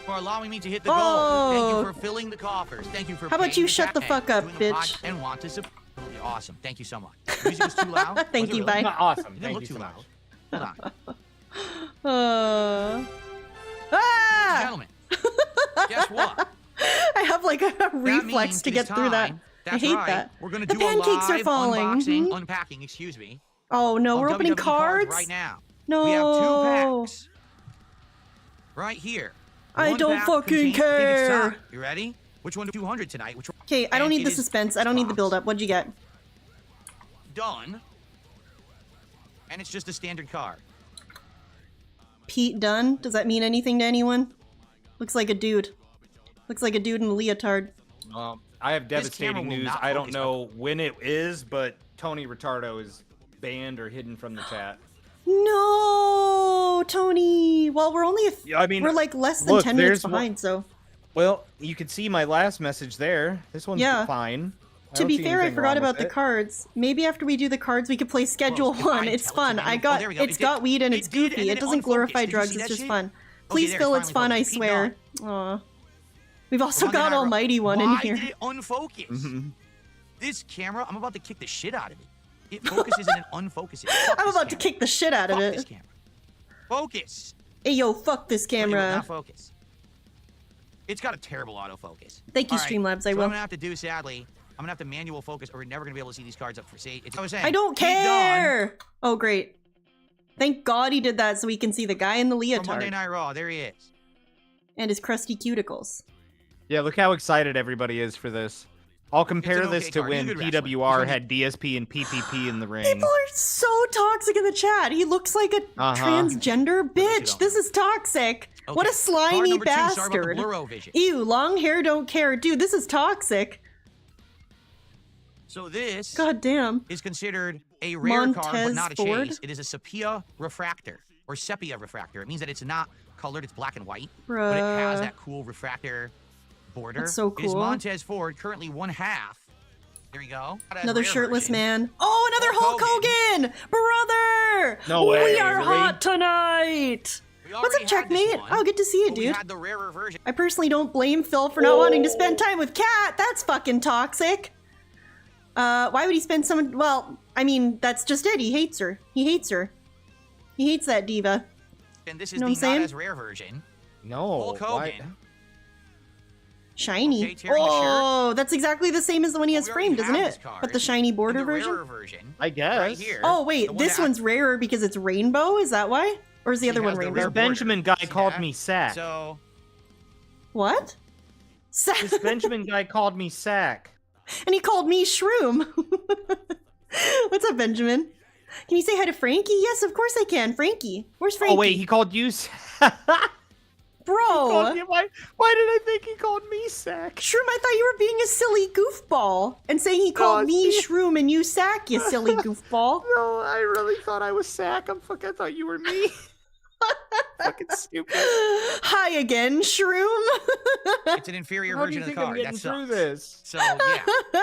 for allowing me to hit the goal. Thank you for filling the coffers. Thank you for How about you shut the fuck up, bitch? And want to support. Awesome. Thank you so much. The music was too loud. Thank you, bye. Awesome. It didn't look too loud. Hold on. Gentlemen, guess what? I have like a reflex to get through that. That's I hate right. that. We're gonna the do pancakes a live are falling. Unboxing, unpacking, excuse me. Oh no, we're opening WWE cards right now. No. We have 2 packs. Right here. I don't fucking care. You ready? Which one? 200 tonight. Which one? Okay, I don't need the suspense. I don't need the build up. What'd you get? Done. And it's just a standard card. Pete Dunne? Does that mean anything to anyone? Looks like a dude. Looks like a dude in a leotard. I have devastating news. I don't know when it is, but Tony Retardo is banned or hidden from the chat. No, Tony. Well, we're only we're like less than 10 minutes behind, so. Well, you can see my last message there. This one's fine. To be fair, I forgot about the cards. Maybe after we do the cards, we could play Schedule 1. It's fun. It's got weed and it's goofy. It doesn't glorify drugs. It's just fun. Please, Phil, it's fun. I swear. Aw. We've also got Almighty One in here. Why did it unfocus? This camera, I'm about to kick the shit out of it. It focuses and it unfocuses. I'm about to kick the shit out of it. This camera. Focus. Hey, yo, fuck this camera. Not focus. It's got a terrible autofocus. Thank you, Streamlabs. I will. What I'm gonna have to do, sadly, I'm gonna have to manual focus, or we're never gonna be able to see these cards up for sale. It's what I was saying. I don't care. Oh, great. Thank God he did that so we can see the guy in the leotard. From Monday Night Raw, there he is. And his crusty cuticles. Yeah, look how excited everybody is for this. I'll compare this to when PWR had DSP and PPP in the ring. People are so toxic in the chat. He looks like a transgender bitch. This is toxic. Okay. What a slimy bastard. Ew, long hair don't care. Dude, this is toxic. So this God damn. is considered a rare card, but not a Ford? chase. It is a sepia refractor, or sepia refractor. It means that it's not colored, it's black and white, but it has Bruh. that cool refractor border. That's so It is cool. Montez Ford, currently 1/2. There you go. Another Rare shirtless version. man. Oh, another Hulk Hogan! Brother! No way, We are really? hot tonight! We What's up, already had this Checkmate? one, Oh, good to see you, but we dude. had the rarer version. I personally don't blame Phil for not wanting to spend time with Kat. That's fucking toxic. Why would he spend some? Well, I mean, that's just it. He hates her. He hates her. He hates that diva. And this is Know the what I'm saying? not as rare version. No. Hulk Hogan. Shiny. Okay, tearing the Oh, that's exactly the same as the one he has we already framed, isn't have it? this card But the shiny in border the version? rarer version. I guess. Right here. Oh, The wait, one this that one's rarer because it's rainbow? Is that why? Or is the other He one has the rainbow? rare This Benjamin guy See called that? me sack. So What? This Benjamin guy called me sack. And he called me Shroom. What's up, Benjamin? Can you say hi to Frankie? Yes, of course I can. Frankie. Where's Frankie? Oh wait, he called you sack. Bro! Why did I think he called me sack? Shroom, I thought you were being a silly goofball and saying he called me Shroom and you Sack, you silly goofball. No, I really thought I was sack. I thought you were me. Fucking stupid. Hi again, Shroom. it's an inferior How do version you of the think I'm card. getting That through sucks. this? So yeah.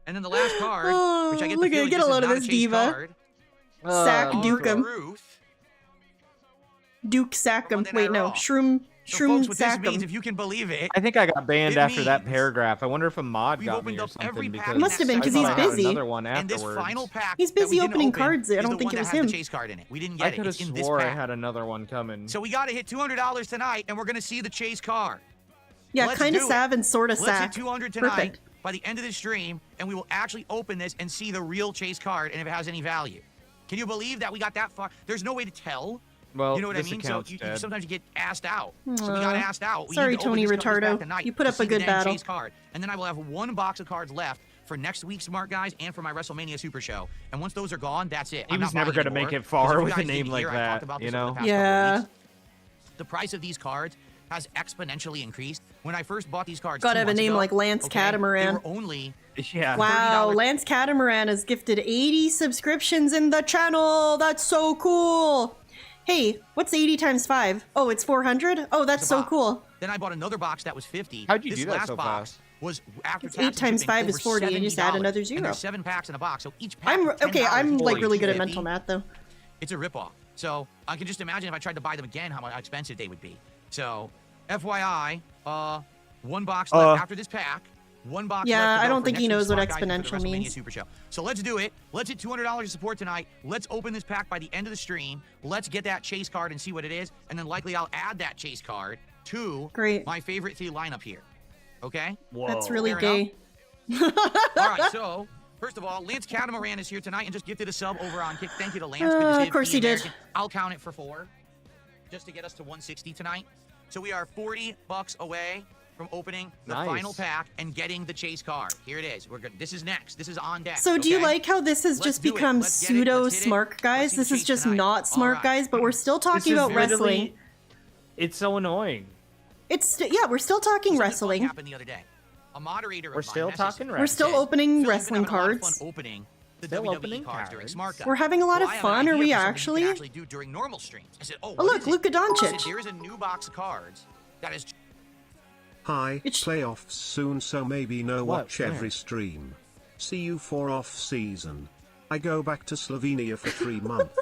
And then the last card, which I get the look at- feeling get this a is load of not this a chase diva. card. Sack R. Dukem. Truth. Duke Sackum. Monday Wait, Night no. Raw. Shroom. So Shroom folks, what this means, Sackum. if you can believe it, I think I got banned It after that means paragraph. I wonder if a mod we've got me opened or up every something pack because in Must have been, that 'cause set he's I thought I had busy. another one And this afterwards. final pack He's that we busy didn't opening open cards. I is don't the think one it that was has him. the chase card in it. We didn't I get it. could have It's in this swore I pack. had another one coming. So we got to hit $200 tonight, and we're going to see the chase card. Yeah, Let's kind of do it. sav and sort of Let's sack. hit 200 tonight Perfect. by the end of the stream, and we will actually open this and see the real chase card and if it has any value. Can you believe that we got that far? There's no way to tell. Well, You know what I this mean? So account's you dead. sometimes you get asked out. So we got Aw. asked out. We Sorry, need to open Tony this card Retardo. tonight You put to up a see the good dang battle. chase card. And then I will have one box of cards left for next week's Smart Guys and for my WrestleMania Super Show. And once those are gone, that's it. He I'm was not never buying gonna make anymore, it far 'cause if you with a guys name didn't like hear, I that, talked about you this over the know? past couple Yeah. weeks. The price of these cards has exponentially increased. When I first bought these cards, Gotta 2 have a months name ago, like Lance okay, Catamaran. They were only Yeah. Wow, $30. Lance Catamaran has gifted 80 subscriptions in the channel. That's so cool. Hey, what's 80 times 5? Oh, it's 400? Oh, that's It's a so box. cool. Then I bought another box that was 50. How'd you this do that last so box fast? was after It's tax 8 and times shipping, 5 over is 40, and you just add $70. another And zero. there's 7 packs in a box, so each pack I'm is okay, $10, I'm like 40, really good at 50. mental math though. It's a ripoff. So I can just imagine if I tried to buy them again, how expensive they would be. So, FYI, one box left after this pack. One box Yeah, left to I go don't for think he next knows week's what Smart Guys and for exponential the WrestleMania means. Super Show. So let's do it. Let's hit $200 of support tonight. Let's open this pack by the end of the stream. Let's get that chase card and see what it is, and then likely I'll add that chase card to Great. my favorite three lineup here. Okay? That's really Fair gay. All right, so first of all, Lance Catamaran is here tonight and just gifted a sub over on Kick. Thank you to Lance. Good to see Of it, course the he did. American. I'll count it for 4 just to get us to 160 tonight. So we are $40 away from opening the Nice. final pack and getting the chase card. Here it is. We're good. This is next. This is on deck. So do you okay? like how this has Let's just do it. become Let's get it. pseudo Let's hit it. smart Let's guys? see This the is chase just tonight. not All smart right. guys, but we're still This talking is about literally- wrestling. It's so annoying. Yeah, we're still talking Something funny wrestling. happened the other day. A moderator We're of mine still messaged talking me We're and still said, opening "Phil, you've been wrestling having a lot of cards. fun opening the Still WWE opening cards during cards. Smart Guys. We're having a lot Well, of I have fun. an Are idea we for something actually? you can actually do during normal streams. I said, Oh, what look, is it? Luka He said, Doncic. there is a new box of cards that is Hi, It's- playoffs soon, so maybe no What? watch every stream. See you for off season. I go back to Slovenia for 3 months.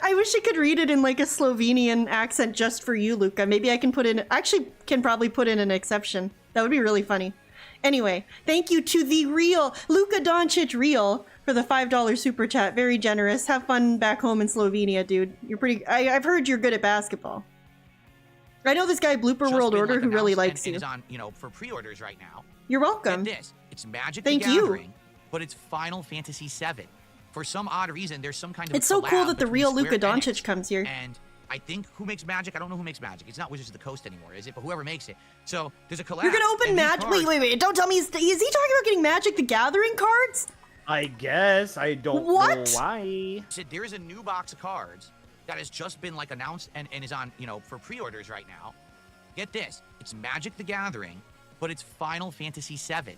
I wish I could read it in like a Slovenian accent just for you, Luca. Maybe I can put in, actually can probably put in an exception. That would be really funny. Anyway, thank you to the real Luka Doncic real for the $5 super chat. Very generous. Have fun back home in Slovenia, dude. You're pretty, I've heard you're good at basketball. I know this guy Blooper just World been, Order like, who really announced likes and you. is on, for pre-orders right now. You're welcome. Get this. It's Magic Thank the you. Gathering, but it's Final Fantasy VII. For some odd reason, there's some kind of It's so cool collab that the between real Square Luka Enix Doncic comes here. And I think who makes Magic? I don't know who makes Magic. It's not Wizards of the Coast anymore, is it? But whoever makes it. So there's a collab. You're gonna open and these Magic? cards- Wait. Don't tell me. Is he talking about getting Magic the Gathering cards? I guess. I don't What? know why. Said there is a new box of cards that has just been like announced and is on, for pre-orders right now. Get this. It's Magic the Gathering, but it's Final Fantasy VII.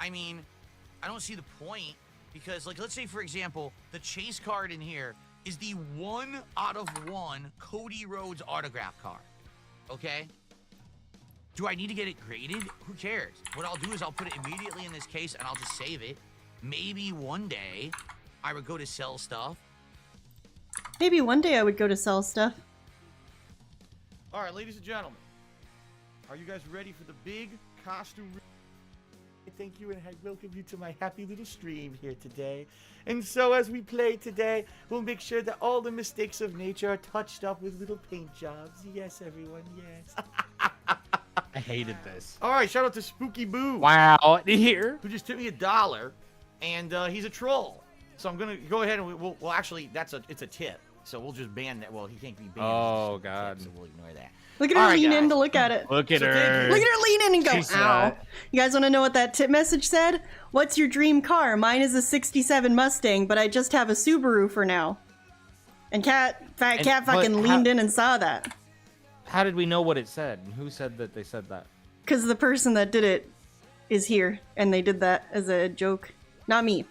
I mean, I don't see the point because, like, let's say, for example, the chase card in here is the 1 out of 1 Cody Rhodes autograph card. Okay? Do I need to get it graded? Who cares? What I'll do is I'll put it immediately in this case and I'll just save it. Maybe one day I would go to sell stuff. Maybe one day I would go to sell stuff. All right, ladies and gentlemen, are you guys ready for the big costume? Thank you, and I welcome you to my happy little stream here today. And so as we play today, we'll make sure that all the mistakes of nature are touched up with little paint jobs. Yes, everyone, yes. I hated this. All right, shout out to Spooky Boo. Wow, here. Who just tipped me $1, and he's a troll. So I'm gonna go ahead and we'll actually it's a tip. So we'll just ban that. Well, he can't be banned. Oh God. So we'll ignore that. Look at her lean in to look at it. Look at her. Look at her lean in and go, ow. You guys want to know what that tip message said? What's your dream car? Mine is a 67 Mustang, but I just have a Subaru for now. And Cat fucking leaned in and saw that. How did we know what it said? Who said that they said that? Because the person that did it is here, and they did that as a joke. Not me.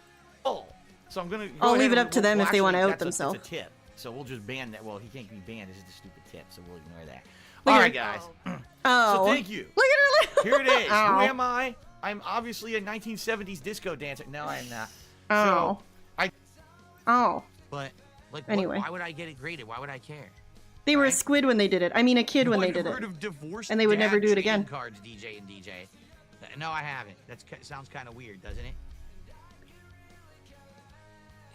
Oh, so I'm gonna. I'll leave it up to them if they want to out themselves. It's a tip. So we'll just ban that. Well, he can't be banned. This is the stupid tip, so we'll ignore that. Look All at right, her. guys. Oh. So thank you. Look at her. Here it is. Ow. Who am I? I'm obviously a 1970s disco dancer. No, I'm not. Oh. So, Oh. But, like, Anyway. why would I get it graded? Why would I care? They were a squid when they did it. I mean, a kid when they did Heard it. of divorced And they would dad never do it trading again. Cards, DJ and DJ. No, I haven't. That sounds kind of weird, doesn't it?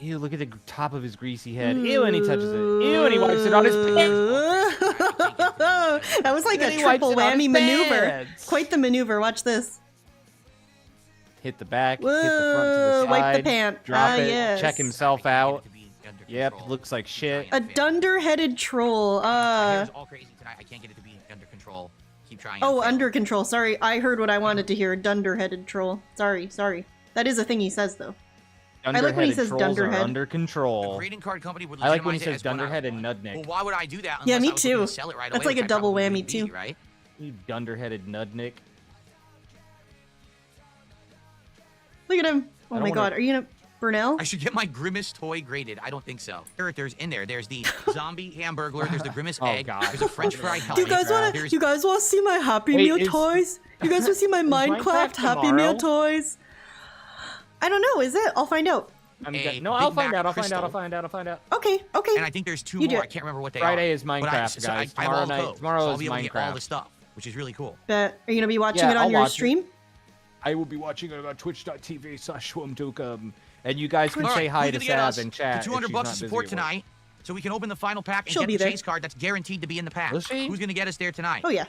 Ew, look at the top of his greasy head. Ew, and he touches it. Ew, and he wipes it on his pants. That was like Then a he wipes triple it on whammy his maneuver. pants. Quite the maneuver. Watch this. Hit the back, Whoa, hit the front to the side, wipe the pant. drop it, Yes. check himself out. Yep, looks like shit. A dunder-headed troll. My hair's all crazy tonight. I can't get it to be under control. Keep trying. Oh, I'm under control. Sorry, I heard what I wanted to hear. Dunder-headed troll. Sorry. That is a thing he says, though. I like when he Dunderheaded says trolls are dunderhead. under control. A grading card company would I like when he legitimize it says as what I dunderhead and want. nudnik. Well, why would I do that? Yeah, unless me I was looking too. to sell it right That's away, like a which I double probably whammy, wouldn't be, too. right? You dunderheaded nudnik. Look at him. Oh I my don't god, wanna- are you gonna... Burnell? I should get my Grimace toy graded. I don't think so. Characters in there. There's the zombie hamburglar. There's the Grimace egg. God. There's a French fry Do helmet. you guys wanna... There's You guys wanna see my Happy Wait, Meal is- toys? You guys wanna see my Minecraft Minecraft Happy Meal tomorrow? toys? I don't know, is it? I'll find out. I'm a no, I'll Big find Mac out. I'll crystal. find out. Okay. And I think there's two You do more. it. I can't remember what they Friday are. is But Minecraft, guys. I have all Tomorrow the night- codes, tomorrow so I'll is be able to get all Minecraft. the stuff, which is really cool. Bet. Are you gonna be watching Yeah, it on I'll your watch it. stream? I will be watching it on twitch.tv/Swumdukum. And you guys can All say right, hi who's to gonna get us Sav in chat. the if 200 she's bucks not of busy support at work. tonight, so we can open the final pack and She'll get be the there. chase card that's guaranteed to be in the pack. Will she? Who's gonna get us there tonight? Oh yeah. And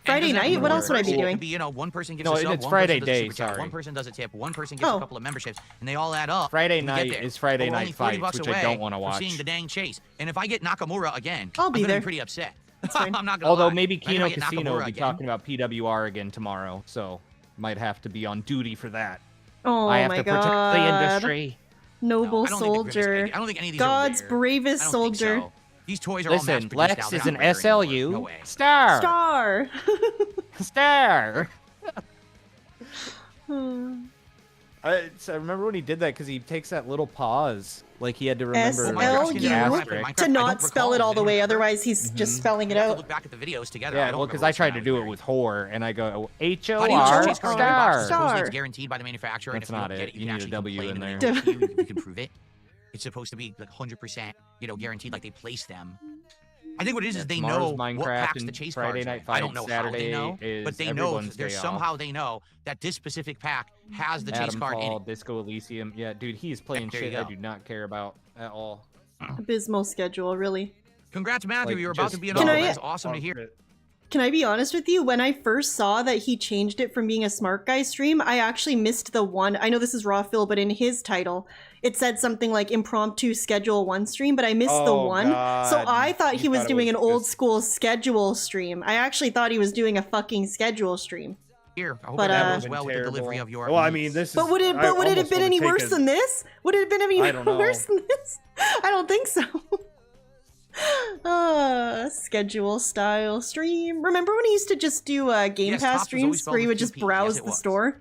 Friday it doesn't have night? to What be else would I be one person. It doing? could be, you know, one person gives No, a sub, it's one Friday person does a day, super chat, sorry. one person does a tip, one person gives Oh. a couple of memberships, and they all add up. Friday and we night get there. is Friday But we're Night only 40 Fights, bucks which I away don't wanna from watch. seeing the dang chase. And if I get Nakamura again, I'll be I'm gonna there. be pretty upset. fine. I'm not gonna Although lie. maybe If I Kino get Casino will Nakamura be again, talking about PWR again tomorrow, so might have to be on duty for that. Oh I have my to god. protect the industry. Noble I don't think the Grimace soldier. egg- I don't think any of these God's are rare. bravest I don't think soldier. so. These toys are all Listen, mass-produced Lex now. They're is not an rare SLU anymore. No way. star. Star. Star. So remember when he did that because he takes that little pause, like he had to remember SLU. like, Minecraft, asterisk. To I don't not spell recall it all the it. way, otherwise he's just spelling it I have to out. look back at the videos together. Yeah, don't well, because remember I what's tried going to on do there. it with whore, and I go How do you H-O-R chase cards in the box? star. Supposedly it's guaranteed by the manufacturer. That's and if not you don't it. get it, You you need a can actually W complain in and there. they mail it to you. You can prove it. It's supposed to be like 100%, guaranteed, like they place them. I think what it is they Tomorrow's know what Minecraft packs and the chase Friday cards Night are. I don't Fights, know how they Saturday know, is but they know everyone's there's day somehow off. they know that this specific pack has the chase Adam card in Paul, it. Disco Elysium. Yeah, dude, he's playing There you shit I go. do not care about at all. Abysmal schedule, really. Congrats, Matthew. Like, You're about just to be an Can author. I- That's awesome to hear. Can I be honest with you? When I first saw that he changed it from being a smart guy stream, I actually missed the one. I know this is Raw Phil, but in his title, it said something like impromptu schedule one stream, but I missed the Oh, one. So God. I thought You he was thought it doing was an old just- school schedule stream. I actually thought he was doing a fucking schedule stream. Here, I hope But, that goes been well with the delivery terrible. of your. Well, I meats. mean, this is. But would it I would it have almost been wanna any take worse a- than this? Would it have been any I don't know. worse than this? I don't think so. Schedule style stream. Remember when he used to just do Game Yes, Pass Tops was always streams spelled where he with would two just Ps. browse Yes, it the was. store?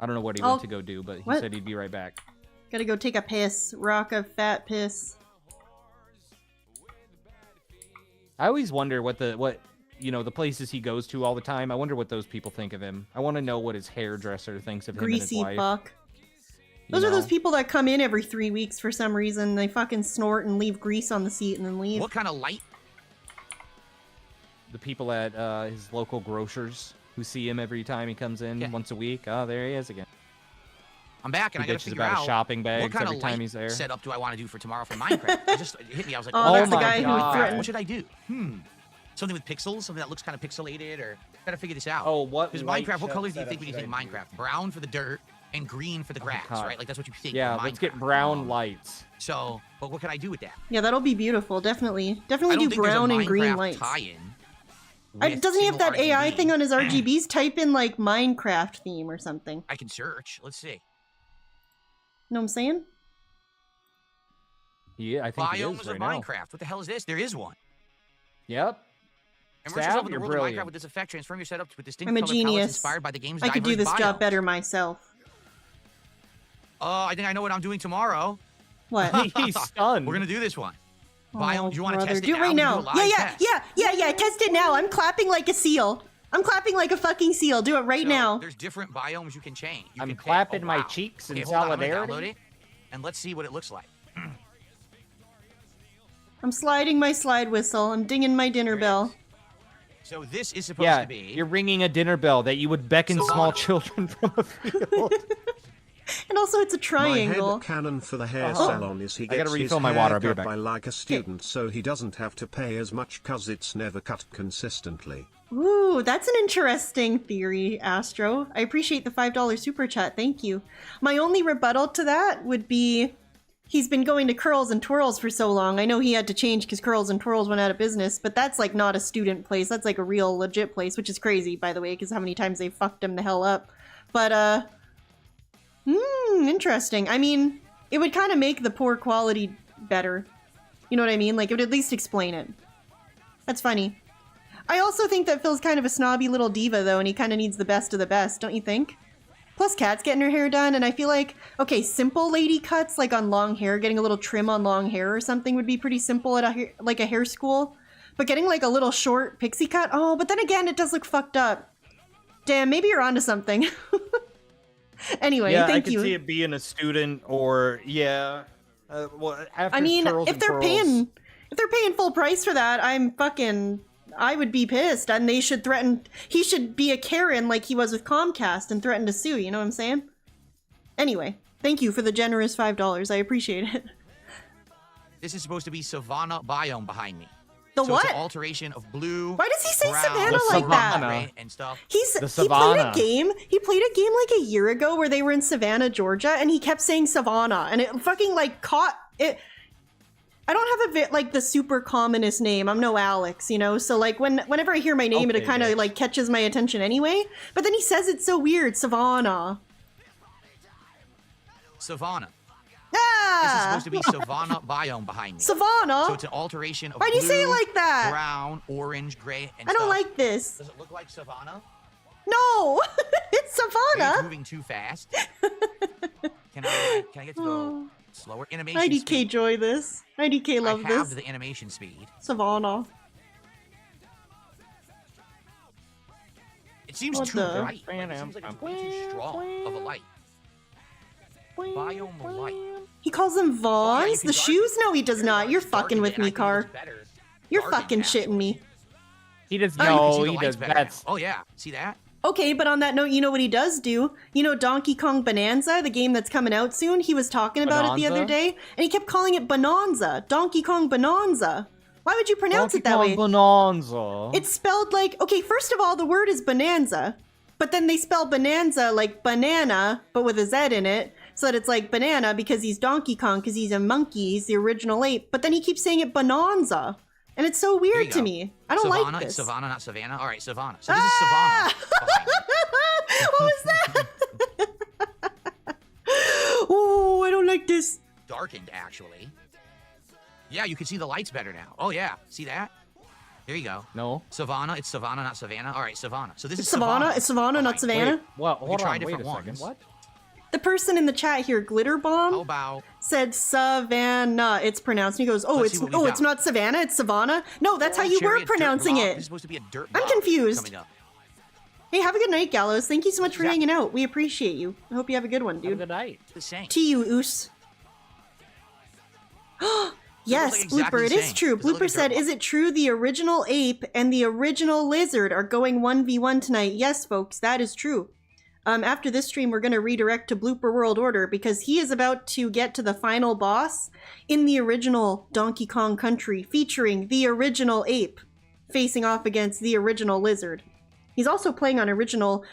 I don't know what he Oh, went to go do, but he what? said he'd be right back. Gotta go take a piss. Rock a fat piss. I always wonder what the places he goes to all the time. I wonder what those people think of him. I want to know what his hairdresser thinks of him and his Greasy wife. fuck. You Those are those know? people that come in every 3 weeks for some reason. They fucking snort and leave grease on the seat and then leave. What kind of light? the people at his local grocers who see him every time he comes in once a week. Oh, there he is again. I'm back, and He I gotta bitches figure about his out shopping bags what kind every of time light he's there. setup do I want to do for tomorrow for Minecraft. It hit me. I was like, Oh, that's the my guy who God. threatened. what should I do? Something with pixels, something that looks kind of pixelated, or gotta figure this out. Oh, what Because light Minecraft, what set- colors do you think setup when you think should I do? Minecraft? Brown for the dirt and green for the grass, God. right? Like that's what you think. Yeah, of let's get Minecraft. brown lights. So, but what can I do with that? Yeah, that'll be beautiful. Definitely I do don't think there's a brown and green Minecraft lights. tie-in. Doesn't he have with that AI RGB. thing on his RGBs? Type in like Minecraft theme or something. I can search. Let's see. Know what I'm saying? Yeah, I think he Biomes is of right now. Minecraft. What the hell is this? There is one. Yep. Immerse yourself in the you're world of brilliant. Minecraft with this effect. Transform your setup to a distinct I'm a color palette genius. inspired by the game's I could do diverse this job biomes. better myself. I think I know what I'm doing tomorrow. What? He's stunned. We're gonna do this one. Oh, Biome. Do you want to brother. test it Do it right now? now. We can do a live test. Yeah. Test it now. I'm clapping like a seal. I'm clapping like a fucking seal. Do it right So, now. There's different biomes you can change. You I'm can pick. clapping Oh, my wow. cheeks in Okay, hold on, I'm gonna solidarity. download it, and let's see what it looks like. I'm sliding my slide whistle. I'm dinging my dinner bell. So this is supposed Yeah, to be. you're ringing a dinner bell that you would beckon small children from a field. And also, it's a My triangle. head canon for the hair Oh. salon is he I gotta gets his refill my hair water, I'll be cut right back. by like a student so he doesn't have to pay as much cause it's never cut consistently. Ooh, that's an interesting theory, Astro. I appreciate the $5 super chat. Thank you. My only rebuttal to that would be he's been going to Curls and Twirls for so long. I know he had to change because Curls and Twirls went out of business, but that's like not a student place. That's like a real legit place, which is crazy, by the way, because how many times they fucked him the hell up. But, interesting. I mean, it would kind of make the poor quality better. You know what I mean? Like, it would at least explain it. That's funny. I also think that Phil's kind of a snobby little diva, though, and he kind of needs the best of the best, don't you think? Plus, Kat's getting her hair done, and I feel like, okay, simple lady cuts, like on long hair, getting a little trim on long hair or something would be pretty simple at a hair school. But getting like a little short pixie cut, oh, but then again, it does look fucked up. Damn, maybe you're onto something. Anyway, yeah, I thank could you. see it being a student or well, after I mean, Curls if and they're Twirls- paying full price for that, I would be pissed, and he should be a Karen like he was with Comcast and threaten to sue, you know what I'm saying? Anyway, thank you for the generous $5, I appreciate it. This is supposed to be Savannah biome behind me. The so what? It's an alteration of blue. Why does he say brown, Savannah like that? gray, and stuff. He played a game like a year ago where they were in Savannah, Georgia, and he kept saying Savannah, and it fucking like caught it. I don't have like the super commonest name. I'm no Alex, you know. So like whenever I hear my name, it kind of like catches my attention anyway. But then he says it's so weird, Savannah. Savannah. Ah! This is supposed to be Savannah biome behind me. Savannah? So it's an alteration of Why do you say it blue, like that? brown, orange, gray, and I don't stuff. like this. Does it look like Savannah? No, it's It's Savannah. moving too fast. Can I get to go slower? Animation IDK speed. joy this. IDK love I have this. the animation speed. Savannah. It seems What too the- bright. Like, it seems like it's way too strong of a light. Biome light. He calls them Vons? The shoes? No, he does not. You're fucking with me, Car. You're fucking shitting me. He does You can no, see the he lights does. better That's now. Oh yeah, see that? Okay, but on that note, you know what he does do? You know Donkey Kong Bonanza, the game that's coming out soon? He was talking about it the other Bonanza? day, and he kept calling it Bonanza. Donkey Kong Bonanza. Why would you pronounce Donkey it that Kong way? Bonanza. It's spelled like, okay, first of all, the word is bonanza, but then they spell bonanza like banana, but with a Z in it, so that it's like banana because he's Donkey Kong, because he's a monkey, he's the original ape, but then he keeps saying it bonanza, and it's so There weird you to go. me. I don't Savannah, like it's this. Savannah, not Savannah. All right, Savannah. So this is Savannah. What was that? Oh, I don't like this. Darkened, actually. Yeah, you can see the lights better now. Oh yeah, see that? There you go. No. Savannah, it's Savannah, not Savannah. All right, Savannah. So this It's is Savannah. It's Savannah, not behind me. Savannah. Well, We hold try on, wait a different second. ones. What? The person in the chat here, Glitter Bomb, How about said Savannah. It's pronounced. And he goes, "Oh, Let's it's see what we it's got. not Savannah. It's Savannah. No, that's how you were Chariot dirt pronouncing block? it." This is supposed to be a dirt I'm block confused. coming up. Hey, have a good night, Gallows. Thank you so much for Yeah. hanging out. We appreciate you. I hope you have a good one, Have a dude. good night. The same. To you, Oos. Yes, like exactly Blooper, it the is same. true. Does it look Blooper like said, dirt is it true the original ape and the original lizard are going 1v1 tonight? Yes, folks, that is true. After this stream, we're going to redirect to Blooper World Order because he is about to get to the final boss in the original Donkey Kong Country, featuring the original ape facing off against the original lizard. He's also playing on original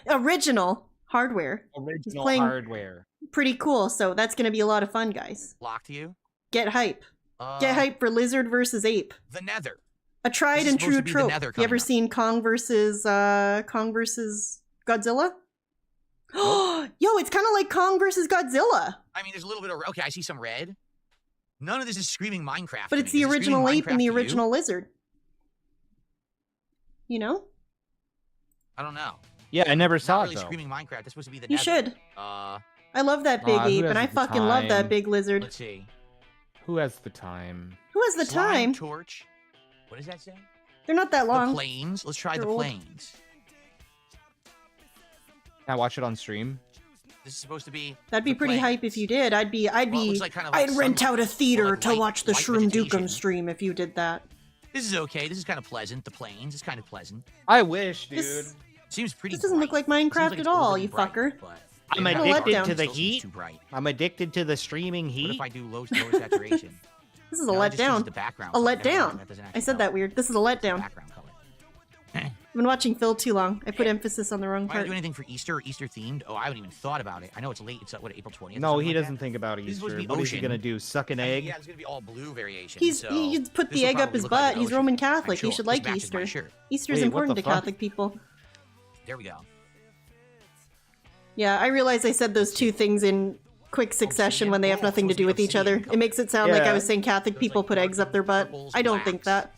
hardware. He's Original playing hardware. pretty cool, so that's going to be a lot of fun, guys. Block to you. Get hype. Get hype for lizard versus ape. The Nether. A tried This is and supposed true to be the trope. Nether You coming ever up. seen Kong versus Godzilla? Yo, it's kind of like Kong versus Godzilla, I mean, there's a little bit of okay. I see some red. None of this is screaming Minecraft. but to it's me. the Is it screaming original ape Minecraft and the to you? original lizard. You know? I don't know. Yeah, I never saw Not it really though. screaming Minecraft. That's supposed to be the You Nether. should. Uh, I love that big Who ape, has and I the fucking love that time? big lizard. let's see. Who has the time? Who has the Slime time? Torch. What does that say? They're not that The long. planes. Let's try They're the old. planes. Can I watch it on stream? This is supposed to be. That'd be the pretty hype planes. if you did. I'd it looks like kind of like I'd rent some- out a theater like to light- watch the light Shroom vegetation. Dukem stream if you did that. This is okay. This is kind of pleasant. The planes. It's kind of pleasant. I wish, dude. This- Seems pretty. This doesn't look bright. like Seems Minecraft like at it's all, overly you bright, fucker. but I'm it's not addicted bright. to the Still seems heat. too bright. I'm addicted to the streaming What heat. if I do low saturation? This is a No, that just changes letdown. the background A color. Never mind, letdown. that doesn't I actually said help. that weird. This is a letdown. Background color. I've been watching Phil too long. I put emphasis on the wrong Am I gonna part. do anything for Easter or Easter themed? Oh, I haven't even thought about it. I know it's late. It's what, April 20th? or No, something he like doesn't that? think about This is supposed Easter. to be What is he ocean. gonna do? Suck an I egg? mean, yeah, it's gonna be all blue variation. He's so he put this the will egg up probably his look like butt. the He's ocean. Roman I'm Catholic. sure. He should This like matches my Easter. shirt. Easter's Wait, what important the to fuck? Catholic people. There we go. Yeah, I realized I said those two things in quick succession when they have nothing to do with each other. It makes it sound like I Yeah. was saying Catholic people put eggs up their butt. I don't think that.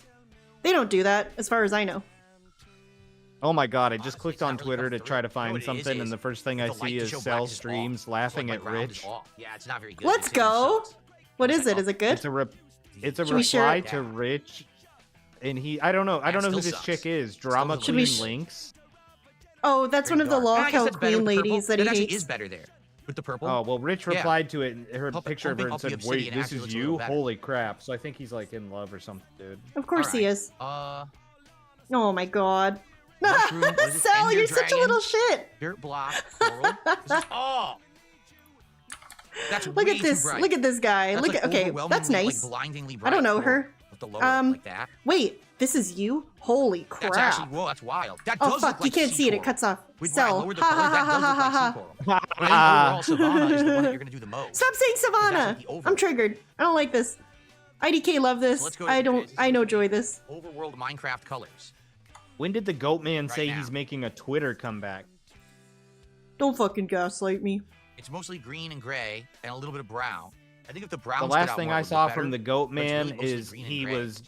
They don't do that, as far as I know. Oh my god, I just Honestly, clicked it's not on really Twitter coming to try to through. find what it something, is and the first thing I the light see to is show Cell black is off. Streams So, laughing like, at my ground Rich. is off. Yeah, it's not very good. Let's It's in the go. subs. What It's is like, it? Is it good? It's a Should we share reply it? to Rich, and I don't know Yeah, who still this sucks. chick is. Drama Should we Queen Links. Oh, that's one of the dark. I guess lolcow that's better queen with the purple. ladies that he actually hates. is better there with the purple. Oh well, Rich Yeah. replied to it, and her Pump- picture of her pumping and up the said, obsidian "Wait, this actually is looks a little you? better. Holy crap!" So I think he's like in love or something, dude. Of course he Alright. is. Uh, Oh my god. Mushroom, what is it? Sal, Ender you're such a dragon? little shit. dirt block. Coral. This is- oh, that's Look way at this. Too bright. Look at this guy. That's Look like at okay. That's overwhelmingly, nice. Like blindingly I bright. don't know Coral her. With the lower like that. Wait, this is you? Holy crap. That's actually whoa. That's wild. That Oh does fuck, look like you can't sea see it. It coral. cuts off. When I Sell. lowered the Ha color, ha that ha does ha look like ha sea coral. But I think overall Savannah is the one that you're gonna do the most. Stop saying Savannah. like the over- I'm triggered. I don't like this. IDK love this. So let's go I to- don't. I know joy this. Overworld Minecraft colors. When did the Goat Man Right say now. he's making a Twitter comeback? Don't fucking gaslight me. It's mostly green and gray and a little bit of brown. I think if the The brown. last thing I saw from the Goat but it's really Man mostly is green and he gray. was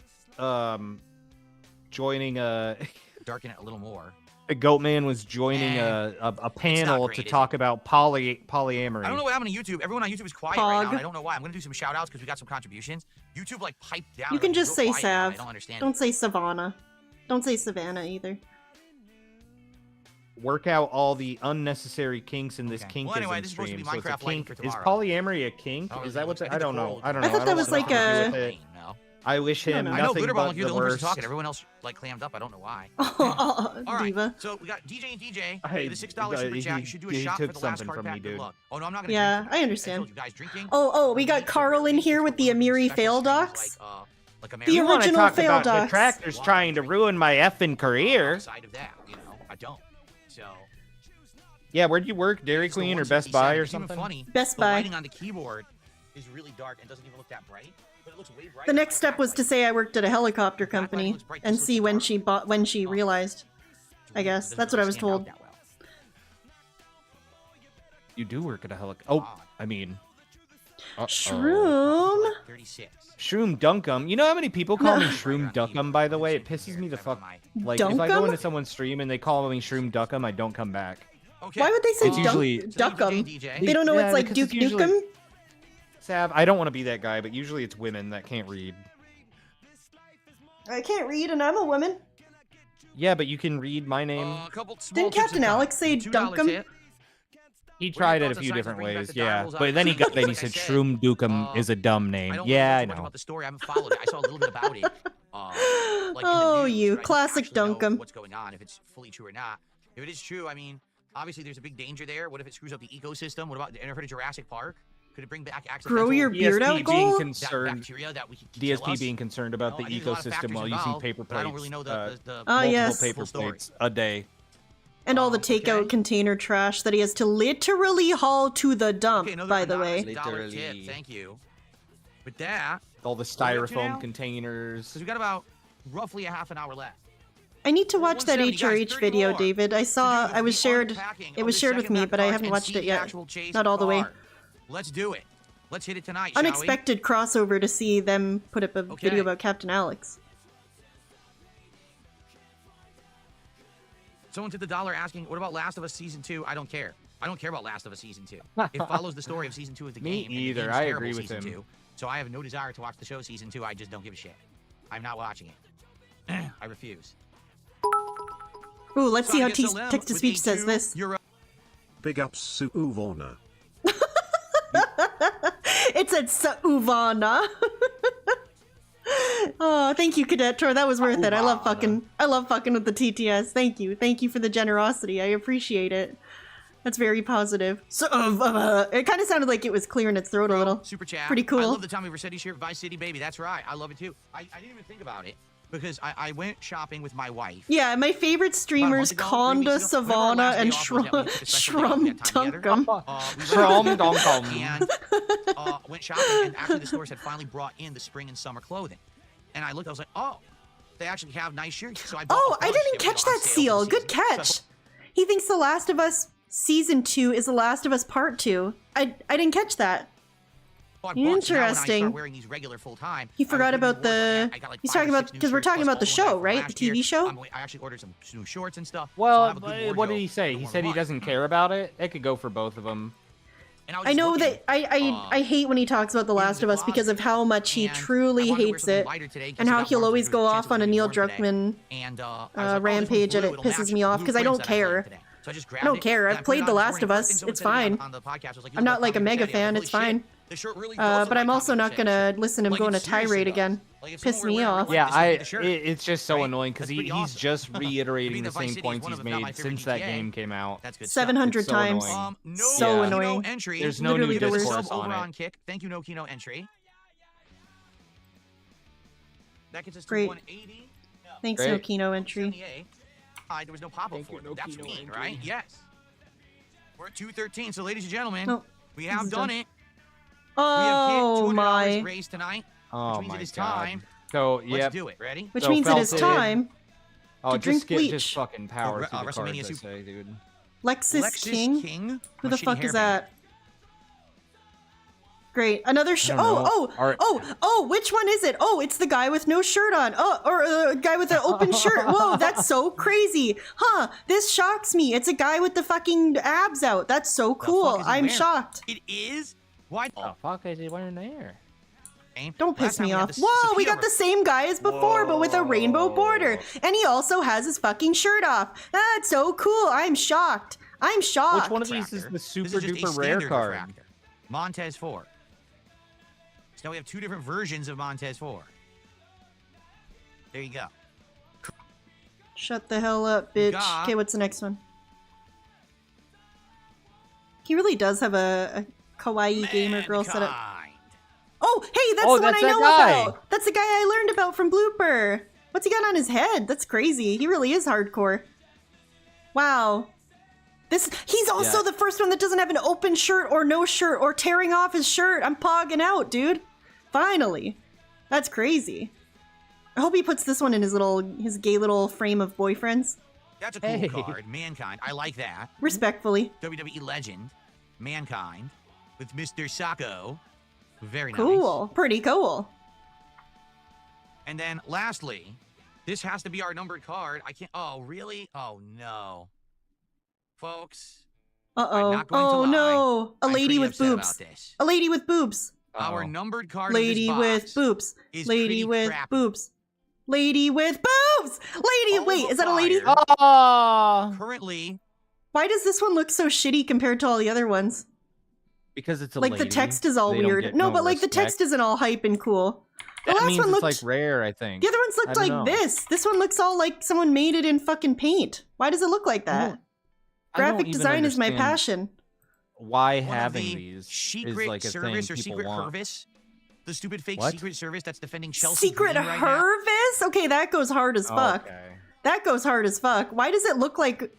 joining a darken it a little more. the Goat Man was joining a panel great, to is talk about polyamory. I don't know what happened to YouTube. Everyone on YouTube is quiet right now. And I don't know why. I'm gonna do some shout outs because we got some contributions. YouTube like piped down. You can like, just real say quiet now. Sav. I don't understand. Don't say Savannah. Don't say Savannah either. Work out all the unnecessary kinks in this Okay. kinkism Well, anyway, this is supposed to stream. be So it's a Minecraft lighting kink. for Is tomorrow. polyamory a kink? Oh, Is that what? I think I don't the know. coral- I don't know. I thought that don't was know like what to do a- with it. No. I wish him know. I know nothing Glitter but Ball, you're the the only person worst. talking. Everyone else like clammed up. I don't know why. Oh, All right. diva. So we got DJ and DJ. Hey, The $6 super chat. You should do a shot for took the last something card from pack. me, Good dude. luck. Oh no, I'm not gonna. Yeah, drink. I understand. told you guys drinking. Oh, we got Carl in here with the Amiri fail docs. Like The You want to original talk fail about docs. detractors trying to ruin my effing career? Outside of that, I don't. So. Yeah, where'd you work? Dairy It's the Queen or Best Buy 167. or It's even something? funny. Best the Buy. lighting on the keyboard is really dark and doesn't even look that bright. But it looks way brighter. The next step was to say I worked at a helicopter company and see when she realized. I guess that's what I was told. You do work at a helicopter. Oh, I mean. Shroom. 36. Shroom Dunkum. You know how many people call me No. Shroom Duckum, by the way? It pisses me the fuck. Like, if I Dunkum? go into someone's stream and they call me Shroom Duckum, I don't come back. Okay. Why would they say It's usually- Duckum? DJ. They don't know Yeah, it's like because Duke it's usually- Nukem? Sav, I don't want to be that guy, but usually it's women that can't read. I can't read and I'm a woman. Yeah, but you can read my name. A couple small Didn't tips Captain and Alex say comments. $2 Dunkum? tip. He What are tried your it a thoughts on few science different bringing back ways, the yeah. dials? But then he got there and he Like I said said, Shroom Dukem is a dumb name. I don't Yeah, I really know too much know. about the story. I haven't followed it. I saw a little bit about it. Like in Oh, the news, you but I don't classic actually know Dunkum. what's going on, if it's fully true or not. If it is true, I mean, obviously there's a big danger there. What if it screws up the ecosystem? What about the internet of Jurassic Park? Could it bring back accidental Grow your beard out, DSP being goal? concerned. bacteria that we could kill DSP us? being concerned about the I think there's a lot of ecosystem factors while using involved, paper but I don't plates. really know the Oh, multiple yes. paper Full story. plates a day. And all the takeout container trash that he has to literally haul to the dump, Okay, another by the way. $1 tip. Thank you. With that, All the what are we up to now? styrofoam containers. because we got about roughly a half an hour left. I need to watch that 170, guys, HRH 30 video, more David. I saw, to do I was the shared, unpacking it of was the shared with second me, map but I card haven't and watched see it the yet. actual chase Not all the way. card. Let's do it. Let's hit it tonight, shall we? Unexpected crossover to see them put up a Okay. video about Captain Alex. Someone to the dollar asking, what about Last of Us Season 2? I don't care. I don't care about Last of Us Season 2. It follows the story of Season 2 of the Me game. and the either. game's I terrible, agree with Season him. 2, so I have no desire to watch the show Season 2. I just don't give a shit. I'm not watching it. I refuse. Ooh, let's see how Sonia text-to-speech with says a this. 2 euro- Big ups Suvona. It said Sauvana. Oh, thank you, Cadet Tor. That was worth it. I love fucking with the TTS. Thank you. Thank you for the generosity. I appreciate it. That's very positive. So, it kind of sounded like it was clearing its throat a little. Super chat. Pretty cool. I love the Tommy Vercetti shirt, Vice City Baby. That's right. I love it too. I didn't even think about it because I went shopping with my wife. Yeah, my favorite streamers, ago, 3 Conda, weeks ago, whenever our Savannah, last and day off was that we took a special day off, we had time together. Dunkum. We Shrum went Dunkum. and went shopping, and actually the stores had finally brought in the spring and summer clothing. And I looked, I was like, oh, they actually have nice shirts. So I bought Oh, a I bunch. didn't They were catch on that sale seal. for the Good season. So I catch. He thinks The Last of Us Season 2 is The Last of Us Part 2. I didn't catch that. bought bunch, and now when I Interesting. start wearing these regular full time, He I forgot was doing about more than the. that. I got like He's 5 or talking 6 about new because we're shirts, talking plus about the all show, from right? The last TV year. show. I actually ordered some new shorts and stuff. Well, so I have a good what did wardrobe he say? for He the said he month. doesn't care about it. It could go for both of them. And was I just know looking, that I hate when he talks about The Last of Us because of how much he and truly I wanted to wear hates something it, lighter today 'cause and it how got he'll warm, so always there's go a chance off it'll on a be Neil warm today. Druckmann And I was like, oh, this one's rampage, and blue, it it'll pisses match me the off blue because I prints don't that I'm wearing care. today. So I just I grabbed don't it, care. and I've I put played it The on this Last of morning. Us. Someone It's said it fine. on the podcast. I was like, I'm not like a Tommy mega Vercetti. fan. Holy It's shit, fine. the shirt really does But look I'm like also Tommy not Vercetti gonna shirt. listen to him Like, go on it a seriously tirade does. again. Like, if Piss someone were me wearing off. like Yeah, this would be the shirt, it's just so right? annoying because That's pretty he's awesome. just reiterating Being the that Vice same City is points one he's of, if not my made favorite since that GTA. game came out. That's good stuff. 700 It's so times. annoying. No So Yeah. annoying. entry. There's no Literally new the worst. discourse Sub over on on it. kick. Thank you, no Kino entry. That gets us to Great. 180. Thanks, Great. Nokino entry. 78. There was no pop-up for it. That's mean, right? Yes. We're at 213. So, ladies and gentlemen, Nope. we This have is done done. it. We have hit Oh $200 my. raised tonight. Oh which means my it is god. time. So Let's yep. do it. Ready? Which So means it is Felton- time. Oh, to just drink skip bleach. just fucking power Oh, through the WrestleMania cards, I Super- say, dude. Lexus King? Who My the shitty fuck is hairband. that? Great. Another I don't know. which one is it? Oh, it's the guy with no shirt on. Oh, or a guy with an open shirt. Whoa, that's so crazy. Huh, this shocks me. It's a guy with the fucking abs out. That's so The fuck cool. is he I'm wearing? shocked. It is? Why? Oh, fuck is he wearing there? Don't piss me off. Whoa, we got the same guy as before, but with a rainbow border. And he also has his fucking shirt off. That's so cool. I'm shocked. I'm shocked. Which one of these is the This super is just a duper rare standard card? refractor. Montez 4. So now we have 2 different versions of Montez 4. There you go. Shut the hell up, bitch. got- Okay, what's the next one? He really does have a kawaii gamer girl set up. Mankind. Oh, hey, that's Oh, the one that's I that know guy. about. That's the guy I learned about from Blooper. What's he got on his head? That's crazy. He really is hardcore. Wow. He's also Yeah. the first one that doesn't have an open shirt or no shirt or tearing off his shirt. I'm pogging out, dude. Finally. That's crazy. I hope he puts this one in his gay little frame of boyfriends. That's a cool Hey. card. Mankind. I like that. Respectfully. WWE legend. Mankind. With Mr. Sacco. Very nice. Cool. Pretty cool. And then lastly, this has to be our numbered card. I can't. Oh, really? Oh, no. Folks. I'm Uh-oh. not going to Oh, lie. no. A I'm lady pretty with upset boobs. about this. A lady with boobs. Our Oh. numbered card Lady of this with box boobs. is Lady pretty with crappy. boobs. Lady with boobs. Lady, All wait, but is that a lady? fired. Oh, Currently Why does this one look so shitty compared to all the other ones? Because it's a Like lady. the text is all They don't weird. get No, but like the respect. text isn't all hype and cool. The That last means one it's looked like rare, I think. The other ones I looked don't like know. this. This one looks all like someone made it in fucking paint. Why does it look like that? I don't Graphic even design is my understand passion. Why One of having the these secret is like a service thing or people secret want. Hervis, the stupid fake What? secret service that's defending Chelsea Secret Green right now. Hervis? Okay, that goes hard as fuck. Okay. That goes hard as fuck. Why does it look like...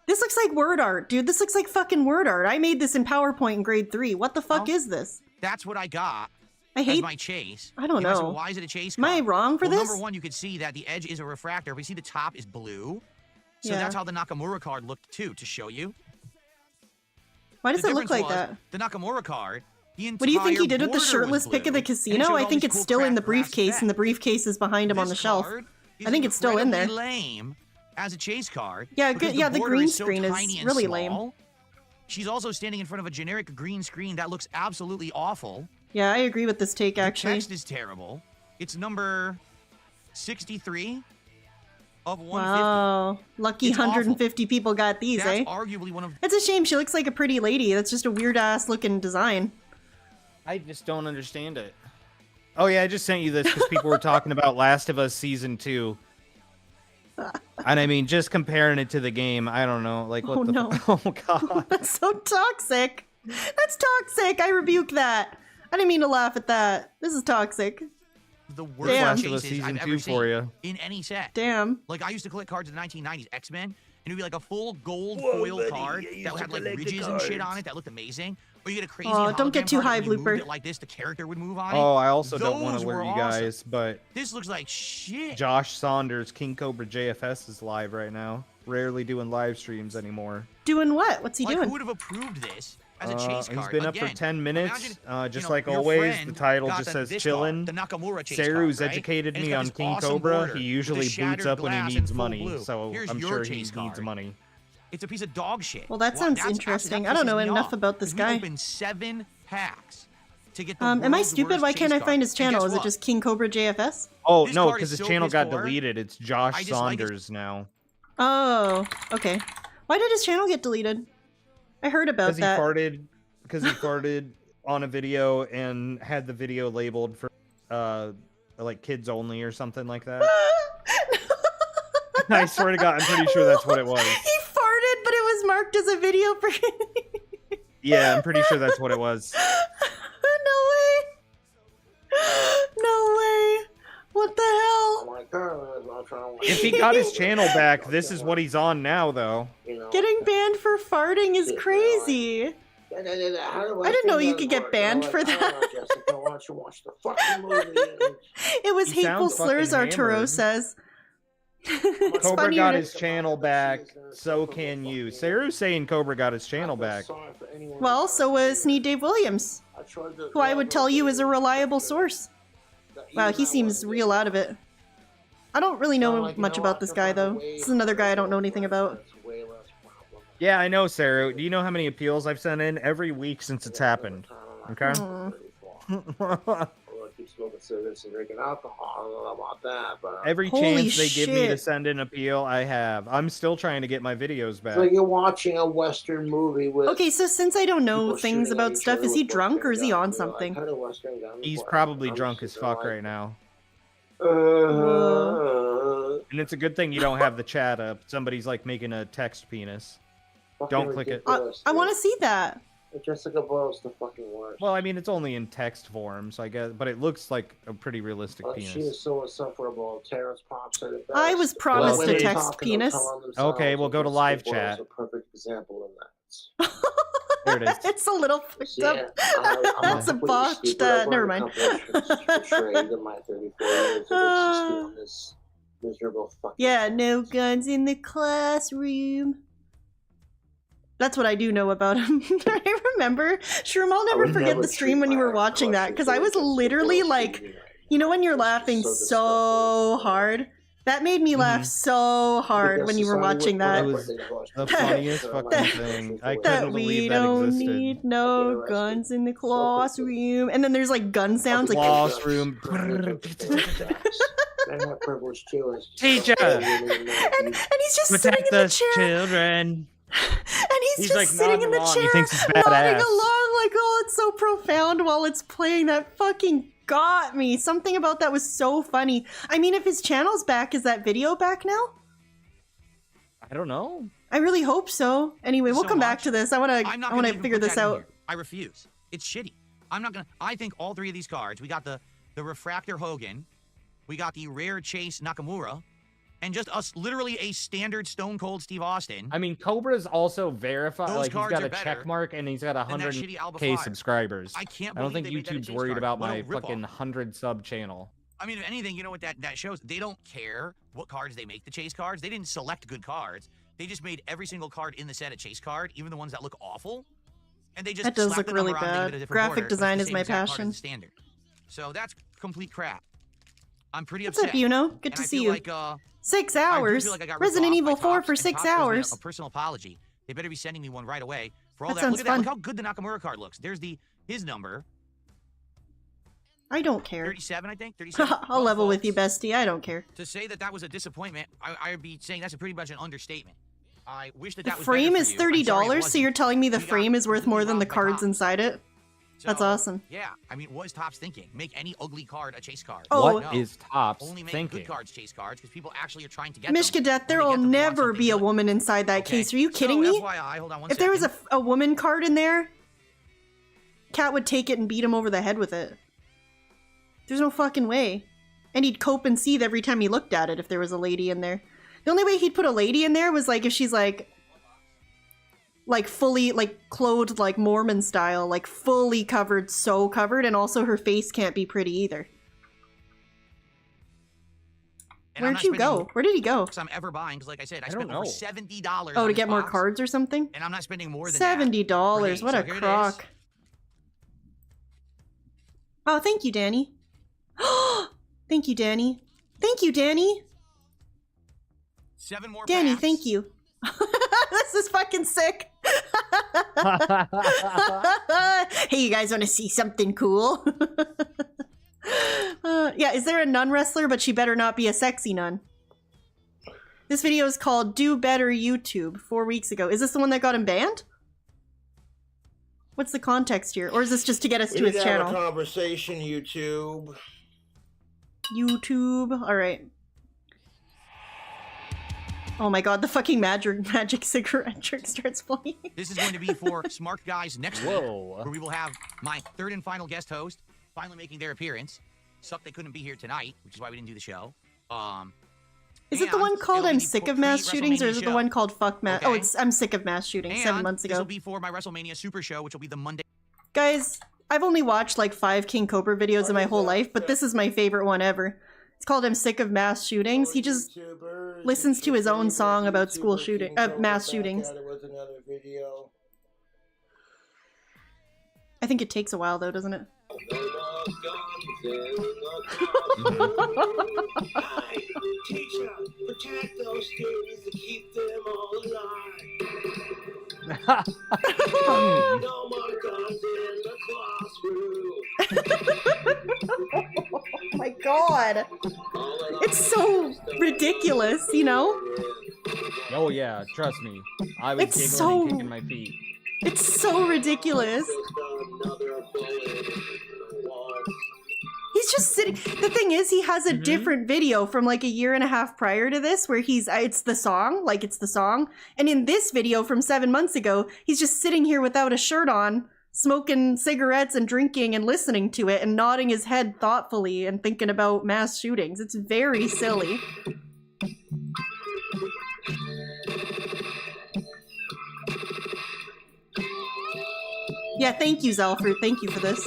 This looks like word art, dude. This looks like fucking word art. I made this in PowerPoint in grade 3. What the fuck is this? That's what I got. I hate... As my chase. I don't You might say, know. well, why is it a chase Am car? I wrong for well, this? Number one, you could see that the edge is a refractor, but you see the top is blue. So Yeah. that's how the Nakamura card looked too, to show you. Why does The it look difference like was, that? The Nakamura card, the What do you think he entire did with the border was shirtless pic of blue, the and it casino? showed I all think these it's cool still in the craft glass briefcase, and the briefcase is behind him on the This shelf. card is I think it's still in there. incredibly lame as a chase card. Yeah, because good. Yeah, the border green is so screen is tiny and really small. lame. She's also standing in front of a generic green screen that looks absolutely awful. Yeah, I agree with this take, actually. The text is terrible. It's number 63 of 150. Wow. Lucky It's 150 people got these, That's eh? arguably one of It's a shame. She looks like a pretty lady. That's just a weird-ass looking design. I just don't understand it. Oh yeah, I just sent you this because people were talking about Last of Us Season 2. And I mean, just comparing it to the game, I don't know. Like, what Oh, the no. Oh, God. That's so toxic. That's toxic. I rebuke that. I didn't mean to laugh at that. This is toxic. the worst Damn. Last of Us chases Season I've 2 ever for seen you. in any set. Damn. Like, I used to collect cards in the 1990s, X-Men, and it would be like a full gold foil card that had like ridges and shit on it that looked amazing. Or you get a crazy Oh, don't get hologram too card, high, and when you moved Blooper. it like this, the character would move on it. Oh, I also don't want Those to were alert you awesome. guys, but This looks like shit. Josh Saunders, King Cobra JFS is live right now. Rarely doing live streams anymore. Doing what? What's he Like, doing? who would have approved this as a chase card? He's been up for Again, 10 minutes. imagine, Just you know, like your always, the friend title got just says this chillin'. card, the Nakamura chase Seru's card, right? educated And it's me got on this King awesome Cobra. border He with usually the boots shattered up when he glass needs in full money, blue. so Here's I'm your sure he chase needs card. money. It's a piece of dog shit. Well, that sounds that's interesting. that I don't know pisses me enough off, about this 'cause guy. We opened 7 packs to get the Am I world's stupid? worst Why can't chase I card. find his And channel? guess Is it what? just King Cobra JFS? Oh, This no, card because is his so channel piss got poor. deleted. It's I Josh just like it. Saunders now. Oh, okay. Why did his channel get deleted? I heard about that. Because he farted on a video and had the video labeled for like kids only or something like that. I swear to God, I'm pretty sure that's what it was. He farted, but it was marked as a video for. Yeah, I'm pretty sure that's what it was. No way. No way. What the hell? If he got his channel back, this is what he's on now, though. Getting banned for farting is crazy. I didn't know you could get banned for that. It was He hateful sounds slurs, fucking Arturo hammered. says. It's Cobra funny got to- his channel back, so can you. Saru's saying Cobra got his channel back. Well, so was Sneed Dave Williams, who I would tell you is a reliable source. Wow, he seems real out of it. I don't really know much about this guy, though. This is another guy I don't know anything about. Yeah, I know, Saru. Do you know how many appeals I've sent in every week since it's happened? Okay. Every Holy chance they give me to shit. send an appeal, I have. I'm still trying to get my videos back. It's like you're watching a Western movie with. Okay, so since I don't know people things shooting at about each stuff, other is he with drunk or is he Western on guns. You're like, something? "How do Western guns He's work?" probably I'm drunk just as fuck like, right now. Uh, And it's a good thing you don't have the chat up. Somebody's like making a text penis. fucking Don't click it. ridiculous, I dude. want to see that. Jessica Boyle's the fucking worst. Well, I mean, it's only in text form, so I guess, but it looks like a pretty realistic She penis. is so insufferable. Terrence Pop said it best. I was promised Well, a it's- text penis. Okay, we'll go to live Jessica Boyle's chat. a perfect example of that. There it is. It's a little fucked Yeah, up. I'm It's a completely botched, stupid. I've never learned mind. a couple of tricks portrayed in my 34 years of existing on this miserable fucking. Yeah, no guns in the classroom. That's what I do know about him. I remember. Shroom, I'll never would forget never the stream treat when you were my watching that, because I was crushes literally as like, girls you know when you're laughing so so hard? That made me laugh so hard when you were watching that. It was the funniest fucking thing. I That couldn't we believe that don't existed. need no guns in the classroom. And then there's like gun sounds like Classroom. Men have privilege too. Teacher! and he's just sitting Protect in the us, chair. children. And he's just like sitting in the nodding along. chair, He thinks he's nodding badass. along like, oh, it's so profound while it's playing. That fucking got me. Something about that was so funny. I mean, if his channel's back, is that video back now? I don't know. I really hope so. Anyway, we'll So come back much. to this. I want I'm not to gonna even figure put this that in out. here. I refuse. It's shitty. I'm not gonna. I think all three of these cards. We got the Refractor Hogan, we got the Rare Chase Nakamura, and just us literally a standard Stone Cold Steve Austin. I mean, Cobra's also verified. Those Like, he's cards got are a better check mark and he's got than that shitty Alba 100K Flyer. subscribers. I can't I don't believe think they made that a YouTube's chase worried card. about What a my ripoff. fucking 100 sub channel. I mean, if anything, you know what that shows? They don't care what cards they make the chase cards. They didn't select good cards. They just made every single card in the set a chase card, even the ones that look awful. And they just That does slapped look the really number on, they bad. did a different Graphic border, but it's design the is same my exact card as passion. the standard. So that's complete crap. I'm pretty What's upset. up, Yuno? Good And to I see feel you. Like, 6 I do hours. feel like I got ripped Resident off Evil by 4 Topps, for and 6 Topps owes me hours. A personal apology. They better be sending me one right away for all That that. sounds Look at that. fun. Look how good the Nakamura card looks. There's his number. I don't care. 37, I think. 37. I'll level with you, bestie. I don't care. To say that was a disappointment, I'd be saying that's a pretty much an understatement. I wish that The that was frame better is for you. I'm sorry it $30, so wasn't. you're telling me the We got frame is worth completely more than the robbed by cards Topps. inside it? That's So, awesome. Yeah, I mean, what is Topps thinking? Make any ugly card a chase card. Oh. What is Topps Only make thinking? good cards chase cards because people actually are trying to get Mishka them. Death, there will never be a woman inside that case. Are you kidding me? FYI, hold on one If there was second. a woman card in there, Cat would take it and beat him over the head with it. There's no fucking way. And he'd cope and seethe every time he looked at it if there was a lady in there. The only way he'd put a lady in there was like if she's like fully clothed like Mormon style, like fully covered, so covered, and also her face can't be pretty either. And I'm Where'd not you go? spending Where did he go? I'm ever buying because, like I said, I don't spent over know. $70. Oh, on to this get more box, cards or something? and I'm not spending more than $70. that. What a So here it is. crock. Oh, thank you, Danny. Thank you, Danny. Thank you, Danny. 7 more Danny, packs. thank you. This is fucking sick. Hey, you guys want to see something cool? Yeah, is there a nun wrestler, but she better not be a sexy nun? This video is called Do Better YouTube 4 weeks ago. Is this the one that got him banned? What's the context here? Or is this just to get us to his Have a channel? conversation, YouTube. YouTube. Alright. Oh my god, the fucking magic cigarette trick starts playing. This is going to be for Smart Guys next week, Whoa. where we will have my third and final guest host finally making their appearance. Sucked they couldn't be here tonight, which is why we didn't do the show. Is it the and one called it'll be I'm the sick of mass shootings, or is it the show. one called Fuck Mass? Oh, Okay. it's I'm sick of mass shootings, 7 months This ago. will be for my WrestleMania Super Show, which will be the Monday. Guys, I've only watched like 5 King Cobra videos in my whole life, but this is my favorite one ever. It's called I'm Sick of Mass Shootings. He just listens to his own song about school shooting, mass shootings. I think it takes a while though, doesn't it? Teacher, protect those students to keep them all alive. No more guns in the classroom. Oh my god! It's so ridiculous, you know? Oh yeah, trust me. I was It's giggling so- and kicking my feet. It's so ridiculous. He's just sitting. The thing is, he has a different video from like a year and a half prior to this where it's the song. And in this video from 7 months ago, he's just sitting here without a shirt on, smoking cigarettes and drinking and listening to it and nodding his head thoughtfully and thinking about mass shootings. It's very silly. Yeah, thank you, Zelford. Thank you for this.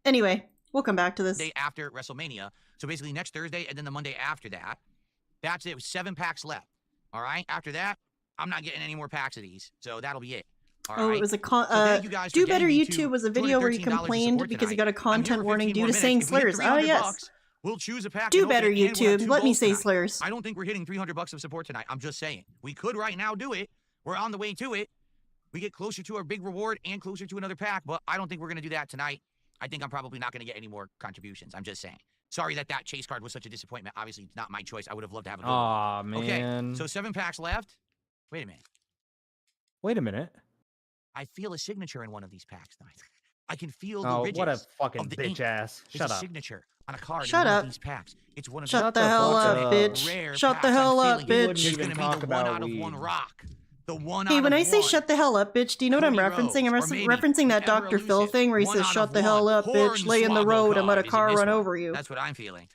Anyway, we'll come back to this. Day after WrestleMania. So basically next Thursday and then the Monday after that. That's it. 7 packs left. All right. After that, I'm not getting any more packs of these. So that'll be it. All Oh, right? it was a So thank you guys for Do getting Better me to YouTube was a video where he $213 to complained support because he tonight. got a I'm here content for warning 15 due to more saying minutes. If we hit slurs. Oh 300 yes. bucks, we'll choose a pack. Do and open better, it, and we'll have YouTube. 2 Let me bowls say tonight. slurs. I don't think we're hitting $300 of support tonight. I'm just saying. We could right now do it. We're on the way to it. We get closer to our big reward and closer to another pack, but I don't think we're going to do that tonight. I think I'm probably not going to get any more contributions. I'm just saying. Sorry that chase card was such a disappointment. Obviously, it's not my choice. I would have loved to have a good one. Aw, man. Okay, so 7 packs left. Wait a minute. Wait a minute. I feel a signature in one of these packs tonight. I can feel the Oh, ridges what a fucking of the bitch ink. ass. There's Shut a up. signature on a card Shut in one up. of these packs. It's one of Shut the hell up, bitch. rare Shut the packs. hell I'm up, feeling it. bitch. It's gonna be the one out of one rock. The one Hey, out when of I say one. shut the hell up, bitch, do you know what I'm Cody referencing? I'm Rhodes, or maybe referencing that ever Dr. Phil elusive thing where he one says, out shut of the hell one. up, bitch, lay in the Hornswoggle road and let a card is in car this run one. over you. That's what I'm feeling.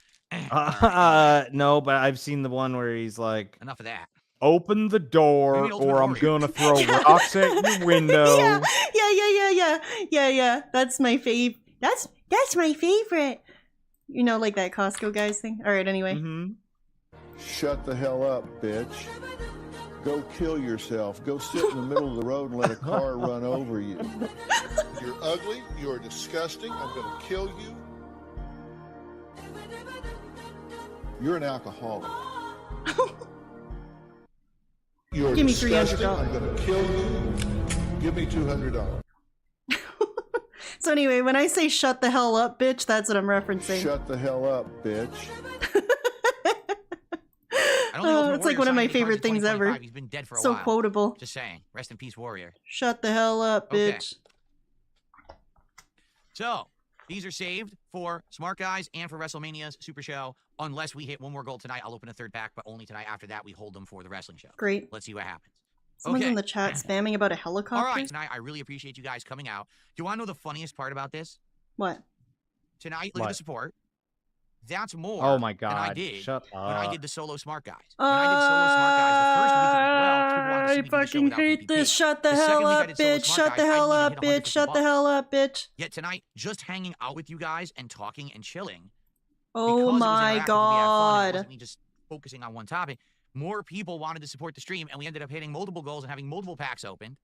No, but I've seen the one where he's like, Enough of that. open the door Maybe Ultimate or I'm Warrior. gonna throw rocks at your window. Yeah. That's my fave. That's my favorite. You know, like that Costco guys thing. All right, anyway. Shut the hell up, bitch. Go kill yourself. Go sit in the middle of the road and let a car run over you. You're ugly. You're disgusting. I'm going to kill you. You're an alcoholic. You're Give me disgusting. $300. I'm going to kill you. Give me $200. So anyway, when I say shut the hell up, bitch, that's what I'm referencing. Shut the hell up, bitch. It's like one of my favorite things ever. He's been dead for a So while. quotable. Just saying. Rest in peace, Warrior. Shut the hell up, Okay. bitch. So, these are saved for Smart Guys and for WrestleMania's Super Show. Unless we hit one more goal tonight, I'll open a third pack, but only tonight. After that, we hold them for the wrestling show. Great. Let's see what happens. Someone's Okay. in the chat spamming about a helicopter. All right, tonight, I really appreciate you guys coming out. Do you want to know the funniest part about this? What? Tonight, look at the What? support. That's more Oh my than I God, did shut when I up. did the solo Smart Guys. When I did solo Smart Guys, the first week of people wanted to see me do the show fucking without hate PPP. this. Shut the second hell week I up, did solo bitch. Smart Shut the Guys, I hell didn't up, even hit bitch. Shut the $150. hell up, bitch. Yet tonight, just hanging out with you guys and talking and chilling. Oh because it was my interactive and we had fun and it god. wasn't me just focusing on one topic. More people wanted to support the stream, and we ended up hitting multiple goals and having multiple packs opened.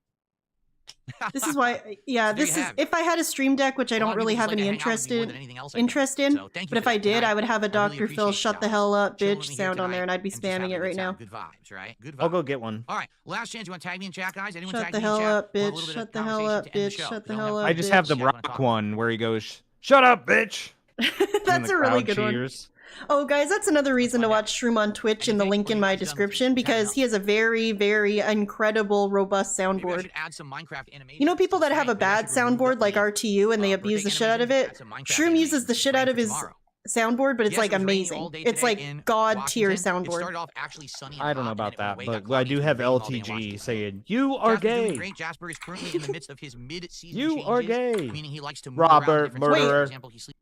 This is why, yeah, So there this you is, have it. if I had a stream deck, which I A lot don't of really people have just any like to hang out with me more than anything else I do. interest in, So thank you but if for I that. did, Tonight, I would have a I really Dr. Phil appreciate shut you the guys hell up, chilling bitch with me here sound on there, and tonight I'd be and just spamming having it a right good now. time. Good vibes, right? Good vibes. I'll go get one. All right, last chance. You want to tag me in chat, guys? Anyone Shut tag the me in hell chat? up, We'll have a bitch. little bit Shut of the hell conversation up, to end the bitch. show. Shut the We don't hell have up, I just bitch. have the you guys wanna rock talk one where he goes, "Shut up, bitch." That's a really good one. cheers. Oh, guys, that's another reason to watch Shroom on Twitch in the link in my description, because he has a very, very incredible, robust Maybe I soundboard. should add some Minecraft animation. You know people that have a bad soundboard like RTU and they abuse the shit out of it? Shroom uses the shit out of his soundboard, but it's Yes, like it was raining all amazing. day It's today like in god tier Washington. It soundboard. started off actually sunny and I don't know hot, and about then it went that, away, got but I cloudy. do It's have been raining all day in LTG Washington. saying, "You are Jasper's doing gay." great. Jasper is currently in the midst of his mid-season You changes, are gay. meaning he likes to move around to Robert, different spots. For murderer. example, he sleeps.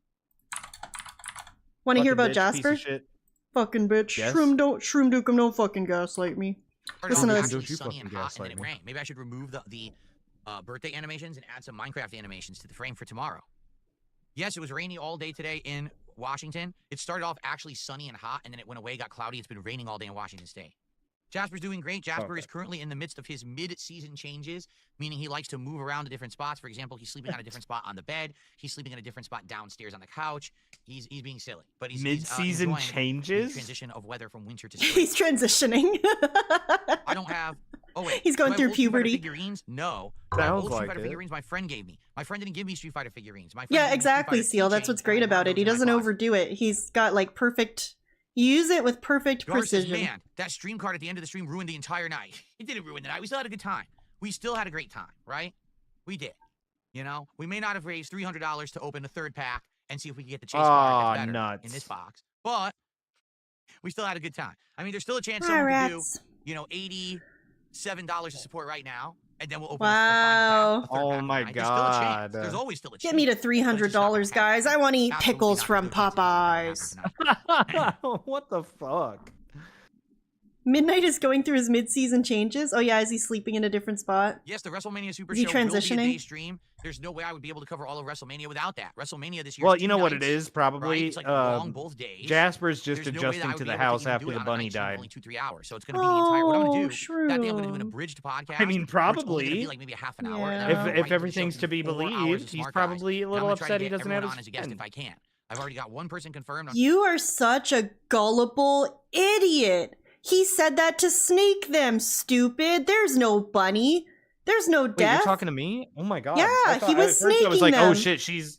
Want to hear Fucking about bitch, piece of Jasper? shit. Fucking bitch. Yes? Shroom Dukem don't fucking gaslight me. Listen to Started off this. actually sunny and fucking hot, and then it gaslight me. rained. Maybe I should remove the birthday animations and add some Minecraft animations to the frame for tomorrow. Yes, it was rainy all day today in Washington. It started off actually sunny and hot, and then it went away, got cloudy. It's been raining all day in Washington State. Jasper's doing great. Jasper is currently in the midst of his mid-season changes, meaning he likes to move around to different spots. For example, he's sleeping on a different spot on the bed. He's sleeping in a different spot downstairs on the couch. He's being silly, but he's Mid-season enjoying changes? the transition of weather from winter to spring. He's transitioning. I don't have. Oh wait, He's going do I have through old Street Fighter puberty. Figurines? No. Do I have Sounds old Street like Fighter it. figurines my friend gave me. My friend didn't give me Street Fighter figurines. My friend Yeah, gave me Street exactly, Fighter Seal. That's keychains, what's and I great have about it. He those in my doesn't closet. overdo it. He's got like perfect. You use it with perfect Gar says, precision. man, that stream card at the end of the stream ruined the entire night. It didn't ruin the night. We still had a good time. We still had a great time, right? We did. You know, we may not have raised $300 to open a third pack and see if we can get the chase card that's better nuts. in this box, but we still had a good time. I mean, there's still a chance Hi, someone could do, rats. you know, $87 to support right now, and then we'll open Wow. a final pack, a third Oh pack my tonight. There's still a chance. God. There's always still a chance. Get me to $300, guys. I want to eat Absolutely pickles not from gonna do it tonight. Popeyes. What the fuck? Midnight is going through his mid-season changes. Oh yeah, is he sleeping in a different spot? Yes, the WrestleMania Super Is he Show will be a transitioning? day stream. There's no way I would be able to cover all of WrestleMania without that. WrestleMania this year. Well, is you 2 know what it nights, is, probably. Right? It's like long both days. Jasper's just There's no way that I adjusting would to be the able to house even after do it the on a bunny night stream of died. Only 2-3 hours, so it's going to be the entire. What I'm going to do Shrew. that day, I'm going to do an abridged podcast. I mean, where it's only gonna probably. be like maybe a half an hour. and Yeah. then I'm gonna If write the everything's show to be in 4 hours believed, of he's Smart probably Guys. a And little I'm gonna try to upset he get doesn't have everyone his on as a guest pen. if I can. I've already got one person confirmed. You are such a gullible idiot. He said that to snake them, stupid. There's no bunny. There's no Wait, death. you're talking to me? Oh my god. Yeah, I thought, he was at first I was snaking like, oh them. shit, she's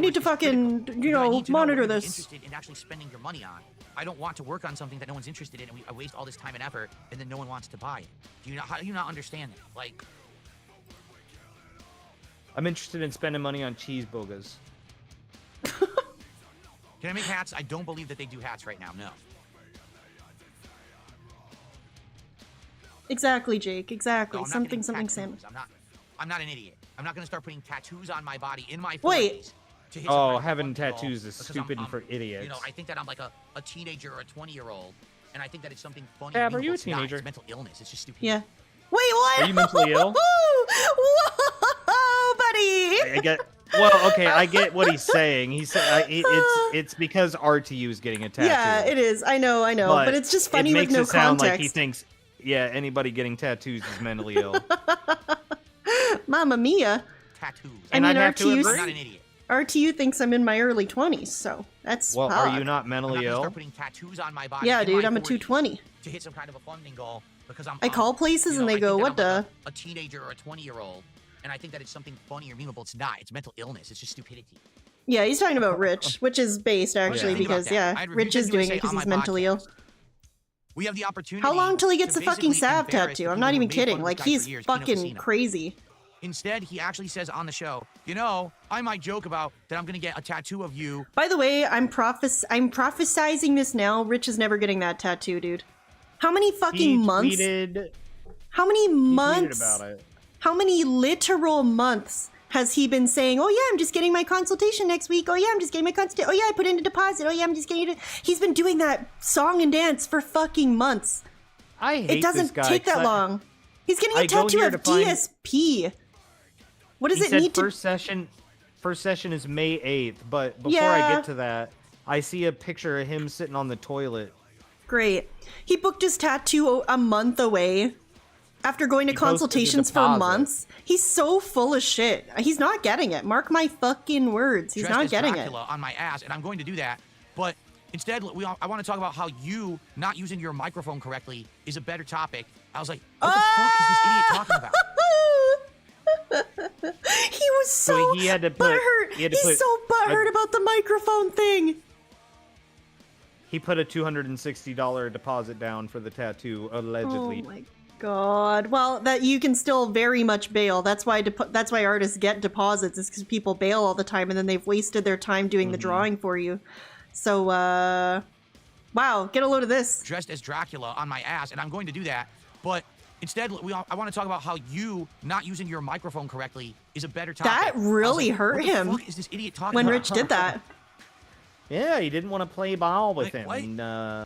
we need to fucking, you know, I need to know what monitor you're this. interested in actually spending your money on. I don't want to work on something that no one's interested in, and I waste all this time and effort, and then no one wants to buy it. How do you not understand that? Like, I'm interested in spending money on cheeseburgers. can I make hats? I don't believe that they do hats right now. No. Exactly, Jake. Exactly. No, I'm not Something, getting something, tattoos. Sam. I'm not an idiot. I'm not gonna start putting tattoos on my body in my 40s. Wait. To hit some Oh, kind of having fun goal tattoos is because stupid I'm, for idiots. You know, I think that I'm like a teenager or a 20-year-old, and I think that it's something funny. Tab, and are you a meaningful. It's not. teenager? It's mental illness. It's just stupid. Yeah. Wait, what? Are you mentally ill? Whoa, buddy. I get. Well, okay, I get what he's saying. He's it's because RTU is getting a tattoo. Yeah, it is. I know, but it's just funny it with makes no it sound context. like he thinks, yeah, anybody getting tattoos is mentally ill. Mamma mia. Tattoos. And I mean, I'd have to RTU, agree. I'm not an idiot. RTU thinks I'm in my early 20s, so that's Well, fuck. are you not I'm mentally not gonna ill? start putting tattoos on my body. Yeah, in dude, my I'm a 40s 220. to hit some kind of a funding goal because I call places and they go, "What the?" A teenager or a 20-year-old, and I think that it's something funny or meaningful. It's not. It's mental illness. It's just stupidity. Yeah, he's talking about Rich, which is based actually Think about because that. I'd Rich refuse is to doing say it because on he's my mentally ill. We have the opportunity. How long till he gets to the fucking basically salve embarrass the tattoo? I'm people not who even made fun kidding. of this Like, guy for he's years, Kino fucking Casino. crazy. Instead, he actually says on the show, you know, I might joke about that I'm going to get a tattoo of you. By the way, I'm prophesizing this now. Rich is never getting that tattoo, dude. How many fucking months? How many months? Tweeted about it. How many literal months has he been saying, "Oh yeah, I'm just getting my consultation next week. Oh yeah, I'm just getting my consultation. Oh yeah, I put in a deposit. Oh yeah, I'm just getting it." He's been doing that song and dance for fucking months. I hate It doesn't this guy, take that 'cause long. He's getting I a go tattoo here of to find- DSP. What does he it said need to? First session is May 8th, but before Yeah. I get to that, I see a picture of him sitting on the toilet. Great. He booked his tattoo a month away after going to He posted the consultations for deposit. months. He's so full of shit. He's not getting it. Mark my fucking words. He's dressed not as getting Dracula on my ass, and I'm going to do that. But instead, I want to talk about how you not using your microphone correctly is a better topic. I was like, what the fuck is this idiot talking about? He was so he had to put- butthurt. he had to He's put so butthurt a- about the microphone thing. He put a $260 deposit down for the tattoo, allegedly. Oh my god. Well, that you can still very much bail. That's why artists get deposits, is because people bail all the time and then they've wasted their time doing the drawing for you. So, wow, get a load of this. Dressed as Dracula on my ass, and I'm going to do that. But instead, I want to talk about how you not using your microphone correctly is a better topic. That really hurt what him the fuck is this idiot talking when about? Rich did that. Yeah, he didn't want to play ball with Like, him. what? And,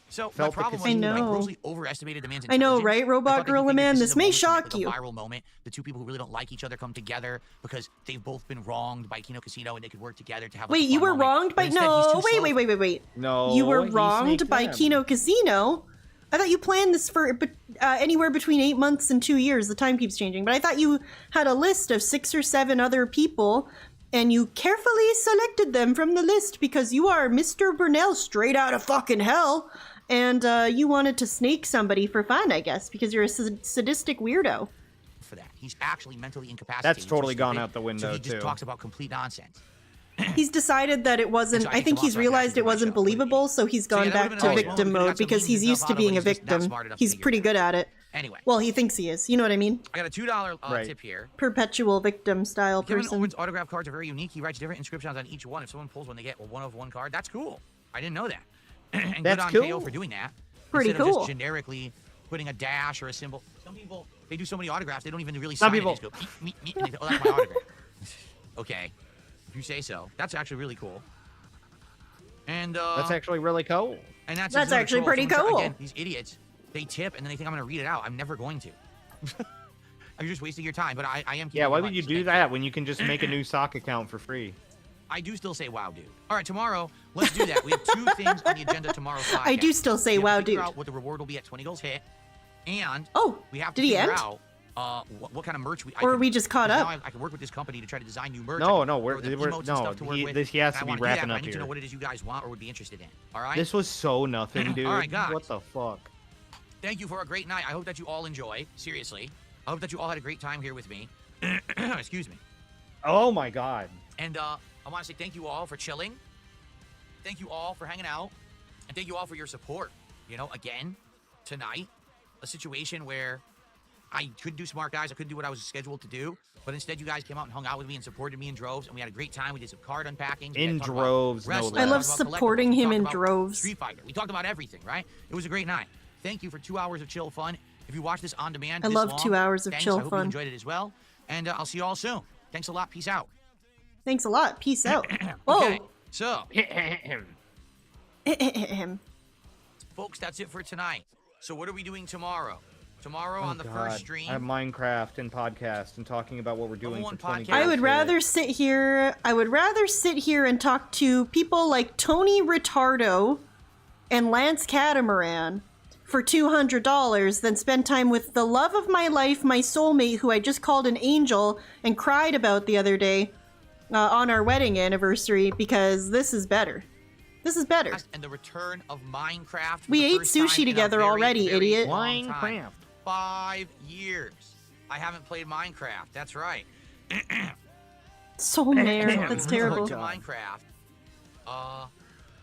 So my felt the problem was casino. I know. grossly overestimated the man's I know, intelligence. right, I Robot thought that he Gorilla figured Man? is This a may moment to make, shock like, you. a viral moment. The two people who really don't like each other come together because they've both been wronged by Kino Casino and they could work together to have. Like, Wait, a you fun were moment. wronged But by instead, he's no. too slow. Wait. No, You were he wronged snaked by them. Kino Casino. I thought you planned this for anywhere between 8 months and 2 years. The time keeps changing, but I thought you had a list of 6 or 7 other people, and you carefully selected them from the list because you are Mr. Burnell straight out of fucking hell, and you wanted to snake somebody for fun, I guess, because you're a sadistic weirdo. For that, he's actually mentally incapacitated. That's totally He's gone stupid, out the window, so he just too. talks about complete nonsense. He's decided that it wasn't. So I I think think the he's monster realized actually it wasn't believable, so he's So, yeah, gone that would've back been to awesome. victim We could've mode got some because he's memes used up to on it, being a but he's just not victim. smart enough to He's figure pretty it out. good at it. Anyway, Well, he thinks he is. You know what I mean? I got a $2 Right. tip here. Perpetual victim style Kevin person. Owens' autograph cards are very unique. He writes different inscriptions on each one. If someone pulls one, they get a 1 of 1 card. That's cool. I didn't know that. And That's good on cool. KO for doing that. Pretty Instead of cool. just generically putting a dash or a symbol. Some people, they do so many autographs, they don't even really Some sign people- it. They just go, meet, and they go, oh, that's my autograph. Okay. If you say so. That's actually really cool. And That's actually really cool. and that's That's another actually troll. pretty Someone cool. Again, these idiots, they tip and then they think I'm going to read it out. I'm never going to. I'm just wasting your time, but I am. Yeah, keeping why in would mind, you so do thank that when you can just make a new sock account for free? I do still say wow, dude. All right, tomorrow, let's do that. We have 2 things on the agenda tomorrow's podcast. I do still say We have to wow, figure dude. out what the reward will be at 20 goals hit, and Oh, we have to did he figure end? out what kind of merch Or are we just caught up? I can work with this company to try to design new merch. No, I can no, throw them we're emotes and no. stuff to work with, He has and to I be wanna do that, wrapping but I up need to know here. what it is you guys want or would be interested in. All right. This was so nothing, dude. All right, guys. What the fuck? Thank you for a great night. I hope that you all enjoy. Seriously, I hope that you all had a great time here with me. Excuse me. Oh my god. And I want to say thank you all for chilling. Thank you all for hanging out. And thank you all for your support. You know, again, tonight, a situation where I couldn't do Smart Guys. I couldn't do what I was scheduled to do. But instead, you guys came out and hung out with me and supported me in droves. And we had a great time. We did some card unpackings. In droves, no I love supporting him in droves. Street Fighter. We talked about everything, right? It was a great night. Thank you for 2 hours of chill fun. If you watch this on demand, I love 2 hours of chill I hope fun. you enjoyed it as well. And I'll see you all soon. Thanks a lot. Peace out. Thanks a lot. Peace out. Okay, so, folks, that's it for tonight. So what are we doing tomorrow? Tomorrow on the first stream. I have Minecraft and podcast and talking about what we're doing for 20 I would rather sit here. I would rather sit here and talk to people like Tony Retardo and Lance Catamaran for $200 than spend time with the love of my life, my soulmate, who I just called an angel and cried about the other day on our wedding anniversary, because this is better. This is better. And the return of Minecraft. for We the ate first time sushi in a together very, already, very idiot. long time. 5 years. I haven't played Minecraft. That's right. So mad. That's terrible. To Minecraft.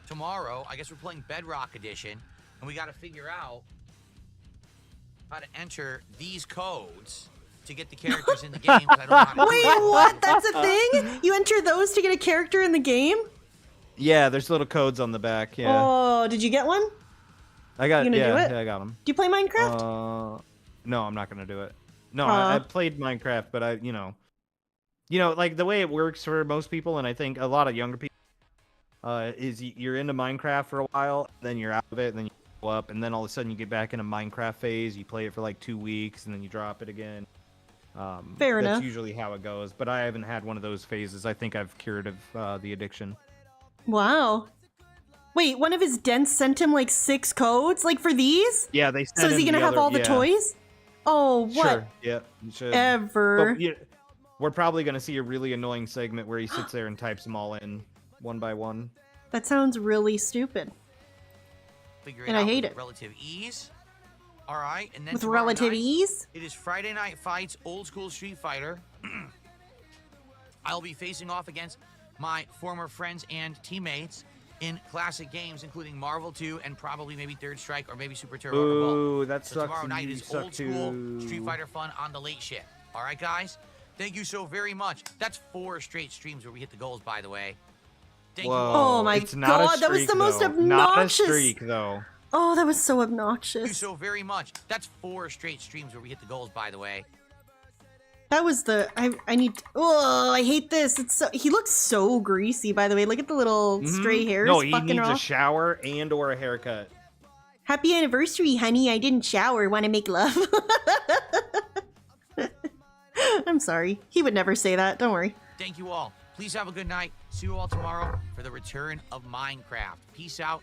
Tomorrow, I guess we're playing Bedrock Edition, and we got to figure out how to enter these codes to get the characters in the game. 'Cause I don't know how to do Wait, it. what? That's a thing? You enter those to get a character in the game? Yeah, there's little codes on the back. Yeah. Oh, did you get one? I got. You gonna Yeah, do it? yeah, I got them. Do you play Minecraft? No, I'm not gonna do it. No, I played Minecraft, but you know, like the way it works for most people, and I think a lot of younger people, is you're into Minecraft for a while, then you're out of it, and then you go up, and then all of a sudden you get back in a Minecraft phase. You play it for like 2 weeks, and then you drop it again. Fair enough. That's usually how it goes, but I haven't had one of those phases. I think I've cured of the addiction. Wow. Wait, one of his dents sent him like 6 codes? Like for these? Yeah, they So is he gonna have all the toys? Oh, what? Sure. Yeah. You should. Ever. But, we're probably gonna see a really annoying segment where he sits there and types them all in one by one. That sounds really stupid. Figure And out I hate with it. relative ease. All right, and then With tomorrow relative night, ease? It is Friday Night Fights, old school Street Fighter. I'll be facing off against my former friends and teammates in classic games, including Marvel 2 and probably maybe Third Strike or maybe Super Turbo. Ooh, that so sucks. tomorrow night You is suck old school too. Street Fighter fun on the late shift. All right, guys? Thank you so very much. That's 4 straight streams where we hit the goals, by the way. Thank you all. Oh my it's not a god, that was the streak, most though. obnoxious. Not a streak, though. Oh, that was so Thank you obnoxious. so very much. That's 4 straight streams where we hit the goals, by the way. That was the I need oh, I hate this. It's so he looks so greasy, by the way. Look at the little stray hairs No, he fucking needs a off. shower and or a haircut. Happy anniversary, honey. I didn't shower. Want to make love? I'm sorry. He would never say that. Don't worry. Thank you all. Please have a good night. See you all tomorrow for the return of Minecraft. Peace out.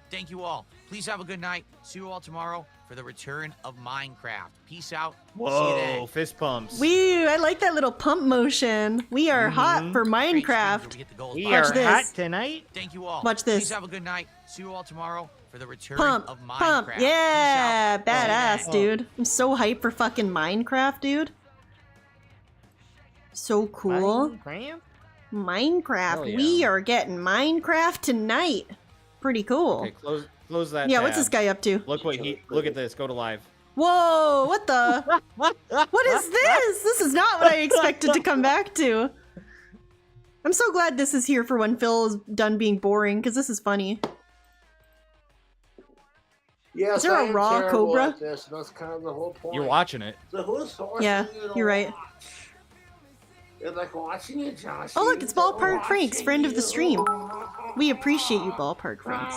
Thank you all. Please have a good night. See you all tomorrow for the return of Minecraft. Peace out. See you Whoa, then. fist pumps. I like that little pump motion. We are hot for Minecraft. We Watch are this. hot tonight. Thank you all. Watch this. Please have a good night. See you all tomorrow for the return Pump, of Minecraft. pump. Peace Yeah, out. badass, See you then. dude. I'm so hyped for fucking Minecraft, dude. So cool. Minecraft. Hell yeah. We are getting Minecraft tonight. Pretty cool. Okay, close that. Yeah, tab. what's this guy up to? Look at this. Go to live. Whoa, what the? What is this? This is not what I expected to come back to. I'm so glad this is here for when Phil is done being boring, because this is funny. Yes, Is there a I am raw terrible cobra? at this, and that's kind of the whole point. You're watching it. So who's forcing Yeah, you to you're right. watch? It's like watching you, Josh. Oh look, it's Ballpark Franks, friend of the stream. We appreciate you, Ballpark Franks.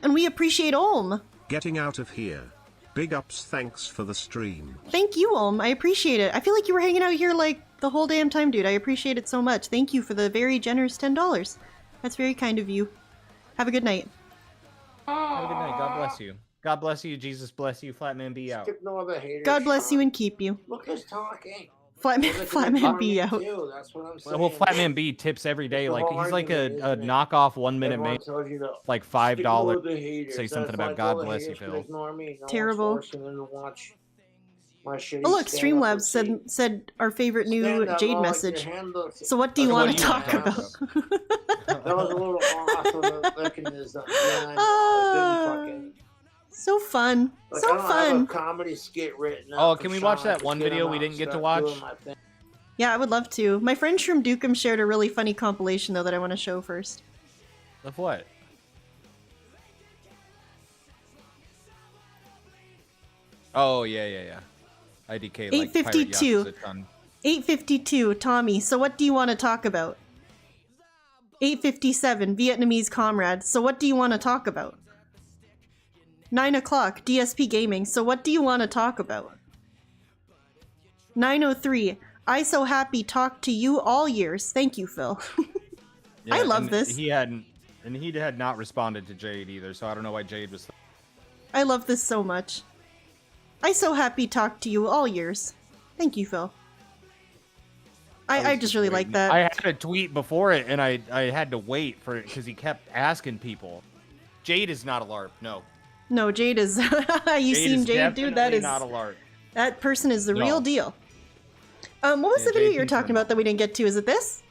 And we appreciate Olm. Getting out of here. Big ups, thanks for the stream. Thank you, Olm. I appreciate it. I feel like you were hanging out here like the whole damn time, dude. I appreciate it so much. Thank you for the very generous $10. That's very kind of you. Have a good night. Have a good night. God bless you. God bless you. Jesus bless you. Flatman be out. Ignore the haters. God bless you and keep you. Look who's talking. Flatman be out. Too, that's what I'm saying. Well, Flatman B tips every day. The Like whole he's like a argument is, man, knockoff 1 minute everyone man. tells you to Like ignore the $5. haters. Say something That's about like, God all the bless you, haters can Phil. ignore me. No one's Terrible. forcing them to watch my shitty Oh look, stand-up Streamlabs said our favorite new Stand up, Jade all like message. your hand looks- So what do you So want what to do you wanna talk talk about? That was a little off of the mechanism. Yeah, I know. It didn't fucking. So fun. Like, So I don't fun. have a comedy skit written Oh, up can for we watch Sean. that Just one get video him we out didn't and get to start watch? doing my thing. Yeah, I would love to. My friend Shroom Dukem shared a really funny compilation though that I want to show first. Of what? Oh yeah. IDK like Pirate 852. Yakuza ton. 852, Tommy. So what do you want to talk about? 857, Vietnamese comrade. So what do you want to talk about? 9 o'clock, DSP Gaming. So what do you want to talk about? 903, I so happy talk to you all years. Thank you, Phil. Yeah, I love and this. He had not responded to Jade either, so I don't know why Jade was. I love this so much. I so happy talk to you all years. Thank you, Phil. I just really like that. I had a tweet before it, and I had to wait for it because he kept asking people. Jade is not a LARP, no. No, Jade is. You seen Jade, dude? That definitely is not a LARP. That person is the No. real deal. What was Yeah, the video Jade you were thinks I'm talking about that we didn't get to? Is it this?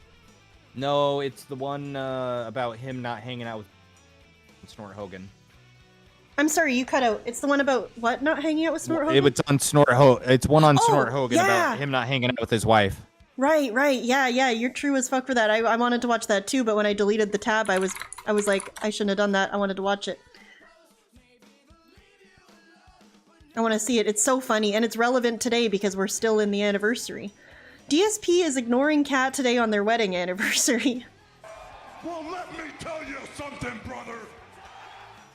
No, it's the one about him not hanging out with Snort Hogan. I'm sorry, you cut out. It's the one about what? Not hanging out with Snort Hogan? It's on It's one on Oh, Snort Hogan yeah. about him not hanging out with his wife. Right. Yeah. You're true as fuck for that. I wanted to watch that too, but when I deleted the tab, I was like, I shouldn't have done that. I wanted to watch it. I want to see it. It's so funny, and it's relevant today because we're still in the anniversary. DSP is ignoring Kat today on their wedding anniversary. Well, let me tell you something, brother.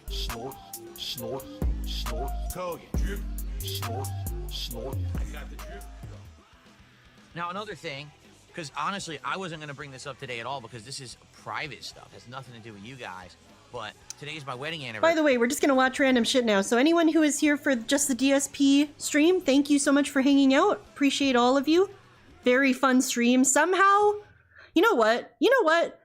Snort. Tell you. Drip. Snort. I got the drip. Now, another thing, because honestly, I wasn't going to bring this up today at all because this is private stuff. It has nothing to do with you guys. But today's my wedding anniversary. By the way, we're just going to watch random shit now. So anyone who is here for just the DSP stream, thank you so much for hanging out. Appreciate all of you. Very fun stream. Somehow, you know what?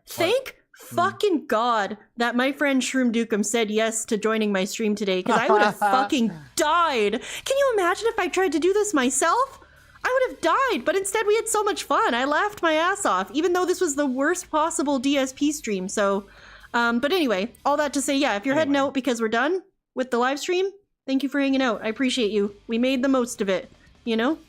Thank fucking God that my friend Shroom Dukem said yes to joining my stream today, because I would have fucking died. Can you imagine if I tried to do this myself? I would have died, but instead we had so much fun. I laughed my ass off, even though this was the worst possible DSP stream. So, but anyway, all that to say, yeah, if you're heading out because we're done with the live stream, thank you for hanging out. I appreciate you. We made the most of it, you know?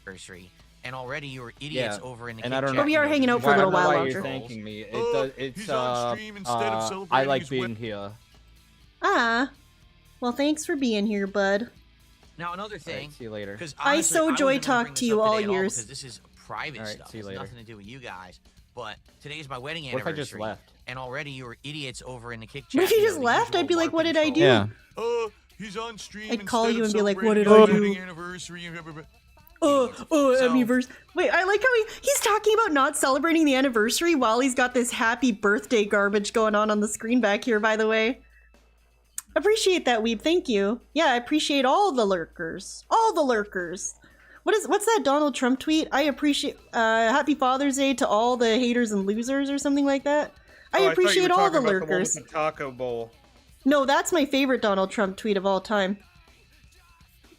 Anniversary. And already you were idiots over in the and I don't But we are hanging out for a little while why longer. you're thanking me. It's he's on stream instead of I celebrating like his being wed- here. Ah, well, thanks for being here, bud. Now, another thing. See you later. Because I so joy talk to you all years. Because this is private All right, stuff. see you It's later. nothing to do with you guys. But today's my wedding What if I anniversary. just left? And already you were idiots over in the kick chat. What if you know, just the left? usual I'd be like, LARP what did I do? Yeah. He's on stream. I'd call instead you of and be like, what did celebrating I his do? wedding anniversary. Anniversary. Wait, I like how he's talking about not celebrating the anniversary while he's got this happy birthday garbage going on the screen back here, by the way. Appreciate that, Weeb. Thank you. Yeah, I appreciate all the lurkers. All the lurkers. What's that Donald Trump tweet? I appreciate Happy Father's Day to all the haters and losers or something like that. I appreciate all the lurkers. The taco bowl. No, that's my favorite Donald Trump tweet of all time.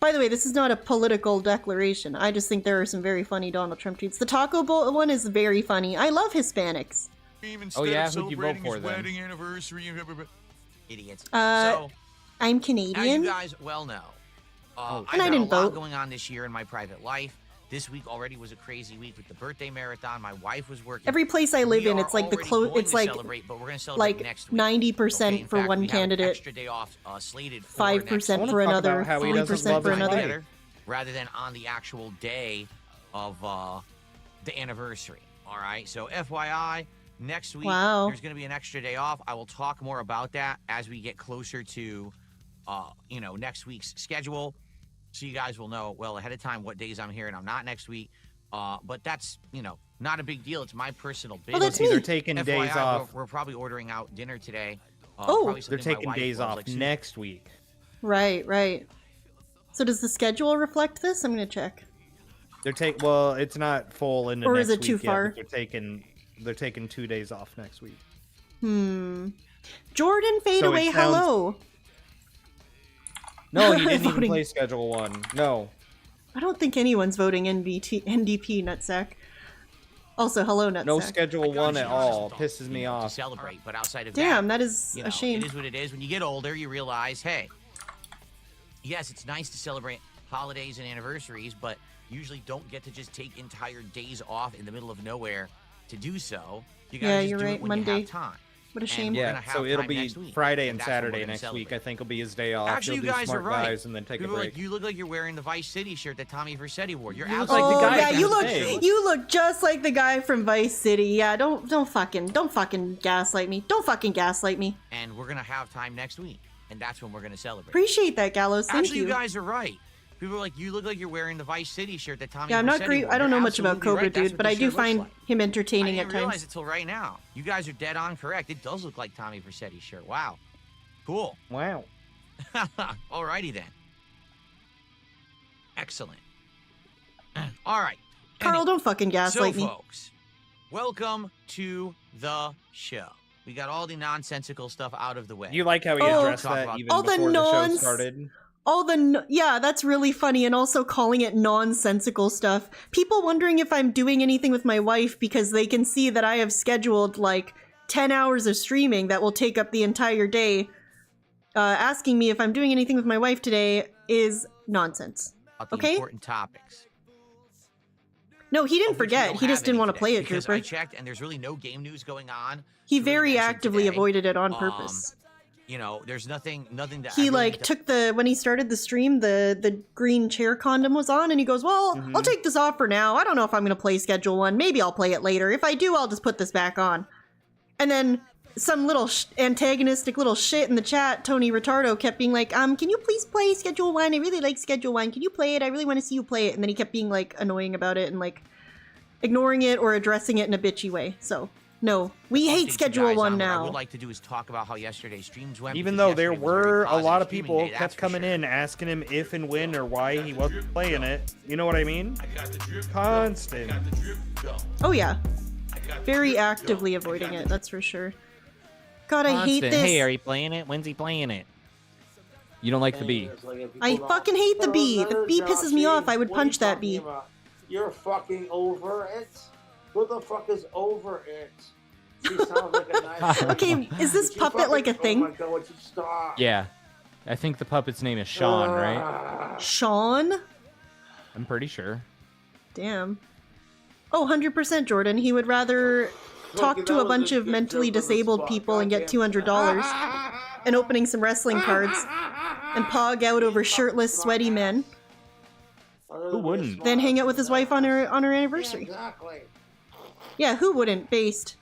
By the way, this is not a political declaration. I just think there are some very funny Donald Trump tweets. The Taco Bowl one is very funny. I love Hispanics. Oh yeah, who'd you vote for then? Idiots. I'm As you Canadian. guys well know, And I've I got didn't a lot vote. going on this year in my private life. This week already was a crazy week with the birthday marathon. My wife was working. Every place I live We in, are it's like the already close. going It's to like celebrate, but we're going to celebrate next week. 90% In for fact, one we have an candidate, extra day off slated for 5% for another, 3% for another. Together, rather than on the actual day of the anniversary. All right. So FYI, next week Wow. there's going to be an extra day off. I will talk more about that as we get closer to, next week's schedule. So you guys will know well ahead of time what days I'm here and I'm not next week. But that's, not a big deal. It's my personal business. that's me. They're taking FYI, days off. We're probably ordering out dinner today. Oh. They're taking days off next week. Right. So does the schedule reflect this? I'm gonna check. Well, it's not full into Or next is it too week yet, far? but they're taking 2 days off next week. Jordan Fade So it Away, sounds- hello. No, he didn't even Voting. play Schedule 1. No. I don't think anyone's voting NDP, nutsack. Also, hello, Nutsack. No schedule one at all. Pisses me To off. celebrate, but outside of Damn, that, that is you a know, shame. It is what it is. When you get older, you realize, hey, yes, it's nice to celebrate holidays and anniversaries, but usually don't get to just take entire days off in the middle of nowhere to do so. You gotta Yeah, just you're do right. it when Monday. you have time. What a And shame. we're Yeah, gonna have so it'll time be next week, Friday and and that's when we're Saturday gonna next week. celebrate. I think will be his day off. Actually, He'll you do guys smart are right. guys and then take People a are break. like, you look like you're wearing the Vice City shirt that Tommy Vercetti wore. You're You look absolutely like the guy yeah, from you look Spain. you look just like the guy from Vice City. Yeah, don't fucking gaslight me. Don't fucking gaslight me. And we're gonna have time next week, and that's when we're gonna celebrate. Appreciate that, Gallows. Thank Actually, you. you guys are right. People are like, you look like you're wearing the Vice City shirt that Tommy. Yeah, I'm not Vercetti great. wore. I don't You're know much about absolutely Cobra right. That's Dude, what but I this do shirt looks find like. him I entertaining didn't at realize times. it till right now. You guys are dead on correct. It does look like Tommy Vercetti's shirt. Wow, cool. Wow. Alrighty then. Excellent. All right. Carl, don't fucking gaslight so, me. folks, welcome to the show. We got all the nonsensical stuff out of the way. You like how he Oh, addressed that even all the before the show nons- started? Yeah, that's really funny, and also calling it nonsensical stuff. People wondering if I'm doing anything with my wife because they can see that I have scheduled like 10 hours of streaming that will take up the entire day. Asking me if I'm doing anything with my wife today is nonsense. About the Okay? important topics. No, he didn't Of which we forget. don't He have just didn't any want to today, play it, because Trooper. I checked, and there's really no game news going on. He to really very mention actively today. avoided it on purpose. You know, there's nothing that I He really like need to- took the when he started the stream, the green chair condom was on, and he goes, "Well, Mm-hmm. I'll take this off for now. I don't know if I'm gonna play Schedule 1. Maybe I'll play it later. If I do, I'll just put this back on." And then some little antagonistic little shit in the chat, Tony Retardo, kept being like, can you please play Schedule 1? I really like Schedule 1. Can you play it? I really want to see you play it." And then he kept being like annoying about it and like ignoring it or addressing it in a bitchy way. So no, we Update hate you Schedule guys 1 on what I now. would like to do is talk about how yesterday's streams went. Even because though there yesterday was a very were a lot positive of streaming people day, that's kept for coming sure. in asking him if and when or why he wasn't playing it. You know what I mean? Constant. Oh yeah, very actively avoiding it. That's for sure. God, I hate Constant, this. Hey, are you playing it? When's he playing it? You don't like the bee. I fucking hate the bee. The bee pisses me off. I would punch that bee. You're fucking over it? Who the fuck is over it? She sounds like a nice Okay, is this puppet like a thing? Oh my god, would you stop? Yeah. I think the puppet's name is Sean, right? Sean? I'm pretty sure. Damn. Oh, 100% Jordan. He would rather talk to a bunch of mentally disabled people and get $200 and opening some wrestling cards and pog out over shirtless, sweaty men Who wouldn't? than hang out with his wife on her anniversary. Exactly. Yeah, who wouldn't? Based.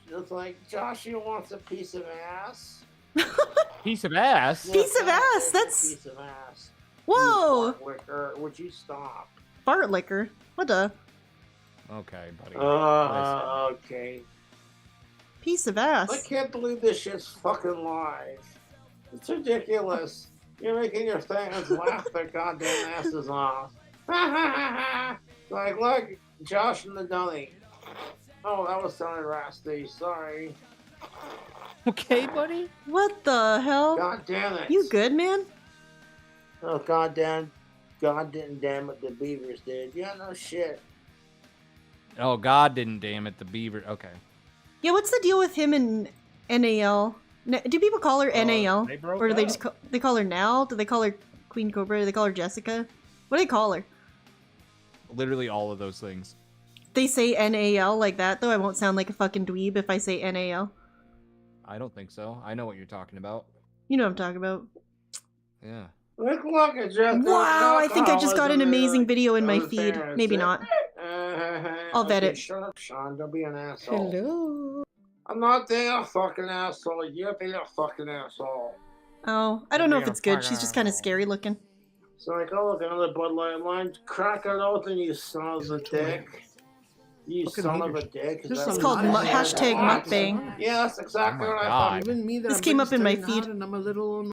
It's like, Joshua wants a piece of ass. Piece of ass? Piece of ass, that's... Piece of ass. Whoa! You fart licker, would you stop? Fart liquor? What the? Okay, buddy. Okay. Piece of ass. I can't believe this shit's fucking live. It's ridiculous. You're making your fans laugh their goddamn asses off. Like, look, Josh and the Dunny. Oh, that was sounding rasty. Sorry. Okay, buddy. What the hell? God damn it. You good, man? Oh, God didn't damn it, the Beavers did. Yeah, no shit. Oh, God didn't damn it, the beaver. Okay. Yeah, what's the deal with him and NAL? Do people call her NAL? they broke Or do they up. just they call her Nal? Do they call her Queen Cobra? Do they call her Jessica? What do they call her? Literally all of those things. They say NAL like that, though. I won't sound like a fucking dweeb if I say NAL. I don't think so. I know what you're talking about. You know what I'm talking about. Yeah. Look at Jessica. Wow, I think I just got an amazing video in my Oh, feed. there, Maybe is it? not. I'll vet Okay, it. Shut up, Sean. Don't be an asshole. Hello. I'm not being a fucking asshole. You're being a fucking asshole. Oh, I don't know if Being a it's good. fucking She's just kind of scary looking. So like, oh look, another Bud Light line. Crack it open, you son of a dick. You son of a dick. It's called hashtag mukbang. Yeah, that's exactly Oh my what I God. thought. This came up in my feed. And I'm a little...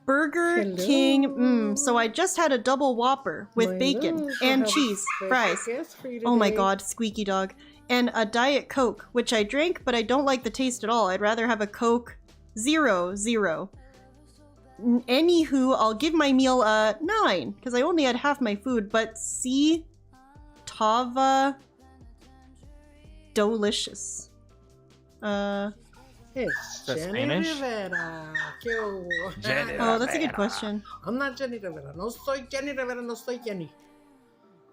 Burger King, so I just had a double Whopper with bacon and cheese, fries. Oh my god, squeaky dog. And a Diet Coke, which I drank, but I don't like the taste at all. I'd rather have a Coke 0. Anywho, I'll give my meal a 9, because I only had half my food, but see, Tava delicious. It's that Jenny Spanish? Rivera. ¿Qué hubo? Jenny Oh, that's a good question. I'm not Jenny Rivera. No soy Jenny Rivera. No soy Jenny.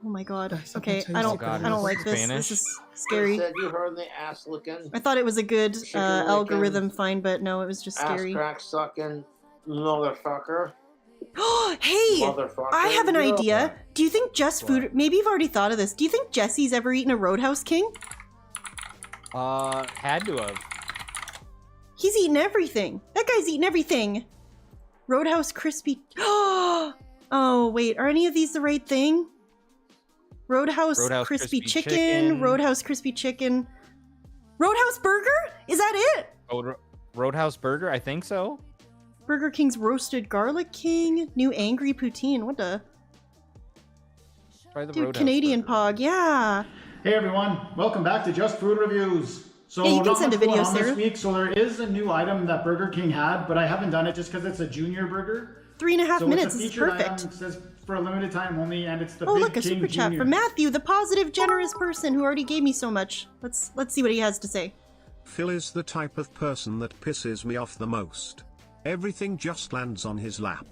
Oh my god. Guys, Okay, something I tasty. don't. God, I don't like this. Spanish? This is You scary. said you heard the ass licking, I thought it was a good Chicken licking. algorithm find, but no, it was just ass scary. crack sucking motherfucker. Hey, Motherfucker. I have an Yeah. idea. Do you think Just Food? Maybe you've already thought of this. Do you think Jesse's ever eaten a Roadhouse King? Had to have. He's eaten everything. That guy's eaten everything. Roadhouse crispy. Oh wait, are any of these the right thing? Roadhouse crispy chicken. Roadhouse crispy chicken. Roadhouse burger? Is that it? Roadhouse burger? I think so. Burger King's roasted garlic king. New angry poutine. What the? Try the Dude, Roadhouse Canadian Pog. Yeah. Hey everyone, welcome back to Just Food Reviews. So Yeah, you can not send much a video, going on Sarah. this week. So there is a new item that Burger King had, but I haven't done it just because it's a junior burger. 3.5 so minutes. It's a This is featured perfect. item. It says for a limited time only, and it's the Oh Big look, a King super chat Junior. from Matthew, the positive, generous person who already gave me so much. Let's see what he has to say. Phil is the type of person that pisses me off the most. Everything just lands on his lap.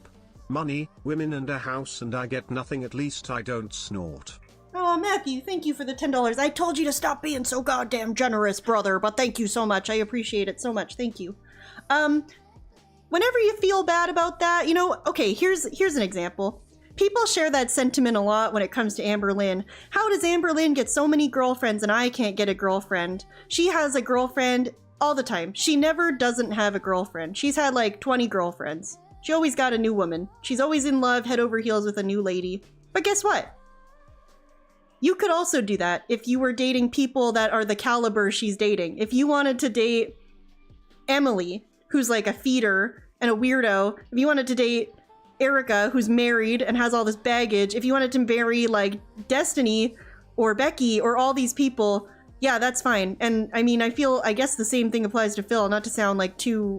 Money, women and a house and I get nothing, at least I don't snort. Oh, Matthew, thank you for the $10. I told you to stop being so goddamn generous, brother, but thank you so much. I appreciate it so much. Thank you. Whenever you feel bad about that, you know, okay, here's an example. People share that sentiment a lot when it comes to Amber Lynn. How does Amber Lynn get so many girlfriends and I can't get a girlfriend? She has a girlfriend all the time. She never doesn't have a girlfriend. She's had like 20 girlfriends. She always got a new woman. She's always in love, head over heels with a new lady. But guess what? You could also do that if you were dating people that are the caliber she's dating. If you wanted to date Emily, who's like a feeder and a weirdo, if you wanted to date Erica, who's married and has all this baggage, if you wanted to marry like Destiny or Becky or all these people, yeah, that's fine. And I mean, I guess the same thing applies to Phil, not to sound like too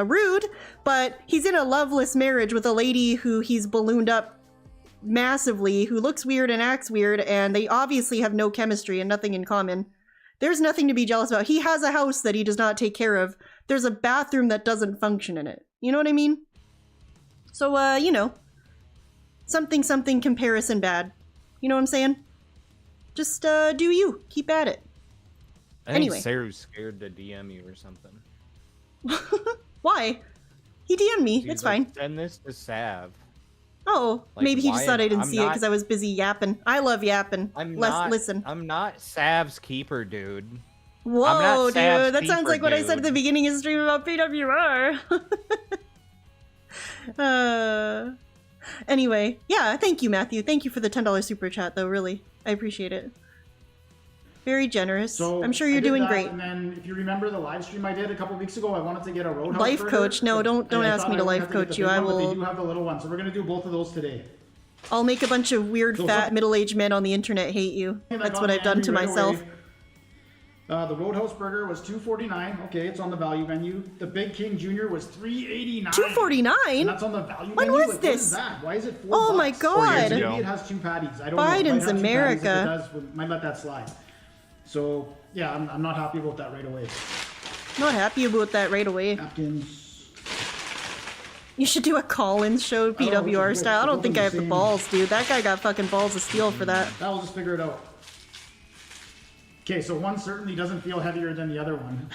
rude, but he's in a loveless marriage with a lady who he's ballooned up massively, who looks weird and acts weird, and they obviously have no chemistry and nothing in common. There's nothing to be jealous about. He has a house that he does not take care of. There's a bathroom that doesn't function in it. You know what I mean? So, you know, something comparison bad. You know what I'm saying? Just, do you. Keep at it. I Anyway. think Sarah's scared to DM you or something. Why? He DM'd me. She's It's like, fine. Send this to Sav. Oh, Like, maybe he why just thought I didn't I'm see it not- because I was busy yapping. I love yapping. Listen. I'm not Sav's keeper, dude. Whoa, I'm not dude. Sav's That sounds keeper, like what I said at dude. the beginning of the stream about PWR. Anyway, yeah, thank you, Matthew. Thank you for the $10 super chat, though, really. I appreciate it. Very generous. So I'm sure I you're did doing that, great. And then, if you remember the live stream I did a couple weeks ago, I wanted to get a Roadhouse Life burger, coach? No, but don't I ask thought me I to would life have to get coach the you. big I one, but will. They do have the little one, so we're gonna do both of those today. I'll make a bunch of weird, So fat, some- middle-aged men on the internet hate you. And I That's got what I've done to angry right myself. away. The Roadhouse burger was $2.49. Okay, it's on the value menu. The Big King Junior was $3.89. $2.49? And that's on the value When menu. was Like, what this? is that? Why is it $4? Oh my God. Maybe it has two patties. I don't know. It might Biden's have two patties. America. If it does, we might let that slide. So yeah, I'm not happy about that right away. Not happy about that right away. Napkins. You should do a call-in show PWR style. I don't think I have the balls, dude. That guy got fucking balls of steel for that. I'll just figure it out. Okay, so one certainly doesn't feel heavier than the other one.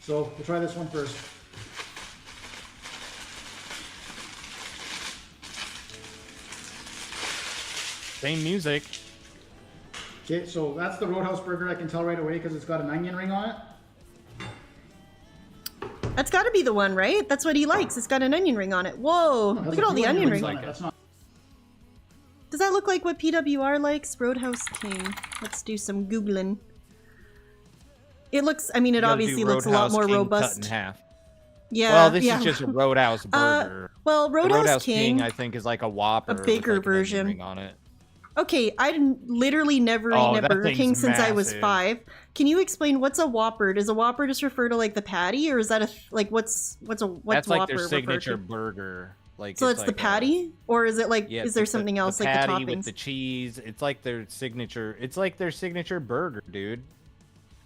So we'll try this one first. Same music. Okay, so that's the Roadhouse burger. I can tell right away because it's got an onion ring on it. That's got to be the one, right? That's what he likes. It's got an onion ring on it. Whoa! It has Look a at all few the onion rings. on it. That's not. Does that look like what PWR likes? Roadhouse King. Let's do some googling. It looks. I mean, You it gotta obviously do looks a lot Roadhouse more King cut robust. in half. Yeah. Well, this yeah. is just a Roadhouse burger. Well, The Roadhouse King, King, I think, is like a Whopper. a bigger with like an onion version. ring on it. Okay, I literally never Oh, eaten that at Burger thing's King since I was massive. 5. Can you explain what's a Whopper? Does a Whopper just refer to like the patty, or is that like what's That's Whopper like their refer signature to? burger. Like So it's that's the like patty, or is it like yeah, is there it's something else the like the patty toppings? with the cheese? It's like their signature. It's like their signature burger, dude.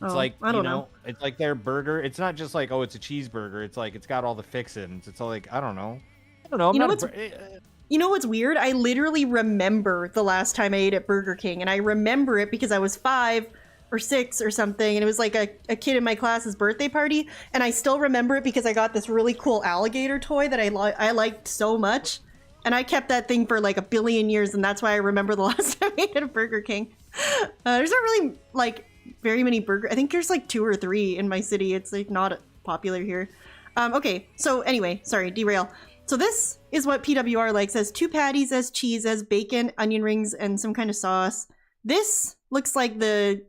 It's Oh, like, I don't know. it's like their burger. It's not just like, oh, it's a cheeseburger. It's like, it's got all the fixins. It's all like, I don't know. You know what's weird? I literally remember the last time I ate at Burger King, and I remember it because I was 5 or 6 or something, and it was like a kid in my class's birthday party, and I still remember it because I got this really cool alligator toy that I liked so much, and I kept that thing for like a billion years, and that's why I remember the last time I ate at a Burger King. There's not really like very many I think there's like 2 or 3 in my city. It's like not popular here. Okay, so anyway, sorry, derail. So this is what PWR likes, as 2 patties, as cheese, as bacon, onion rings, and some kind of sauce. This looks like the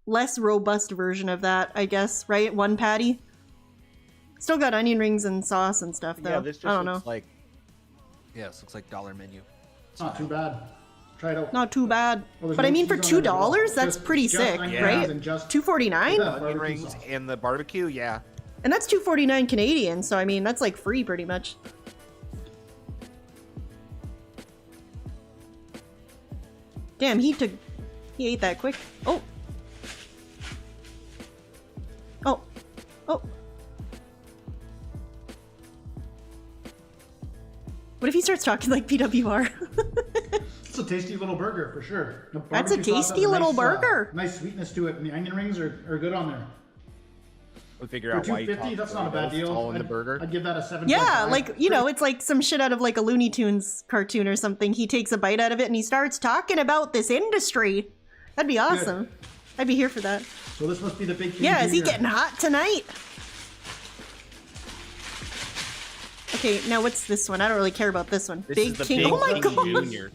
less robust version of that, I guess, right? 1 patty. Still got onion rings and sauce and stuff, though. Yeah, this just I don't looks know. like... Yeah, this looks like dollar menu. It's not too bad. Try it out. Not too bad. Well, there's But no I mean, for cheese on there at all. $2, that's Just- pretty just sick, onion right? rings and just- $2.49? Yeah. Onion rings and the barbecue, yeah. And that's $2.49 Canadian, so I mean, that's like free pretty much. Damn, he ate that quick. Oh. Oh. Oh. What if he starts talking like PWR? It's a tasty little burger for sure. The That's a barbecue sauce tasty has a little nice, burger. Nice sweetness to it, and the onion rings are good on there. We'll figure For out why $2.50, that's not a bad deal. all in the burger. I'd give that a 7. Yeah, like, you know, it's like some shit out of like a Looney Tunes cartoon or something. He takes a bite out of it and he starts talking about this industry. That'd be awesome. I'd be here for that. So this must be the Big King Yeah, is he Jr. getting hot tonight? Okay, now what's this one? I don't really care about this one. This Big is the King. Big Oh my King god! Jr.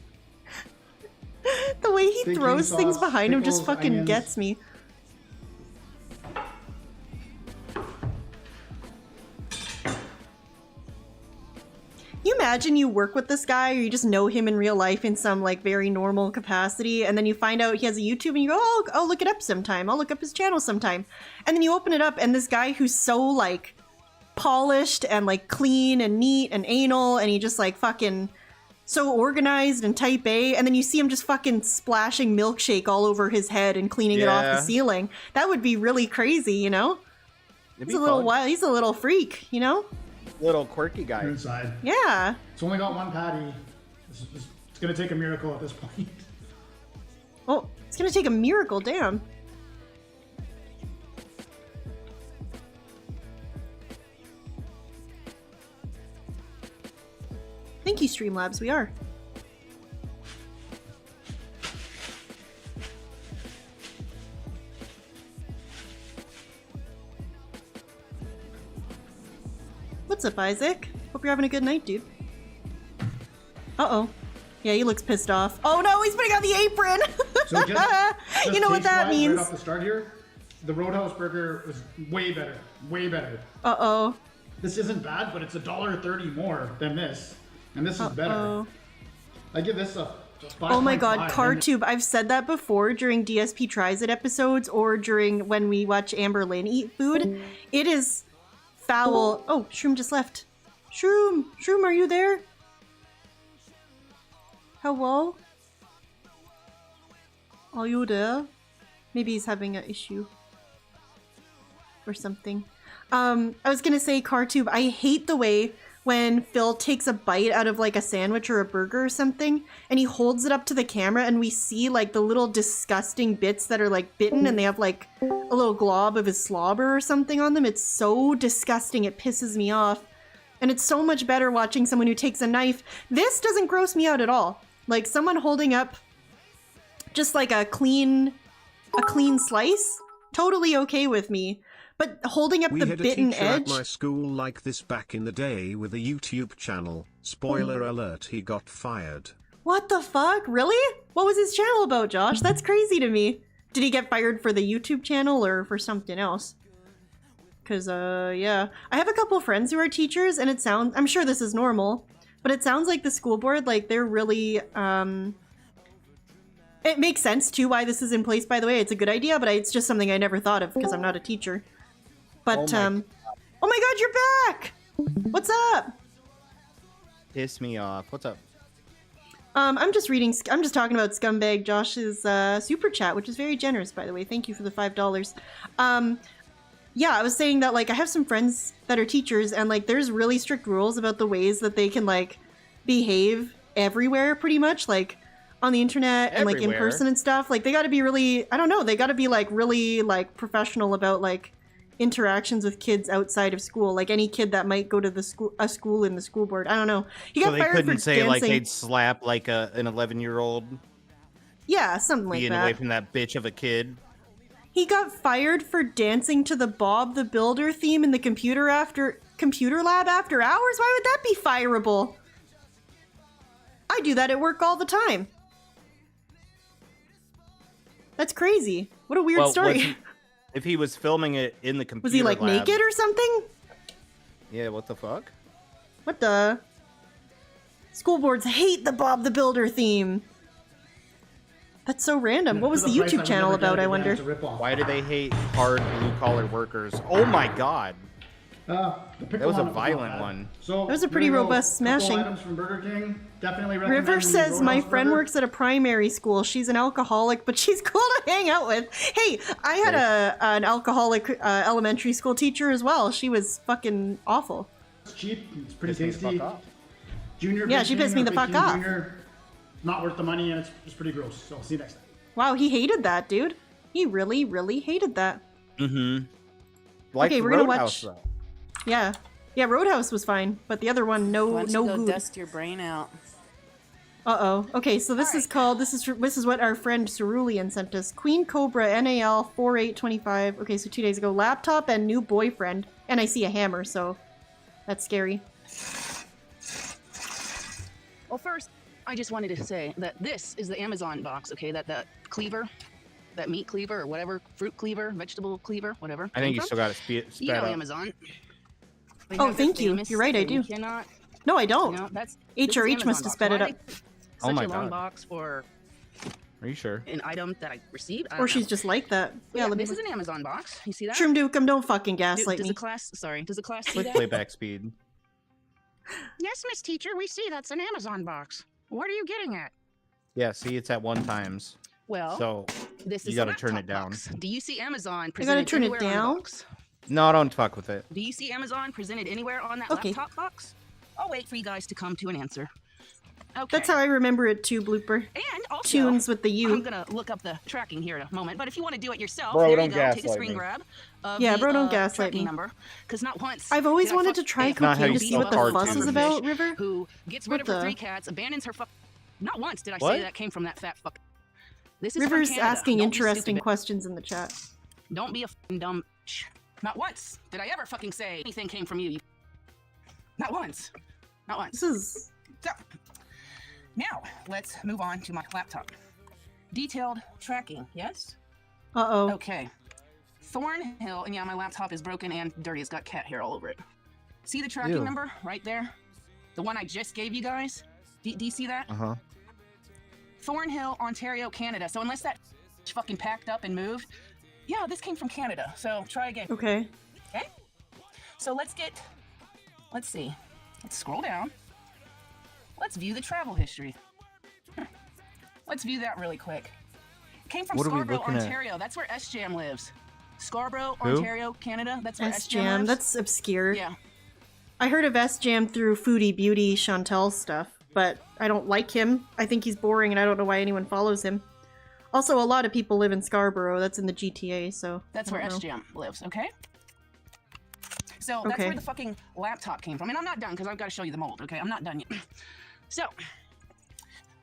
The way he Big throws King things sauce, behind him just pickles, fucking onions. gets me. Can you imagine you work with this guy or you just know him in real life in some like very normal capacity, and then you find out he has a YouTube and you go, oh, I'll look it up sometime. I'll look up his channel sometime. And then you open it up and this guy who's so like polished and like clean and neat and anal, and he just like fucking so organized and type A, and then you see him just fucking splashing milkshake all over his head and cleaning it off the Yeah. ceiling. That would be really crazy, you know? It'd He's be a little fun. wild. He's a little freak, you know? Little quirky guy. Inside. Yeah. It's only got 1 patty. It's gonna take a miracle at this point. Oh, it's gonna take a miracle, damn. Thank you, Streamlabs, we are. What's up, Isaac? Hope you're having a good night, dude. Uh-oh. Yeah, he looks pissed off. Oh no, he's putting on the apron! So just You know what that taste-wise, means. Right off the start here, the Roadhouse burger was way better. Way better. Uh-oh. This isn't bad, but it's $1.30 more than this. And this is better. Uh-oh. I give this a 5.5. Oh my god, and CarTube. I've said that before during DSP Tries It episodes or during when we watch Amber Lynn eat food. It is foul. Oh, Shroom just left. Shroom! Shroom, are you there? Hello? Are you there? Maybe he's having an issue. Or something. I was gonna say, CarTube, I hate the way when Phil takes a bite out of like a sandwich or a burger or something, and he holds it up to the camera and we see like the little disgusting bits that are like bitten and they have like a little glob of his slobber or something on them. It's so disgusting, it pisses me off. And it's so much better watching someone who takes a knife. This doesn't gross me out at all. Like someone holding up just like a clean slice, totally okay with me. But holding up We the had a bitten teacher edge. at my school like this back in the day with a YouTube channel. Spoiler alert, he got fired. What the fuck? Really? What was his channel about, Josh? That's crazy to me. Did he get fired for the YouTube channel or for something else? Cause, yeah. I have a couple friends who are teachers and it sounds, I'm sure this is normal, but it sounds like the school board, like they're really, it makes sense too why this is in place, by the way. It's a good idea, but it's just something I never thought of because I'm not a teacher. But, oh my god, you're back! What's up? Piss me off. What's up? I'm just reading. I'm just talking about Scumbag Josh's super chat, which is very generous, by the way. Thank you for the $5. Yeah, I was saying that like I have some friends that are teachers, and like there's really strict rules about the ways that they can like behave everywhere, pretty much, like on the internet and like in person and stuff. Like they got to be really, I don't know, they got to be like really like professional about like interactions with kids outside of school. Like any kid that might go to the school in the school board. I don't know. He got so they fired couldn't for say dancing. like they'd slap like an 11-year-old. Yeah, something like being that. away from that bitch of a kid. He got fired for dancing to the Bob the Builder theme in the computer lab after hours? Why would that be fireable? I do that at work all the time. That's crazy. What a weird story. If he was filming it in the computer Was he like lab, naked or something? Yeah, what the fuck? What the? School boards hate the Bob the Builder theme. That's so random. What was the YouTube channel about, I wonder? Why do they hate hard blue-collar workers? Oh my god. That was a violent one. So that was a pretty robust smashing. Items from Burger King. Definitely recommend River the says, my Roadhouse friend burger." works at a primary school. She's an alcoholic, but she's cool to hang out with. Hey, I had an alcoholic elementary school teacher as well. She was fucking awful. It's cheap. It's pretty tasty. Junior. Yeah, she pissed me the fuck off. Junior, not worth the money, and it's pretty gross. So see you next time. Wow, he hated that, dude. He really, really hated that. Mm-hmm. Like okay, we're gonna Roadhouse, watch. though. Yeah, yeah, Roadhouse was fine, but the other one, no, Why don't no you go good. dust your brain out? Uh-oh. Okay, so this is called, this is what our friend Cerulean sent us. Queen Cobra NAL 4825. Okay, so 2 days ago. Laptop and new boyfriend. And I see a hammer, so that's scary. Well, first, I just wanted to say that this is the Amazon box, okay? That cleaver, that meat cleaver or whatever, fruit cleaver, vegetable cleaver, whatever. I think you still got to spat You know up. Amazon. They Oh, have their thank you. famous You're right, I thing. You do. cannot. No, I don't. No, that's HRH must have sped it up. Oh my Such a long God. box for Are you sure? an item that I received. I Or don't she's know. just like that. But Yeah, let me this is an Amazon box. You see that? Shroom Dukem, don't fucking gaslight does me. the class? Sorry, does the class see With that? playback speed. Yes, Miss Teacher, we see that's an Amazon box. What are you getting at? Yeah, see, it's at 1 times. Well, so this you is got to a turn laptop it down. box. Do you see Amazon I presented gotta turn it anywhere on the down? box? No, don't fuck with it. Do you see Amazon presented anywhere on that Okay. laptop box? I'll wait for you guys to come to an answer. Okay. That's how I remember it too, Blooper. And also, Tunes with the U. I'm gonna look up the tracking here in a moment, but if you want to do it yourself, Bro, there you don't go. Take a gaslight screen me. grab of Yeah, the, bro, don't gaslight tracking me. number, because not once. I've always did I wanted fuck to try a cocaine fucking to see what the beat-up fuss is bitch about, River. Who gets rid What of her the- 3 cats, abandons her fuck. Not once did I What? say that came from that fat fuck. This is River's from Canada. asking Don't be interesting stupid. questions in the chat. Don't be a fucking dumb. Not once did I ever fucking say anything came from you. Not once. Not once. This is. So, now let's move on to my laptop. Detailed tracking, yes? Uh-oh. Okay. Thornhill, and yeah, my laptop is broken and dirty. It's got cat hair all over it. See the tracking Ew. number right there? The one I just gave you guys? Do you see that? Uh-huh. Thornhill, Ontario, Canada. So unless that fucking packed up and moved, yeah, this came from Canada. So try again. Okay. Okay? So let's see. Let's scroll down. Let's view the travel history. Let's view that really quick. Came from What are we Scarborough, looking at? Ontario. That's where S-Jam lives. Scarborough, Who? Ontario, Canada. That's where S-Jam S-Jam, lives. that's obscure. Yeah. I heard of S-Jam through Foodie Beauty Chantel stuff, but I don't like him. I think he's boring and I don't know why anyone follows him. Also, a lot of people live in Scarborough. That's in the GTA, so... That's I where don't know. S-Jam lives, okay? So that's Okay. where the fucking laptop came from. And I'm not done because I've got to show you the mold, okay? I'm not done yet. So,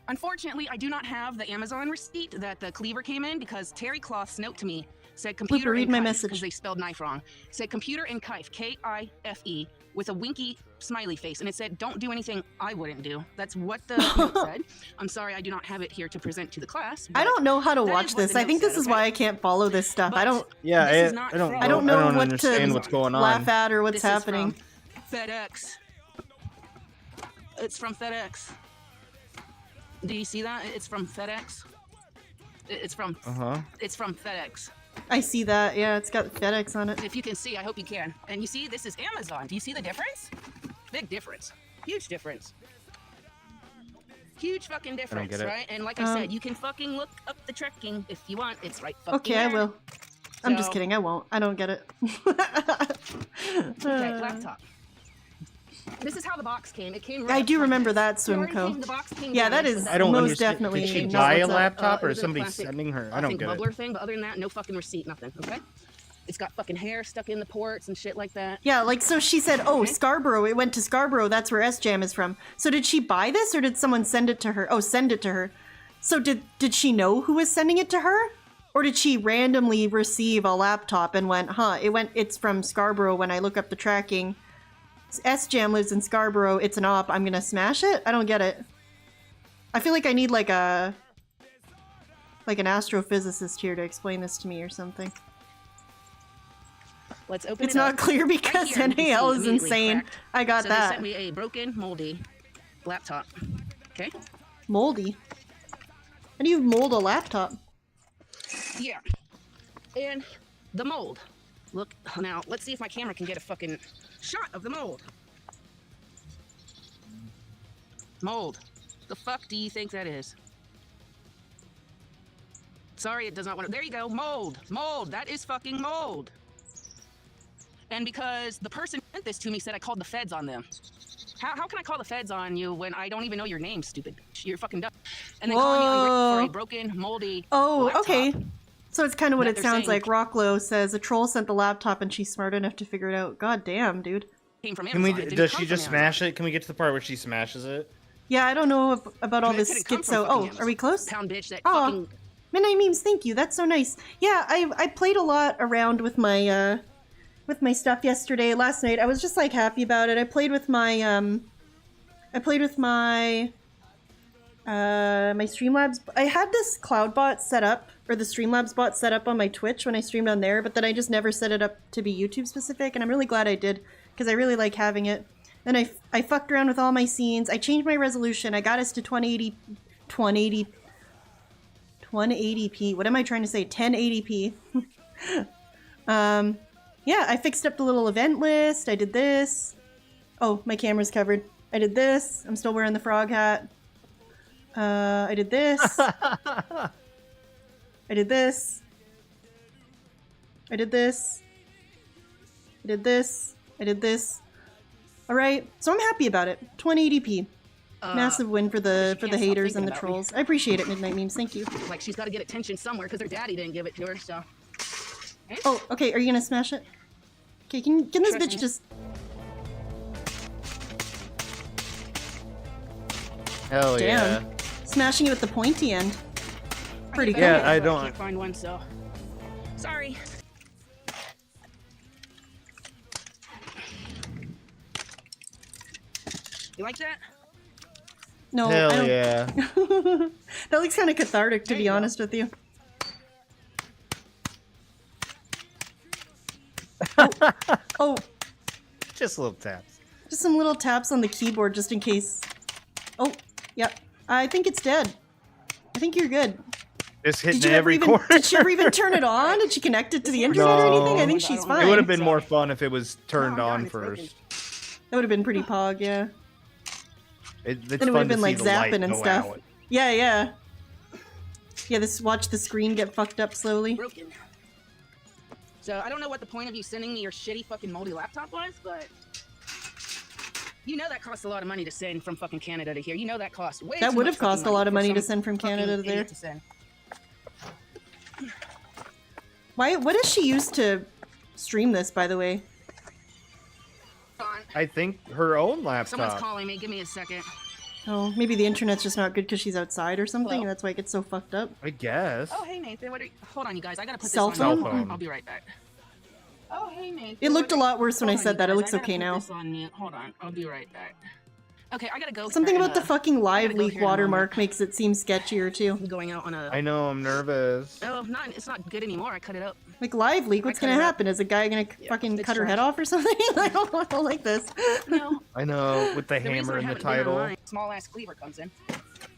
unfortunately, I do not have the Amazon receipt that the cleaver came in because Terry Cloth's note to me said computer read and my Kife, message. because they spelled knife wrong. Said computer and Kife, K-I-F-E, with a winky smiley face. And it said, don't do anything I wouldn't do. That's what the note said. I'm sorry I do not have it here to present to the class. I don't know how to that watch is what this. the I note think this said, is okay? why I can't follow this stuff. I don't... Yeah, This is I not don't. from- I don't know what understand to what's going on. laugh at or what's This is happening. from FedEx. It's from FedEx. Do you see that? It's from FedEx. It's from Uh-huh. It's from FedEx. I see that. Yeah, it's got FedEx on it. If you can see, I hope you can. And you see, this is Amazon. Do you see the difference? Big difference. Huge difference. Huge fucking difference, get it. right? And like I said, you can fucking look up the trekking if you want. It's right fucking Okay, I there. will. I'm just So- kidding. I won't. I don't get it. Okay, laptop. This is how the box came. It came. I right do up remember like that this. You already Swimco. came- the box came Yeah, down, that so is I don't most understand. definitely. Did she not buy a what's up. laptop or it is was a somebody plastic, sending her? I I don't think get it. bubbler thing, but other than that, no fucking receipt, nothing. Okay. It's got fucking hair stuck in the ports and shit like that. Yeah, like so she said, "Oh, Scarborough. It went to Scarborough. That's where S-Jam is from." So did she buy this, or did someone send it to her? Oh, send it to her. So did she know who was sending it to her, or did she randomly receive a laptop and went, "Huh, it's from Scarborough." When I look up the tracking, S-Jam lives in Scarborough. It's an op. I'm gonna smash it. I don't get it. I feel like I need like an astrophysicist here to explain this to me or something. Let's open It's it not up. clear because Right here, you can NAL see is immediately insane. cracked. I got so that. They sent me a broken, moldy laptop. Okay. Moldy. How do you mold a laptop? Yeah. And the mold. Look now. Let's see if my camera can get a fucking shot of the mold. Mold. The fuck do you think that is? Sorry, it does not want to. There you go. Mold. Mold. That is fucking mold. And because the person who sent this to me said I called the feds on them. How can I call the feds on you when I don't even know your name, stupid? You're fucking dumb. And they calling me ungrateful for a broken, moldy laptop. Okay. So it's kind of what that it they're sounds saying like. Rocklow says a troll sent the laptop and she's smart enough to figure it out. God damn, dude. Came from Can we? Amazon. It didn't Does come she from just Amazon. smash it? Can we get to the part where she smashes it? Yeah, I don't know about all It this couldn't come from schizo. fucking Oh, Amazon. are we close? Pound bitch that Aw. fucking. Midnight memes, thank you. That's so nice. Yeah, I played a lot around with my stuff yesterday. Last night, I was just like happy about it. I played with my my Streamlabs. I had this cloud bot set up, or the Streamlabs bot set up on my Twitch when I streamed on there, but then I just never set it up to be YouTube specific, and I'm really glad I did because I really like having it. Then I fucked around with all my scenes. I changed my resolution. I got us to 1080p. What am I trying to say? 1080p. Yeah, I fixed up the little event list. I did this. Oh, my camera's covered. I did this. I'm still wearing the frog hat. I did this. I did this. I did this. I did this. I did this. All right, so I'm happy about it. 1080p. Massive win for the haters and the trolls. I appreciate it, Midnight Memes. Thank you. Like she's got to get attention somewhere because her daddy didn't give it to her. So. Oh, okay. Are you gonna smash it? Okay, can this Trust bitch me. just? Hell yeah. Damn. Smashing it with the pointy end. Pretty good. Yeah, I But don't. can't find one, so. Sorry. You like that? No, Hell I don't. yeah. That looks kind of cathartic, to There be you go. honest with you. Oh, Just little taps. just some little taps on the keyboard just in case. Oh, yep. I think it's dead. I think you're good. Just Did hitting you ever every even? corner. Did she ever even turn it on? Did she connect it to the internet or anything? I think she's fine. It would have been more fun if it was turned No, I'm on done, it's broken. first. That would have been pretty pog, yeah. It's Then it would fun have to been like see the light zapping and go stuff. out. Yeah, yeah. Yeah, watch the screen get fucked up slowly. Broken. So I don't know what the point of you sending me your shitty fucking moldy laptop was, but you know that costs a lot of money to send from fucking Canada to here. You know that costs way That too would much have cost a fucking lot of money for to some send from fucking Canada to idiot there. to send. What does she use to stream this, by the way? I think her own laptop. Someone's calling me. Give me a second. Oh, maybe the internet's just not good because she's outside or something, Hello? and that's why it gets so fucked up. I guess. Oh, hey, Nathan. What are you... Hold on, you guys. I gotta put Cell this on. phone? Hold on. I'll be right back. Oh, hey, Nathan. It looked a lot worse when I Hold on, said you that. It guys. looks I gotta okay put now. this on mute. Hold on. I'll be right back. Okay, I gotta go. Something here about the and, fucking live gotta go leak here in a watermark makes it seem sketchier too. Going out on a... I know, I'm nervous. Oh, it's not good anymore. I cut it up. Like live leak, what's cut gonna it up. happen? Is a guy gonna fucking it's cut her trash. head off or something? I don't like this. No. I know, with the The reason hammer I in the haven't been title. online, small ass cleaver comes in,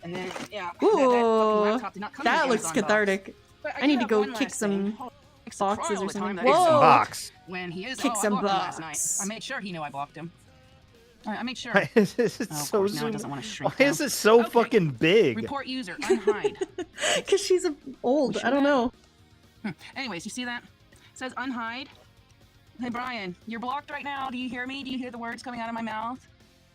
and then yeah. Ooh, fucking laptop did not come in that the looks Amazon box. cathartic. But I do need to have go one kick last some thing. Hold on. It's a boxes cry or all the time something. that Kick some Whoa! box. When he is, Kick I some blocked him last box. night. I made sure he knew I blocked him. All right, I made sure. Why is this Oh, of so course, now it zoomed? doesn't want to shrink Why is down. it so Okay. fucking big? Report user, unhide. Because she's old. I don't know. Anyways, you see that? It says unhide. Hey, Brian, you're blocked right now. Do you hear me? Do you hear the words coming out of my mouth?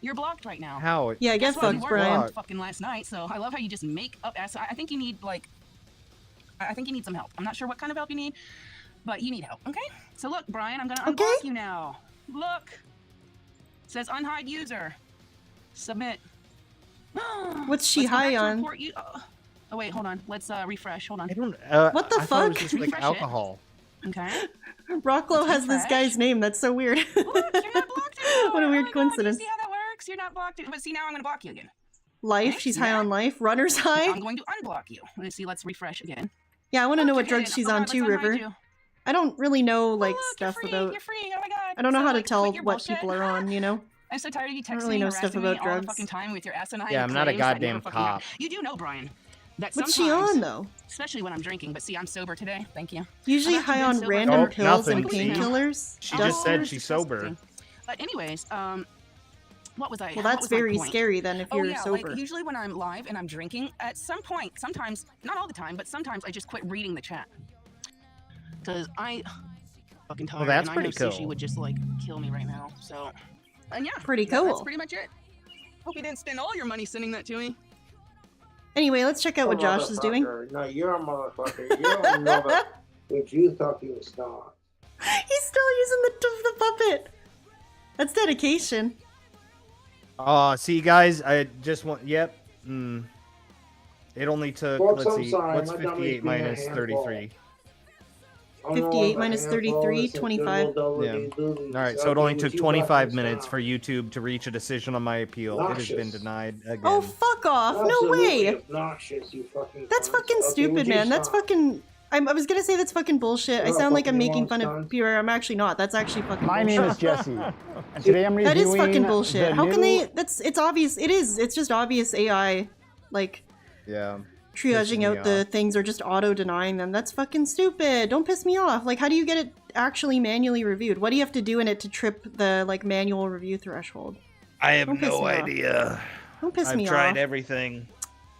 You're blocked right now. How? Yeah, get Guess what? You fucked, weren't Brian. blocked fucking last night, so I love how you just make up ass. I think you need, like, I think you need some help. I'm not sure what kind of help you need, but you need help, okay? So look, Brian, I'm gonna unblock you now. Look. It says unhide user. Submit. What's she Let's go back high to on? report you. Oh wait, hold on. Let's refresh. Hold on. I don't. What the I thought it was fuck? just like Refresh it. alcohol. Okay. Rocklow has this refresh. guy's name. That's so weird. What a weird coincidence. See how that works? You're not blocked. But see, now I'm gonna block you again. Life. Okay, She's see high that? on life. Runner's high. I'm going to unblock you. Let's see. Let's refresh again. Yeah, I want to know what Okay, drugs she's oh on God, too, let's unhide River. you. I don't really know like Look, stuff you're free. about. You're free. Oh my God. I don't know So, how to like, tell quit your what bullshit. people are on. You know. I'm so tired of you I don't texting really me, know stuff harassing me about all the drugs. fucking time with your asinine Yeah, I'm not a claims that goddamn never fucking happen. cop. You do know, Brian, that What's she sometimes, on though? especially when I'm drinking. But see, I'm sober today. Thank you. Usually I've actually high been on sober random for- pills and nothing, see? painkillers. She just said she's sober. disgusting. But anyways, what was I? Well, what that's was my very point? scary then if Oh you're yeah, sober. like usually when I'm live and I'm drinking, at some point, sometimes, not all the time, but sometimes I just quit reading the chat. Because I fucking tired, Well, that's and I know pretty cool. Sushi would just like kill me right now. So, and yeah, Pretty that's cool. pretty much it. Hope you didn't spend all your money sending that to me. Anyway, let's check out what Josh is doing. Motherfucker. No, you're a motherfucker. You don't know what you thought you was not. He's still using the puppet. That's dedication. See, guys, I just want. Yep. It only took. Folks, let's I'm see. sorry, What's my dummy's 58 being a minus handful. 33? 58 minus 33, 25. Yeah. All right, so it only took 25 minutes for YouTube to reach a decision on my appeal. It has been Obnoxious. denied again. Oh, fuck off. No Absolutely way. obnoxious, you fucking That's cunt. fucking Okay, stupid, would you man. That's stop? fucking... I was gonna say that's fucking bullshit. I Shut up, sound like I'm fucking making fun moron, of PR. I'm actually not. That's actually fucking My bullshit. name is Jesse, and today I'm That reviewing is fucking bullshit. the How can new- they... It's obvious. It is. It's just obvious AI. Like, Yeah. triaging me out the off. things or just auto-denying them. That's fucking stupid. Don't piss me off. Like, how do you get it actually manually reviewed? What do you have to do in it to trip the, like, manual review threshold? I have Don't piss no me off. idea. Don't piss I've me tried off. everything.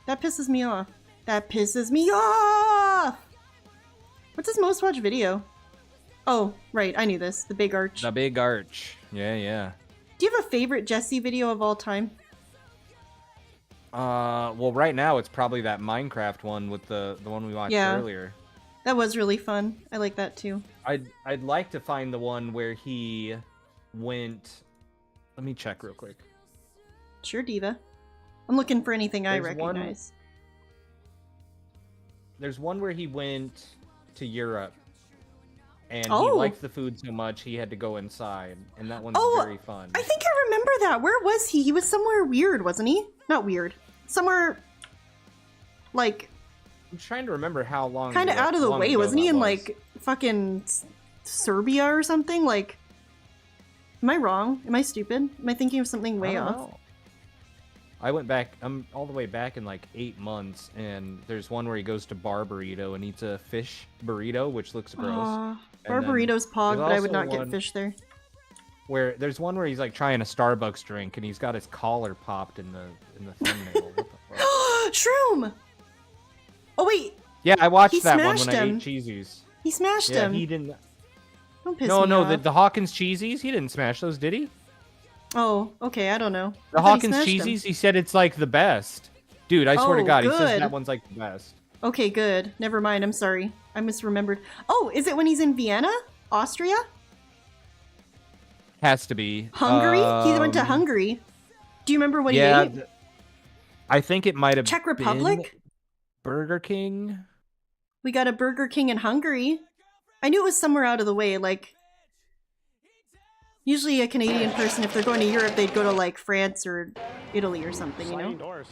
That pisses me off. That pisses me off! What's his most watched video? Oh, right, I knew this. The Big Arch. The Big Arch. Yeah, yeah. Do you have a favorite Jesse video of all time? Well, right now it's probably that Minecraft one with the one we watched Yeah. earlier. That was really fun. I like that too. I'd like to find the one where he went. Let me check real quick. Sure, Diva. I'm looking for anything I There's one- recognize. There's one where he went to Europe, and he Oh. liked the food so much he had to go inside, and that one's Oh, very fun. I think I remember that. Where was he? He was somewhere weird, wasn't he? Not weird. Somewhere, like, I'm trying to remember how long. kind of out of the long way. ago Wasn't he that in, was. like, fucking Serbia or something? Like, am I wrong? Am I stupid? Am I thinking of something way I don't off? know. I went back. I'm all the way back in like 8 months, and there's one where he goes to Bar Burrito and eats a fish burrito, which looks gross. Aw, And Bar then Burrito's pog, there's but I would also not get one fish there. Where there's one where he's like trying a Starbucks drink, and he's got his collar popped in the thumbnail. What the fuck? Shroom! Oh, wait. Yeah, I watched He that one smashed when I him. ate cheesies. He smashed Yeah, him. he didn't. Don't piss No, me no, off. the Hawkins cheesies. He didn't smash those, did he? Oh, okay, I don't know. The I thought he Hawkins smashed him. cheesies. He said it's like the best. Dude, I swear to Oh, God, he says good. that one's like the best. Okay, good. Never mind. I'm sorry. I misremembered. Oh, is it when he's in Vienna? Austria? Has to be. Hungary? He went to Hungary. Do you remember what Yeah, he ate? I think it might have Czech been Republic? Burger King. We got a Burger King in Hungary. I knew it was somewhere out of the way. Like, usually a Canadian person, if they're going to Europe, they'd go to like France or Italy or something, you know?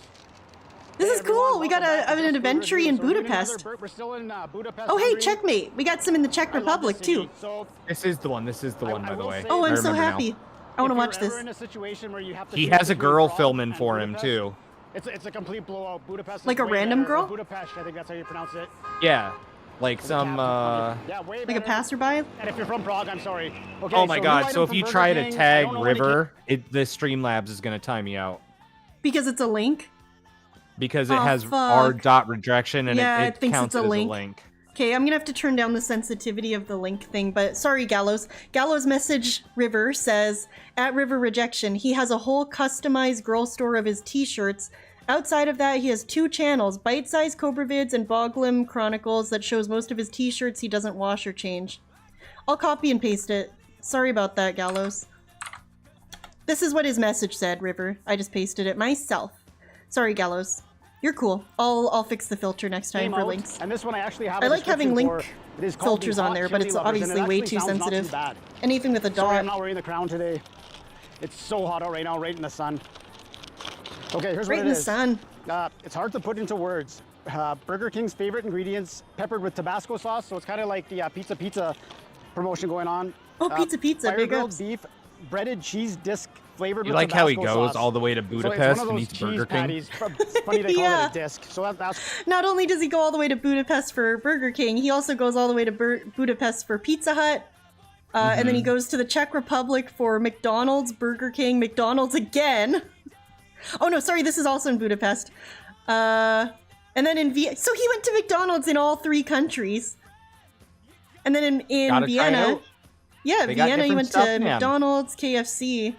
This is cool. We got an adventure in Budapest. We're still in Budapest. Oh, hey, Hungary. checkmate. We got some in the Czech Republic too. So This is the one. This is the one, by the way. Oh, I'm I so remember now. happy. I want to if watch you're this. ever in a situation where you have to He choose has a between girl Prague filming and for him Budapest, too. It's a complete blowout. Budapest. is Like a way random better. Or girl? Budapest, I think that's how you pronounce it. Yeah. Like some, Yeah, way Like a passerby? And if you're from Prague, I'm sorry. Okay, oh my so god, new so item if you from try Burger to King. I tag don't know when it River, the Streamlabs is going to time you out. Because it's a link? Because it Oh, has fuck. R dot rejection and Yeah, it it thinks counts it's a it as link. a link. Okay, I'm gonna have to turn down the sensitivity of the link thing, but sorry, Gallows. Gallows message River says, at River Rejection, he has a whole customized girl store of his t-shirts. Outside of that, he has 2 channels, Bite Size Cobra Vids and Boglim Chronicles, that shows most of his t-shirts he doesn't wash or change. I'll copy and paste it. Sorry about that, Gallows. This is what his message said, River. I just pasted it myself. Sorry, Gallows. You're cool. I'll fix the filter next time for links. And this one I actually have I a like having description link for. It is called filters the on Hot there, but Chili it's Lovers, and it obviously way actually too sounds not sensitive. bad. Anything with a Sorry, dot. I'm not wearing the crown today. It's so hot out right now, right in the sun. Okay, here's Right what in it the is. sun. It's hard to put into words. Burger King's favorite ingredients, peppered with Tabasco sauce, so it's kind of like the pizza promotion going on. Oh, pizza, fire big grilled ups. beef, breaded cheese disc flavored You with like how he Tabasco goes sauce. all the way to So it's Budapest one of and those eats cheese Burger King? patties. It's funny they call Yeah. it a disc. So that's Not only does he go all the way to Budapest for Burger King, he also goes all the way to Budapest for Pizza Hut. And then he goes to the Czech Republic for McDonald's, Burger King, McDonald's again. Oh no, sorry, this is also in Budapest. And then in so he went to McDonald's in all 3 countries. And then in Gotta try it Vienna, out. yeah, They got Vienna, he different went stuff, to man. McDonald's, KFC.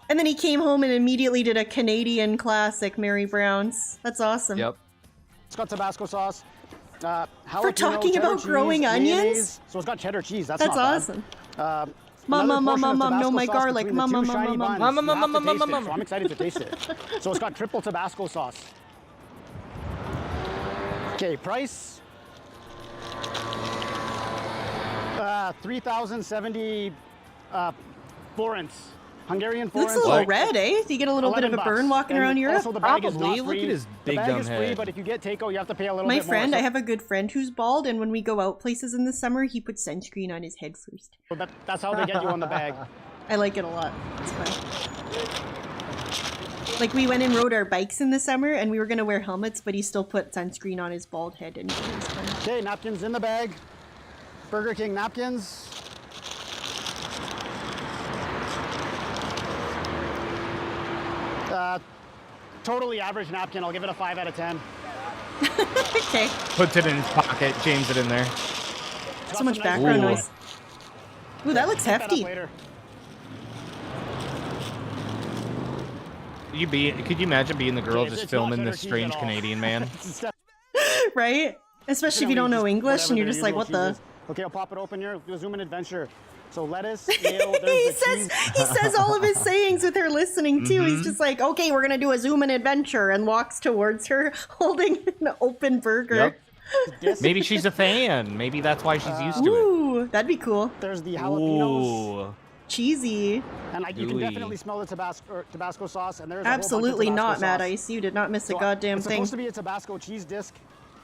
And then he came home and immediately did a Canadian classic, Mary Brown's. That's awesome. Yep. It's got Tabasco sauce. For jalapeno, talking cheddar about cheese, growing onions? mayonnaise. So it's got cheddar cheese. That's That's not awesome. bad. Mom, Another mom, portion mom, of mom, no, Tabasco my sauce garlic. between Mom, the mom, two mom, shiny mom, buns. mom. You have to mom, taste mom, it, mom. so I'm excited to taste it. So it's got triple Tabasco sauce. Okay, price. 3,070 florins. Hungarian florins. Looks a little red, eh? Do you get a little bit of a burn walking around Europe? Also, the bag is Probably. not Look free. at his big the bag dumb is free, head. but if you get takeout, you have to pay a little My bit friend, more. I have a good friend who's bald, and when we go out places in the summer, he puts sunscreen on his head first. So that's how they get you on the bag. I like it a lot. It's fun. Like, we went and rode our bikes in the summer, and we were going to wear helmets, but he still put sunscreen on his bald head, and it was fun. Okay, napkins in the bag. Burger King napkins. Totally average napkin. I'll give it a 5 out of 10. Okay. Puts it in his pocket, jams it in there. So much background noise. Ooh, that looks hefty. Could you imagine being the girl Okay, just it's not filming cheddar this cheese strange at all. Canadian man? Right? Especially if you don't know English, and you're just like, what the? Okay, I'll pop it open here. Do a zoom in adventure. So lettuce, mayo, there's he says all of his sayings with her listening too. He's just like, okay, we're gonna do a zoom in adventure, and walks towards her holding an open burger. Yep. Maybe she's a fan. Maybe that's why she's used to it. Ooh, that'd be cool. There's the jalapenos. Ooh. Cheesy. And you can Gooey. definitely smell the Tabasco sauce. And there's a whole bunch of Absolutely Tabasco not, Mad sauce. Ice. You did not miss a So goddamn it's thing. supposed to be a Tabasco cheese disc.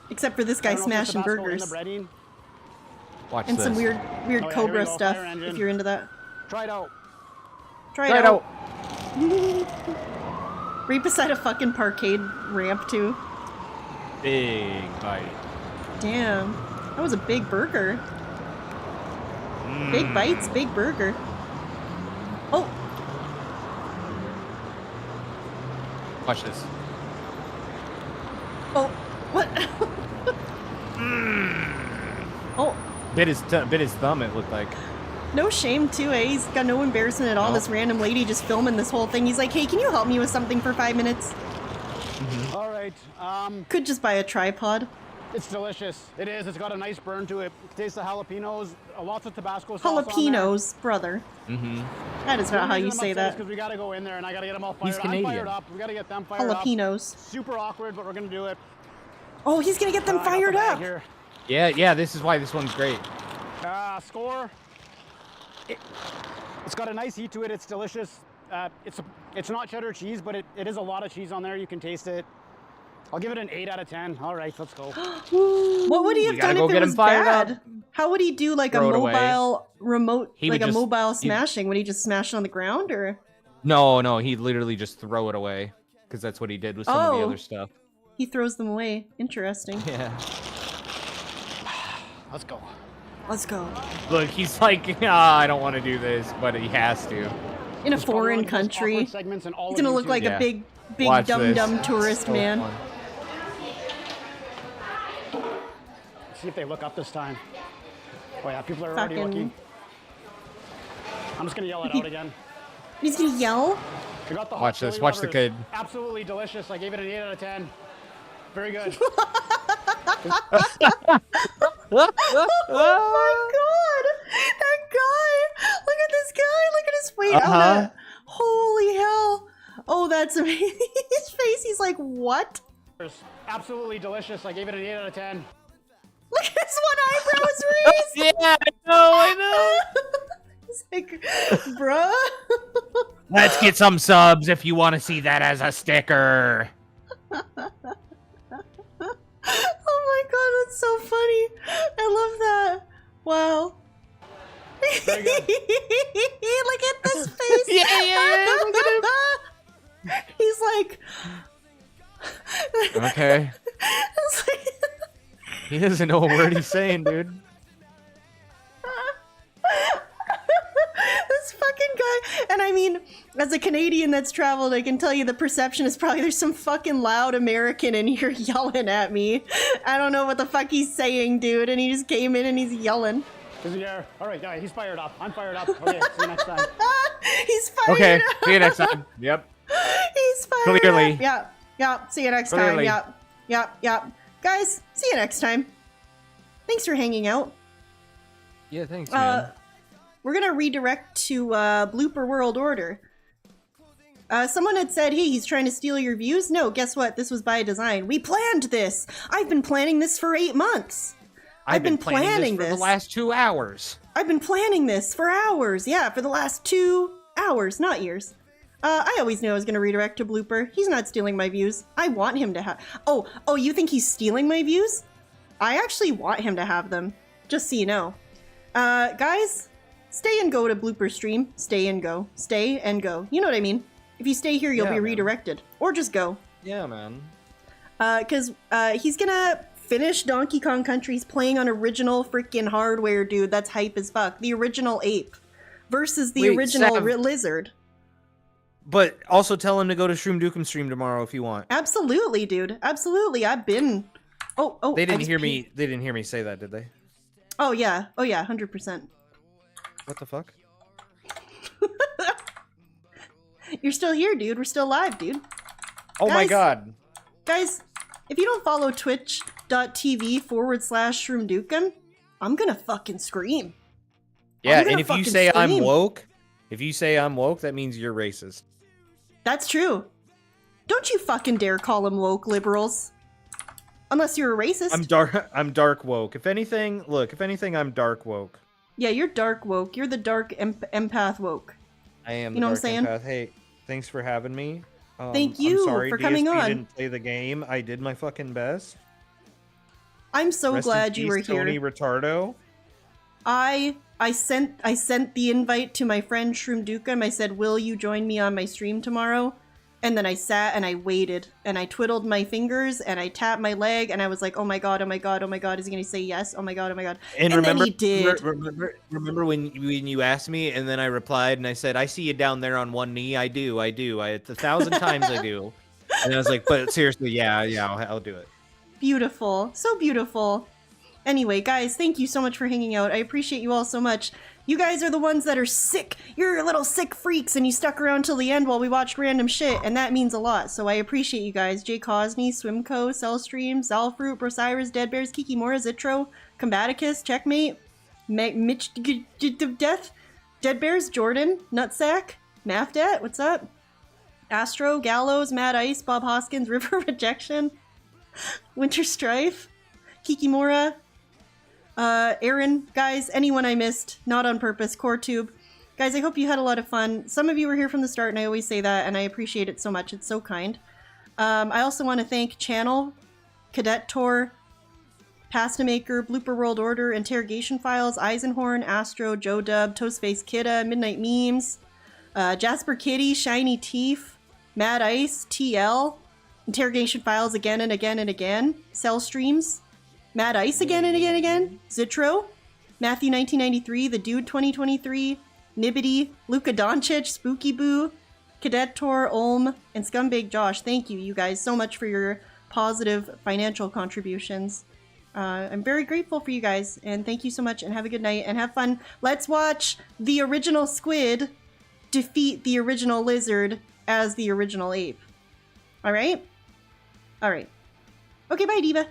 Except for this I guy don't know if there's smashing Tabasco in burgers. the breading. Watch And this. some weird Oh, yeah, here we Cobra go, stuff, fire engine. if you're into that. Try it out. Try it out. Right beside a fucking parkade ramp, too. Big bite. Damn. That was a big burger. Big bites, big burger. Oh! Watch this. Oh, what? Oh, Bit his thumb, it looked like. no shame too, eh? He's got no embarrassment at all. No. This random lady just filming this whole thing. He's like, hey, can you help me with something for 5 minutes? All right. Could just buy a tripod. It's delicious. It is. It's got a nice burn to it. Taste the jalapenos. Lots of Tabasco sauce on there. Jalapenos, brother. Mm-hmm. That is not how you say that. Because we got to go in there and I got to get them all fired He's up. Canadian. I'm fired up. We got to get them fired up. Jalapenos. Super awkward, but we're going to do it. Oh, he's gonna get them I got the fired bag up. Here. Yeah, this is why this one's great. Score. It's got a nice heat to it. It's delicious. It's not cheddar cheese, but it is a lot of cheese on there. You can taste it. I'll give it an 8 out of 10. All right, let's go. What would he have done if it was bad? How would he do like Throw a it away. mobile remote, He like would a just- mobile he'd- smashing? Would he just smash it on the ground or? No, he'd literally just throw it away. Because that's what he did with some of the Oh. other stuff. He throws them away. Interesting. Yeah. Let's go. Let's go. Look, he's like, I don't want to do this, but he has to. In a foreign country. He's gonna look like a big Watch dumb this. tourist So man. fun. See if they look up this time. Oh yeah, people are already Fucking- looking. I'm just gonna yell it out again. He's gonna yell? I got the hot Watch this. chili Watch the lovers. kid. Absolutely delicious. I gave it an 8 out of 10. Very good. Oh my god! That guy! Look at this guy! Look at his face! Uh-huh. Holy hell! Oh, that's amazing. His face, he's like, what? Absolutely delicious. I gave it an 8 out of 10. Look at his one eyebrow is raised! Yeah, I know. He's like, bruh. Let's get some subs if you want to see that as a sticker. Oh my god, that's so funny. I love that. Wow. Very good. Look at this face. Yeah. Look at him. He's like. Okay. It's like... He doesn't know a word he's saying, dude. This fucking guy. And I mean, as a Canadian that's traveled, I can tell you the perception is probably there's some fucking loud American in here yelling at me. I don't know what the fuck he's saying, dude. And he just came in and he's yelling. Yeah. All right, guys, he's fired up. I'm fired up. Okay, see you next time. He's fired Okay, up. see you next time. Yep. He's fired Clearly. up. Yeah. Yeah. See you next Clearly. time. Yeah. Yeah. Yeah. Guys, see you next time. Thanks for hanging out. Yeah, thanks, man. We're gonna redirect to Blooper World Order. Someone had said, hey, he's trying to steal your views. No, guess what? This was by design. We planned this. I've been planning this for 8 months. I've been planning this this for the last 2 hours. I've been planning this for hours. Yeah, for the last 2 hours, not years. I always knew I was going to redirect to Blooper. He's not stealing my views. I want him to have... Oh, you think he's stealing my views? I actually want him to have them. Just so you know. Guys, stay and go to Blooper stream. Stay and go. Stay and go. You know what I mean? If you stay here, you'll be redirected. Or just go. Yeah, man. Because he's gonna finish Donkey Kong Country's playing on original freaking hardware, dude. That's hype as fuck. The original ape versus the Wait, original Sav- lizard. But also tell him to go to Shroom Dukem stream tomorrow if you want. Absolutely, dude. Absolutely. I've been... Oh, They I didn't just hear peed. me. They didn't hear me say that, did they? Oh, yeah. 100%. What the fuck? You're still here, dude. We're still live, dude. Oh my Guys, god. Guys, if you don't follow twitch.tv/shroomdukem, I'm gonna fucking scream. Yeah, I'm gonna and if you fucking say I'm scream. woke, that means you're racist. That's true. Don't you fucking dare call them woke liberals. Unless you're a racist. I'm dark woke. If anything, I'm dark woke. Yeah, you're dark woke. You're the dark empath woke. I am You know the what I'm dark saying? empath. Hey, thanks for having me. Thank I'm you sorry for coming DSP on. didn't play the game. I did my fucking best. I'm so Rest in glad you were peace, here. Tony Retardo. I sent the invite to my friend Shroom Dukem. I said, will you join me on my stream tomorrow? And then I sat and I waited and I twiddled my fingers and I tapped my leg and I was like, oh my god, oh my god, oh my god, is he gonna say yes? Oh my god, oh my god. And then remember, he did. remember when you asked me and then I replied and I said, I see you down there on one knee. I do. It's 1,000 times I do. And I was like, but seriously, yeah, I'll do it. Beautiful. So beautiful. Anyway, guys, thank you so much for hanging out. I appreciate you all so much. You guys are the ones that are sick. You're little sick freaks, and you stuck around till the end while we watched random shit, and that means a lot. So I appreciate you guys. Jay Cosney, Swimco, Cellstream, Zalfruit, Brosirus, Dead Bears, Kikimora, Zitro, Combaticus, Checkmate, Mitch Death, Dead Bears, Jordan, Nutsack, Mafdet, what's up? Astro, Gallows, Mad Ice, Bob Hoskins, River Rejection, Winter Strife, Kikimora, Aaron, guys, anyone I missed, not on purpose, CoreTube. Guys, I hope you had a lot of fun. Some of you were here from the start, and I always say that, and I appreciate it so much. It's so kind. I also want to thank Channel, Cadet Tour, Pastamaker, Blooper World Order, Interrogation Files, Eisenhorn, Astro, Joe Dub, Toastface Kidda, Midnight Memes, Jasper Kitty, Shiny Teeth, Mad Ice, TL, Interrogation Files again and again and again, Cell Streams, Mad Ice again and again and again. Zitro. Matthew 1993. The Dude 2023. Nibbity. Luka Doncic. Spooky Boo. Cadet Tor, Olm, and Scumbag Josh. Thank you guys so much for your positive financial contributions. I'm very grateful for you guys, and thank you so much, and have a good night, and have fun. Let's watch the original squid defeat the original lizard as the original ape. Alright? Alright. Okay, bye, Diva.